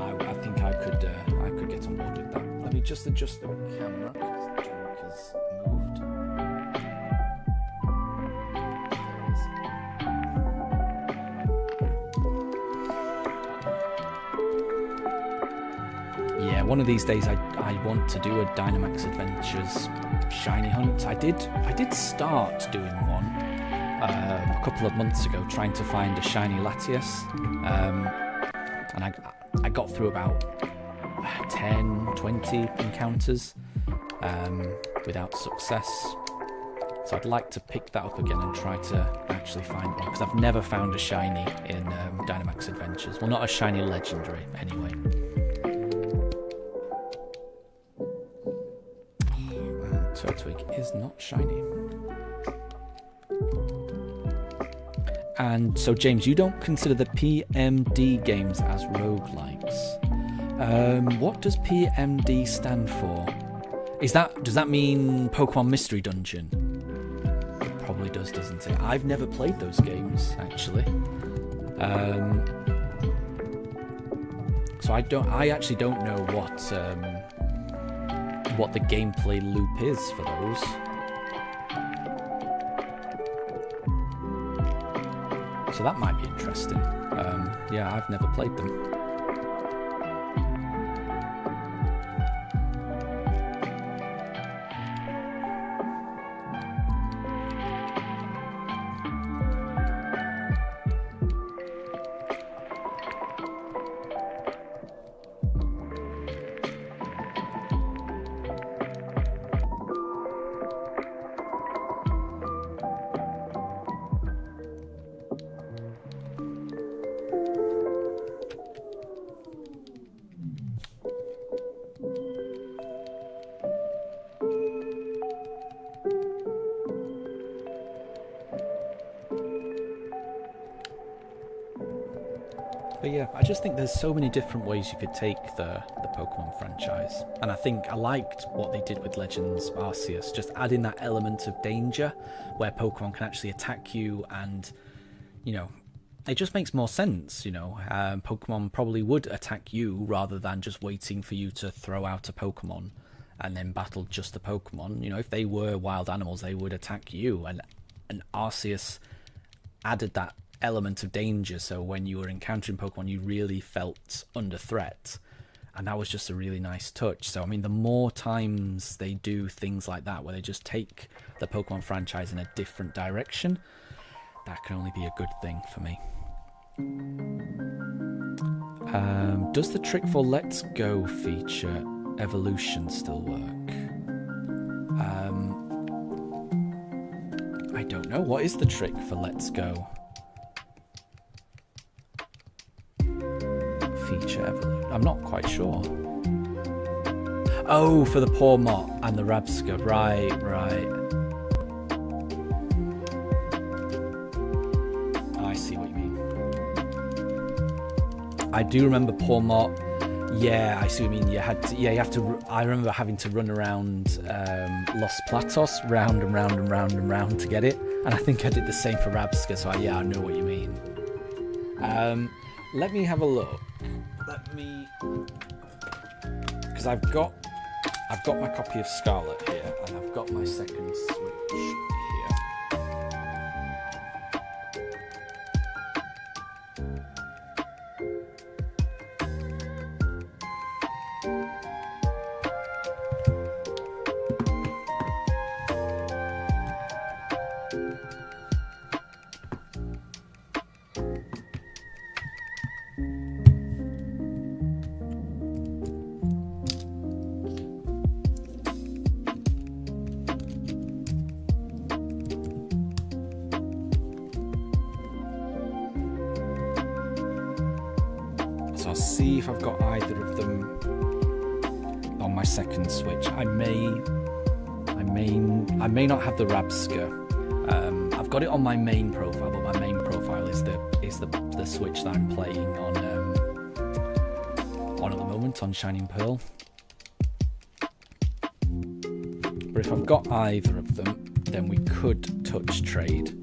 I think I could get on board with that. Let me just adjust the camera because the joke has moved. Yeah, one of these days I want to do a Dynamax Adventures shiny hunt. I did start doing one a couple of months ago, trying to find a shiny Latias, and I got through about 10, 20 encounters without success. So I'd like to pick that up again and try to actually find one, because I've never found a shiny in Dynamax Adventures. Well, not a shiny legendary anyway. Turtwig is not shiny. And so, James, you don't consider the PMD games as roguelikes. What does PMD stand for? Does that mean Pokemon Mystery Dungeon? It probably does, doesn't it? I've never played those games, actually. So I actually don't know what the gameplay loop is for those. So that might be interesting. Yeah, I've never played them. But yeah, I just think there's so many different ways you could take the Pokemon franchise. And I think I liked what they did with Legends Arceus, just adding that element of danger where Pokemon can actually attack you, and, you know, it just makes more sense, you know. Pokemon probably would attack you rather than just waiting for you to throw out a Pokemon and then battle just the Pokemon. You know, if they were wild animals, they would attack you. And Arceus added that element of danger, so when you were encountering Pokemon, you really felt under threat. And that was just a really nice touch. So, I mean, the more times they do things like that, where they just take the Pokemon franchise in a different direction, that can only be a good thing for me. Does the trick for Let's Go feature evolution still work? I don't know. What is the trick for Let's Go? Feature evolution. I'm not quite sure. Oh, for the Pawmot and the Rabska. Right. I see what you mean. I do remember Pawmot. Yeah, I see what you mean. You have to. I remember having to run around Los Platos, round and round and round and round to get it. And I think I did the same for Rabska. So I know what you mean. Let me have a look. Because I've got my copy of Scarlet here, and I've got my second Switch here. So I'll see if I've got either of them on my second Switch. I may not have the Rabska. I've got it on my main profile, but my main profile is the Switch that I'm playing on at the moment on Shining Pearl. But if I've got either of them, then we could touch trade.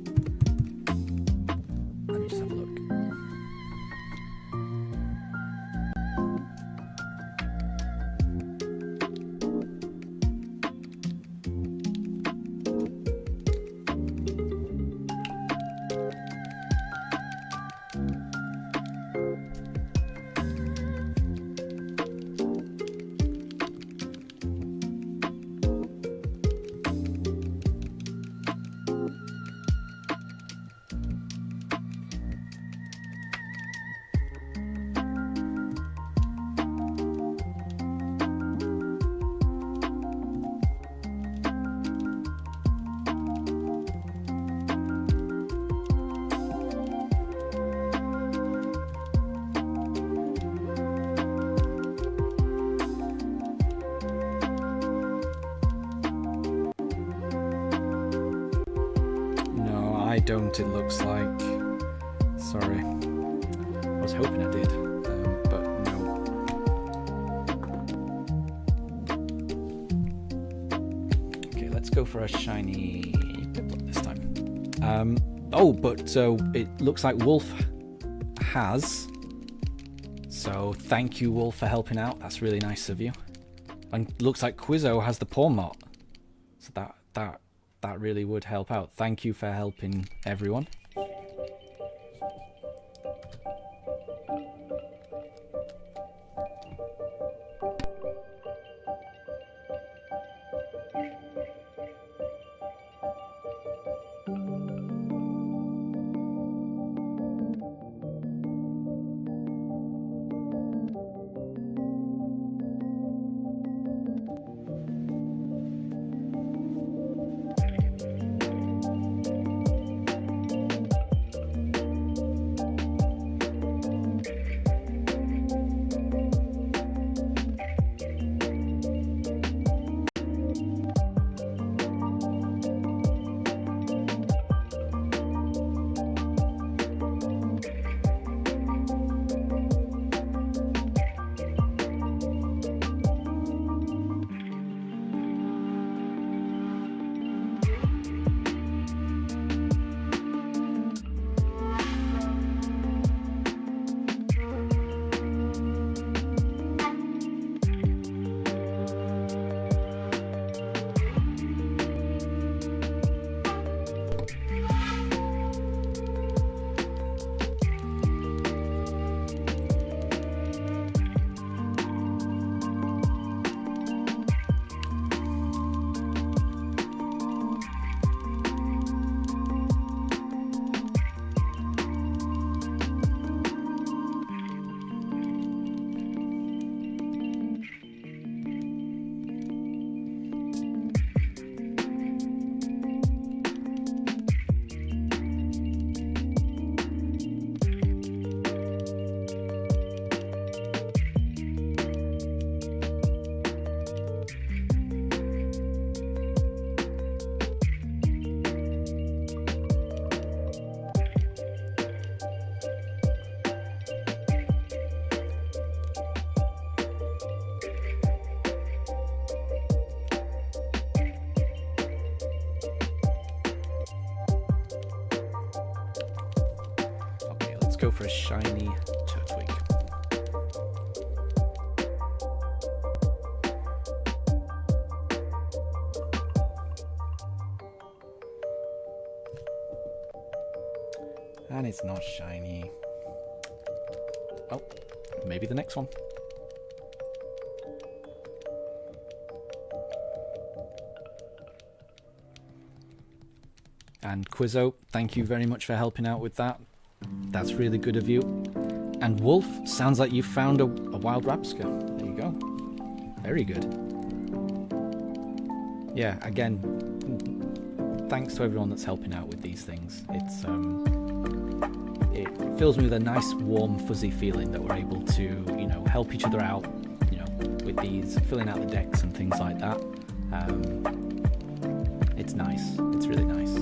don't, it looks like. Sorry. I was hoping I did, but no. Okay, let's go for a shiny Piplup this time. Oh, but so it looks like Wolf has. So thank you, Wolf, for helping out. That's really nice of you. And looks like Quizzo has the Pawmot. So that really would help out. Thank you for helping everyone. Go for a shiny Turtwig. And it's not shiny. Oh, maybe the next one. And Quizzo, thank you very much for helping out with that. That's really good of you. And Wolf, sounds like you found a wild Rapska. There you go. Very good. Yeah, again, thanks to everyone that's helping out with these things. It fills me with a nice, warm, fuzzy feeling that we're able to, you know, help each other out, you know, with these, filling out the decks and things like that. It's nice. It's really nice.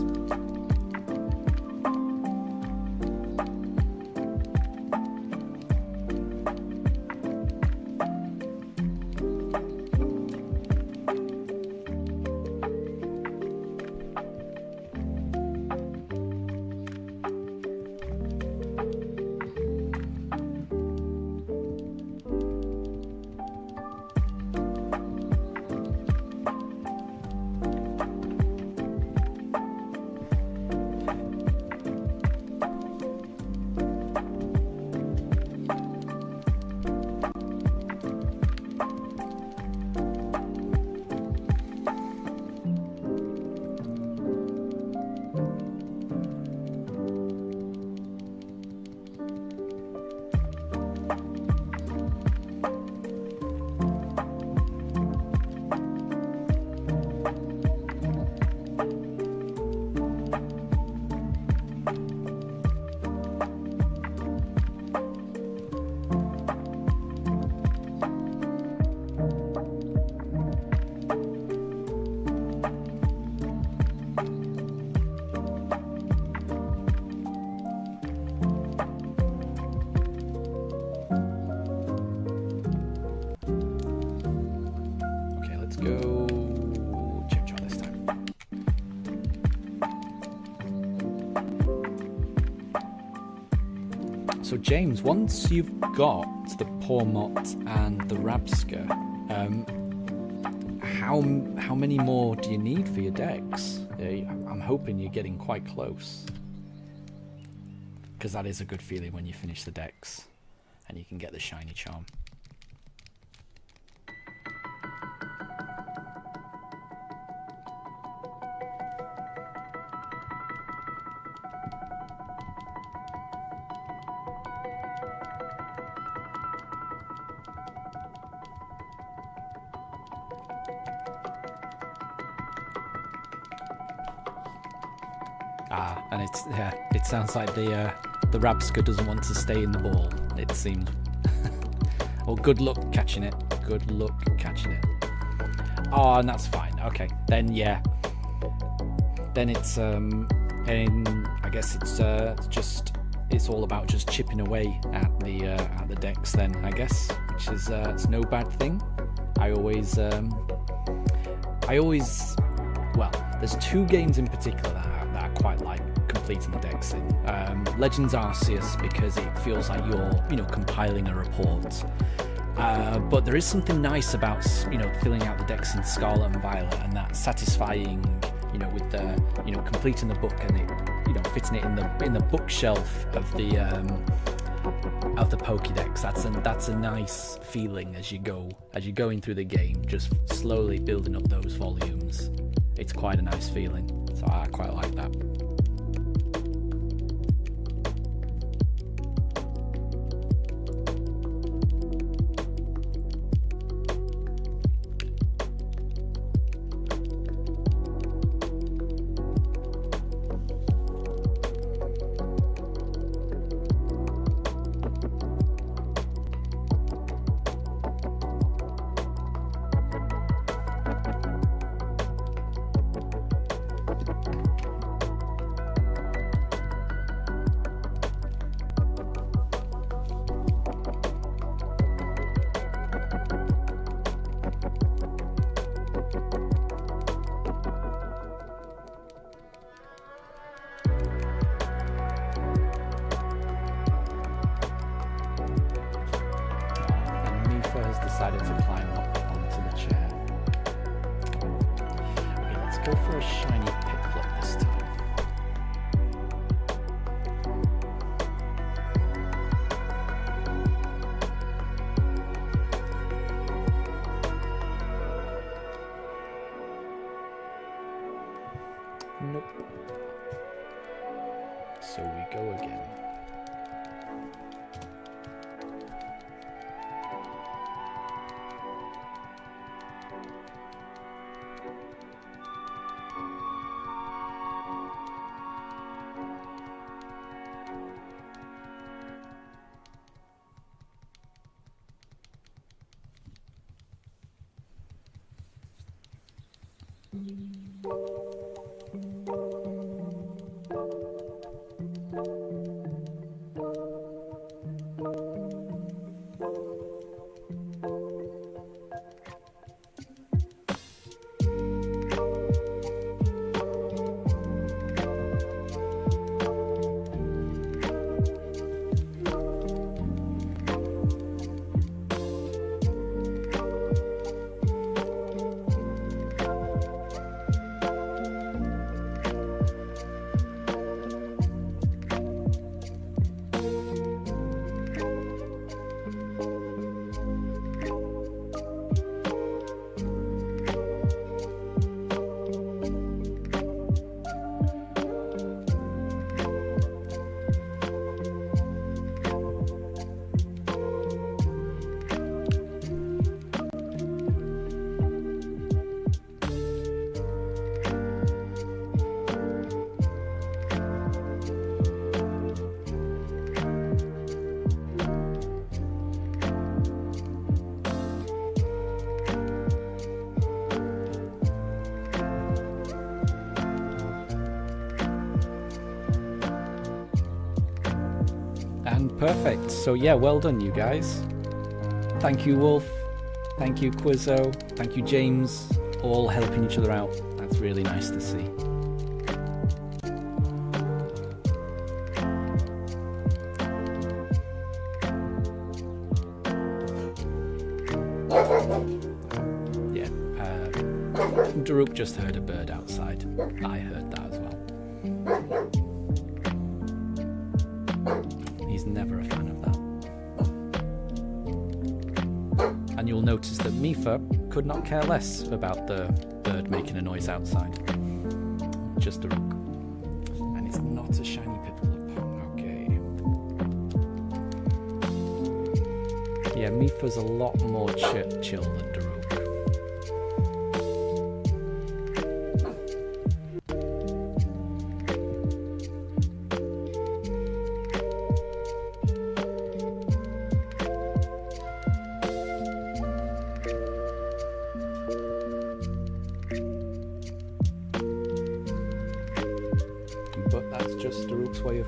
So James, once you've got the Pormot and the Rabska, how many more do you need for your decks? I'm hoping you're getting quite close, because that is a good feeling when you finish the decks and you can get the shiny charm. And it sounds like the Rabska doesn't want to stay in the ball, it seems. Well, good luck catching it. Good luck catching it. Oh, and that's fine. Okay, then yeah. Then it's and I guess it's all about just chipping away at the decks then, I guess, which is it's no bad thing. I always well, there's two games in particular that I quite like completing the decks in. Legends Arceus, because it feels like you're compiling a report. But there is something nice about filling out the decks in Scarlet and Violet, and that satisfying with the completing the book and it fitting it in the bookshelf of the Pokédex. That's a nice feeling as you're going through the game, just slowly building up those volumes. It's quite a nice feeling, so I quite like that. Decided to climb up onto the chair. Okay, let's go for a shiny Piplup this time. Nope. So we go again. And perfect. So yeah, well done, you guys. Thank you, Wolf. Thank you, Quizzo. Thank you, James. All helping each other out. That's really nice to see. Yeah, Daruk just heard a bird outside. I heard that as well. He's never a fan of that. And you'll notice that Mifa could not care less about the bird making a noise outside. Just Daruk. And it's not a shiny Piplup. Okay. Yeah, Mifa's a lot more chill than Daruk. But that's just Daruk's way of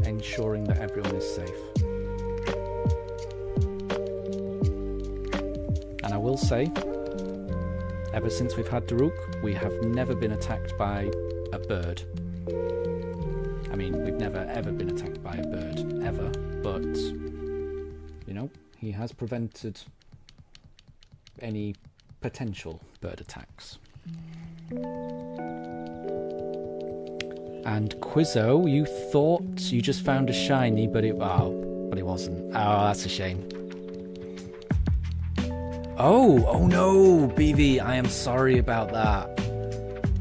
ensuring that everyone is safe. And I will say, ever since we've had Daruk, we have never been attacked by a bird. I mean, we've never ever been attacked by a bird, ever, but, you know, he has prevented any potential bird attacks. And Quizzo, you thought you just found a shiny, but it wasn't. Oh, that's a shame. Oh no, BV, I am sorry about that.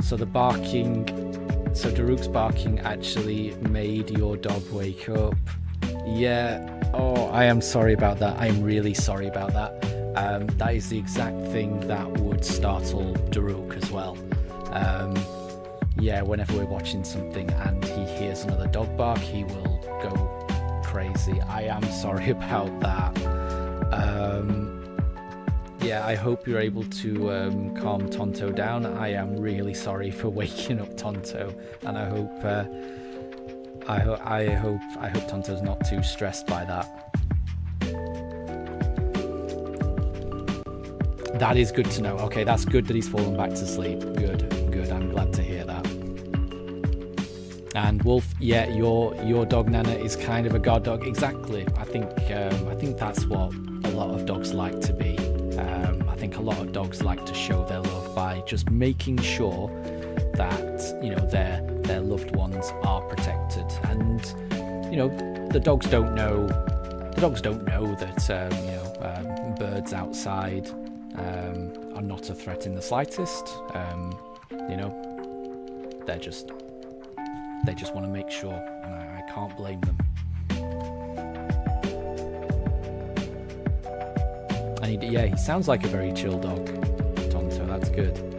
So Daruk's barking actually made your dog wake up. Yeah, oh, I am sorry about that. I am really sorry about that. That is the exact thing that would startle Daruk as well. Yeah, whenever we're watching something and he hears another dog bark, he will go crazy. I am sorry about that. Yeah, I hope you're able to calm Tonto down. I am really sorry for waking up Tonto, and I hope Tonto's not too stressed by that. That is good to know. Okay, that's good that he's fallen back to sleep. Good. I'm glad to hear that. And Wolf, yeah, your dog Nana is kind of a guard dog. Exactly. I think that's what a lot of dogs like to be. I think a lot of dogs like to show their love by just making sure that, you know, their loved ones are protected. And, you know, the dogs don't know that birds outside are not a threat in the slightest. You know, they just want to make sure, and I can't blame them. And he sounds like a very chill dog, Tonto. That's good.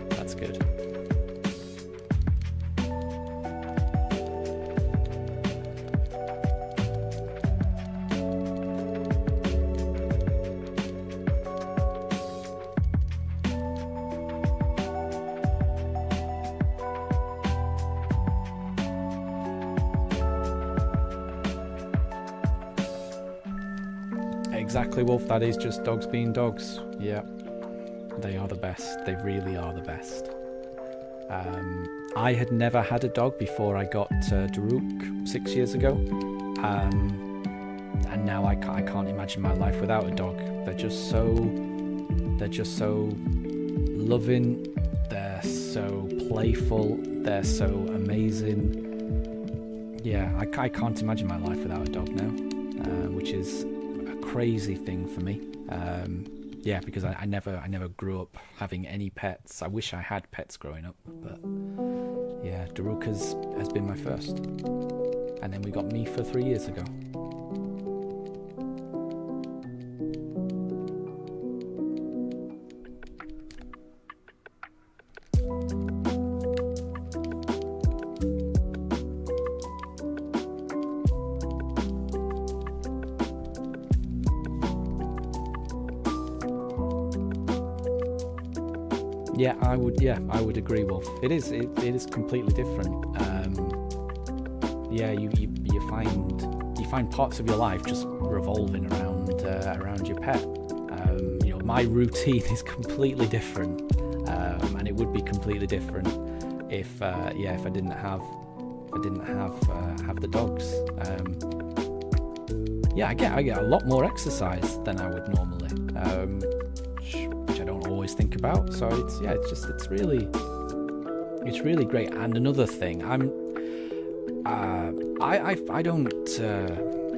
Exactly, Wolf. That is just dogs being dogs. Yeah, they are the best. They really are the best. I had never had a dog before I got Daruk 6 years ago, and now I can't imagine my life without a dog. They're just so loving. They're so playful. They're so amazing. Yeah, I can't imagine my life without a dog now, which is crazy thing for me. Yeah, because I never grew up having any pets. I wish I had pets growing up, but yeah, Daruk has been my first, and then we got Mifa 3 years ago. I would agree, Wolf. It is completely different. Yeah, you find parts of your life just revolving around your pet. You know, my routine is completely different, and it would be completely different if I didn't have the dogs. Yeah, I get a lot more exercise than I would normally. which I don't always think about. So it's really great. And another thing, I don't.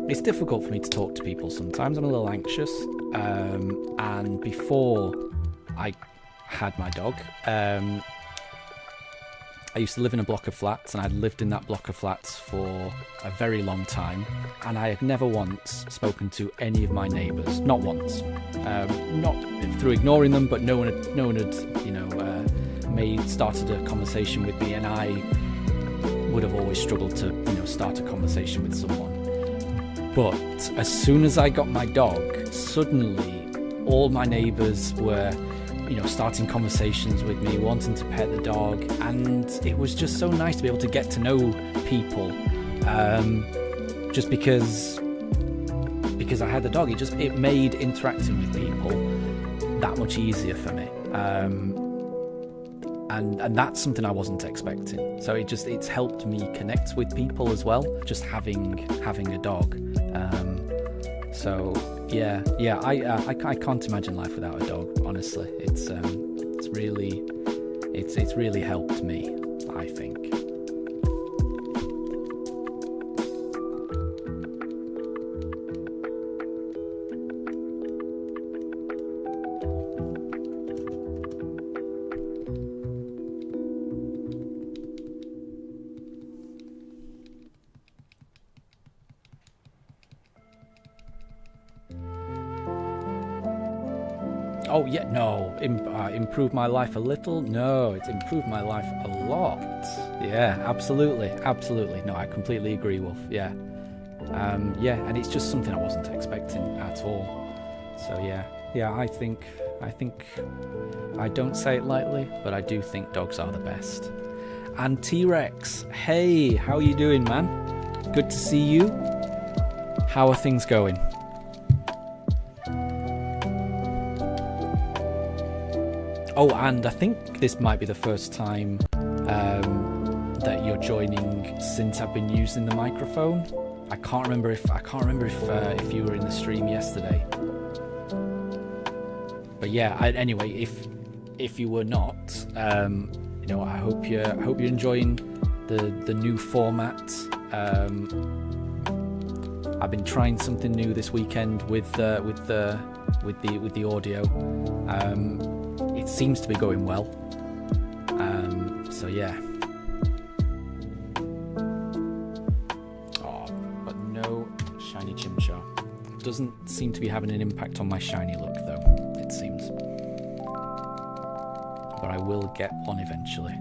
It's difficult for me to talk to people sometimes. I'm a little anxious. And before I had my dog, I used to live in a block of flats, and I'd lived in that block of flats for a very long time, and I had never once spoken to any of my neighbours. Not once. Not through ignoring them, but no one had started a conversation with me, and I would have always struggled to, start a conversation with someone. But as soon as I got my dog, suddenly all my neighbours were starting conversations with me, wanting to pet the dog, and it was just so nice to be able to get to know people. Just because I had the dog, it made interacting with people that much easier for me. And that's something I wasn't expecting. So it's helped me connect with people as well, just having a dog. I can't imagine life without a dog. Honestly, it's really helped me, I think. Oh yeah, no, improved my life a little? No, it's improved my life a lot. Yeah, absolutely. No, I completely agree, Wolf. Yeah. And it's just something I wasn't expecting at all. So yeah, I think I don't say it lightly, but I do think dogs are the best. And T-Rex, hey, how are you doing, man? Good to see you. How are things going? Oh, and I think this might be the first time that you're joining since I've been using the microphone. I can't remember if you were in the stream yesterday. But yeah, anyway, if you were not, I hope you're enjoying the new format. I've been trying something new this weekend with the audio. It seems to be going well. So yeah. Oh, but no shiny Chimchar. Doesn't seem to be having an impact on my shiny look though, it seems. But I will get one eventually.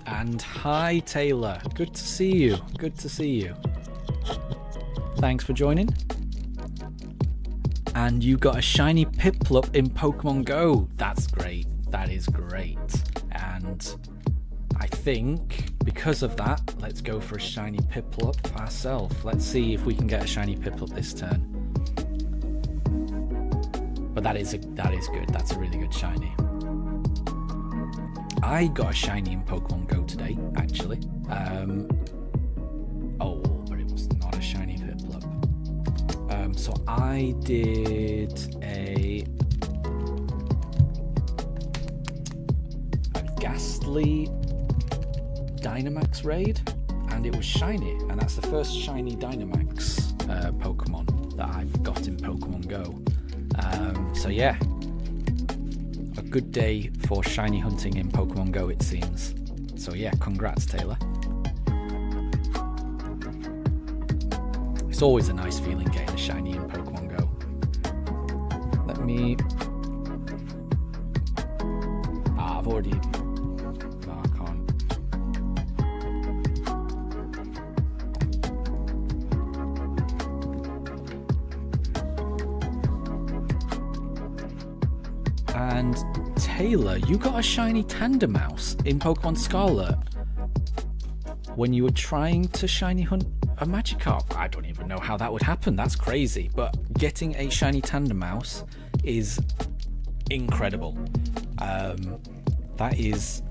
And hi Taylor, good to see you. Thanks for joining. And you got a shiny Piplup in Pokemon Go. That's great. That is great. And I think because of that, let's go for a shiny Piplup ourselves. Let's see if we can get a shiny Piplup this turn. But that is good. That's a really good shiny. I got a shiny in Pokemon Go today, actually. Oh, but it was not a shiny Piplup. So I did a Ghastly Dynamax raid, and it was shiny, and that's the first shiny Dynamax Pokemon that I've got in Pokemon Go. So yeah, a good day for shiny hunting in Pokemon Go, it seems. So yeah, congrats, Taylor. It's always a nice feeling getting a shiny in Pokemon Go. Let me... I've already... No, I can't. And Taylor, you got a shiny Tandemaus in Pokemon Scarlet when you were trying to shiny hunt a Magikarp. I don't even know how that would happen. That's crazy. But getting a shiny Tandemaus is incredible. That is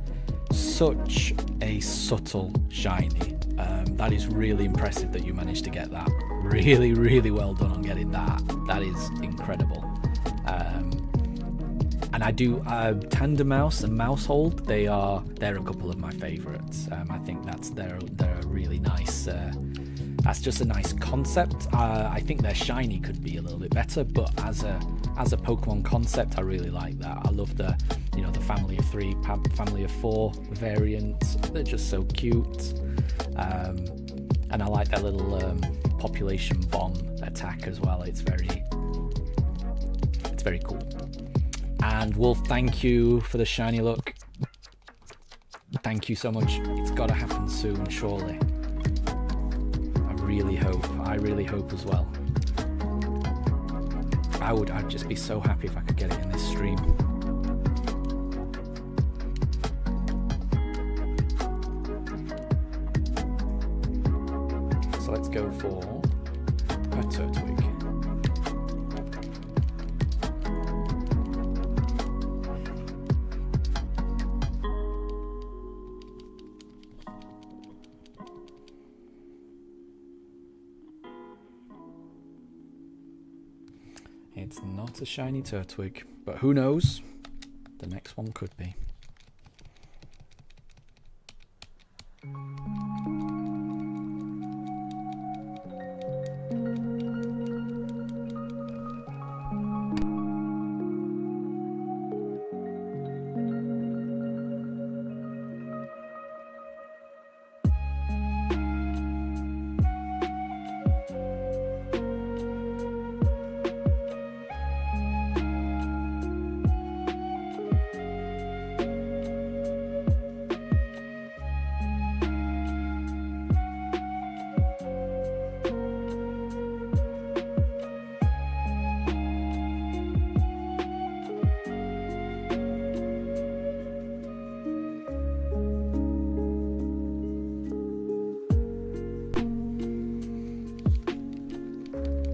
such a subtle shiny. That is really impressive that you managed to get that. Really, really well done on getting that. That is incredible. And I do Tandemaus and Mousehold. They're a couple of my favourites. I think they're a really nice. That's just a nice concept. I think their shiny could be a little bit better, but as a Pokemon concept, I really like that. I love the family of 3, family of 4 variant. They're just so cute. And I like their little population bomb attack as well. It's very cool. And Wolf, thank you for the shiny look. Thank you so much. It's got to happen soon, surely. I really hope as well. I'd just be so happy if I could get it in this stream. So let's go for a Turtwig. It's not a shiny Turtwig, but who knows? The next one could be.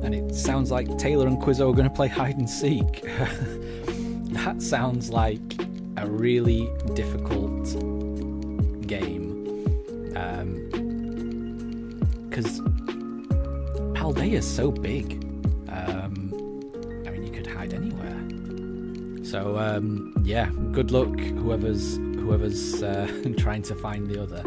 And it sounds like Taylor and Quizzo are going to play hide and seek. That sounds like a really difficult game. Because Paldea is so big. I mean, you could hide anywhere. So, yeah, good luck, whoever's trying to find the other.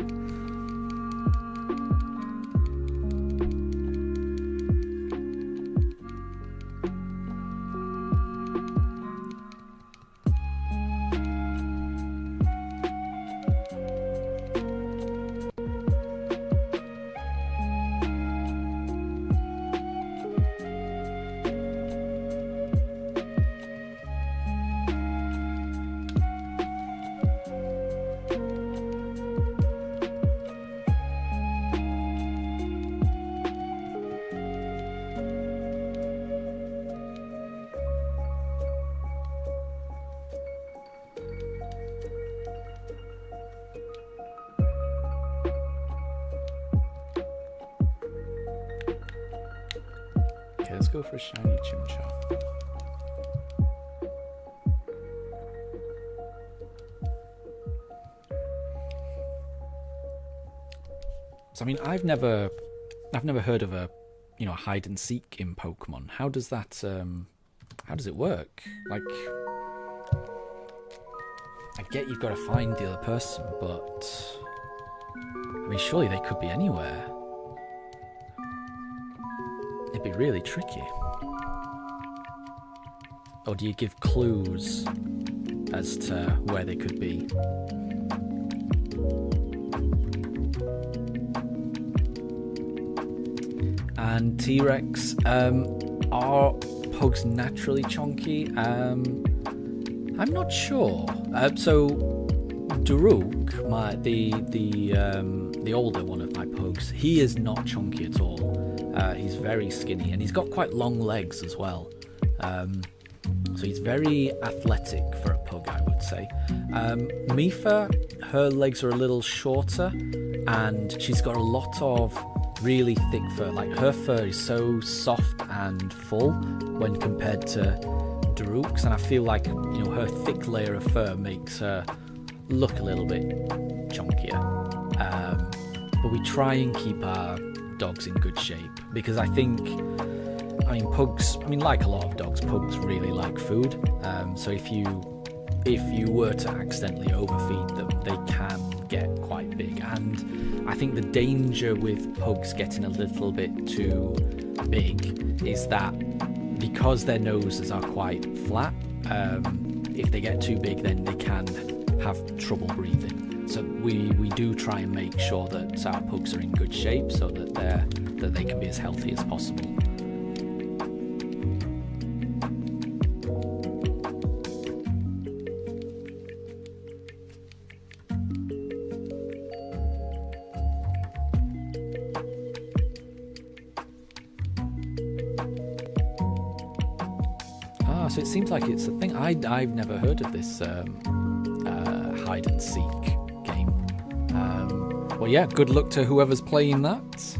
go for a shiny Chimchar. So I mean, I've never heard of a hide and seek in Pokemon. How does that how does it work? Like, I get you've got to find the other person, but I mean, surely they could be anywhere. It'd be really tricky. Or do you give clues as to where they could be? And T-Rex, are Pugs naturally chonky? I'm not sure. So Daruk, the older one of my Pugs, he is not chonky at all. He's very skinny, and he's got quite long legs as well. So he's very athletic for a Pug, I would say. Mifa, her legs are a little shorter, and she's got a lot of really thick fur. Like, her fur is so soft and full when compared to Daruk's, and I feel like her thick layer of fur makes her look a little bit chunkier. But we try and keep our dogs in good shape, because I think, Pugs, like a lot of dogs, Pugs really like food. So if you were to accidentally overfeed them, they can get quite big. And I think the danger with Pugs getting a little bit too big is that because their noses are quite flat, if they get too big, then they can have trouble breathing. So we do try and make sure that our Pugs are in good shape, so that they can be as healthy as possible. So it seems like it's a thing. I've never heard of this hide and seek game. Well, yeah, good luck to whoever's playing that.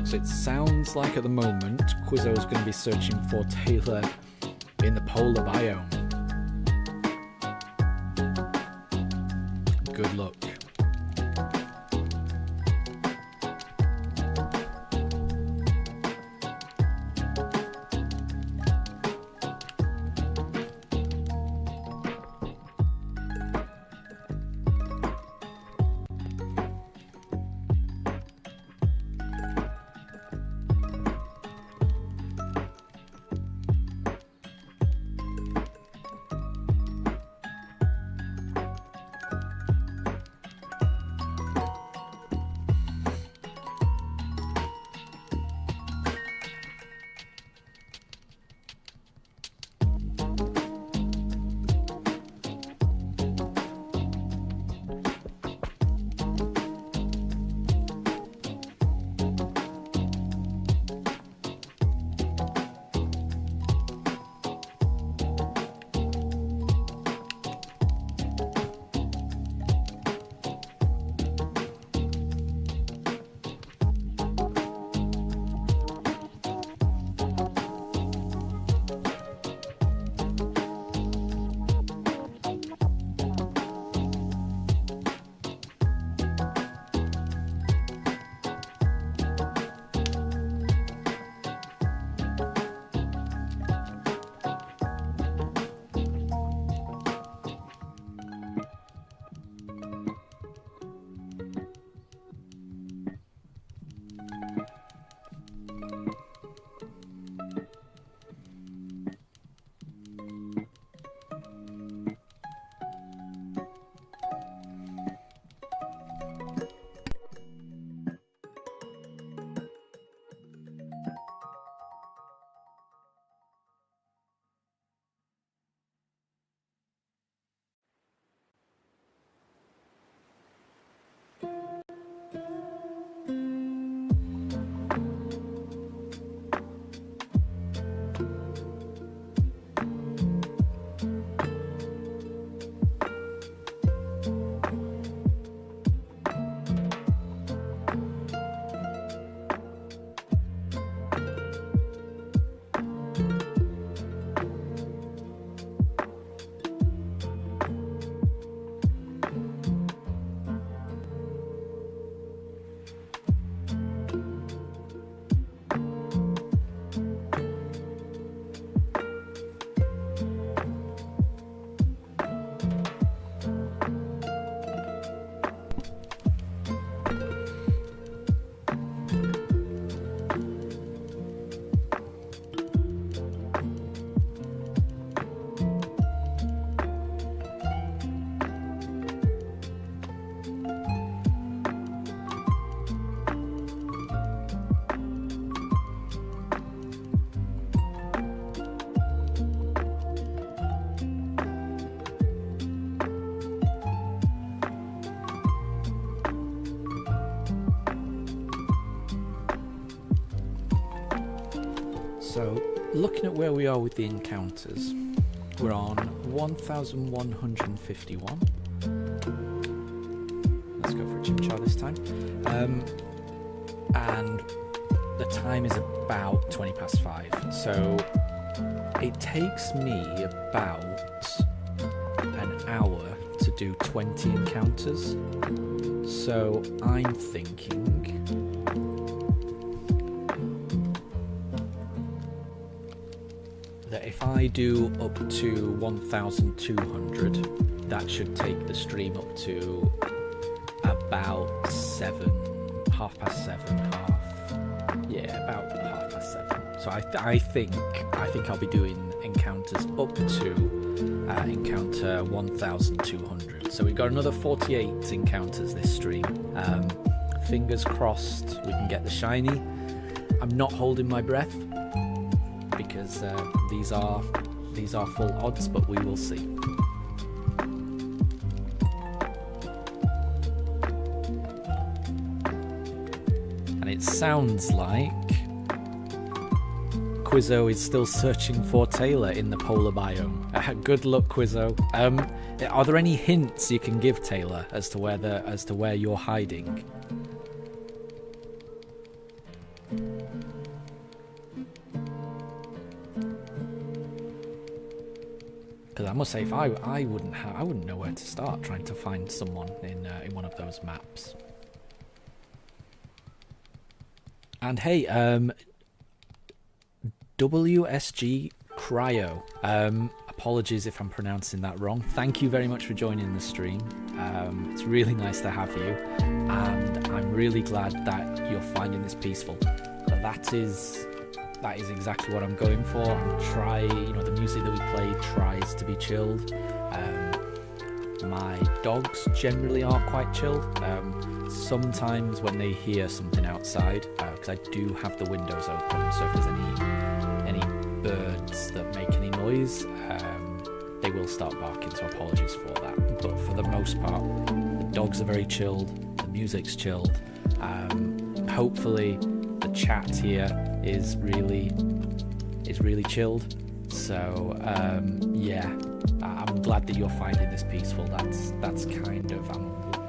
So it sounds like at the moment Quizzo's going to be searching for Taylor in the polar biome. Good luck. So, looking at where we are with the encounters, we're on 1151. Let's go for a chimchar this time. And the time is about 20 past 5. So, it takes me about an hour to do 20 encounters. So, I'm thinking that if I do up to 1,200, that should take the stream up to about 7, half past 7, about half past 7. So I think I'll be doing encounters up to encounter 1,200. So we've got another 48 encounters this stream. Fingers crossed we can get the shiny. I'm not holding my breath, because these are full odds, but we will see. And it sounds like Quizzo is still searching for Taylor in the polar biome. Good luck, Quizzo. Are there any hints you can give Taylor as to where you're hiding? Because I must say, if I wouldn't know where to start trying to find someone in one of those maps. And hey, WSG Cryo. Apologies if I'm pronouncing that wrong. Thank you very much for joining the stream. It's really nice to have you, and I'm really glad that you're finding this peaceful. That is exactly what I'm going for. The music that we play tries to be chilled. My dogs generally are quite chilled. Sometimes when they hear something outside, because I do have the windows open, so if there's any birds that make any noise, they will start barking, so apologies for that. But for the most part, the dogs are very chilled, the music's chilled. Hopefully the chat here is really chilled. So yeah, I'm glad that you're finding this peaceful. That's kind of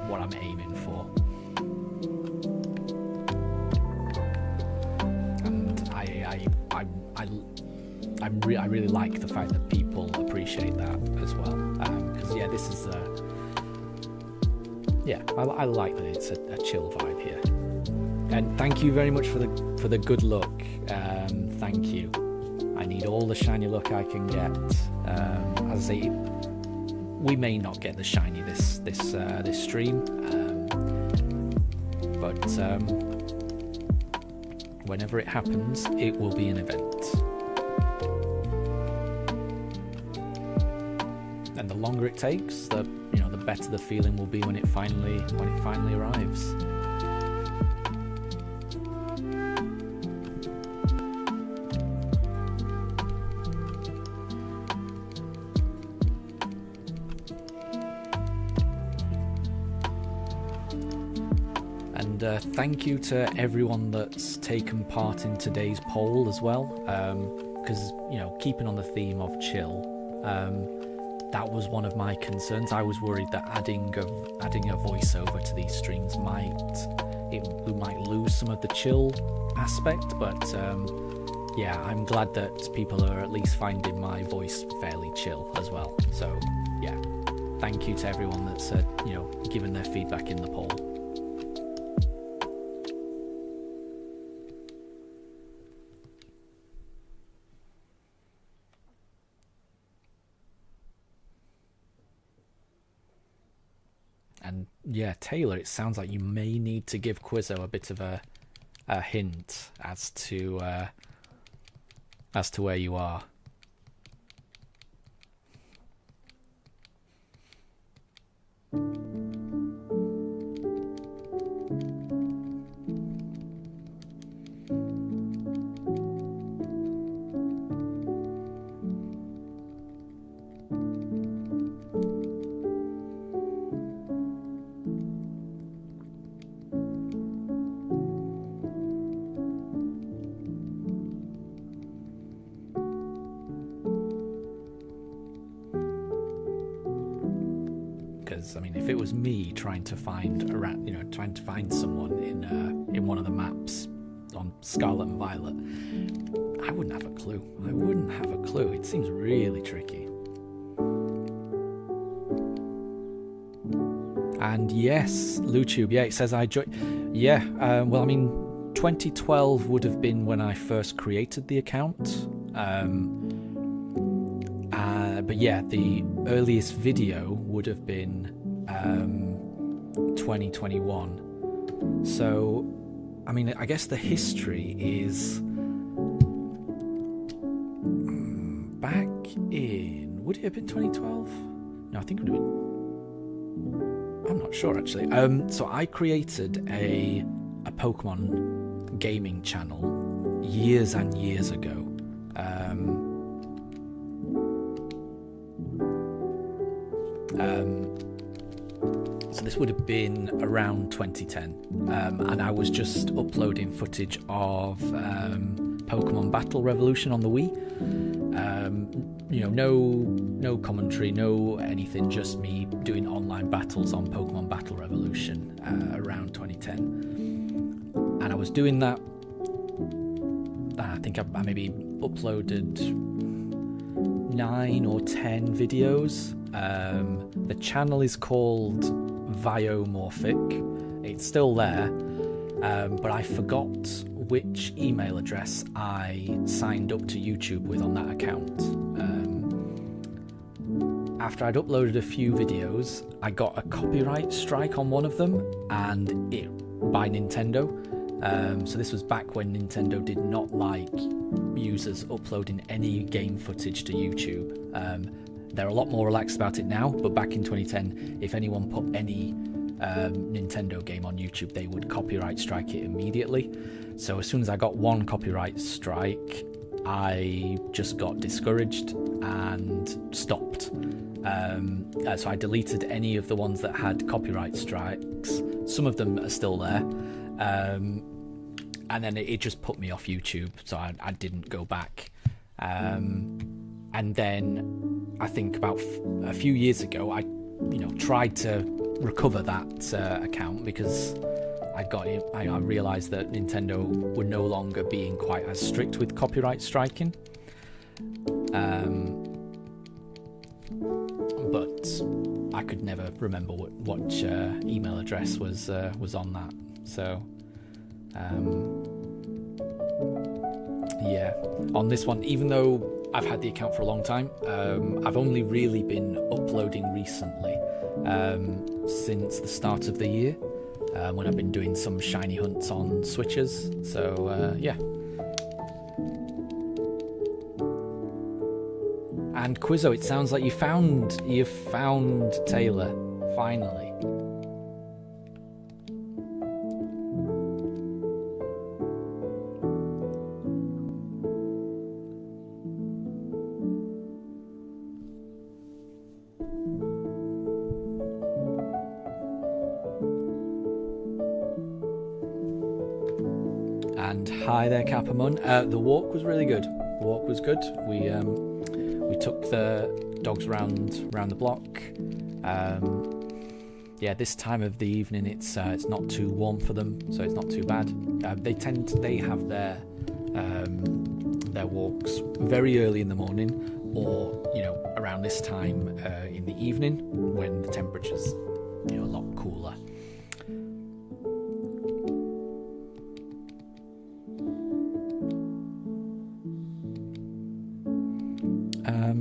what I'm aiming for. And I really like the fact that people appreciate that as well. Because yeah, this is I like that it's a chill vibe here. And thank you very much for the good luck. Thank you. I need all the shiny luck I can get. As I say, we may not get the shiny this stream, but whenever it happens, it will be an event. And the longer it takes, the better the feeling will be when it finally arrives. And thank you to everyone that's taken part in today's poll as well, because keeping on the theme of chill, that was one of my concerns. I was worried that adding a voiceover to these streams we might lose some of the chill aspect, but yeah, I'm glad that people are at least finding my voice fairly chill as well. So yeah, thank you to everyone that's given their feedback in the poll. And yeah, Taylor, it sounds like you may need to give Quizzo a bit of a hint as to where you are. because I mean, if it was me trying to find someone in one of the maps on Scarlet and Violet, I wouldn't have a clue. It seems really tricky. And yes, LuTube, yeah, it says I joined. Yeah, well, I mean, 2012 would have been when I first created the account. But yeah, the earliest video would have been 2021. So, I mean, I guess the history is back in... Would it have been 2012? No, I think it would have been... I'm not sure, actually. So I created a Pokemon gaming channel years and years ago. So this would have been around 2010, and I was just uploading footage of Pokemon Battle Revolution on the Wii. No commentary, no anything, just me doing online battles on Pokemon Battle Revolution around 2010. And I was doing that. I think I maybe uploaded 9 or 10 videos. The channel is called Viomorphic. It's still there, but I forgot which email address I signed up to YouTube with on that account. After I'd uploaded a few videos, I got a copyright strike on one of them, and by Nintendo. So this was back when Nintendo did not like users uploading any game footage to YouTube. They're a lot more relaxed about it now, but back in 2010, if anyone put any Nintendo game on YouTube, they would copyright strike it immediately. So as soon as I got one copyright strike, I just got discouraged and stopped. So I deleted any of the ones that had copyright strikes. Some of them are still there. And then it just put me off YouTube, so I didn't go back. And then I think about a few years ago, I tried to recover that account because I realized that Nintendo were no longer being quite as strict with copyright striking. But I could never remember what email address was on that. So yeah, on this one, even though I've had the account for a long time, I've only really been uploading recently, since the start of the year, when I've been doing some shiny hunts on Switches. So yeah. And Quizzo, it sounds like you found Taylor finally. And hi there, Capamon. The walk was really good. The walk was good. We took the dogs round the block. Yeah, this time of the evening it's not too warm for them, so it's not too bad. They have their walks very early in the morning, or around this time in the evening when the temperature's a lot cooler.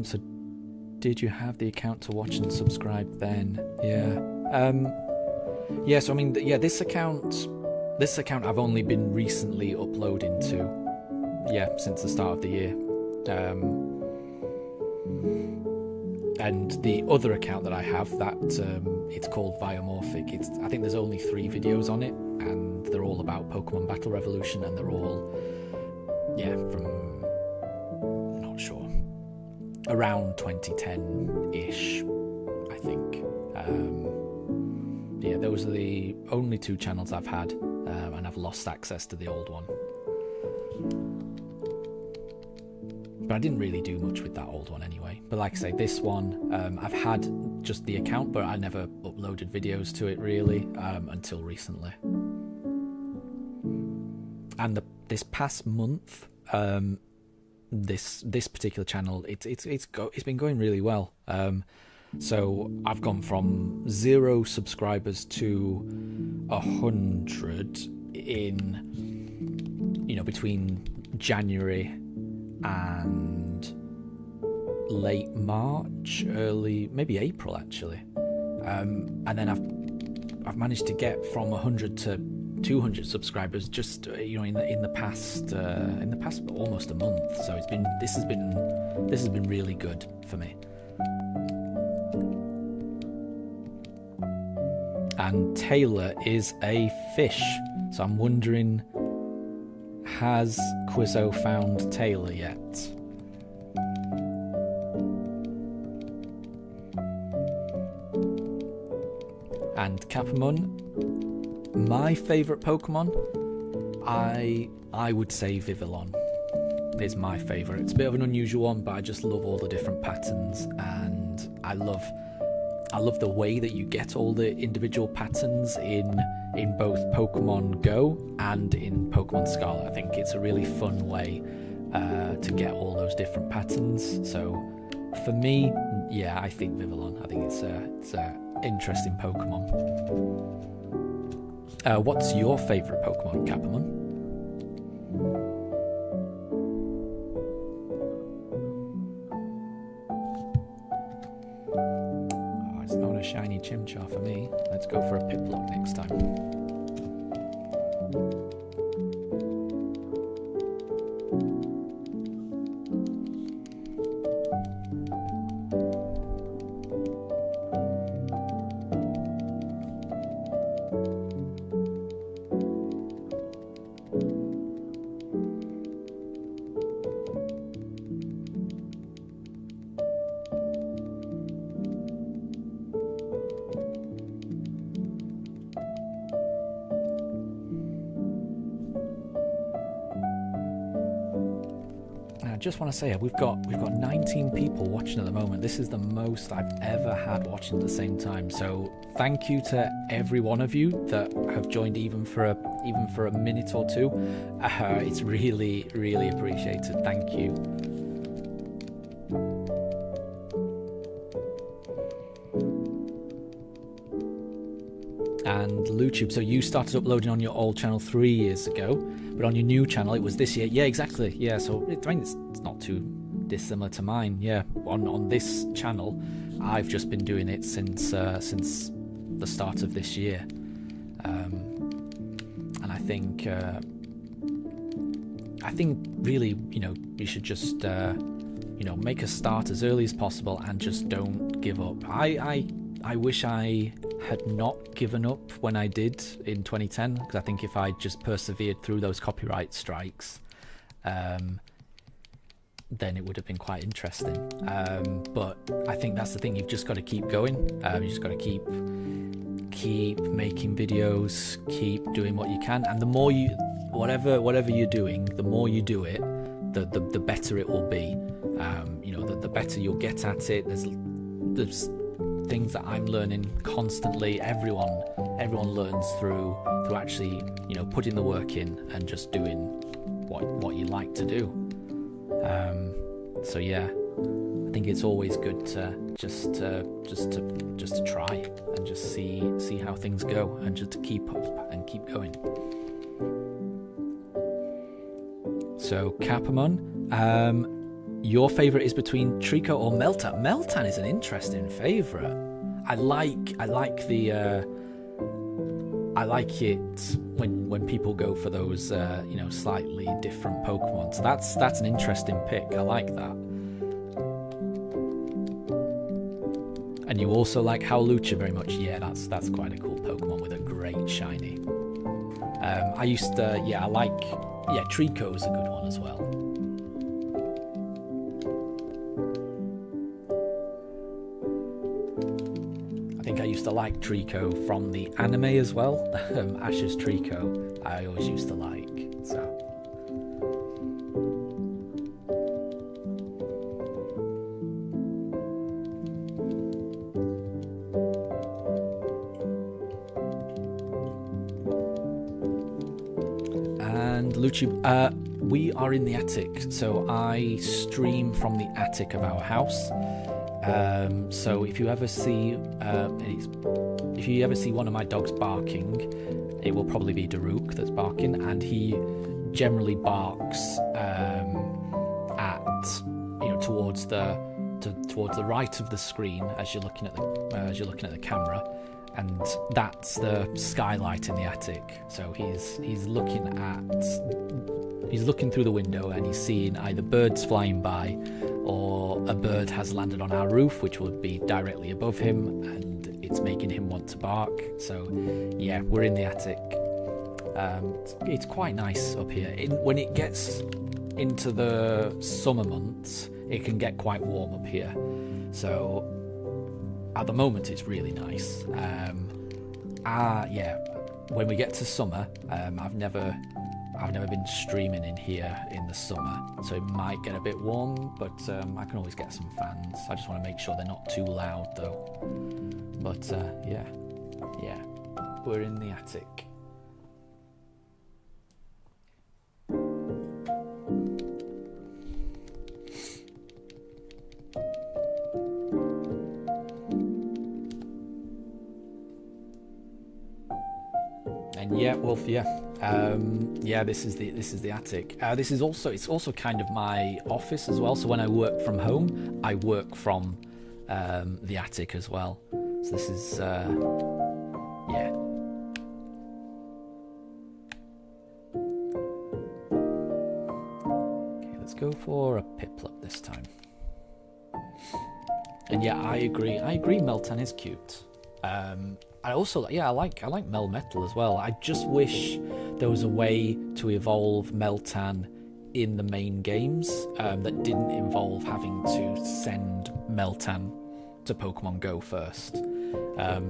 So did you have the account to watch and subscribe then? Yeah. Yeah, so I mean, this account I've only been recently uploading to, since the start of the year. And the other account that I have, that it's called Viomorphic. I think there's only 3 videos on it, and they're all about Pokemon Battle Revolution, and they're all, from, not sure, around 2010-ish, I think. Those are the only 2 channels I've had, and I've lost access to the old one. But I didn't really do much with that old one anyway. But like I say, this one, I've had just the account, but I never uploaded videos to it really until recently. And this past month, this particular channel, it's been going really well. So I've gone from 0 subscribers to 100 in, between January and late March, early maybe April actually, and then I've managed to get from 100 to 200 subscribers just in the past almost a month. So this has been really good for me. And Taylor is a fish, so I'm wondering, has Quizzo found Taylor yet? And Capamon, my favourite Pokemon, I would say Vivillon is my favourite. It's a bit of an unusual one, but I just love all the different patterns, and I love the way that you get all the individual patterns in both Pokemon Go and in Pokemon Scarlet. I think it's a really fun way to get all those different patterns. So for me, yeah, I think Vivillon. I think it's a interesting Pokemon. What's your favourite Pokemon, Capamon? Oh, it's not a shiny Chimchar for me. Let's go for a Piplup next time. I just want to say we've got 19 people watching at the moment. This is the most I've ever had watching at the same time. So thank you to every one of you that have joined even for a minute or two. It's really, really appreciated. Thank you. And Lutube, so you started uploading on your old channel 3 years ago, but on your new channel it was this year. Yeah, exactly. Yeah, so it's not too dissimilar to mine. Yeah, on this channel, I've just been doing it since the start of this year, and I think really, you should just make a start as early as possible and just don't give up. I wish I had not given up when I did in 2010, because I think if I just persevered through those copyright strikes, then it would have been quite interesting. But I think that's the thing, you've just got to keep going. You just got to keep making videos, keep doing what you can, and the more you, whatever you're doing, the more you do it, the better it will be. The better you'll get at it. There's things that I'm learning constantly. Everyone learns through actually putting the work in and just doing what you like to do. So yeah, I think it's always good to just to try and just see how things go, and just to keep up and keep going. So Capamon, your favourite is between Trico or Meltan. Meltan is an interesting favourite. I like it when people go for those slightly different Pokemon. So that's an interesting pick. I like that. And you also like Howlucha very much. Yeah, that's quite a cool Pokemon with a great shiny. Trico is a good one as well. I think I used to like Trico from the anime as well. Ash's Trico I always used to like. So And Lucci, we are in the attic, so I stream from the attic of our house. So if you ever see one of my dogs barking, it will probably be Daruk that's barking, and he generally barks towards the right of the screen as you're looking at the camera, and that's the skylight in the attic. So he's looking through the window, and he's seeing either birds flying by, or a bird has landed on our roof, which would be directly above him, and it's making him want to bark. So yeah, we're in the attic. It's quite nice up here. When it gets into the summer months, it can get quite warm up here. So at the moment, it's really nice. When we get to summer, I've never been streaming in here in the summer, so it might get a bit warm, but I can always get some fans. I just want to make sure they're not too loud though. But yeah, we're in the attic. And yeah, Wolf, this is the attic. It's also kind of my office as well. So when I work from home, I work from the attic as well. So this is yeah. Okay, let's go for a Piplup this time. And yeah, I agree. Meltan is cute. I like Melmetal as well. I just wish there was a way to evolve Meltan in the main games that didn't involve having to send Meltan to Pokemon Go first.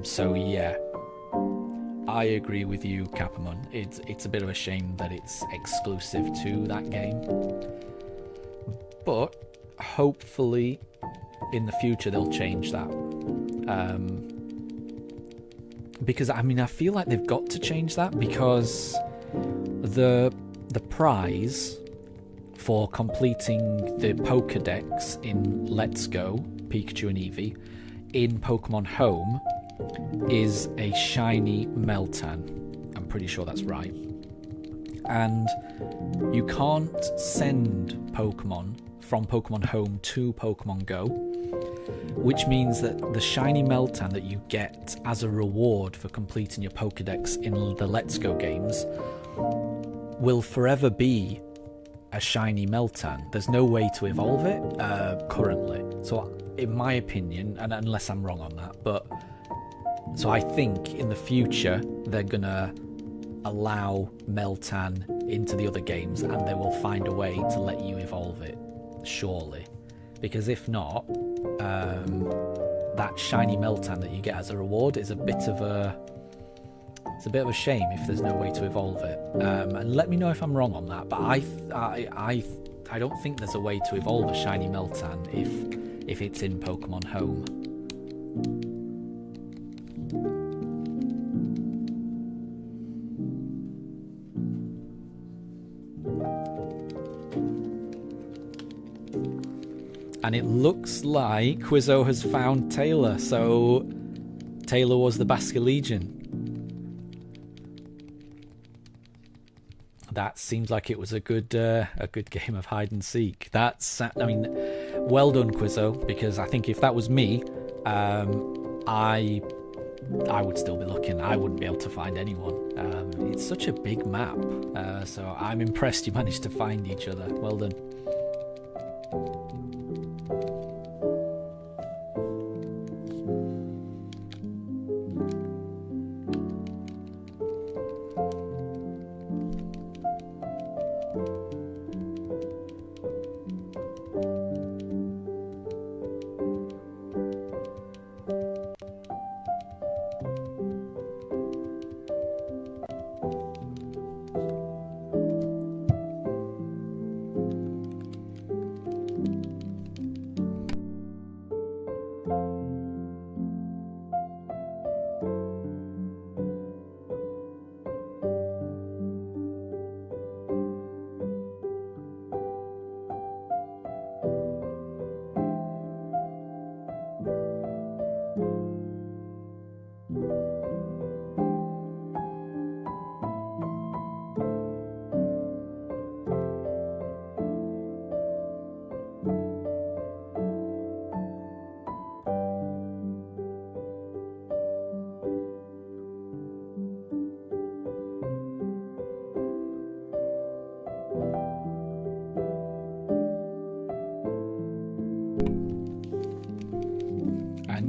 So yeah, I agree with you, Capamon. It's a bit of a shame that it's exclusive to that game, but hopefully in the future they'll change that. Because I feel like they've got to change that, because the prize for completing the Pokédex in Let's Go Pikachu and Eevee in Pokemon Home is a shiny Meltan. I'm pretty sure that's right. And you can't send Pokemon from Pokemon Home to Pokemon Go, which means that the shiny Meltan that you get as a reward for completing your Pokédex in the Let's Go games will forever be a shiny Meltan. There's no way to evolve it currently. So in my opinion, and unless I'm wrong on that, so I think in the future they're gonna allow Meltan into the other games, and they will find a way to let you evolve it, surely. Because if not, that shiny Meltan that you get as a reward is a bit of a shame if there's no way to evolve it. And let me know if I'm wrong on that, but I don't think there's a way to evolve a shiny Meltan if it's in Pokemon Home. And it looks like Quizzo has found Taylor, so Taylor was the Basculegion. That seems like it was a good game of hide and seek. Well done, Quizzo, because I think if that was me, I would still be looking. I wouldn't be able to find anyone. It's such a big map, so I'm impressed you managed to find each other. Well done.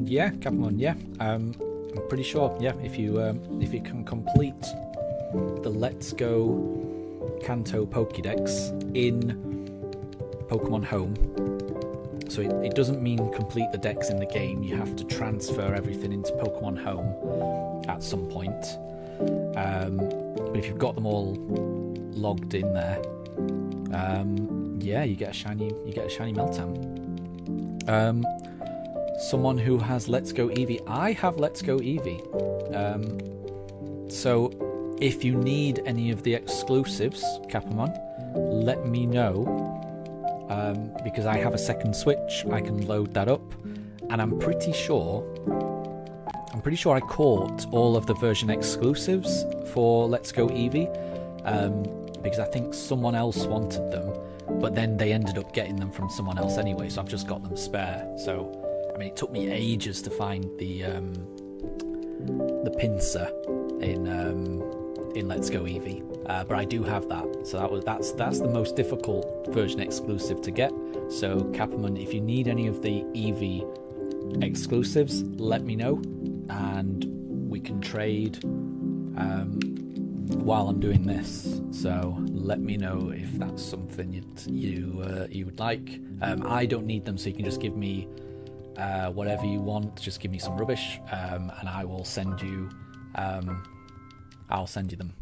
And yeah, Capamon, yeah, I'm pretty sure, yeah, if you can complete the Let's Go Kanto Pokédex in Pokemon Home, so it doesn't mean complete the dex in the game, you have to transfer everything into Pokemon Home at some point. But if you've got them all logged in there, yeah, you get a shiny Meltan. Someone who has Let's Go Eevee. I have Let's Go Eevee. So if you need any of the exclusives, Capamon, let me know. Because I have a second Switch, I can load that up, and I'm pretty sure I caught all of the version exclusives for Let's Go Eevee, because I think someone else wanted them, but then they ended up getting them from someone else anyway, so I've just got them spare. So, I mean, it took me ages to find the pincer in Let's Go Eevee, but I do have that. So that's the most difficult version exclusive to get. So, Capamon, if you need any of the Eevee exclusives, let me know, and we can trade while I'm doing this. So let me know if that's something you would like. I don't need them, so you can just give me whatever you want. Just give me some rubbish, and I will send you. I'll send you them.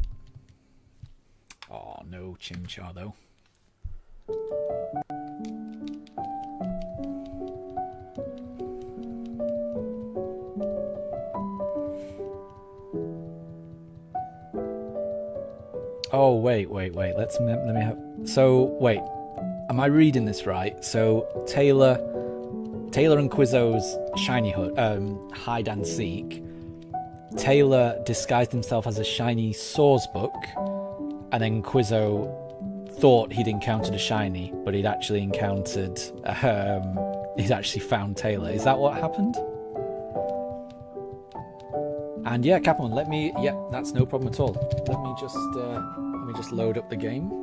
Oh no, Chimchar though. Oh wait. Let me have. So wait, am I reading this right? So Taylor and Quizzo's shiny hide and seek. Taylor disguised himself as a shiny Sawsbuck, and then Quizzo thought he'd encountered a shiny, but he'd actually encountered. He'd actually found Taylor. Is that what happened? And yeah, Capamon, let me. Yeah, that's no problem at all. Let me just load up the game.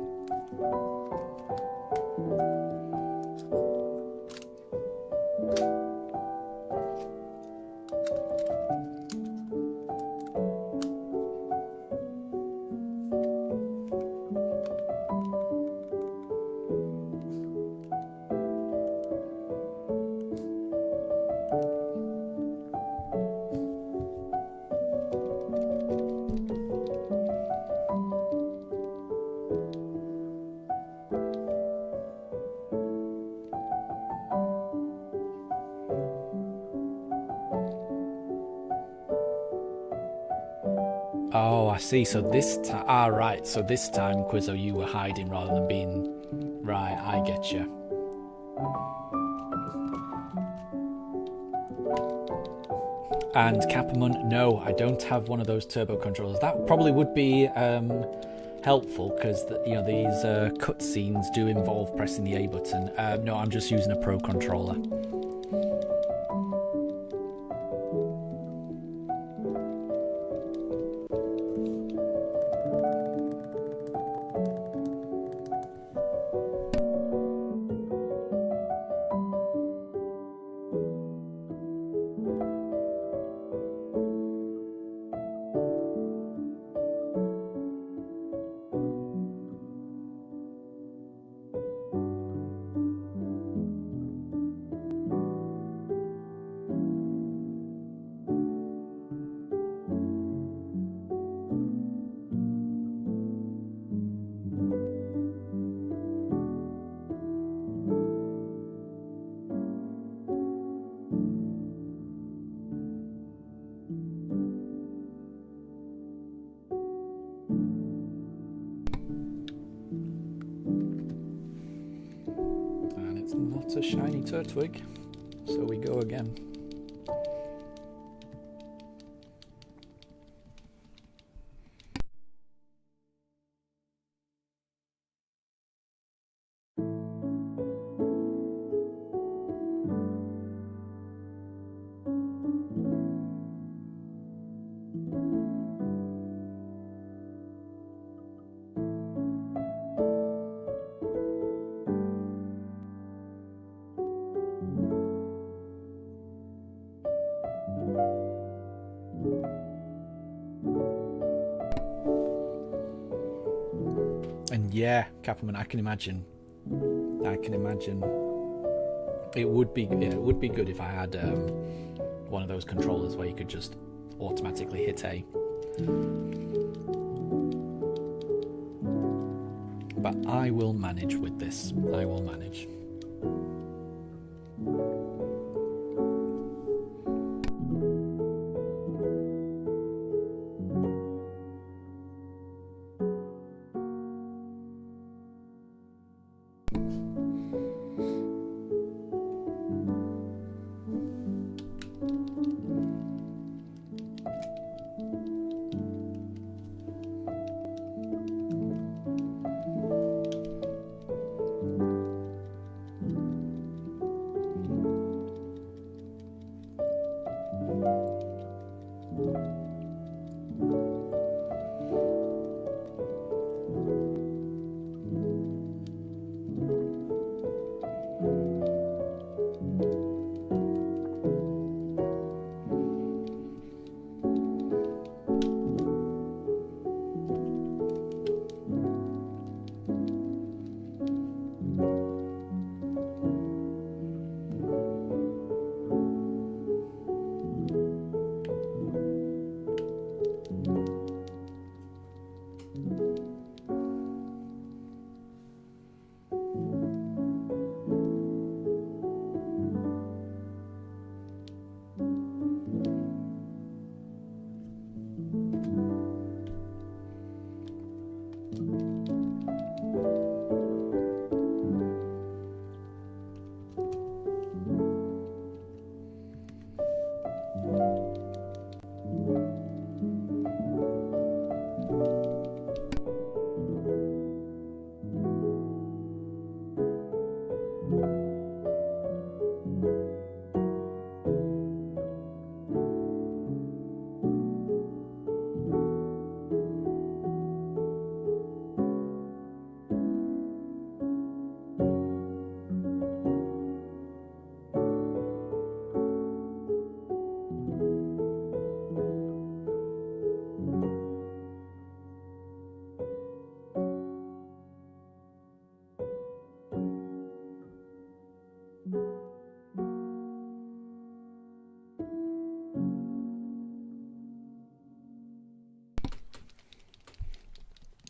Oh, I see. So this time, right. So this time, Quizzo, you were hiding rather than being. Right, I get you. And Capamon, no, I don't have one of those turbo controllers. That probably would be helpful because these cutscenes do involve pressing the A button. No, I'm just using a pro controller. A shiny Turtwig, so we go again. Yeah, Cappleman, I can imagine. It would be good if I had one of those controllers where you could just automatically hit A. But I will manage with this. I will manage.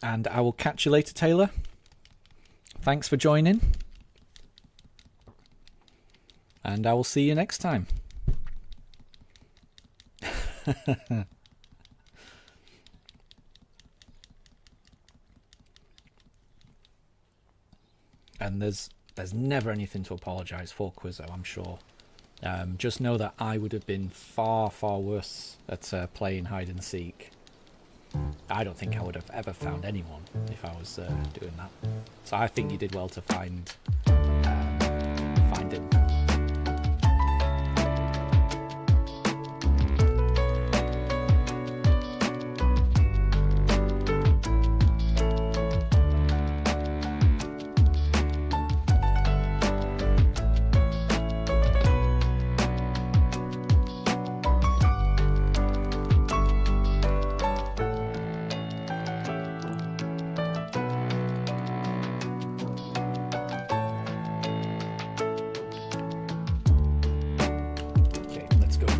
And I will catch you later, Taylor. Thanks for joining. And I will see you next time. And there's never anything to apologise for, Quizzo, I'm sure. Just know that I would have been far, far worse at playing hide and seek. I don't think I would have ever found anyone if I was doing that. So I think you did well to find him.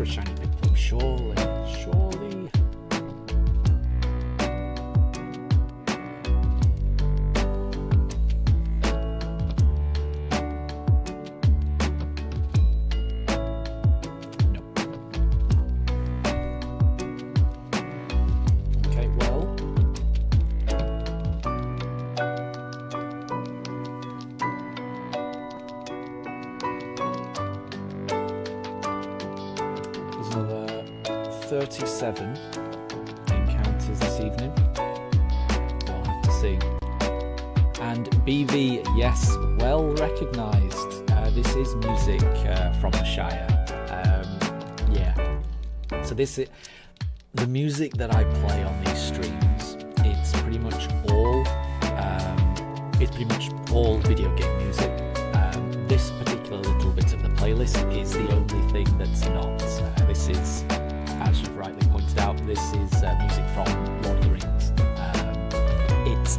Shining Pearl, surely. No. Okay, well. Another 37 encounters this evening. We'll have to see. And BV, yes, well recognised. This is music from the Shire. Yeah. So this is the music that I play on these streams. It's pretty much all video game music. This particular little bit of the playlist is the only thing that's not. This is, as you've rightly pointed out, this is music from Lord of the Rings.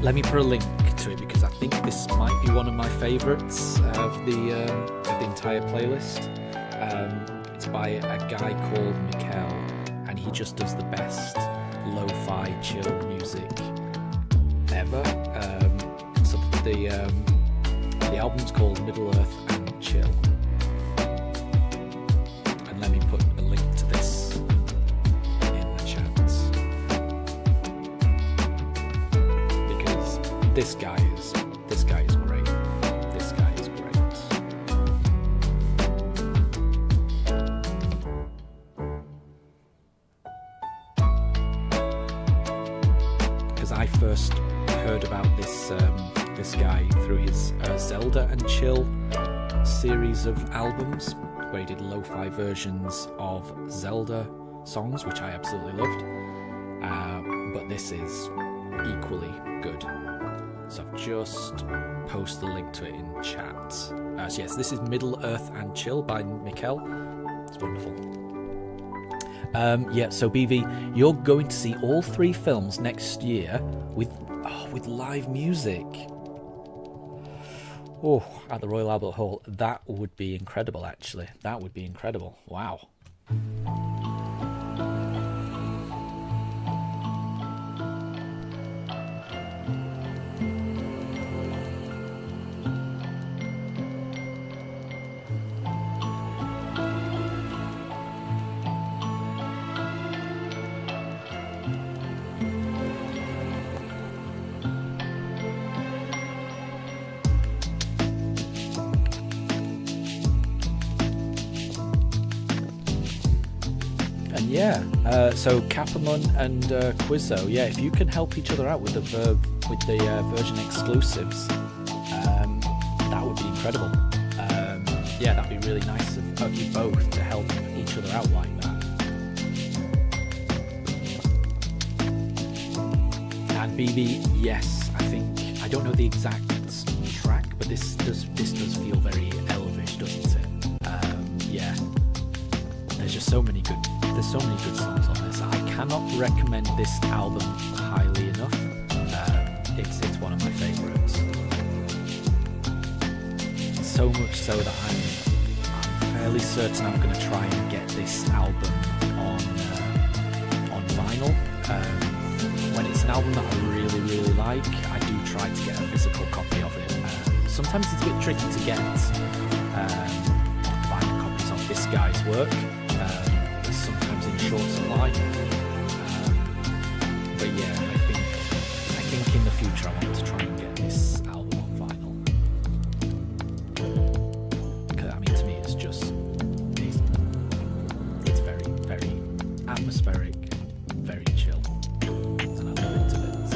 Let me put a link to it because I think this might be one of my favourites of the entire playlist. It's by a guy called Mikkel, and he just does the best lo-fi chill music ever. So the album's called Middle Earth and Chill. And let me put a link to this in the chat. Because this guy is great. This guy is great. Because I first heard about this guy through his Zelda and Chill series of albums, where he did lo-fi versions of Zelda songs, which I absolutely loved. But this is equally good. So I've just posted the link to it in chat. So yes, this is Middle Earth and Chill by Mikkel. It's wonderful. So BV, you're going to see all 3 films next year with live music. Oh, at the Royal Albert Hall. That would be incredible, actually. That would be incredible. Wow. So Capamon and Quizzo, if you can help each other out with the Virgin exclusives, that would be incredible. That'd be really nice of you both to help each other out like that. And BB, yes, I don't know the exact track, but this does feel very Elvish, doesn't it? There's so many good songs on this. I cannot recommend this album highly enough. It's one of my favourites. So much so that I'm fairly certain I'm going to try and get this album on vinyl. When it's an album that I really, really like, I do try to get a physical copy of it. Sometimes it's a bit tricky to get vinyl copies of this guy's work. It's sometimes in short supply. But I think in the future I want to try and get this album on vinyl. Because to me it's very, very atmospheric, very chill, and I love it to bits.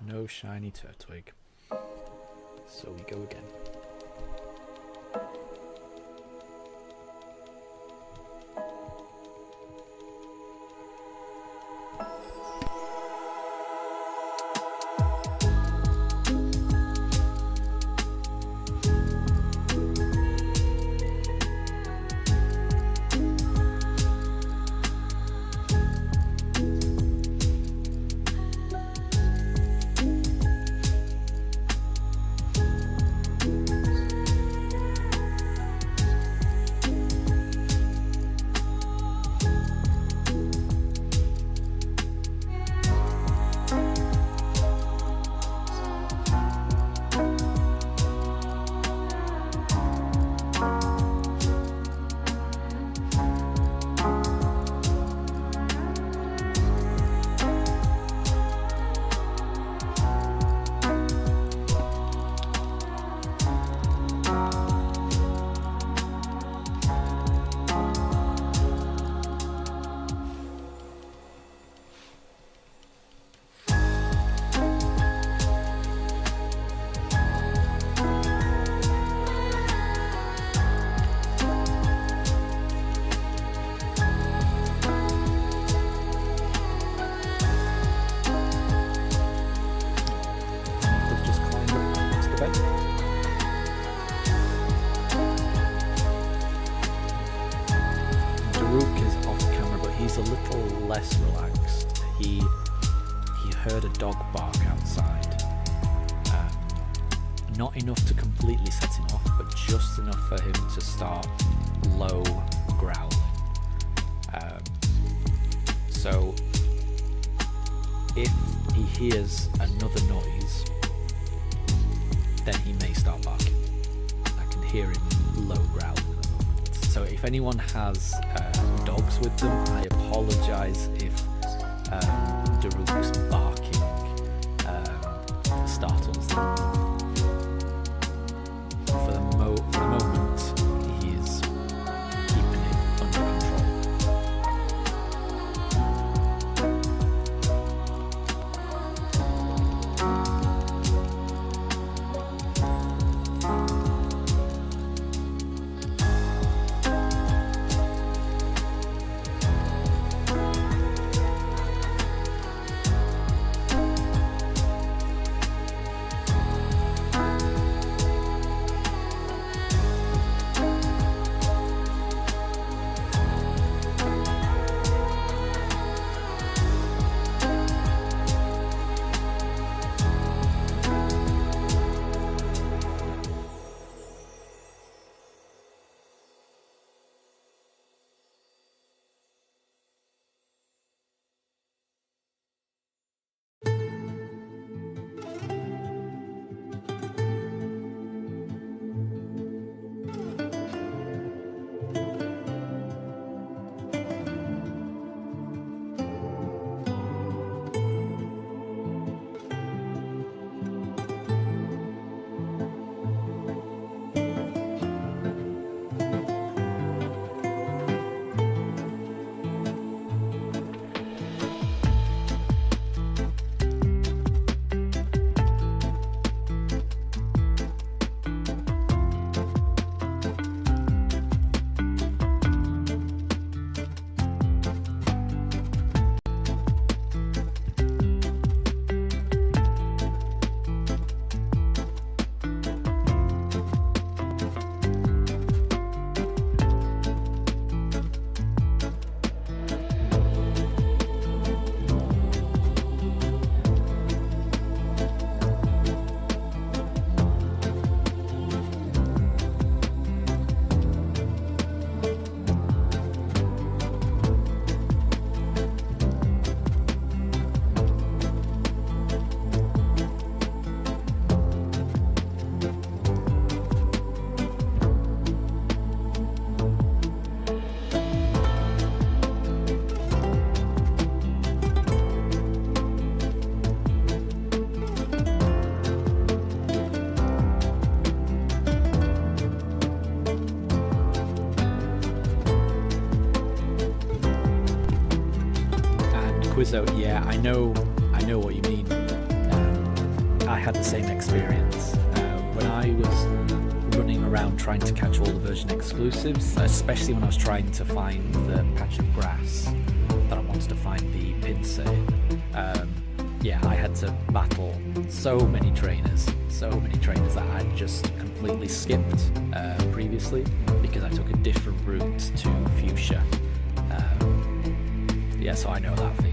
No shiny Turtwig. So we go again. was a little less relaxed. He heard a dog bark outside. Not enough to completely set him off, but just enough for him to start low growling. So if he hears another noise, then he may start barking. I can hear him low growling at the moment. So if anyone has dogs with them, I apologise if Daruk's barking startles them. For the moment, he is keeping it under control. Quizzo, yeah, I know what you mean. I had the same experience when I was running around trying to catch all the version exclusives, especially when I was trying to find the patch of grass that I wanted to find the pincer in. Yeah, I had to battle so many trainers that I'd just completely skipped previously because I took a different route to Fuchsia. Yeah, so I know that feeling.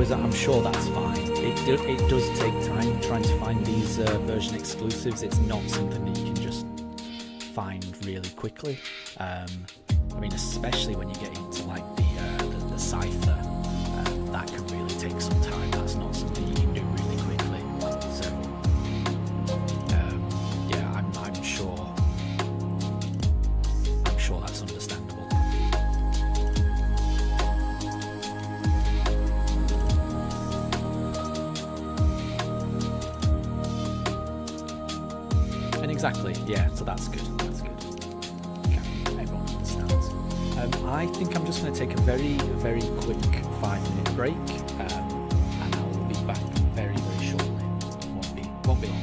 developers, I'm sure that's fine. It does take time trying to find these version exclusives. It's not something that you can just find really quickly. I mean, especially when you get into like the cipher, that can really take some time. That's not something you can do really quickly. So yeah, I'm sure that's understandable. And exactly, yeah. So that's good. That's good. Everyone understands. I think I'm just going to take a very, very quick 5-minute break, and I will be back very, very shortly. Won't be long.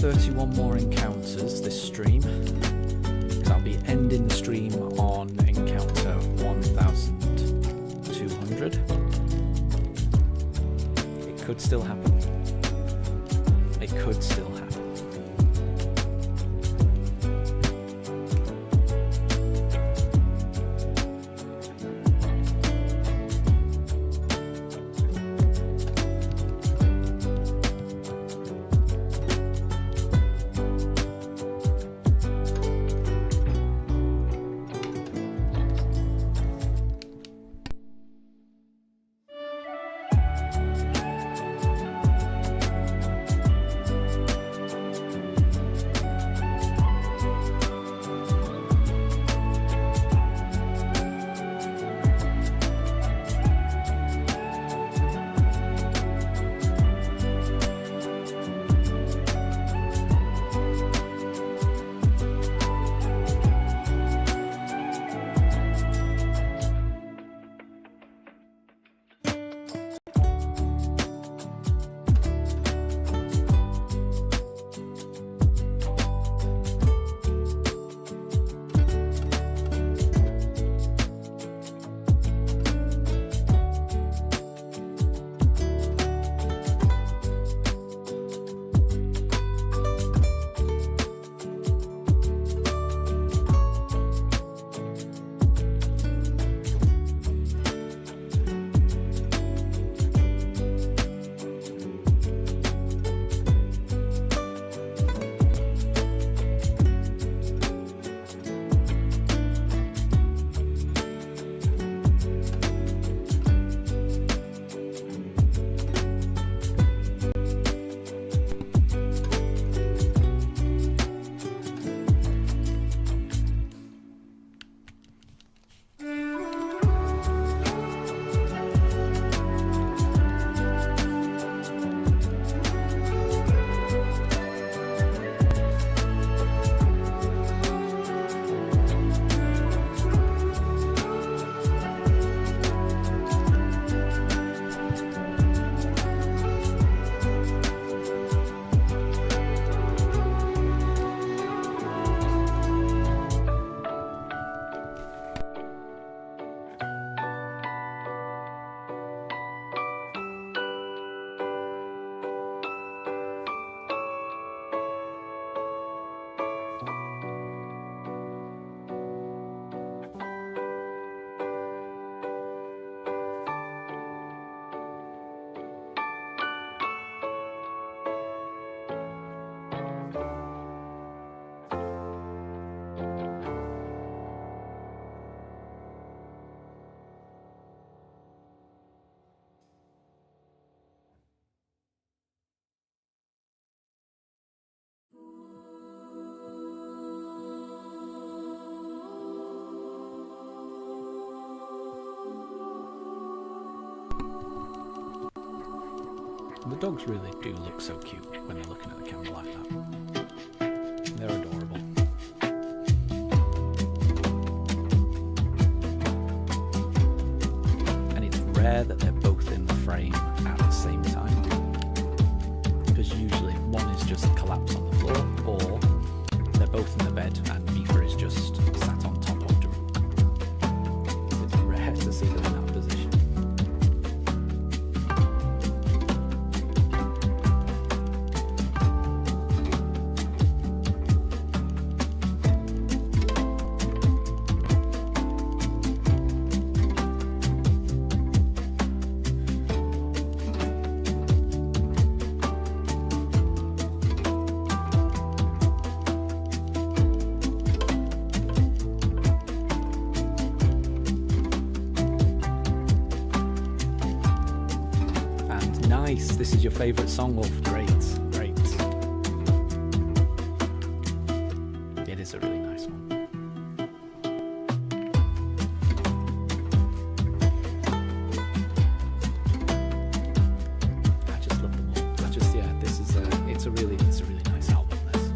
31 more encounters this stream, because I'll be ending the stream on encounter 1200. It could still happen. It could still happen. The dogs really do look so cute when they're looking at the camera like that. They're adorable. And it's rare that they're both in the frame at the same time, because usually one is just collapsed on the floor, or they're both in the bed and Mifa is just sat on top of Drew. It's rare to see them in that position. This is your favourite song, Wolf. Great, great. It is a really nice one. I just love them all. This is it's a really nice album, this.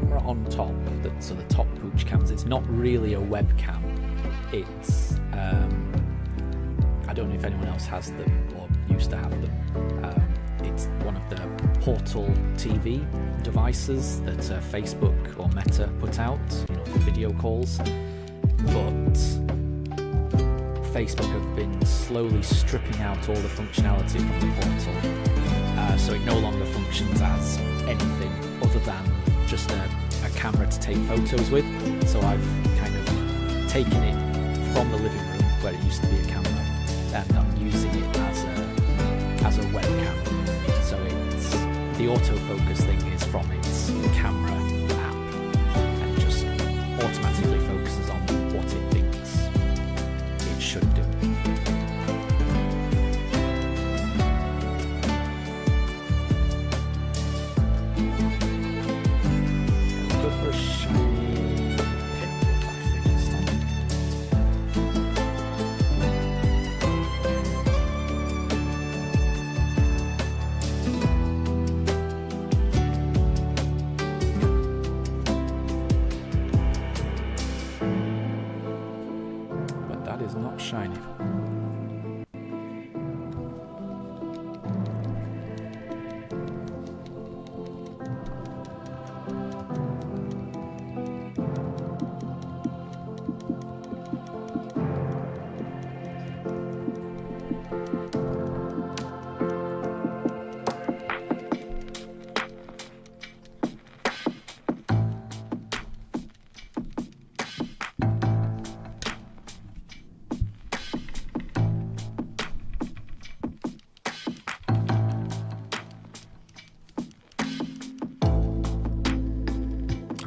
camera on top, so the top pooch cams, it's not really a webcam. It's I don't know if anyone else has them or used to have them. It's one of the Portal TV devices that Facebook or Meta put out, for video calls. But Facebook have been slowly stripping out all the functionality from the Portal, so it no longer functions as anything other than just a camera to take photos with. So I've kind of taken it from the living room where it used to be a camera, and I'm using it as a webcam. So it's the autofocus thing is from its camera app, and just automatically focuses on what it thinks it should do. I'll go for a shiny Pearl, I think, this time. But that is not shiny.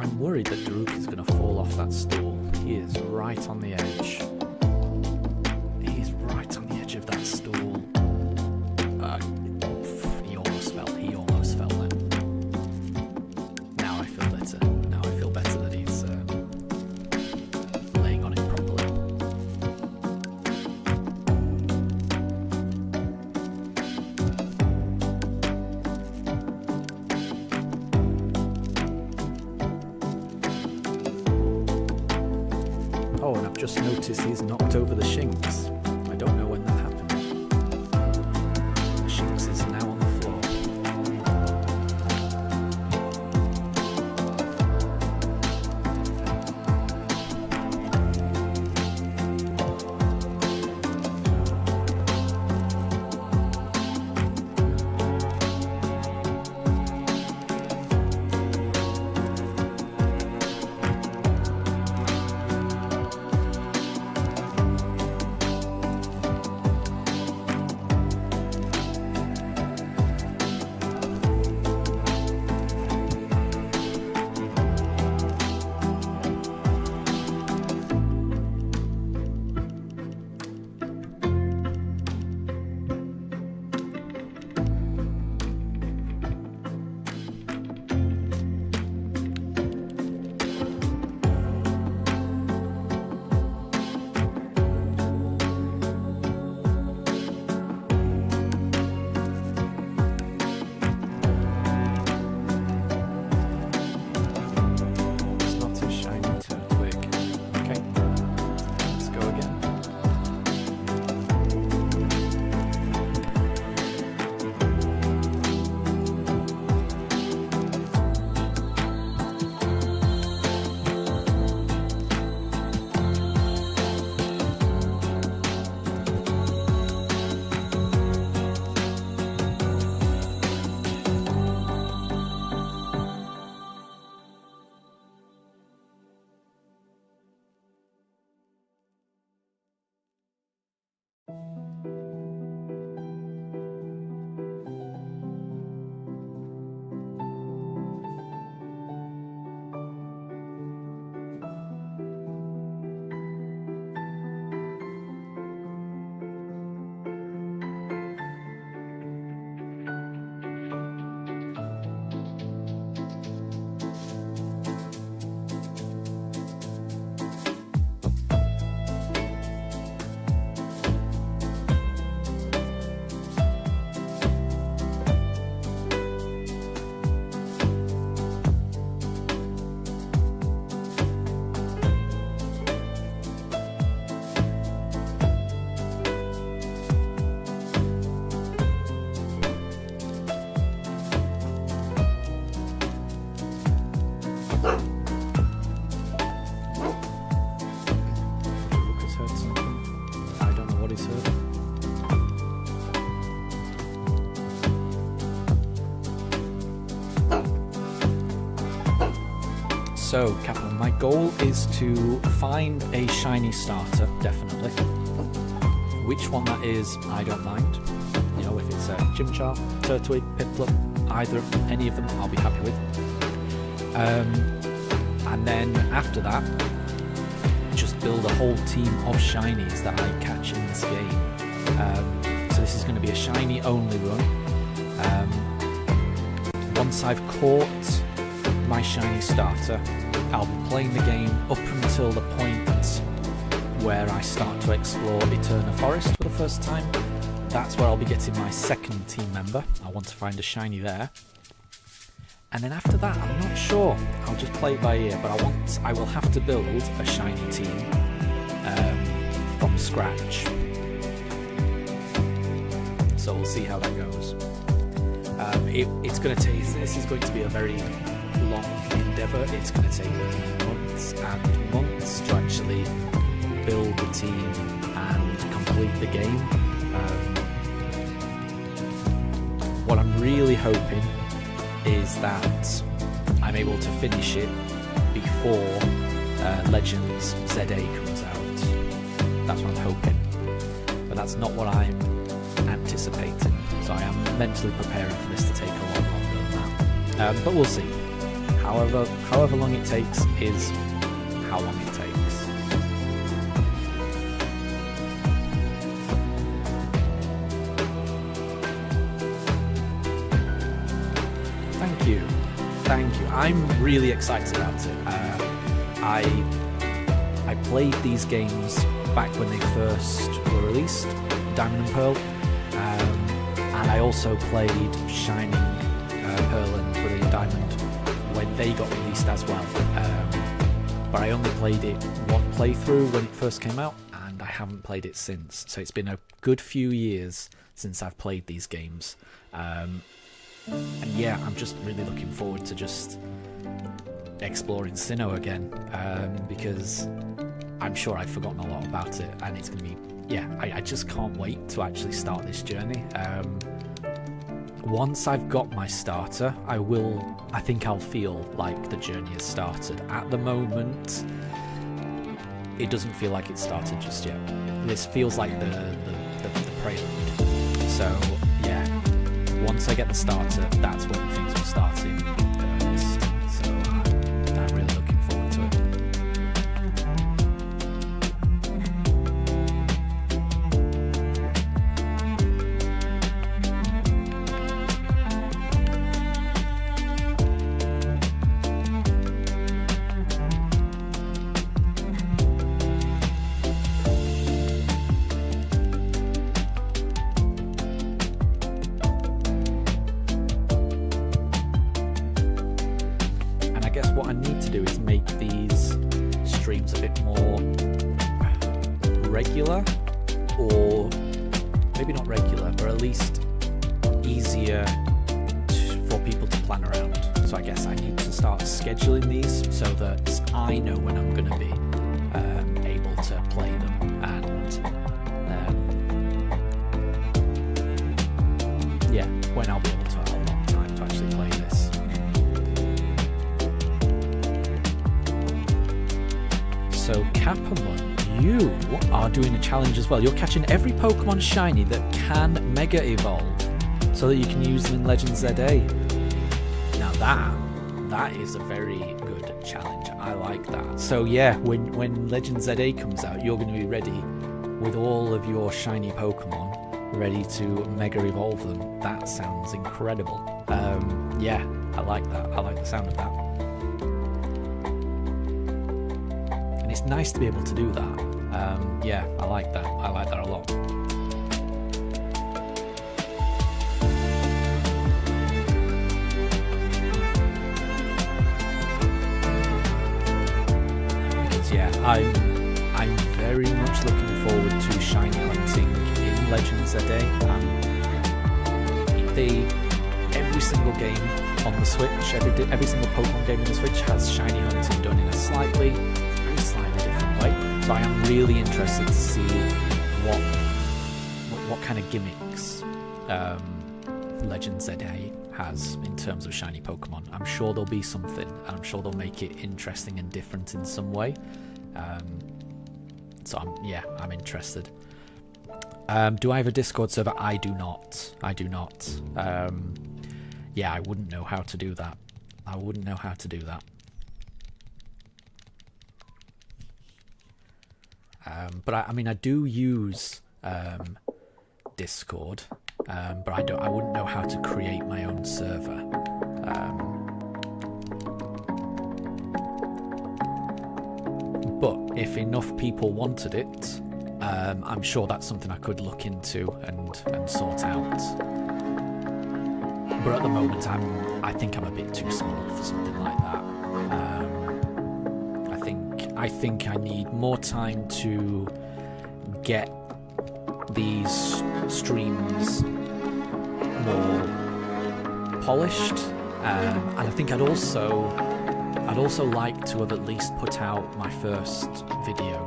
I'm worried that Daruk is going to fall off that stool. He is right on the edge. He is right on the edge of that stool. He almost fell. He almost fell then. Now I feel better. Now I feel better that he's laying on it properly. Oh, and I've just noticed he's knocked over the Shinx. I don't know when that happened. The Shinx is now on the floor. Look has heard something. I don't know what he's heard. So, Captain, my goal is to find a shiny starter, definitely. Which one that is, I don't mind. You know, if it's a Chimchar, Turtwig, Piplup, any of them, I'll be happy with. And then after that, just build a whole team of shinies that I catch in this game. So this is going to be a shiny only run. Once I've caught my shiny starter, I'll be playing the game up until the point where I start to explore Eterna Forest for the first time. That's where I'll be getting my second team member. I want to find a shiny there. And then after that, I'm not sure. I'll just play it by ear, but I will have to build a shiny team from scratch. So we'll see how that goes. It's going to take. This is going to be a very long endeavour. It's going to take months and months to actually build the team and complete the game. What I'm really hoping is that I'm able to finish it before Legends ZA comes out. That's what I'm hoping, but that's not what I'm anticipating. So I am mentally preparing for this to take a lot longer than that. But we'll see. However long it takes is how long it takes. Thank you. I'm really excited about it. I played these games back when they first were released, Diamond and Pearl, and I also played Shining Pearl and Brilliant Diamond when they got released as well. But I only played it one playthrough when it first came out, and I haven't played it since. So it's been a good few years since I've played these games. And yeah, I'm just really looking forward to just exploring Sinnoh again, because I'm sure I've forgotten a lot about it, and it's going to be, yeah, I just can't wait to actually start this journey. Once I've got my starter, I think I'll feel like the journey has started. At the moment, it doesn't feel like it started just yet. This feels like the prelude. So, yeah. Once I get the starter, that's when things will start in earnest. So I'm really looking forward to it. What I need to do is make these streams a bit more regular, or maybe not regular, but at least easier for people to plan around. So I guess I need to start scheduling these so that I know when I'm going to be able to play them, and yeah, when I'll be able to have a long time to actually play this. So Capamon, you are doing a challenge as well. You're catching every Pokemon shiny that can Mega Evolve, so that you can use them in Legends ZA. Now that is a very good challenge. I like that. So yeah, when Legends ZA comes out, you're going to be ready with all of your shiny Pokemon ready to Mega Evolve them. That sounds incredible. Yeah, I like that. I like the sound of that. It's nice to be able to do that. Yeah, I like that. I like that a lot. Because yeah, I'm very much looking forward to shiny hunting in Legends ZA. Every single game on the Switch. Every single Pokemon game on the Switch has shiny hunting done in a very slightly different way. So I am really interested to see what kind of gimmicks Legend ZA has in terms of shiny Pokemon. I'm sure there'll be something, and I'm sure they'll make it interesting and different in some way. So I'm interested. Do I have a Discord server? I do not. I wouldn't know how to do that. But I do use Discord, but I wouldn't know how to create my own server. But if enough people wanted it, I'm sure that's something I could look into and sort out. But at the moment, I think I'm a bit too small for something like that. I think I need more time to get these streams more polished, and I think I'd also like to have at least put out my first video,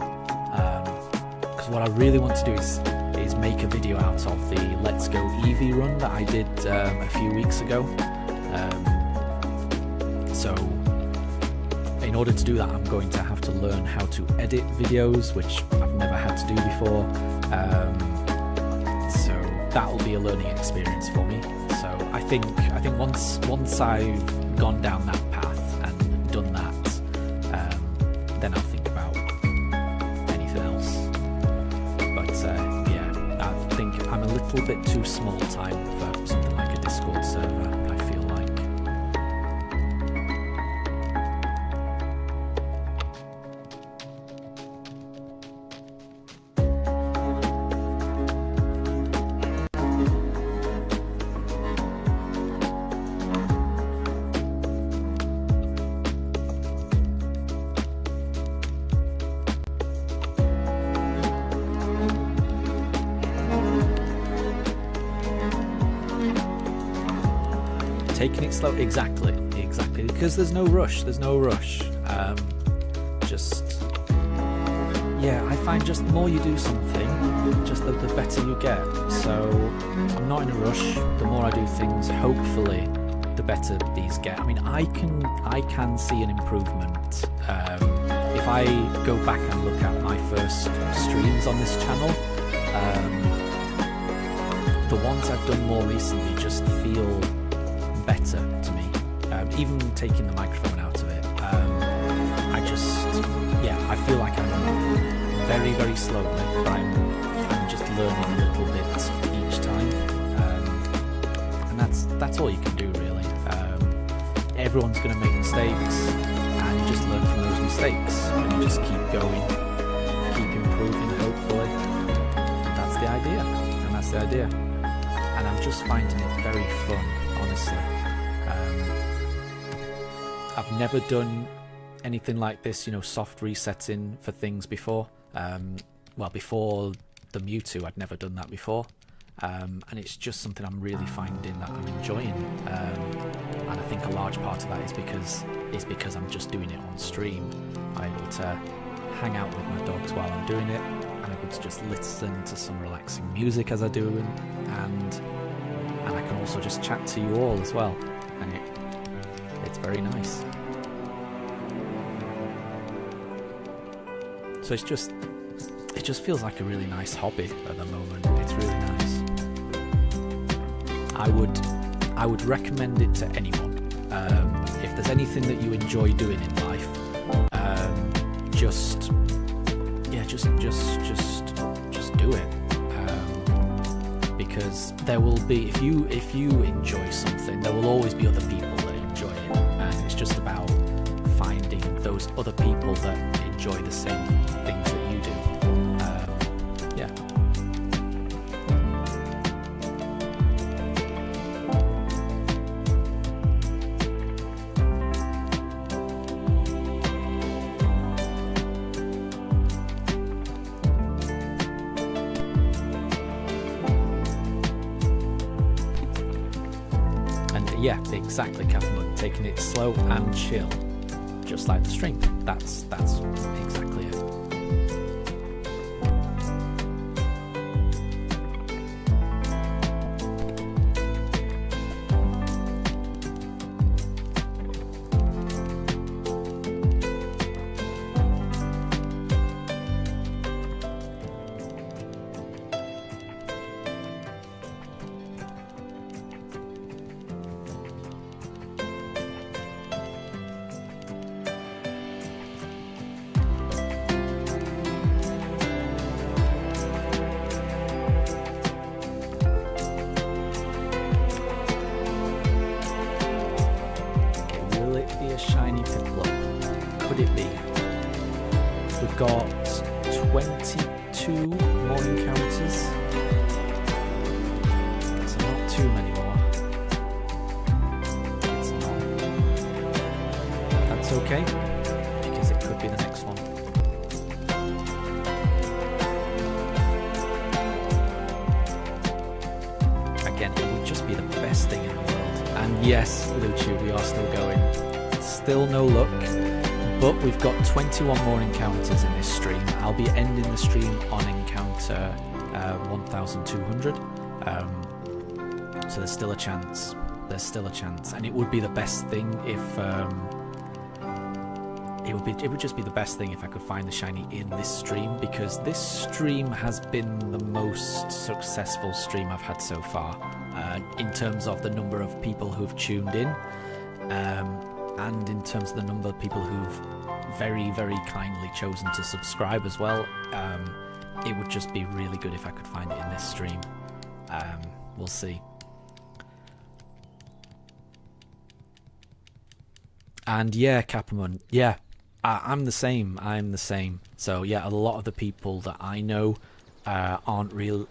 because what I really want to do is make a video out of the Let's Go Eevee run that I did a few weeks ago. So in order to do that, I'm going to have to learn how to edit videos, which I've never had to do before. So that'll be a learning experience for me. So I think once I've gone down that path and done that, then I'll think about anything else. But I think I'm a little bit too small time for something like a Discord server, I feel like. Taking it slow, exactly, because there's no rush. I find just the more you do something, just the better you get. So I'm not in a rush. The more I do things, hopefully, the better these get. I mean, I can see an improvement if I go back and look at my first streams on this channel. The ones I've done more recently just feel better to me, even taking the microphone out of it. I feel like I'm very, very slowly, but I'm just learning a little bit each time, and that's all you can do, really. Everyone's going to make mistakes, and you just learn from those mistakes, and you just keep going, keep improving, hopefully. That's the idea, and I'm just finding it very fun, honestly. I've never done anything like this, soft resetting for things before. Before the Mewtwo, I'd never done that before. And it's just something I'm really finding that I'm enjoying. And I think a large part of that is because I'm just doing it on stream. I'm able to hang out with my dogs while I'm doing it. I'm able to just listen to some relaxing music as I do it. And I can also just chat to you all as well. And it's very nice. So it just feels like a really nice hobby at the moment. It's really nice. I would recommend it to anyone. If there's anything that you enjoy doing in life, just do it. Because there will be, if you enjoy something, there will always be other people that enjoy it, and it's just about finding those other people that enjoy the same things that you do. Yeah, exactly, Catherine. Taking it slow and chill, just like the stream. That's exactly it. Shiny Pearl. Could it be? We've got 22 more encounters. It's not too many more. It's not. That's okay, because it could be the next one. Again, it would just be the best thing in the world. And yes, Luchu, we are still going. Still no luck, but we've got 21 more encounters in this stream. I'll be ending the stream on encounter 1200, so there's still a chance. There's still a chance, and it would be the best thing if it would just be the best thing if I could find the shiny in this stream, because this stream has been the most successful stream I've had so far, in terms of the number of people who've tuned in. And in terms of the number of people who've very, very kindly chosen to subscribe as well. It would just be really good if I could find it in this stream. We'll see. And yeah, Capamon, yeah, I'm the same. I'm the same. So yeah, a lot of the people that I know aren't really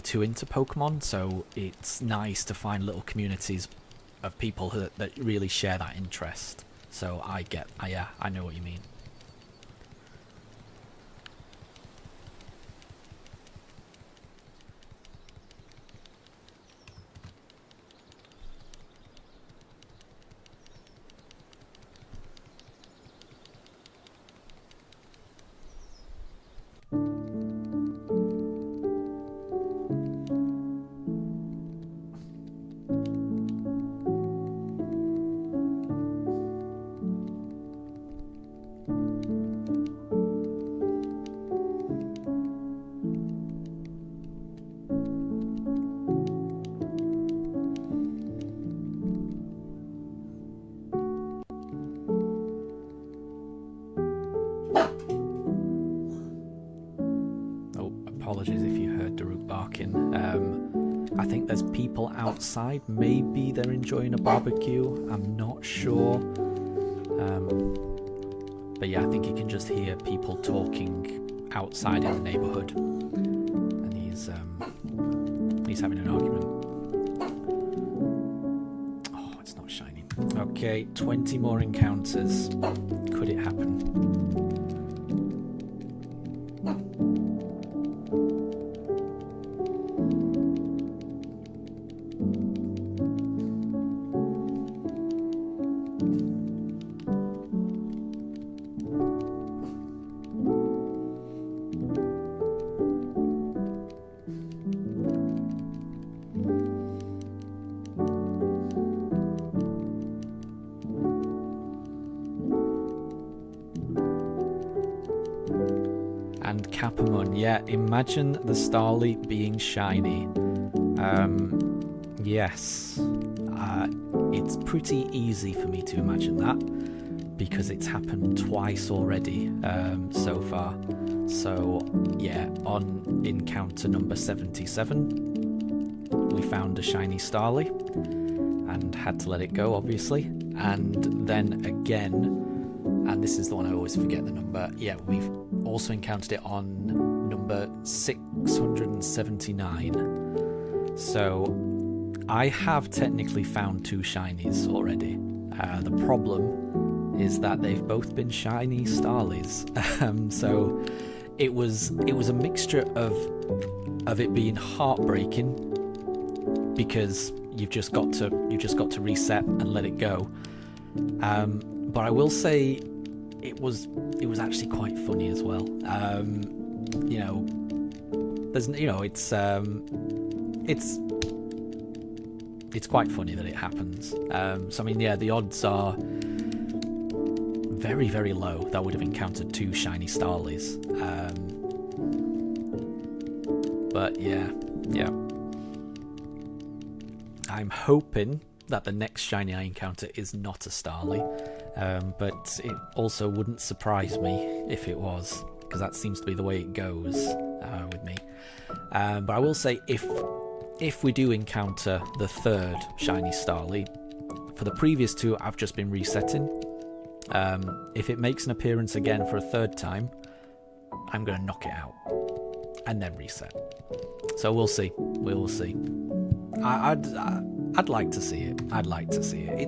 too into Pokemon. So it's nice to find little communities of people that really share that interest. So I know what you mean. Apologies if you heard Daruk barking. I think there's people outside. Maybe they're enjoying a barbecue. I'm not sure. But yeah, I think you can just hear people talking outside in the neighbourhood. And he's having an argument. Oh, it's not shining. Okay, 20 more encounters. Could it happen? And Capamon, yeah, imagine the Starly being shiny. Yes, it's pretty easy for me to imagine that, because it's happened twice already so far. So yeah, on encounter number 77, we found a shiny Starly and had to let it go, obviously. And then again, and this is the one I always forget the number, yeah, we've also encountered it on number 679. So I have technically found 2 shinies already. The problem is that they've both been shiny Starlies. So it was a mixture of it being heartbreaking, because you've just got to reset and let it go. But I will say it was actually quite funny as well. You know, there's it's quite funny that it happens. So I mean, yeah, the odds are very, very low that I would have encountered 2 shiny Starlies. But yeah. I'm hoping that the next shiny I encounter is not a Starly, but it also wouldn't surprise me if it was, because that seems to be the way it goes with me. But I will say, if we do encounter the 3rd shiny Starly, for the previous 2 I've just been resetting. If it makes an appearance again for a 3rd time, I'm going to knock it out and then reset. So we'll see. We will see. I'd like to see it. I'd like to see it.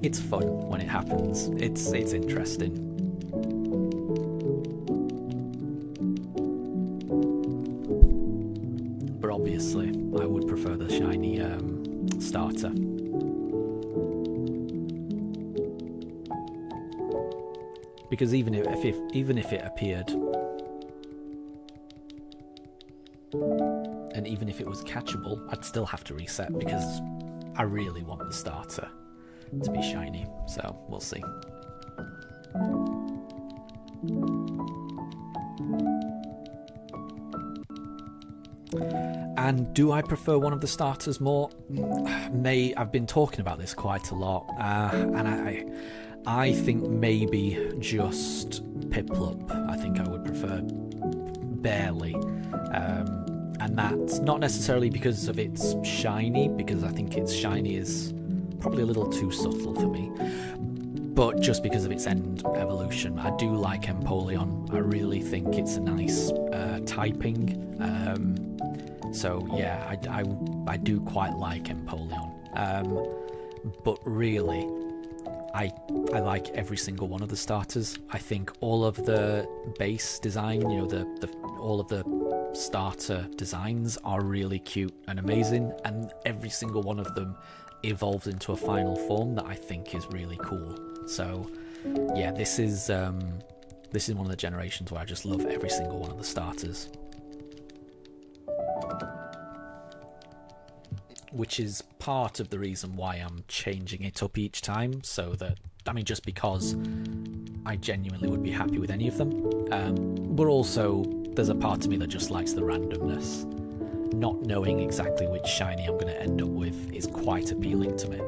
It's fun when it happens. It's interesting. But obviously, I would prefer the shiny starter. Because even if it appeared, and even if it was catchable, I'd still have to reset because I really want the starter to be shiny. So we'll see. And do I prefer one of the starters more? I've been talking about this quite a lot, and I think maybe just Piplup. I think I would prefer barely. And that's not necessarily because of its shiny, because I think its shiny is probably a little too subtle for me, but just because of its end evolution. I do like Empoleon. I really think it's a nice typing. So yeah, I do quite like Empoleon. But really, I like every single one of the starters. I think all of the base design, all of the starter designs are really cute and amazing, and every single one of them evolves into a final form that I think is really cool. So yeah, this is one of the generations where I just love every single one of the starters, which is part of the reason why I'm changing it up each time, so that, just because I genuinely would be happy with any of them, but also there's a part of me that just likes the randomness. Not knowing exactly which shiny I'm going to end up with is quite appealing to me.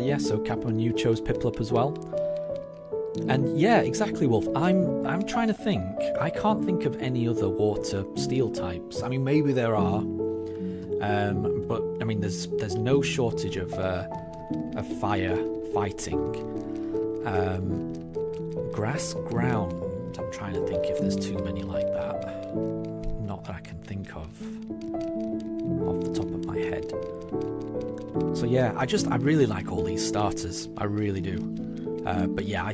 Yeah, so Capon, you chose Piplup as well. And yeah, exactly, Wolf. I'm trying to think. I can't think of any other water steel types. Maybe there are, but there's no shortage of fire fighting. Grass ground. I'm trying to think if there's too many like that. Not that I can think of off the top of my head. So yeah, I really like all these starters. I really do. But yeah,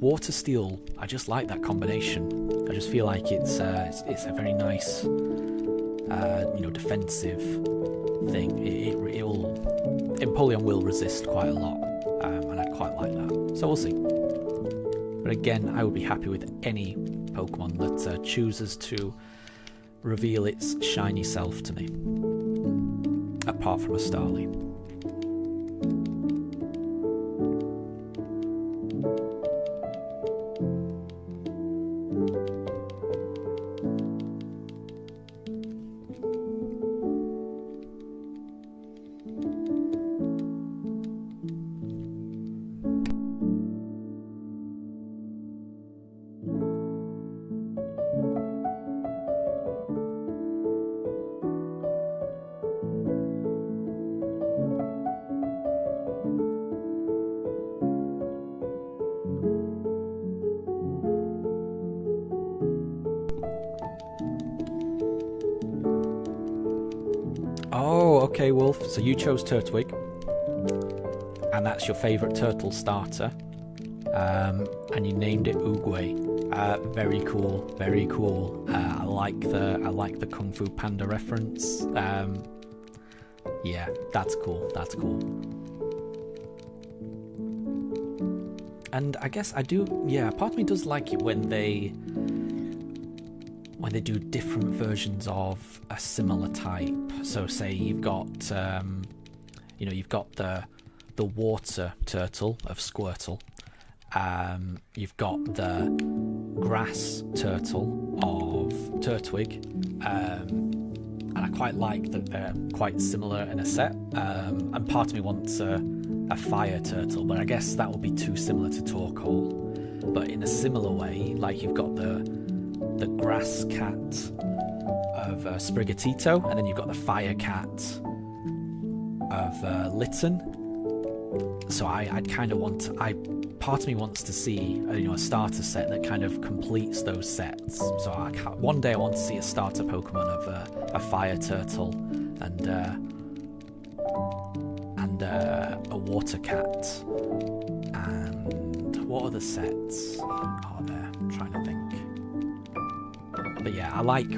water steel. I just like that combination. I just feel like it's a very nice, defensive thing. Empoleon will resist quite a lot, and I quite like that. So we'll see. But again, I would be happy with any Pokemon that chooses to reveal its shiny self to me, apart from a Starly. Okay, Wolf. So you chose Turtwig, and that's your favourite turtle starter, and you named it Oogway. Very cool. Very cool. I like the Kung Fu Panda reference. Yeah, that's cool. That's cool. And I guess I do. Yeah, part of me does like it when they do different versions of a similar type. So say you've got you've got the water turtle of Squirtle. You've got the grass turtle of Turtwig. And I quite like that they're quite similar in a set. And part of me wants a fire turtle, but I guess that would be too similar to Torkoal. But in a similar way, like you've got the grass cat of Sprigatito, and then you've got the fire cat of Litten. So I'd kind of want part of me wants to see a starter set that kind of completes those sets. So one day I want to see a starter Pokemon of a fire turtle and a water cat. And what other sets are there? I'm trying to think. But yeah, I like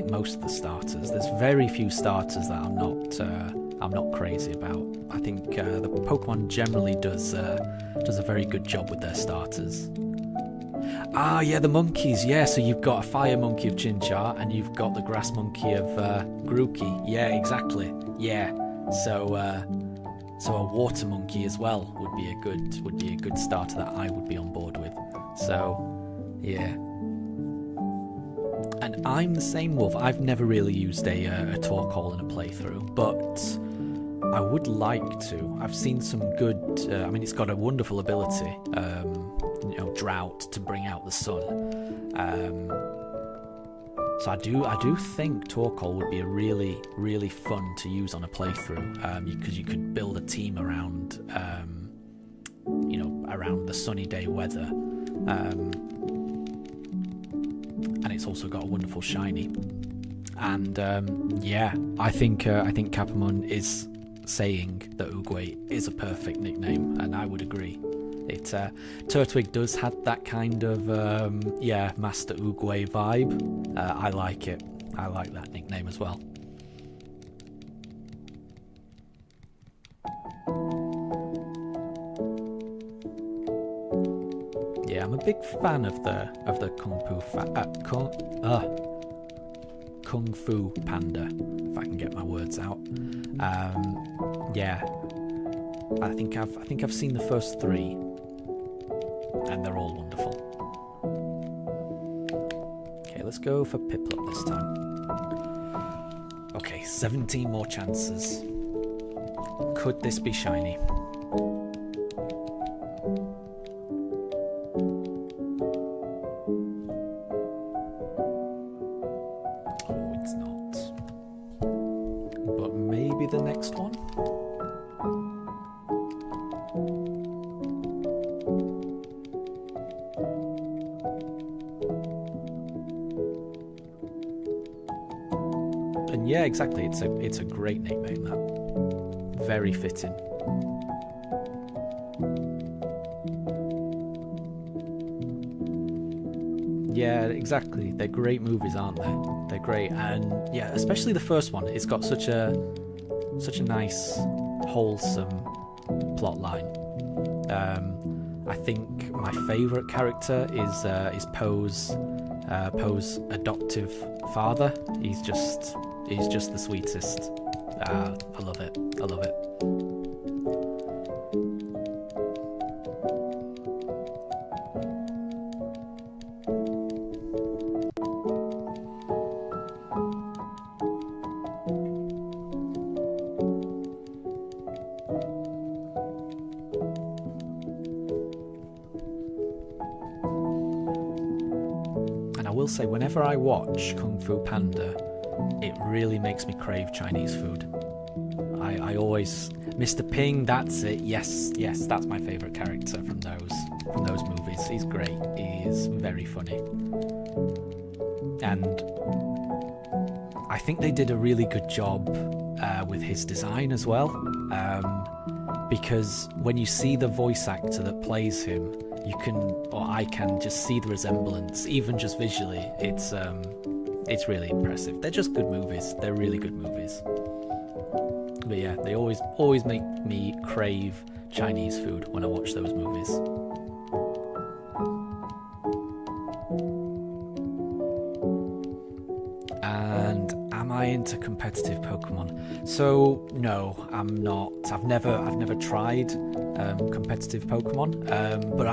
most of the starters. There's very few starters that I'm not crazy about. I think the Pokemon generally does a very good job with their starters. Ah, yeah, the monkeys. Yeah, so you've got a fire monkey of Chinchar, and you've got the grass monkey of Grookey. Yeah, exactly. Yeah. So a water monkey as well would be a good starter that I would be on board with. So, yeah. And I'm the same, Wolf. I've never really used a Torkoal in a playthrough, but I would like to. I've seen some good. It's got a wonderful ability, drought, to bring out the sun. So I do think Torkoal would be a really, really fun to use on a playthrough, because you could build a team around, around the sunny day weather. And it's also got a wonderful shiny. And I think Capamon is saying that Oogway is a perfect nickname, and I would agree. Turtwig does have that kind of Master Oogway vibe. I like it. I like that nickname as well. Yeah, I'm a big fan of the Kung Fu Panda, if I can get my words out. I think I've seen the first 3, and they're all wonderful. Okay, let's go for Piplup this time. Okay, 17 more chances. Could this be shiny? The next one. And yeah, exactly. It's a great nickname, that. Very fitting. Yeah, exactly. They're great movies, aren't they? They're great, and yeah, especially the first one. It's got such a nice, wholesome plot line. I think my favourite character is Poe's adoptive father. He's just the sweetest. I love it. I love it. I will say, whenever I watch Kung Fu Panda, it really makes me crave Chinese food. I always... Mr. Ping, that's it. Yes, that's my favourite character from those movies. He's great. He is very funny. And I think they did a really good job with his design as well, because when you see the voice actor that plays him, you can, or I can, just see the resemblance, even just visually. It's really impressive. They're just good movies. They're really good movies. But yeah, they always make me crave Chinese food when I watch those movies. And am I into competitive Pokemon? So no, I'm not. I've never tried competitive Pokemon, but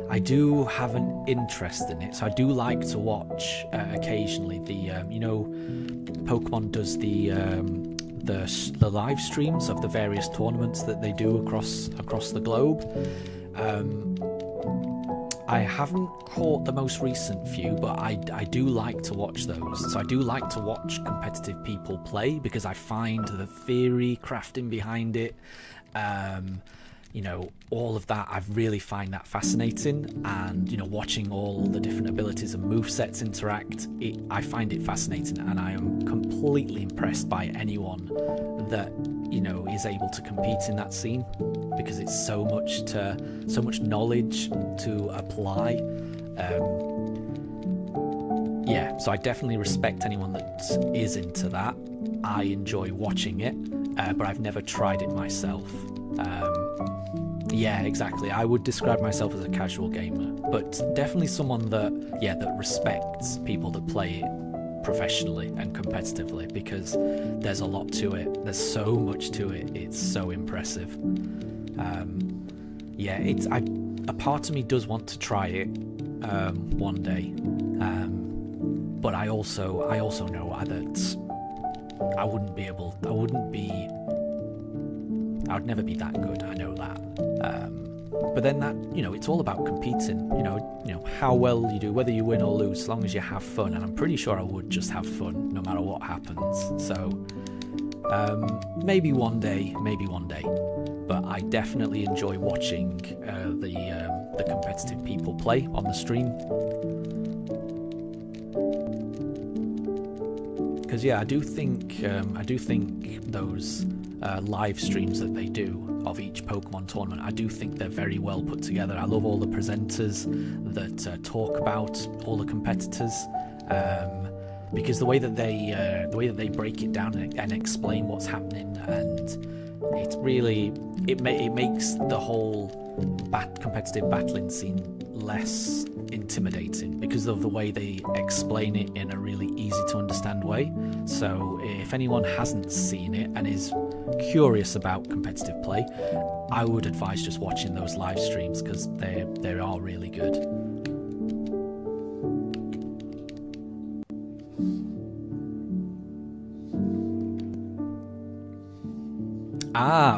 I do have an interest in it. So I do like to watch occasionally the Pokemon does the live streams of the various tournaments that they do across the globe. I haven't caught the most recent few, but I do like to watch those. So I do like to watch competitive people play because I find the theory crafting behind it, all of that, I really find that fascinating. And, watching all the different abilities and movesets interact, I find it fascinating, and I am completely impressed by anyone that, is able to compete in that scene, because it's so much knowledge to apply. So I definitely respect anyone that is into that. I enjoy watching it, but I've never tried it myself. Yeah, exactly. I would describe myself as a casual gamer, but definitely someone that respects people that play it professionally and competitively, because there's a lot to it. There's so much to it. It's so impressive. A part of me does want to try it one day, but I also know that I would never be that good. I know that. But then that, it's all about competing. How well you do, whether you win or lose, as long as you have fun. And I'm pretty sure I would just have fun no matter what happens. So maybe one day. But I definitely enjoy watching the competitive people play on the stream. Because I do think those live streams that they do of each Pokemon tournament, I do think they're very well put together. I love all the presenters that talk about all the competitors, because the way that they break it down and explain what's happening, and it makes the whole competitive battling scene less intimidating because of the way they explain it in a really easy to understand way. So if anyone hasn't seen it and is curious about competitive play, I would advise just watching those live streams, because they are really good.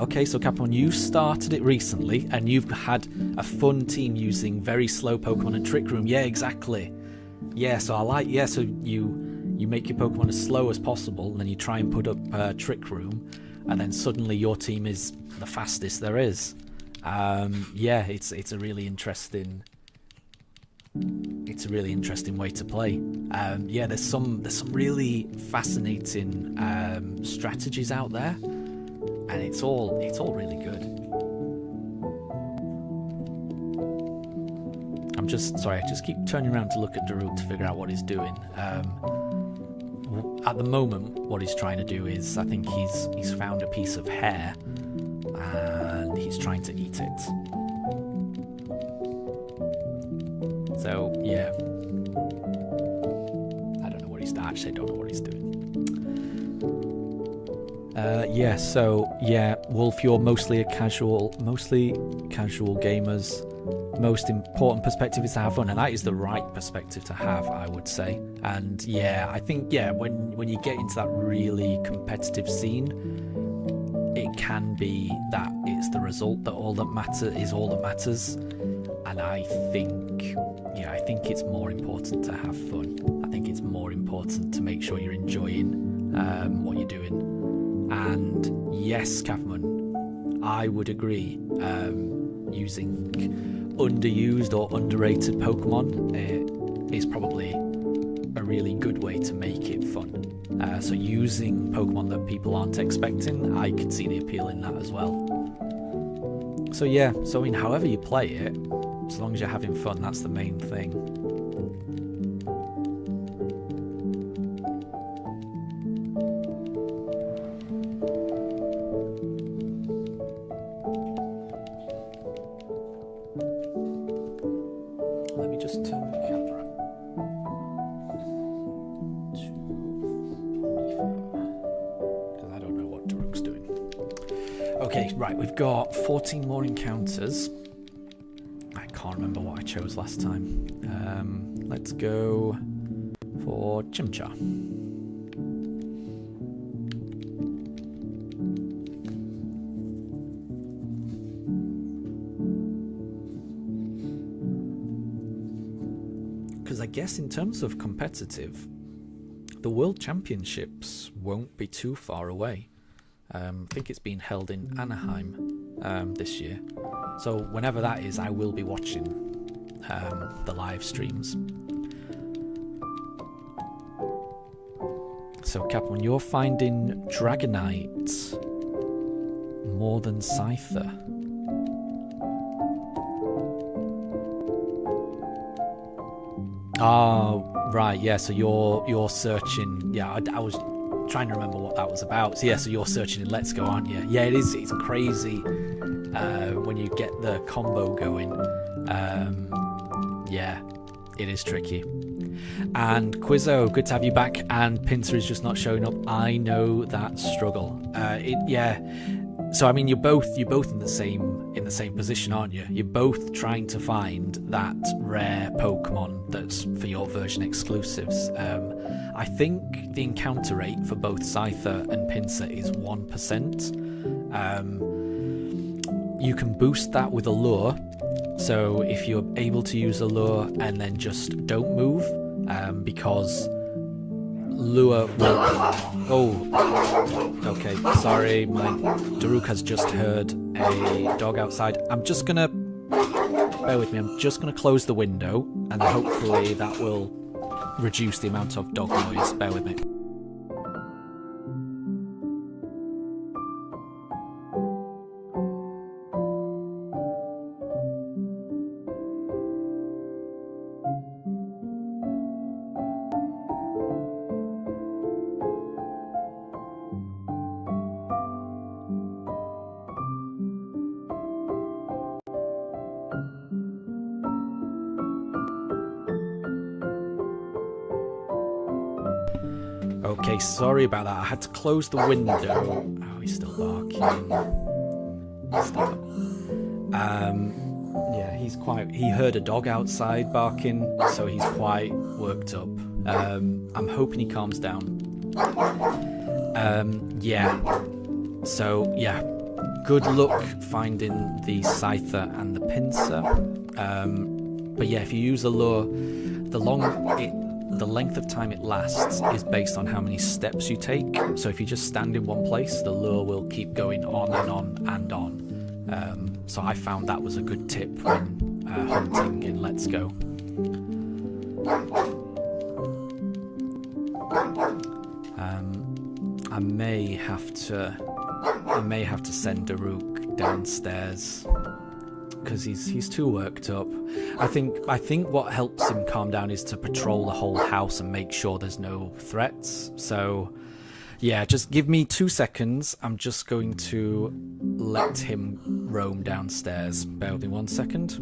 Okay, so Capcom, you started it recently, and you've had a fun team using very slow Pokemon and Trick Room. Yeah, exactly. Yeah, so so you make your Pokemon as slow as possible, and then you try and put up Trick Room, and then suddenly your team is the fastest there is. It's a really interesting. It's a really interesting way to play. There's some really fascinating strategies out there. And it's all really good. I just keep turning around to look at Daruk to figure out what he's doing. At the moment, what he's trying to do is, I think he's found a piece of hair, and he's trying to eat it. So yeah, I don't know what he's doing. Actually, I don't know what he's doing. Wolf, you're mostly casual gamers. Most important perspective is to have fun, and that is the right perspective to have, I would say. And I think when you get into that really competitive scene, it can be that it's the result that all that matters. And I think it's more important to have fun. I think it's more important to make sure you're enjoying what you're doing. And yes, Kathman, I would agree. Using underused or underrated Pokemon is probably a really good way to make it fun. So using Pokemon that people aren't expecting, I can see the appeal in that as well. So yeah, so I mean, however you play it, as long as you're having fun, that's the main thing. Let me just turn the camera to because I don't know what Daruk's doing. Okay, right, we've got 14 more encounters. I can't remember what I chose last time. Let's go for Chimchar. Because I guess in terms of competitive, the World Championships won't be too far away. I think it's being held in Anaheim this year. So whenever that is, I will be watching the live streams. So Capone, you're finding Dragonite more than Scyther. Oh, right, yeah, so you're searching. Yeah, I was trying to remember what that was about. So yeah, so you're searching in Let's Go, aren't you? Yeah, it's crazy when you get the combo going. Yeah, it is tricky. And Quizzo, good to have you back. And Pincer is just not showing up. I know that struggle. Yeah. So I mean, you're both in the same position, aren't you? You're both trying to find that rare Pokemon that's for your version exclusives. I think the encounter rate for both Scyther and Pinsir is 1%. You can boost that with a lure. So if you're able to use a lure and then just don't move, because lure will... Oh, okay, sorry, my Daruk has just heard a dog outside. I'm just gonna... Bear with me, I'm just gonna close the window and hopefully that will reduce the amount of dog noise. Bear with me. Okay, sorry about that. I had to close the window. Oh, he's still barking. Yeah, he heard a dog outside barking, so he's quite worked up. I'm hoping he calms down. Yeah. So, yeah. Good luck finding the Scyther and the Pinsir. But yeah, if you use a lure, the length of time it lasts is based on how many steps you take. So if you just stand in one place, the lure will keep going on and on and on. So I found that was a good tip when hunting in Let's Go. I may have to send Daruk downstairs because he's too worked up. I think what helps him calm down is to patrol the whole house and make sure there's no threats. So yeah, just give me 2 seconds. I'm just going to let him roam downstairs. Bear with me 1 second.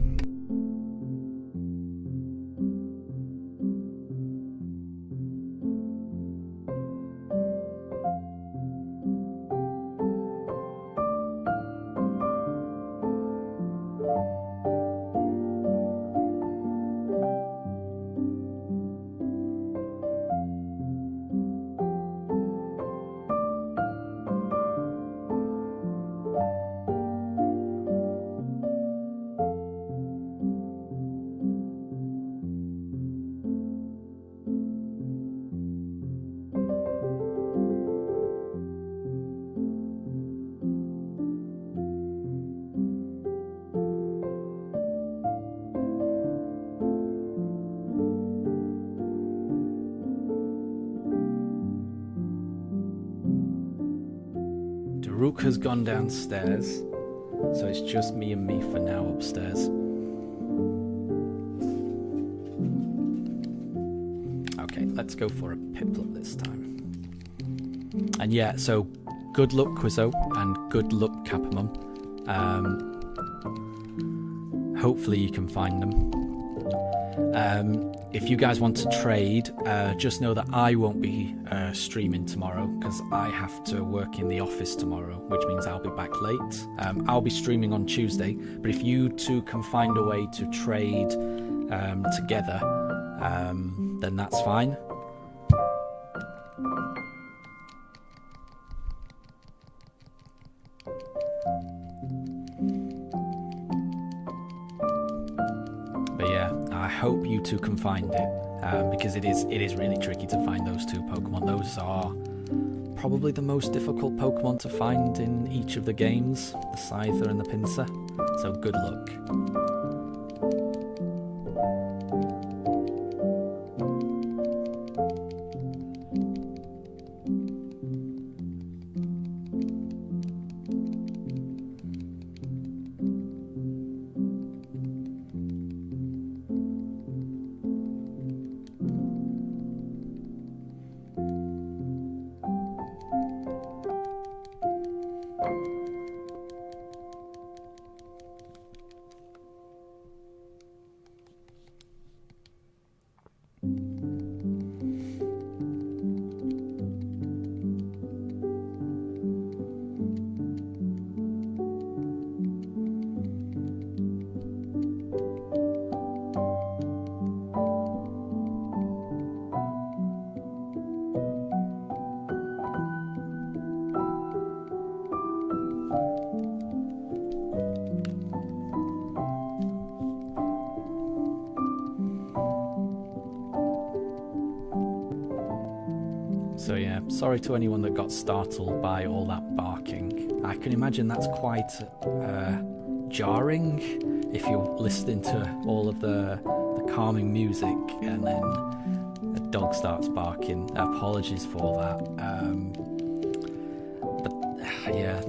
Rook has gone downstairs, so it's just me and me for now upstairs. Okay, let's go for a Piplup this time. And yeah, so good luck Quizzo and good luck Capamon. Hopefully you can find them. If you guys want to trade, just know that I won't be streaming tomorrow because I have to work in the office tomorrow, which means I'll be back late. I'll be streaming on Tuesday, but if you two can find a way to trade together, then that's fine. But yeah, I hope you two can find it, because it is really tricky to find those two Pokemon. Those are probably the most difficult Pokemon to find in each of the games, the Scyther and the Pinsir, so good luck. So yeah, sorry to anyone that got startled by all that barking. I can imagine that's quite jarring if you're listening to all of the calming music and then a dog starts barking. Apologies for that. But yeah,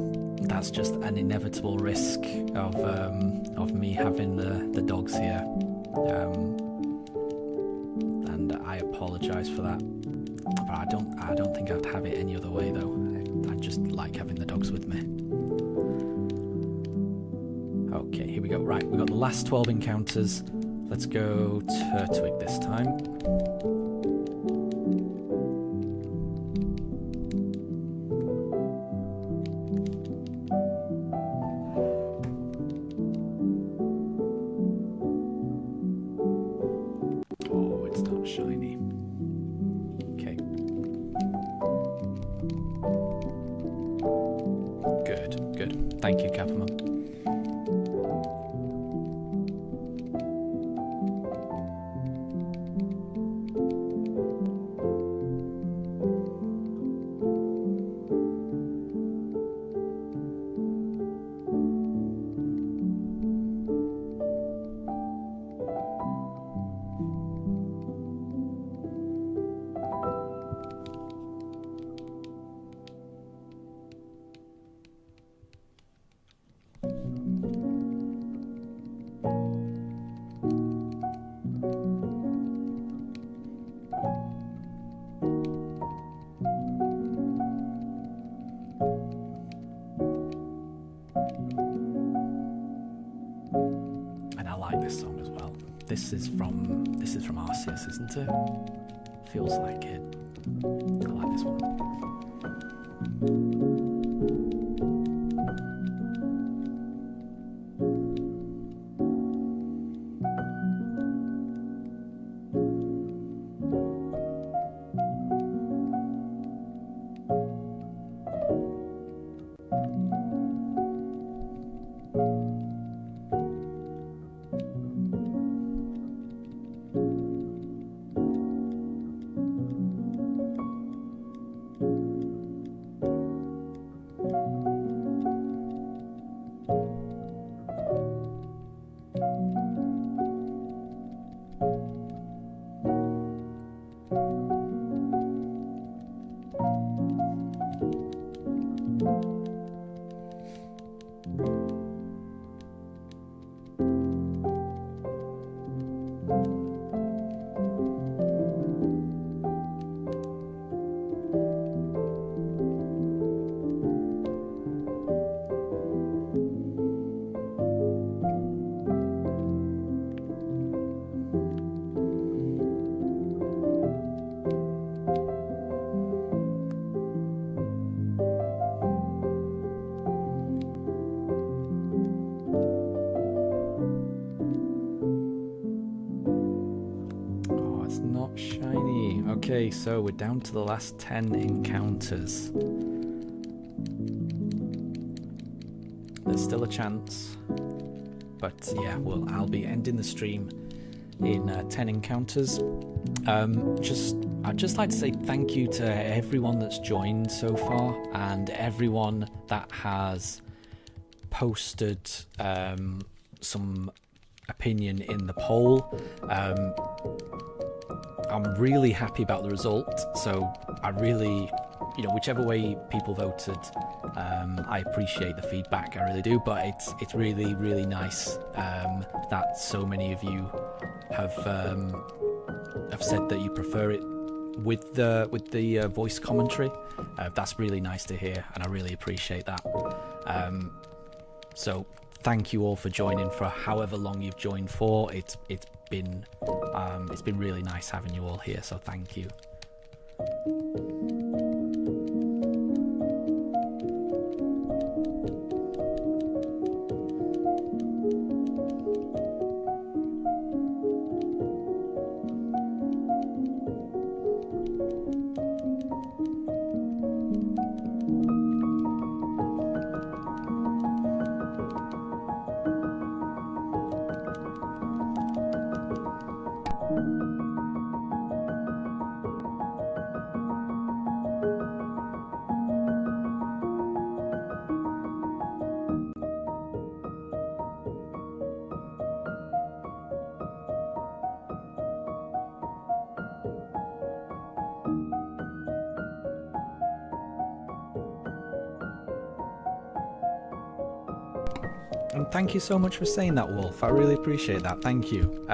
that's just an inevitable risk of me having the dogs here. And I apologise for that. But I don't think I'd have it any other way though. I just like having the dogs with me. Okay, here we go. Right, we've got the last 12 encounters. Let's go Turtwig this time. Oh, it's not shiny. Okay. Good. Thank you, Capamon. This song as well. This is from Arceus, isn't it? Feels like it. I like this one. Okay, so we're down to the last 10 encounters. There's still a chance, but yeah, I'll be ending the stream in 10 encounters. I'd just like to say thank you to everyone that's joined so far, and everyone that has posted some opinion in the poll. I'm really happy about the result, so I really, whichever way people voted, I appreciate the feedback, I really do, but it's really, really nice that so many of you have said that you prefer it with the voice commentary. That's really nice to hear, and I really appreciate that. So thank you all for joining for however long you've joined for. It's been really nice having you all here, so thank you. And thank you so much for saying that, Wolf. I really appreciate that. Thank you.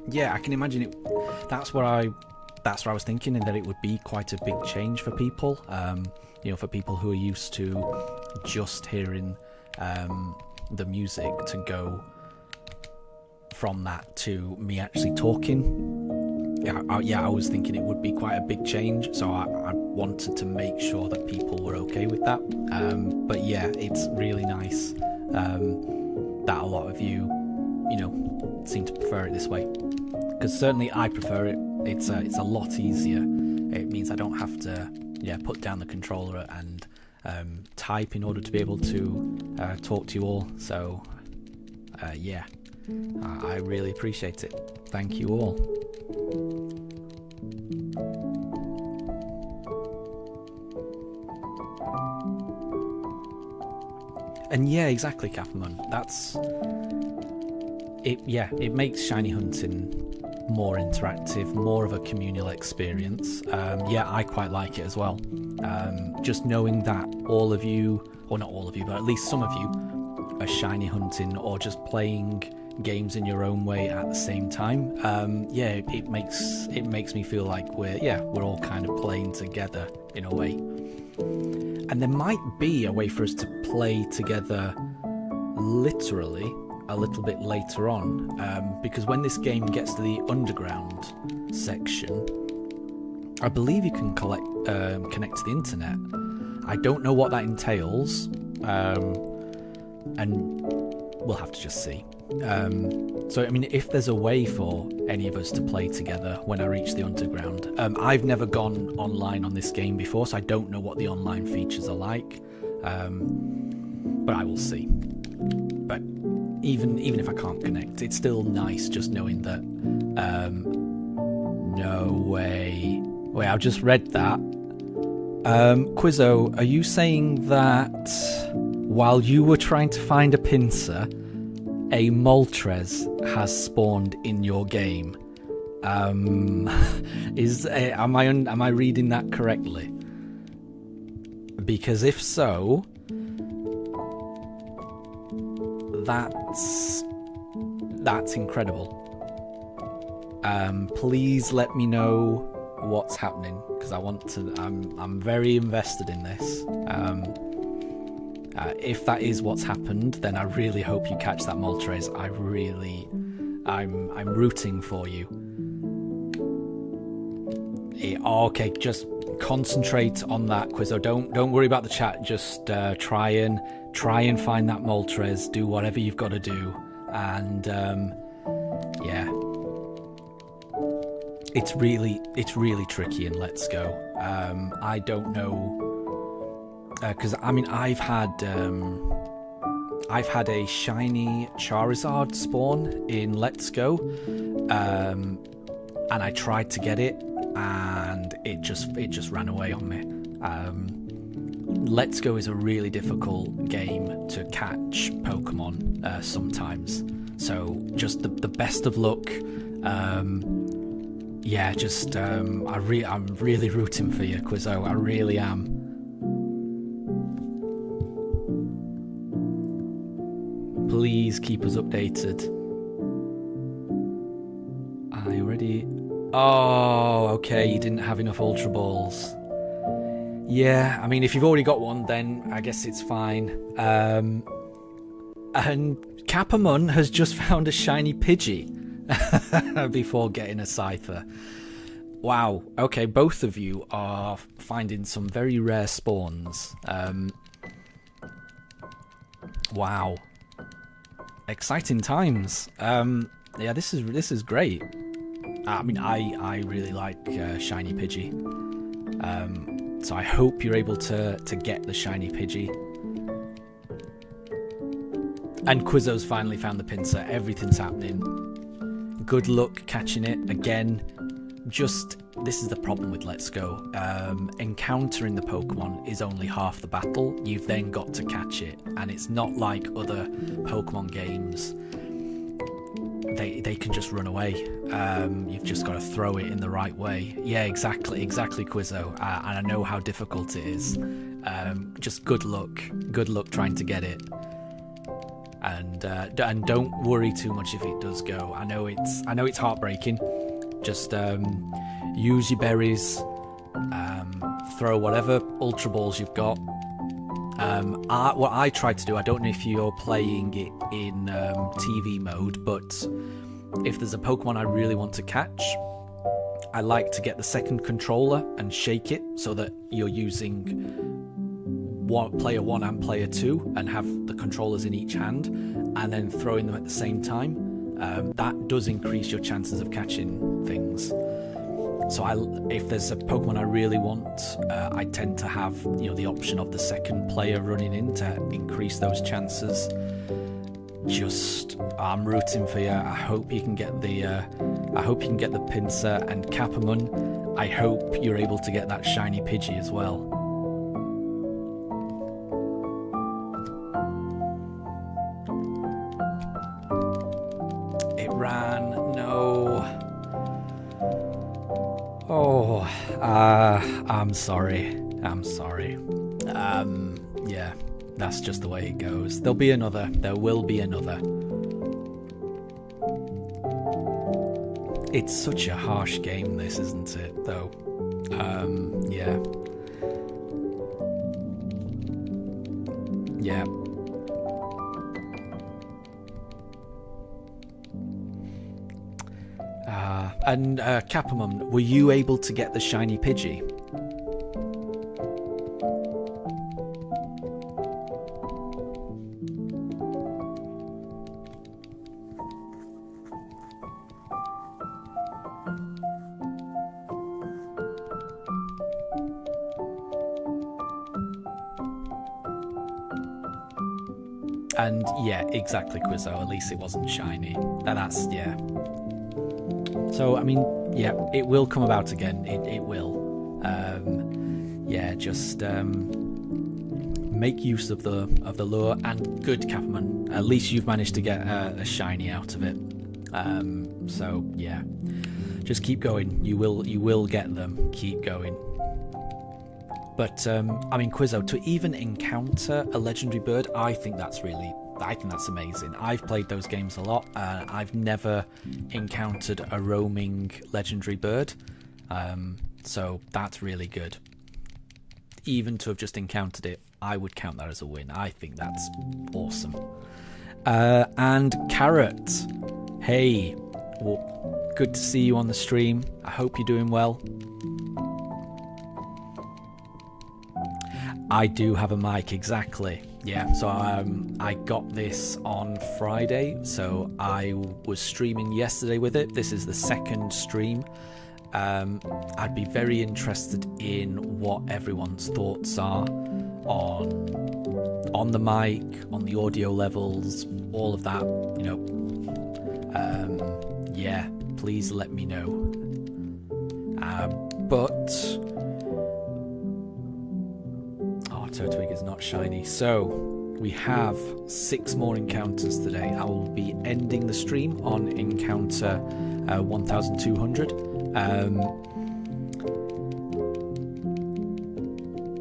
Yeah, I can imagine it. That's what I was thinking, and that it would be quite a big change for people. For people who are used to just hearing the music, to go from that to me actually talking. I was thinking it would be quite a big change, so I wanted to make sure that people were okay with that. But yeah, it's really nice that a lot of you, seem to prefer it this way. Because certainly I prefer it. It's a lot easier. It means I don't have to put down the controller and type in order to be able to talk to you all. So I really appreciate it. Thank you all. And yeah, exactly, Capamon. That's it. Yeah, it makes shiny hunting more interactive, more of a communal experience. I quite like it as well. Just knowing that all of you, or not all of you, but at least some of you, are shiny hunting or just playing games in your own way at the same time. It makes me feel like we're all kind of playing together in a way. And there might be a way for us to play together literally a little bit later on, because when this game gets to the underground section, I believe you can connect to the internet. I don't know what that entails, and we'll have to just see. So, I mean, if there's a way for any of us to play together when I reach the underground. I've never gone online on this game before, so I don't know what the online features are like. But I will see. But even if I can't connect, it's still nice just knowing that. No way. Wait, I've just read that. Quizzo, are you saying that while you were trying to find a pincer, a Moltres has spawned in your game? Am I reading that correctly? Because if so, that's incredible. Please let me know what's happening, because I'm very invested in this. If that is what's happened, then I really hope you catch that Moltres. I'm rooting for you. Okay, just concentrate on that, Quizzo. Don't worry about the chat. Just try and find that Moltres. Do whatever you've got to do, and It's really tricky in Let's Go. I don't know, because I mean I've had a shiny Charizard spawn in Let's Go, and I tried to get it, and it just ran away on me. Let's Go is a really difficult game to catch Pokemon sometimes, so just the best of luck. Yeah, just I'm really rooting for you, Quizzo. I really am. Please keep us updated. I already... Oh, okay, you didn't have enough Ultra Balls. Yeah, I mean, if you've already got one, then I guess it's fine. And Capamon has just found a shiny Pidgey before getting a Scyther. Wow, okay, both of you are finding some very rare spawns. Wow. Exciting times. Yeah, this is great. I mean, I really like shiny Pidgey. So I hope you're able to get the shiny Pidgey. And Quizzo's finally found the pincer. Everything's happening. Good luck catching it again. Just, this is the problem with Let's Go. Encountering the Pokemon is only half the battle. You've then got to catch it, and it's not like other Pokemon games. They can just run away. You've just got to throw it in the right way. Yeah, exactly, Quizzo. And I know how difficult it is. Just good luck trying to get it. And don't worry too much if it does go. I know it's heartbreaking. Just use your berries, throw whatever Ultra Balls you've got. What I try to do, I don't know if you're playing it in TV mode, but if there's a Pokemon I really want to catch, I like to get the second controller and shake it so that you're using player 1 and player 2 and have the controllers in each hand, and then throwing them at the same time. That does increase your chances of catching things. So if there's a Pokemon I really want, I tend to have the option of the second player running in to increase those chances. I'm rooting for you. I hope you can get the pincer, and Capamon, I hope you're able to get that shiny Pidgey as well. It ran. No. Oh, I'm sorry. Yeah, that's just the way it goes. There will be another. It's such a harsh game, this, isn't it, though? Yeah. Yeah. And Capamon, were you able to get the shiny Pidgey? And yeah, exactly, Quizzo. At least it wasn't shiny. That's, yeah. So, I mean, yeah, it will come about again. It will. Yeah, just make use of the lure. And good, Capman. At least you've managed to get a shiny out of it. So yeah, just keep going. You will get them. Keep going. But I mean, Quizzo, to even encounter a legendary bird, I think that's amazing. I've played those games a lot. I've never encountered a roaming legendary bird, so that's really good. Even to have just encountered it, I would count that as a win. I think that's awesome. And Carrot, hey, well, good to see you on the stream. I hope you're doing well. I do have a mic, exactly. Yeah, so I got this on Friday, so I was streaming yesterday with it. This is the second stream. I'd be very interested in what everyone's thoughts are on the mic, on the audio levels, all of that, you know. Yeah, please let me know. But Turtwig is not shiny. So we have 6 more encounters today. I will be ending the stream on encounter 1200.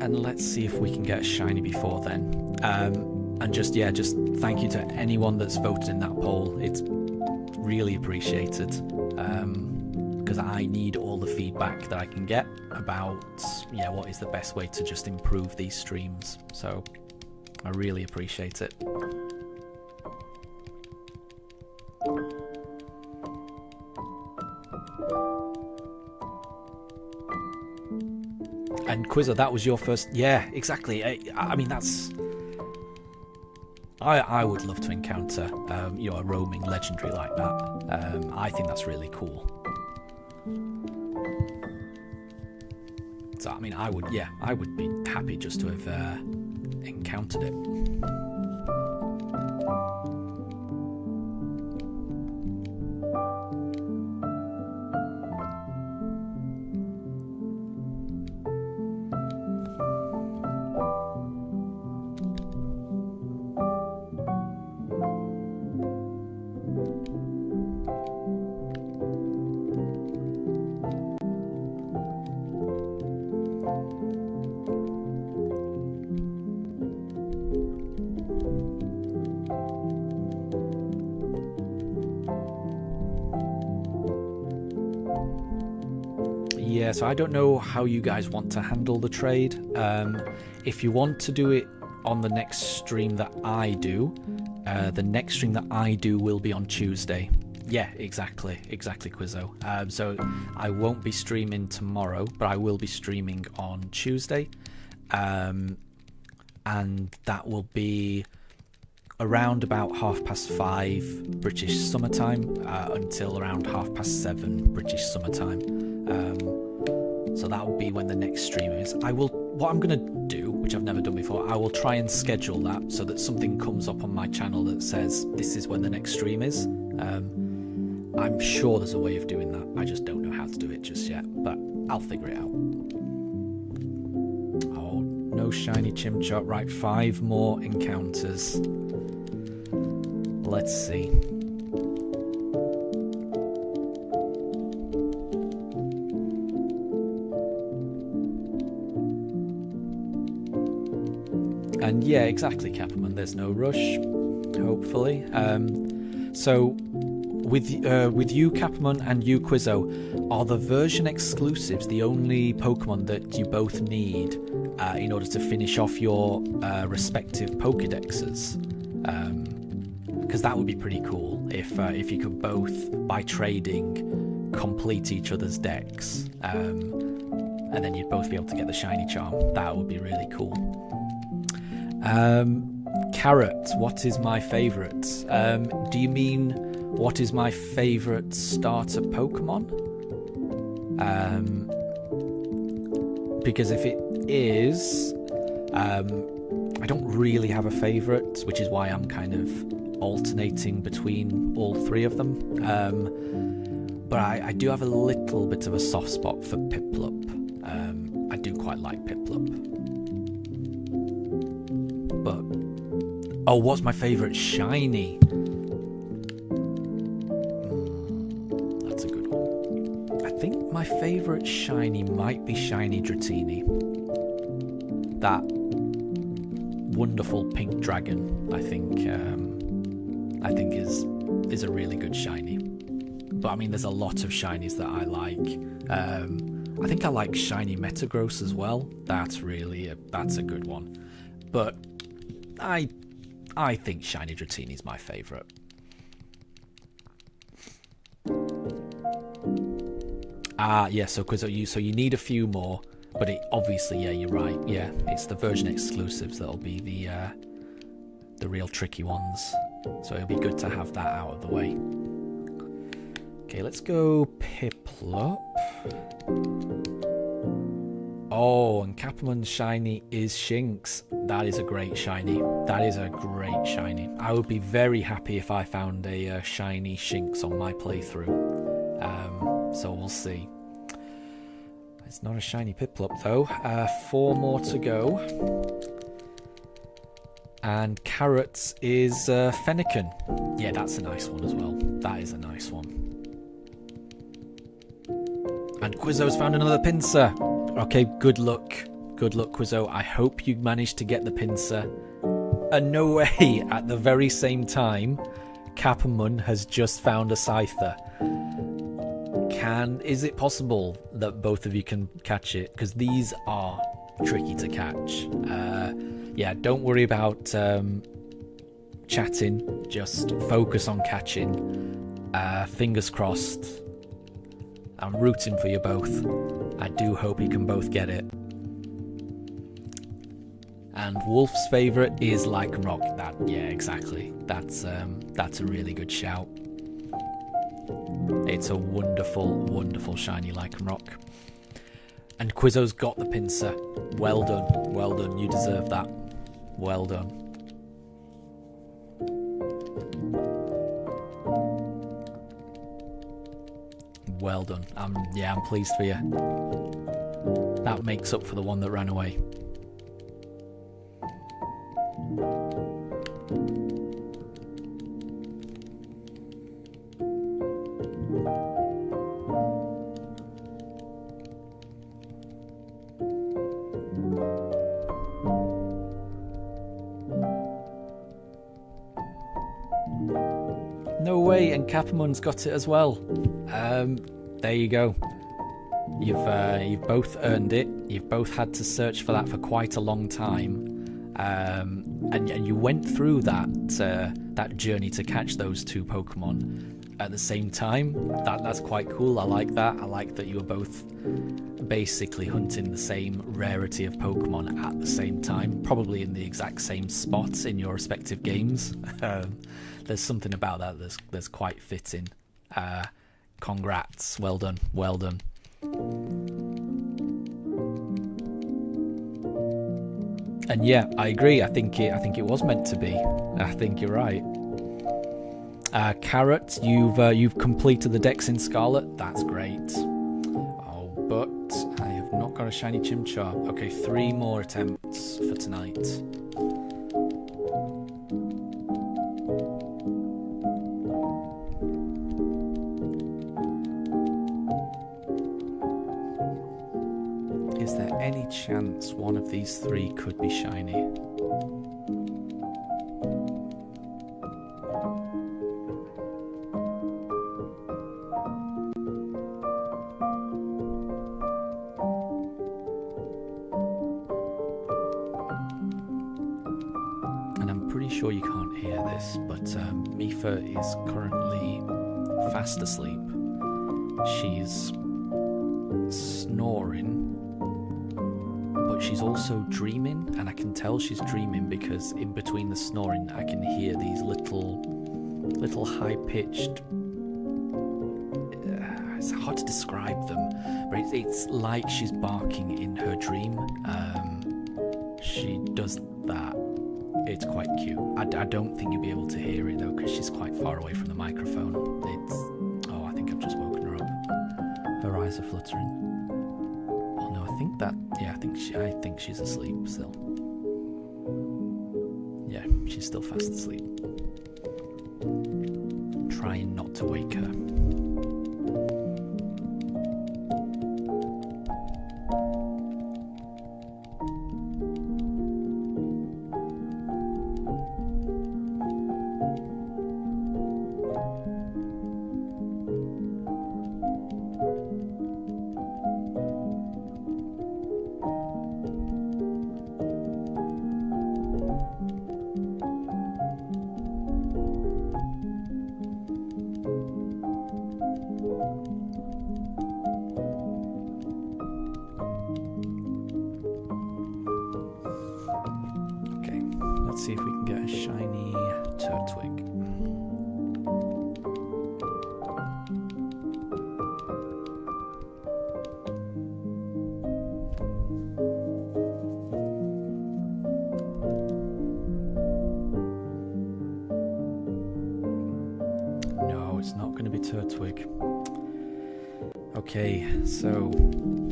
And let's see if we can get a shiny before then. And just thank you to anyone that's voted in that poll. It's really appreciated, because I need all the feedback that I can get about what is the best way to just improve these streams. So I really appreciate it. And Quizzer, that was your first... Yeah, exactly. I mean, that's... I would love to encounter, a roaming legendary like that. I think that's really cool. So, I mean, I would be happy just to have encountered it. Yeah, so I don't know how you guys want to handle the trade. If you want to do it on the next stream that I do, the next stream that I do will be on Tuesday. Yeah, exactly, Quizzo. So I won't be streaming tomorrow, but I will be streaming on Tuesday. And that will be around about 5:30 British summertime until around 7:30 British summertime. So that will be when the next stream is. What I'm going to do, which I've never done before, I will try and schedule that so that something comes up on my channel that says this is when the next stream is. I'm sure there's a way of doing that. I just don't know how to do it just yet, but I'll figure it out. Oh, no shiny Chimchar. Right, 5 more encounters. Let's see. And yeah, exactly, Capman. There's no rush, hopefully. So with you, Capman, and you, Quizzo, are the version exclusives the only Pokemon that you both need in order to finish off your respective Pokedexes? Because that would be pretty cool if you could both, by trading, complete each other's decks, and then you'd both be able to get the shiny charm. That would be really cool. Carrot, what is my favourite? Do you mean what is my favourite starter Pokemon? Because if it is, I don't really have a favourite, which is why I'm kind of alternating between all 3 of them. But I do have a little bit of a soft spot for Piplup. I do quite like Piplup. But oh, what's my favourite shiny? That's a good one. I think my favourite shiny might be shiny Dratini. That wonderful pink dragon, I think is a really good shiny. But I mean, there's a lot of shinies that I like. I think I like shiny Metagross as well. That's a good one. But I think shiny Dratini is my favourite. Yeah, so you need a few more, but obviously, yeah, you're right. Yeah, it's the version exclusives that'll be the real tricky ones. So it'll be good to have that out of the way. Okay, let's go Piplup. Oh, and Capmon's shiny is Shinx. That is a great shiny. That is a great shiny. I would be very happy if I found a shiny Shinx on my playthrough. So we'll see. It's not a shiny Piplup though. 4 more to go. And Carrots is Fennekin. Yeah, that's a nice one as well. That is a nice one. And Quizzo's found another Pinsir. Okay, good luck. Good luck, Quizzo. I hope you managed to get the Pinsir. And no way, at the very same time, Capamon has just found a Scyther. Is it possible that both of you can catch it? Because these are tricky to catch. Yeah, don't worry about chatting. Just focus on catching. Fingers crossed. I'm rooting for you both. I do hope you can both get it. And Wolf's favourite is Lycanroc. Yeah, exactly. That's a really good shout. It's a wonderful, wonderful shiny Lycanroc. And Quizzo's got the Pinsir. Well done. Well done. You deserve that. Well done. Well done. I'm pleased for you. That makes up for the one that ran away. No way, and Capamon's got it as well. There you go. You've both earned it. You've both had to search for that for quite a long time, and you went through that journey to catch those 2 Pokemon at the same time. That's quite cool. I like that. I like that you were both basically hunting the same rarity of Pokemon at the same time, probably in the exact same spots in your respective games. There's something about that that's quite fitting. Congrats. Well done. Well done. And yeah, I agree. I think it was meant to be. I think you're right. Carrot, you've completed the Dex in Scarlet. That's great. Oh, but I have not got a shiny Chimchar. Okay, 3 more attempts for tonight. Is there any chance one of these 3 could be shiny? And I'm pretty sure you can't hear this, but Mifa is currently fast asleep. She's snoring, but she's also dreaming, and I can tell she's dreaming because in between the snoring I can hear these little high-pitched, it's hard to describe them, but it's like she's barking in her dream. She does that. It's quite cute. I don't think you'll be able to hear it though, because she's quite far away from the microphone. Oh, I think I've just woken her up. Her eyes are fluttering. Oh no, I think she's asleep still. Yeah, she's still fast asleep. Trying not to wake her. it's not going to be Turtwig. Okay, so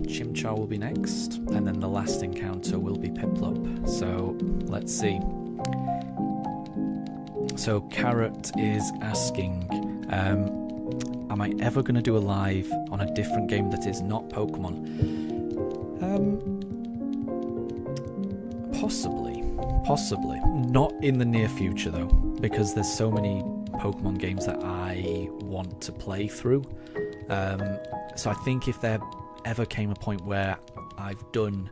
Chimchar will be next, and then the last encounter will be Piplup. So let's see. So Carrot is asking, am I ever going to do a live on a different game that is not Pokemon? Possibly. Not in the near future though, because there's so many Pokemon games that I want to play through. So I think if there ever came a point where I've done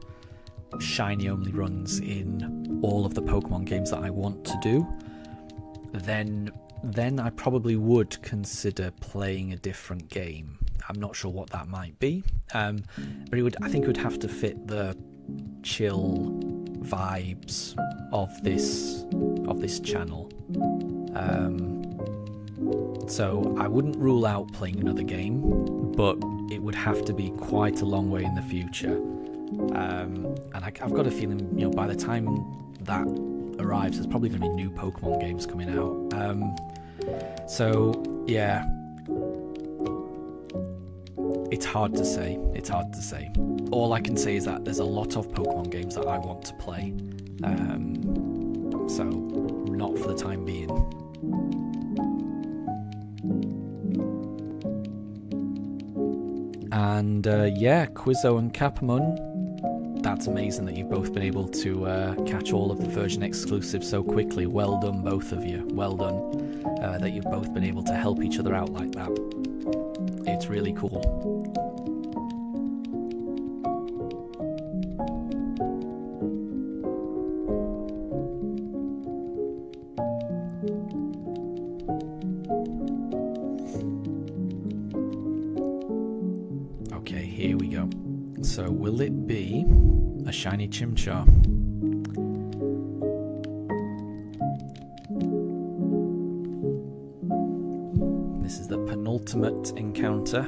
shiny only runs in all of the Pokemon games that I want to do, then I probably would consider playing a different game. I'm not sure what that might be, but I think it would have to fit the chill vibes of this channel. So I wouldn't rule out playing another game, but it would have to be quite a long way in the future. And I've got a feeling, by the time that arrives, there's probably going to be new Pokemon games coming out. So yeah, it's hard to say. All I can say is that there's a lot of Pokemon games that I want to play. So not for the time being. And Quizzo and Capamon, that's amazing that you've both been able to catch all of the version exclusives so quickly. Well done, both of you. Well done that you've both been able to help each other out like that. It's really cool. Okay, here we go. So will it be a shiny Chimchar? This is the penultimate encounter.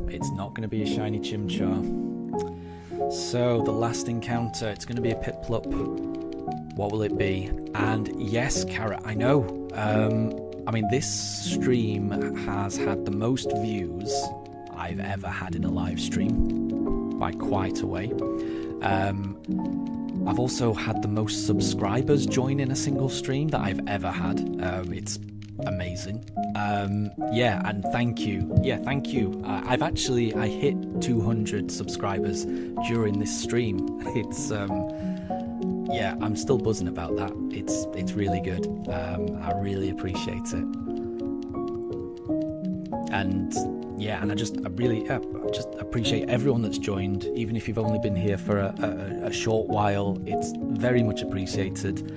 It's not going to be a shiny Chimchar. So the last encounter, it's going to be a Piplup. What will it be? And yes, Carrot, I know. This stream has had the most views I've ever had in a live stream, by quite a way. I've also had the most subscribers join in a single stream that I've ever had. It's amazing. And thank you. Thank you. I hit 200 subscribers during this stream. It's I'm still buzzing about that. It's really good. I really appreciate it. And I just appreciate everyone that's joined, even if you've only been here for a short while. It's very much appreciated.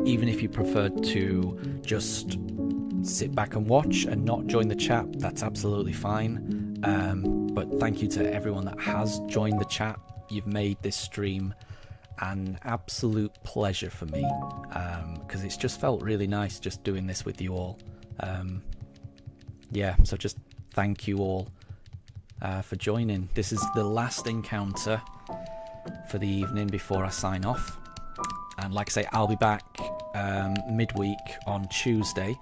Even if you prefer to just sit back and watch and not join the chat, that's absolutely fine. But thank you to everyone that has joined the chat. You've made this stream an absolute pleasure for me, because it's just felt really nice just doing this with you all. So just thank you all for joining. This is the last encounter for the evening before I sign off, and like I say, I'll be back midweek on Tuesday,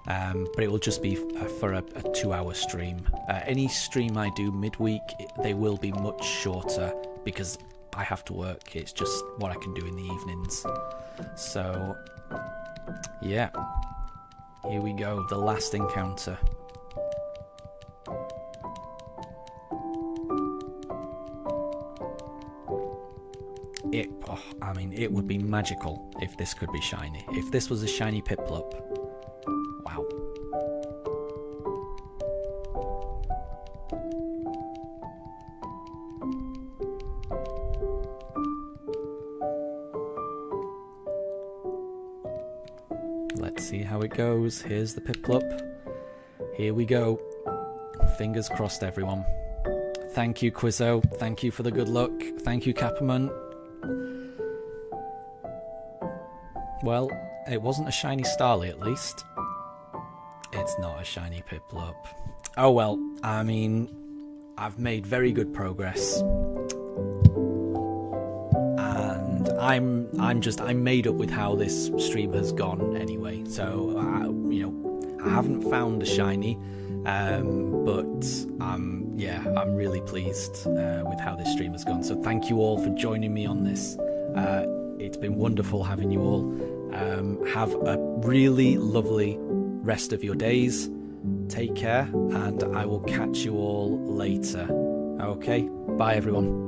but it will just be for a 2-hour stream. Any stream I do midweek, they will be much shorter because I have to work. It's just what I can do in the evenings. So yeah, here we go, the last encounter. It would be magical if this could be shiny. If this was a shiny Piplup, wow. Let's see how it goes. Here's the Piplup. Here we go. Fingers crossed, everyone. Thank you, Quizzo. Thank you for the good luck. Thank you, Capamon. Well, it wasn't a shiny Starly, at least. It's not a shiny Piplup. Oh well, I've made very good progress. I'm made up with how this stream has gone anyway. So I haven't found a shiny, but I'm really pleased with how this stream has gone. So thank you all for joining me on this. It's been wonderful having you all. Have a really lovely rest of your days. Take care, and I will catch you all later. Okay, bye everyone.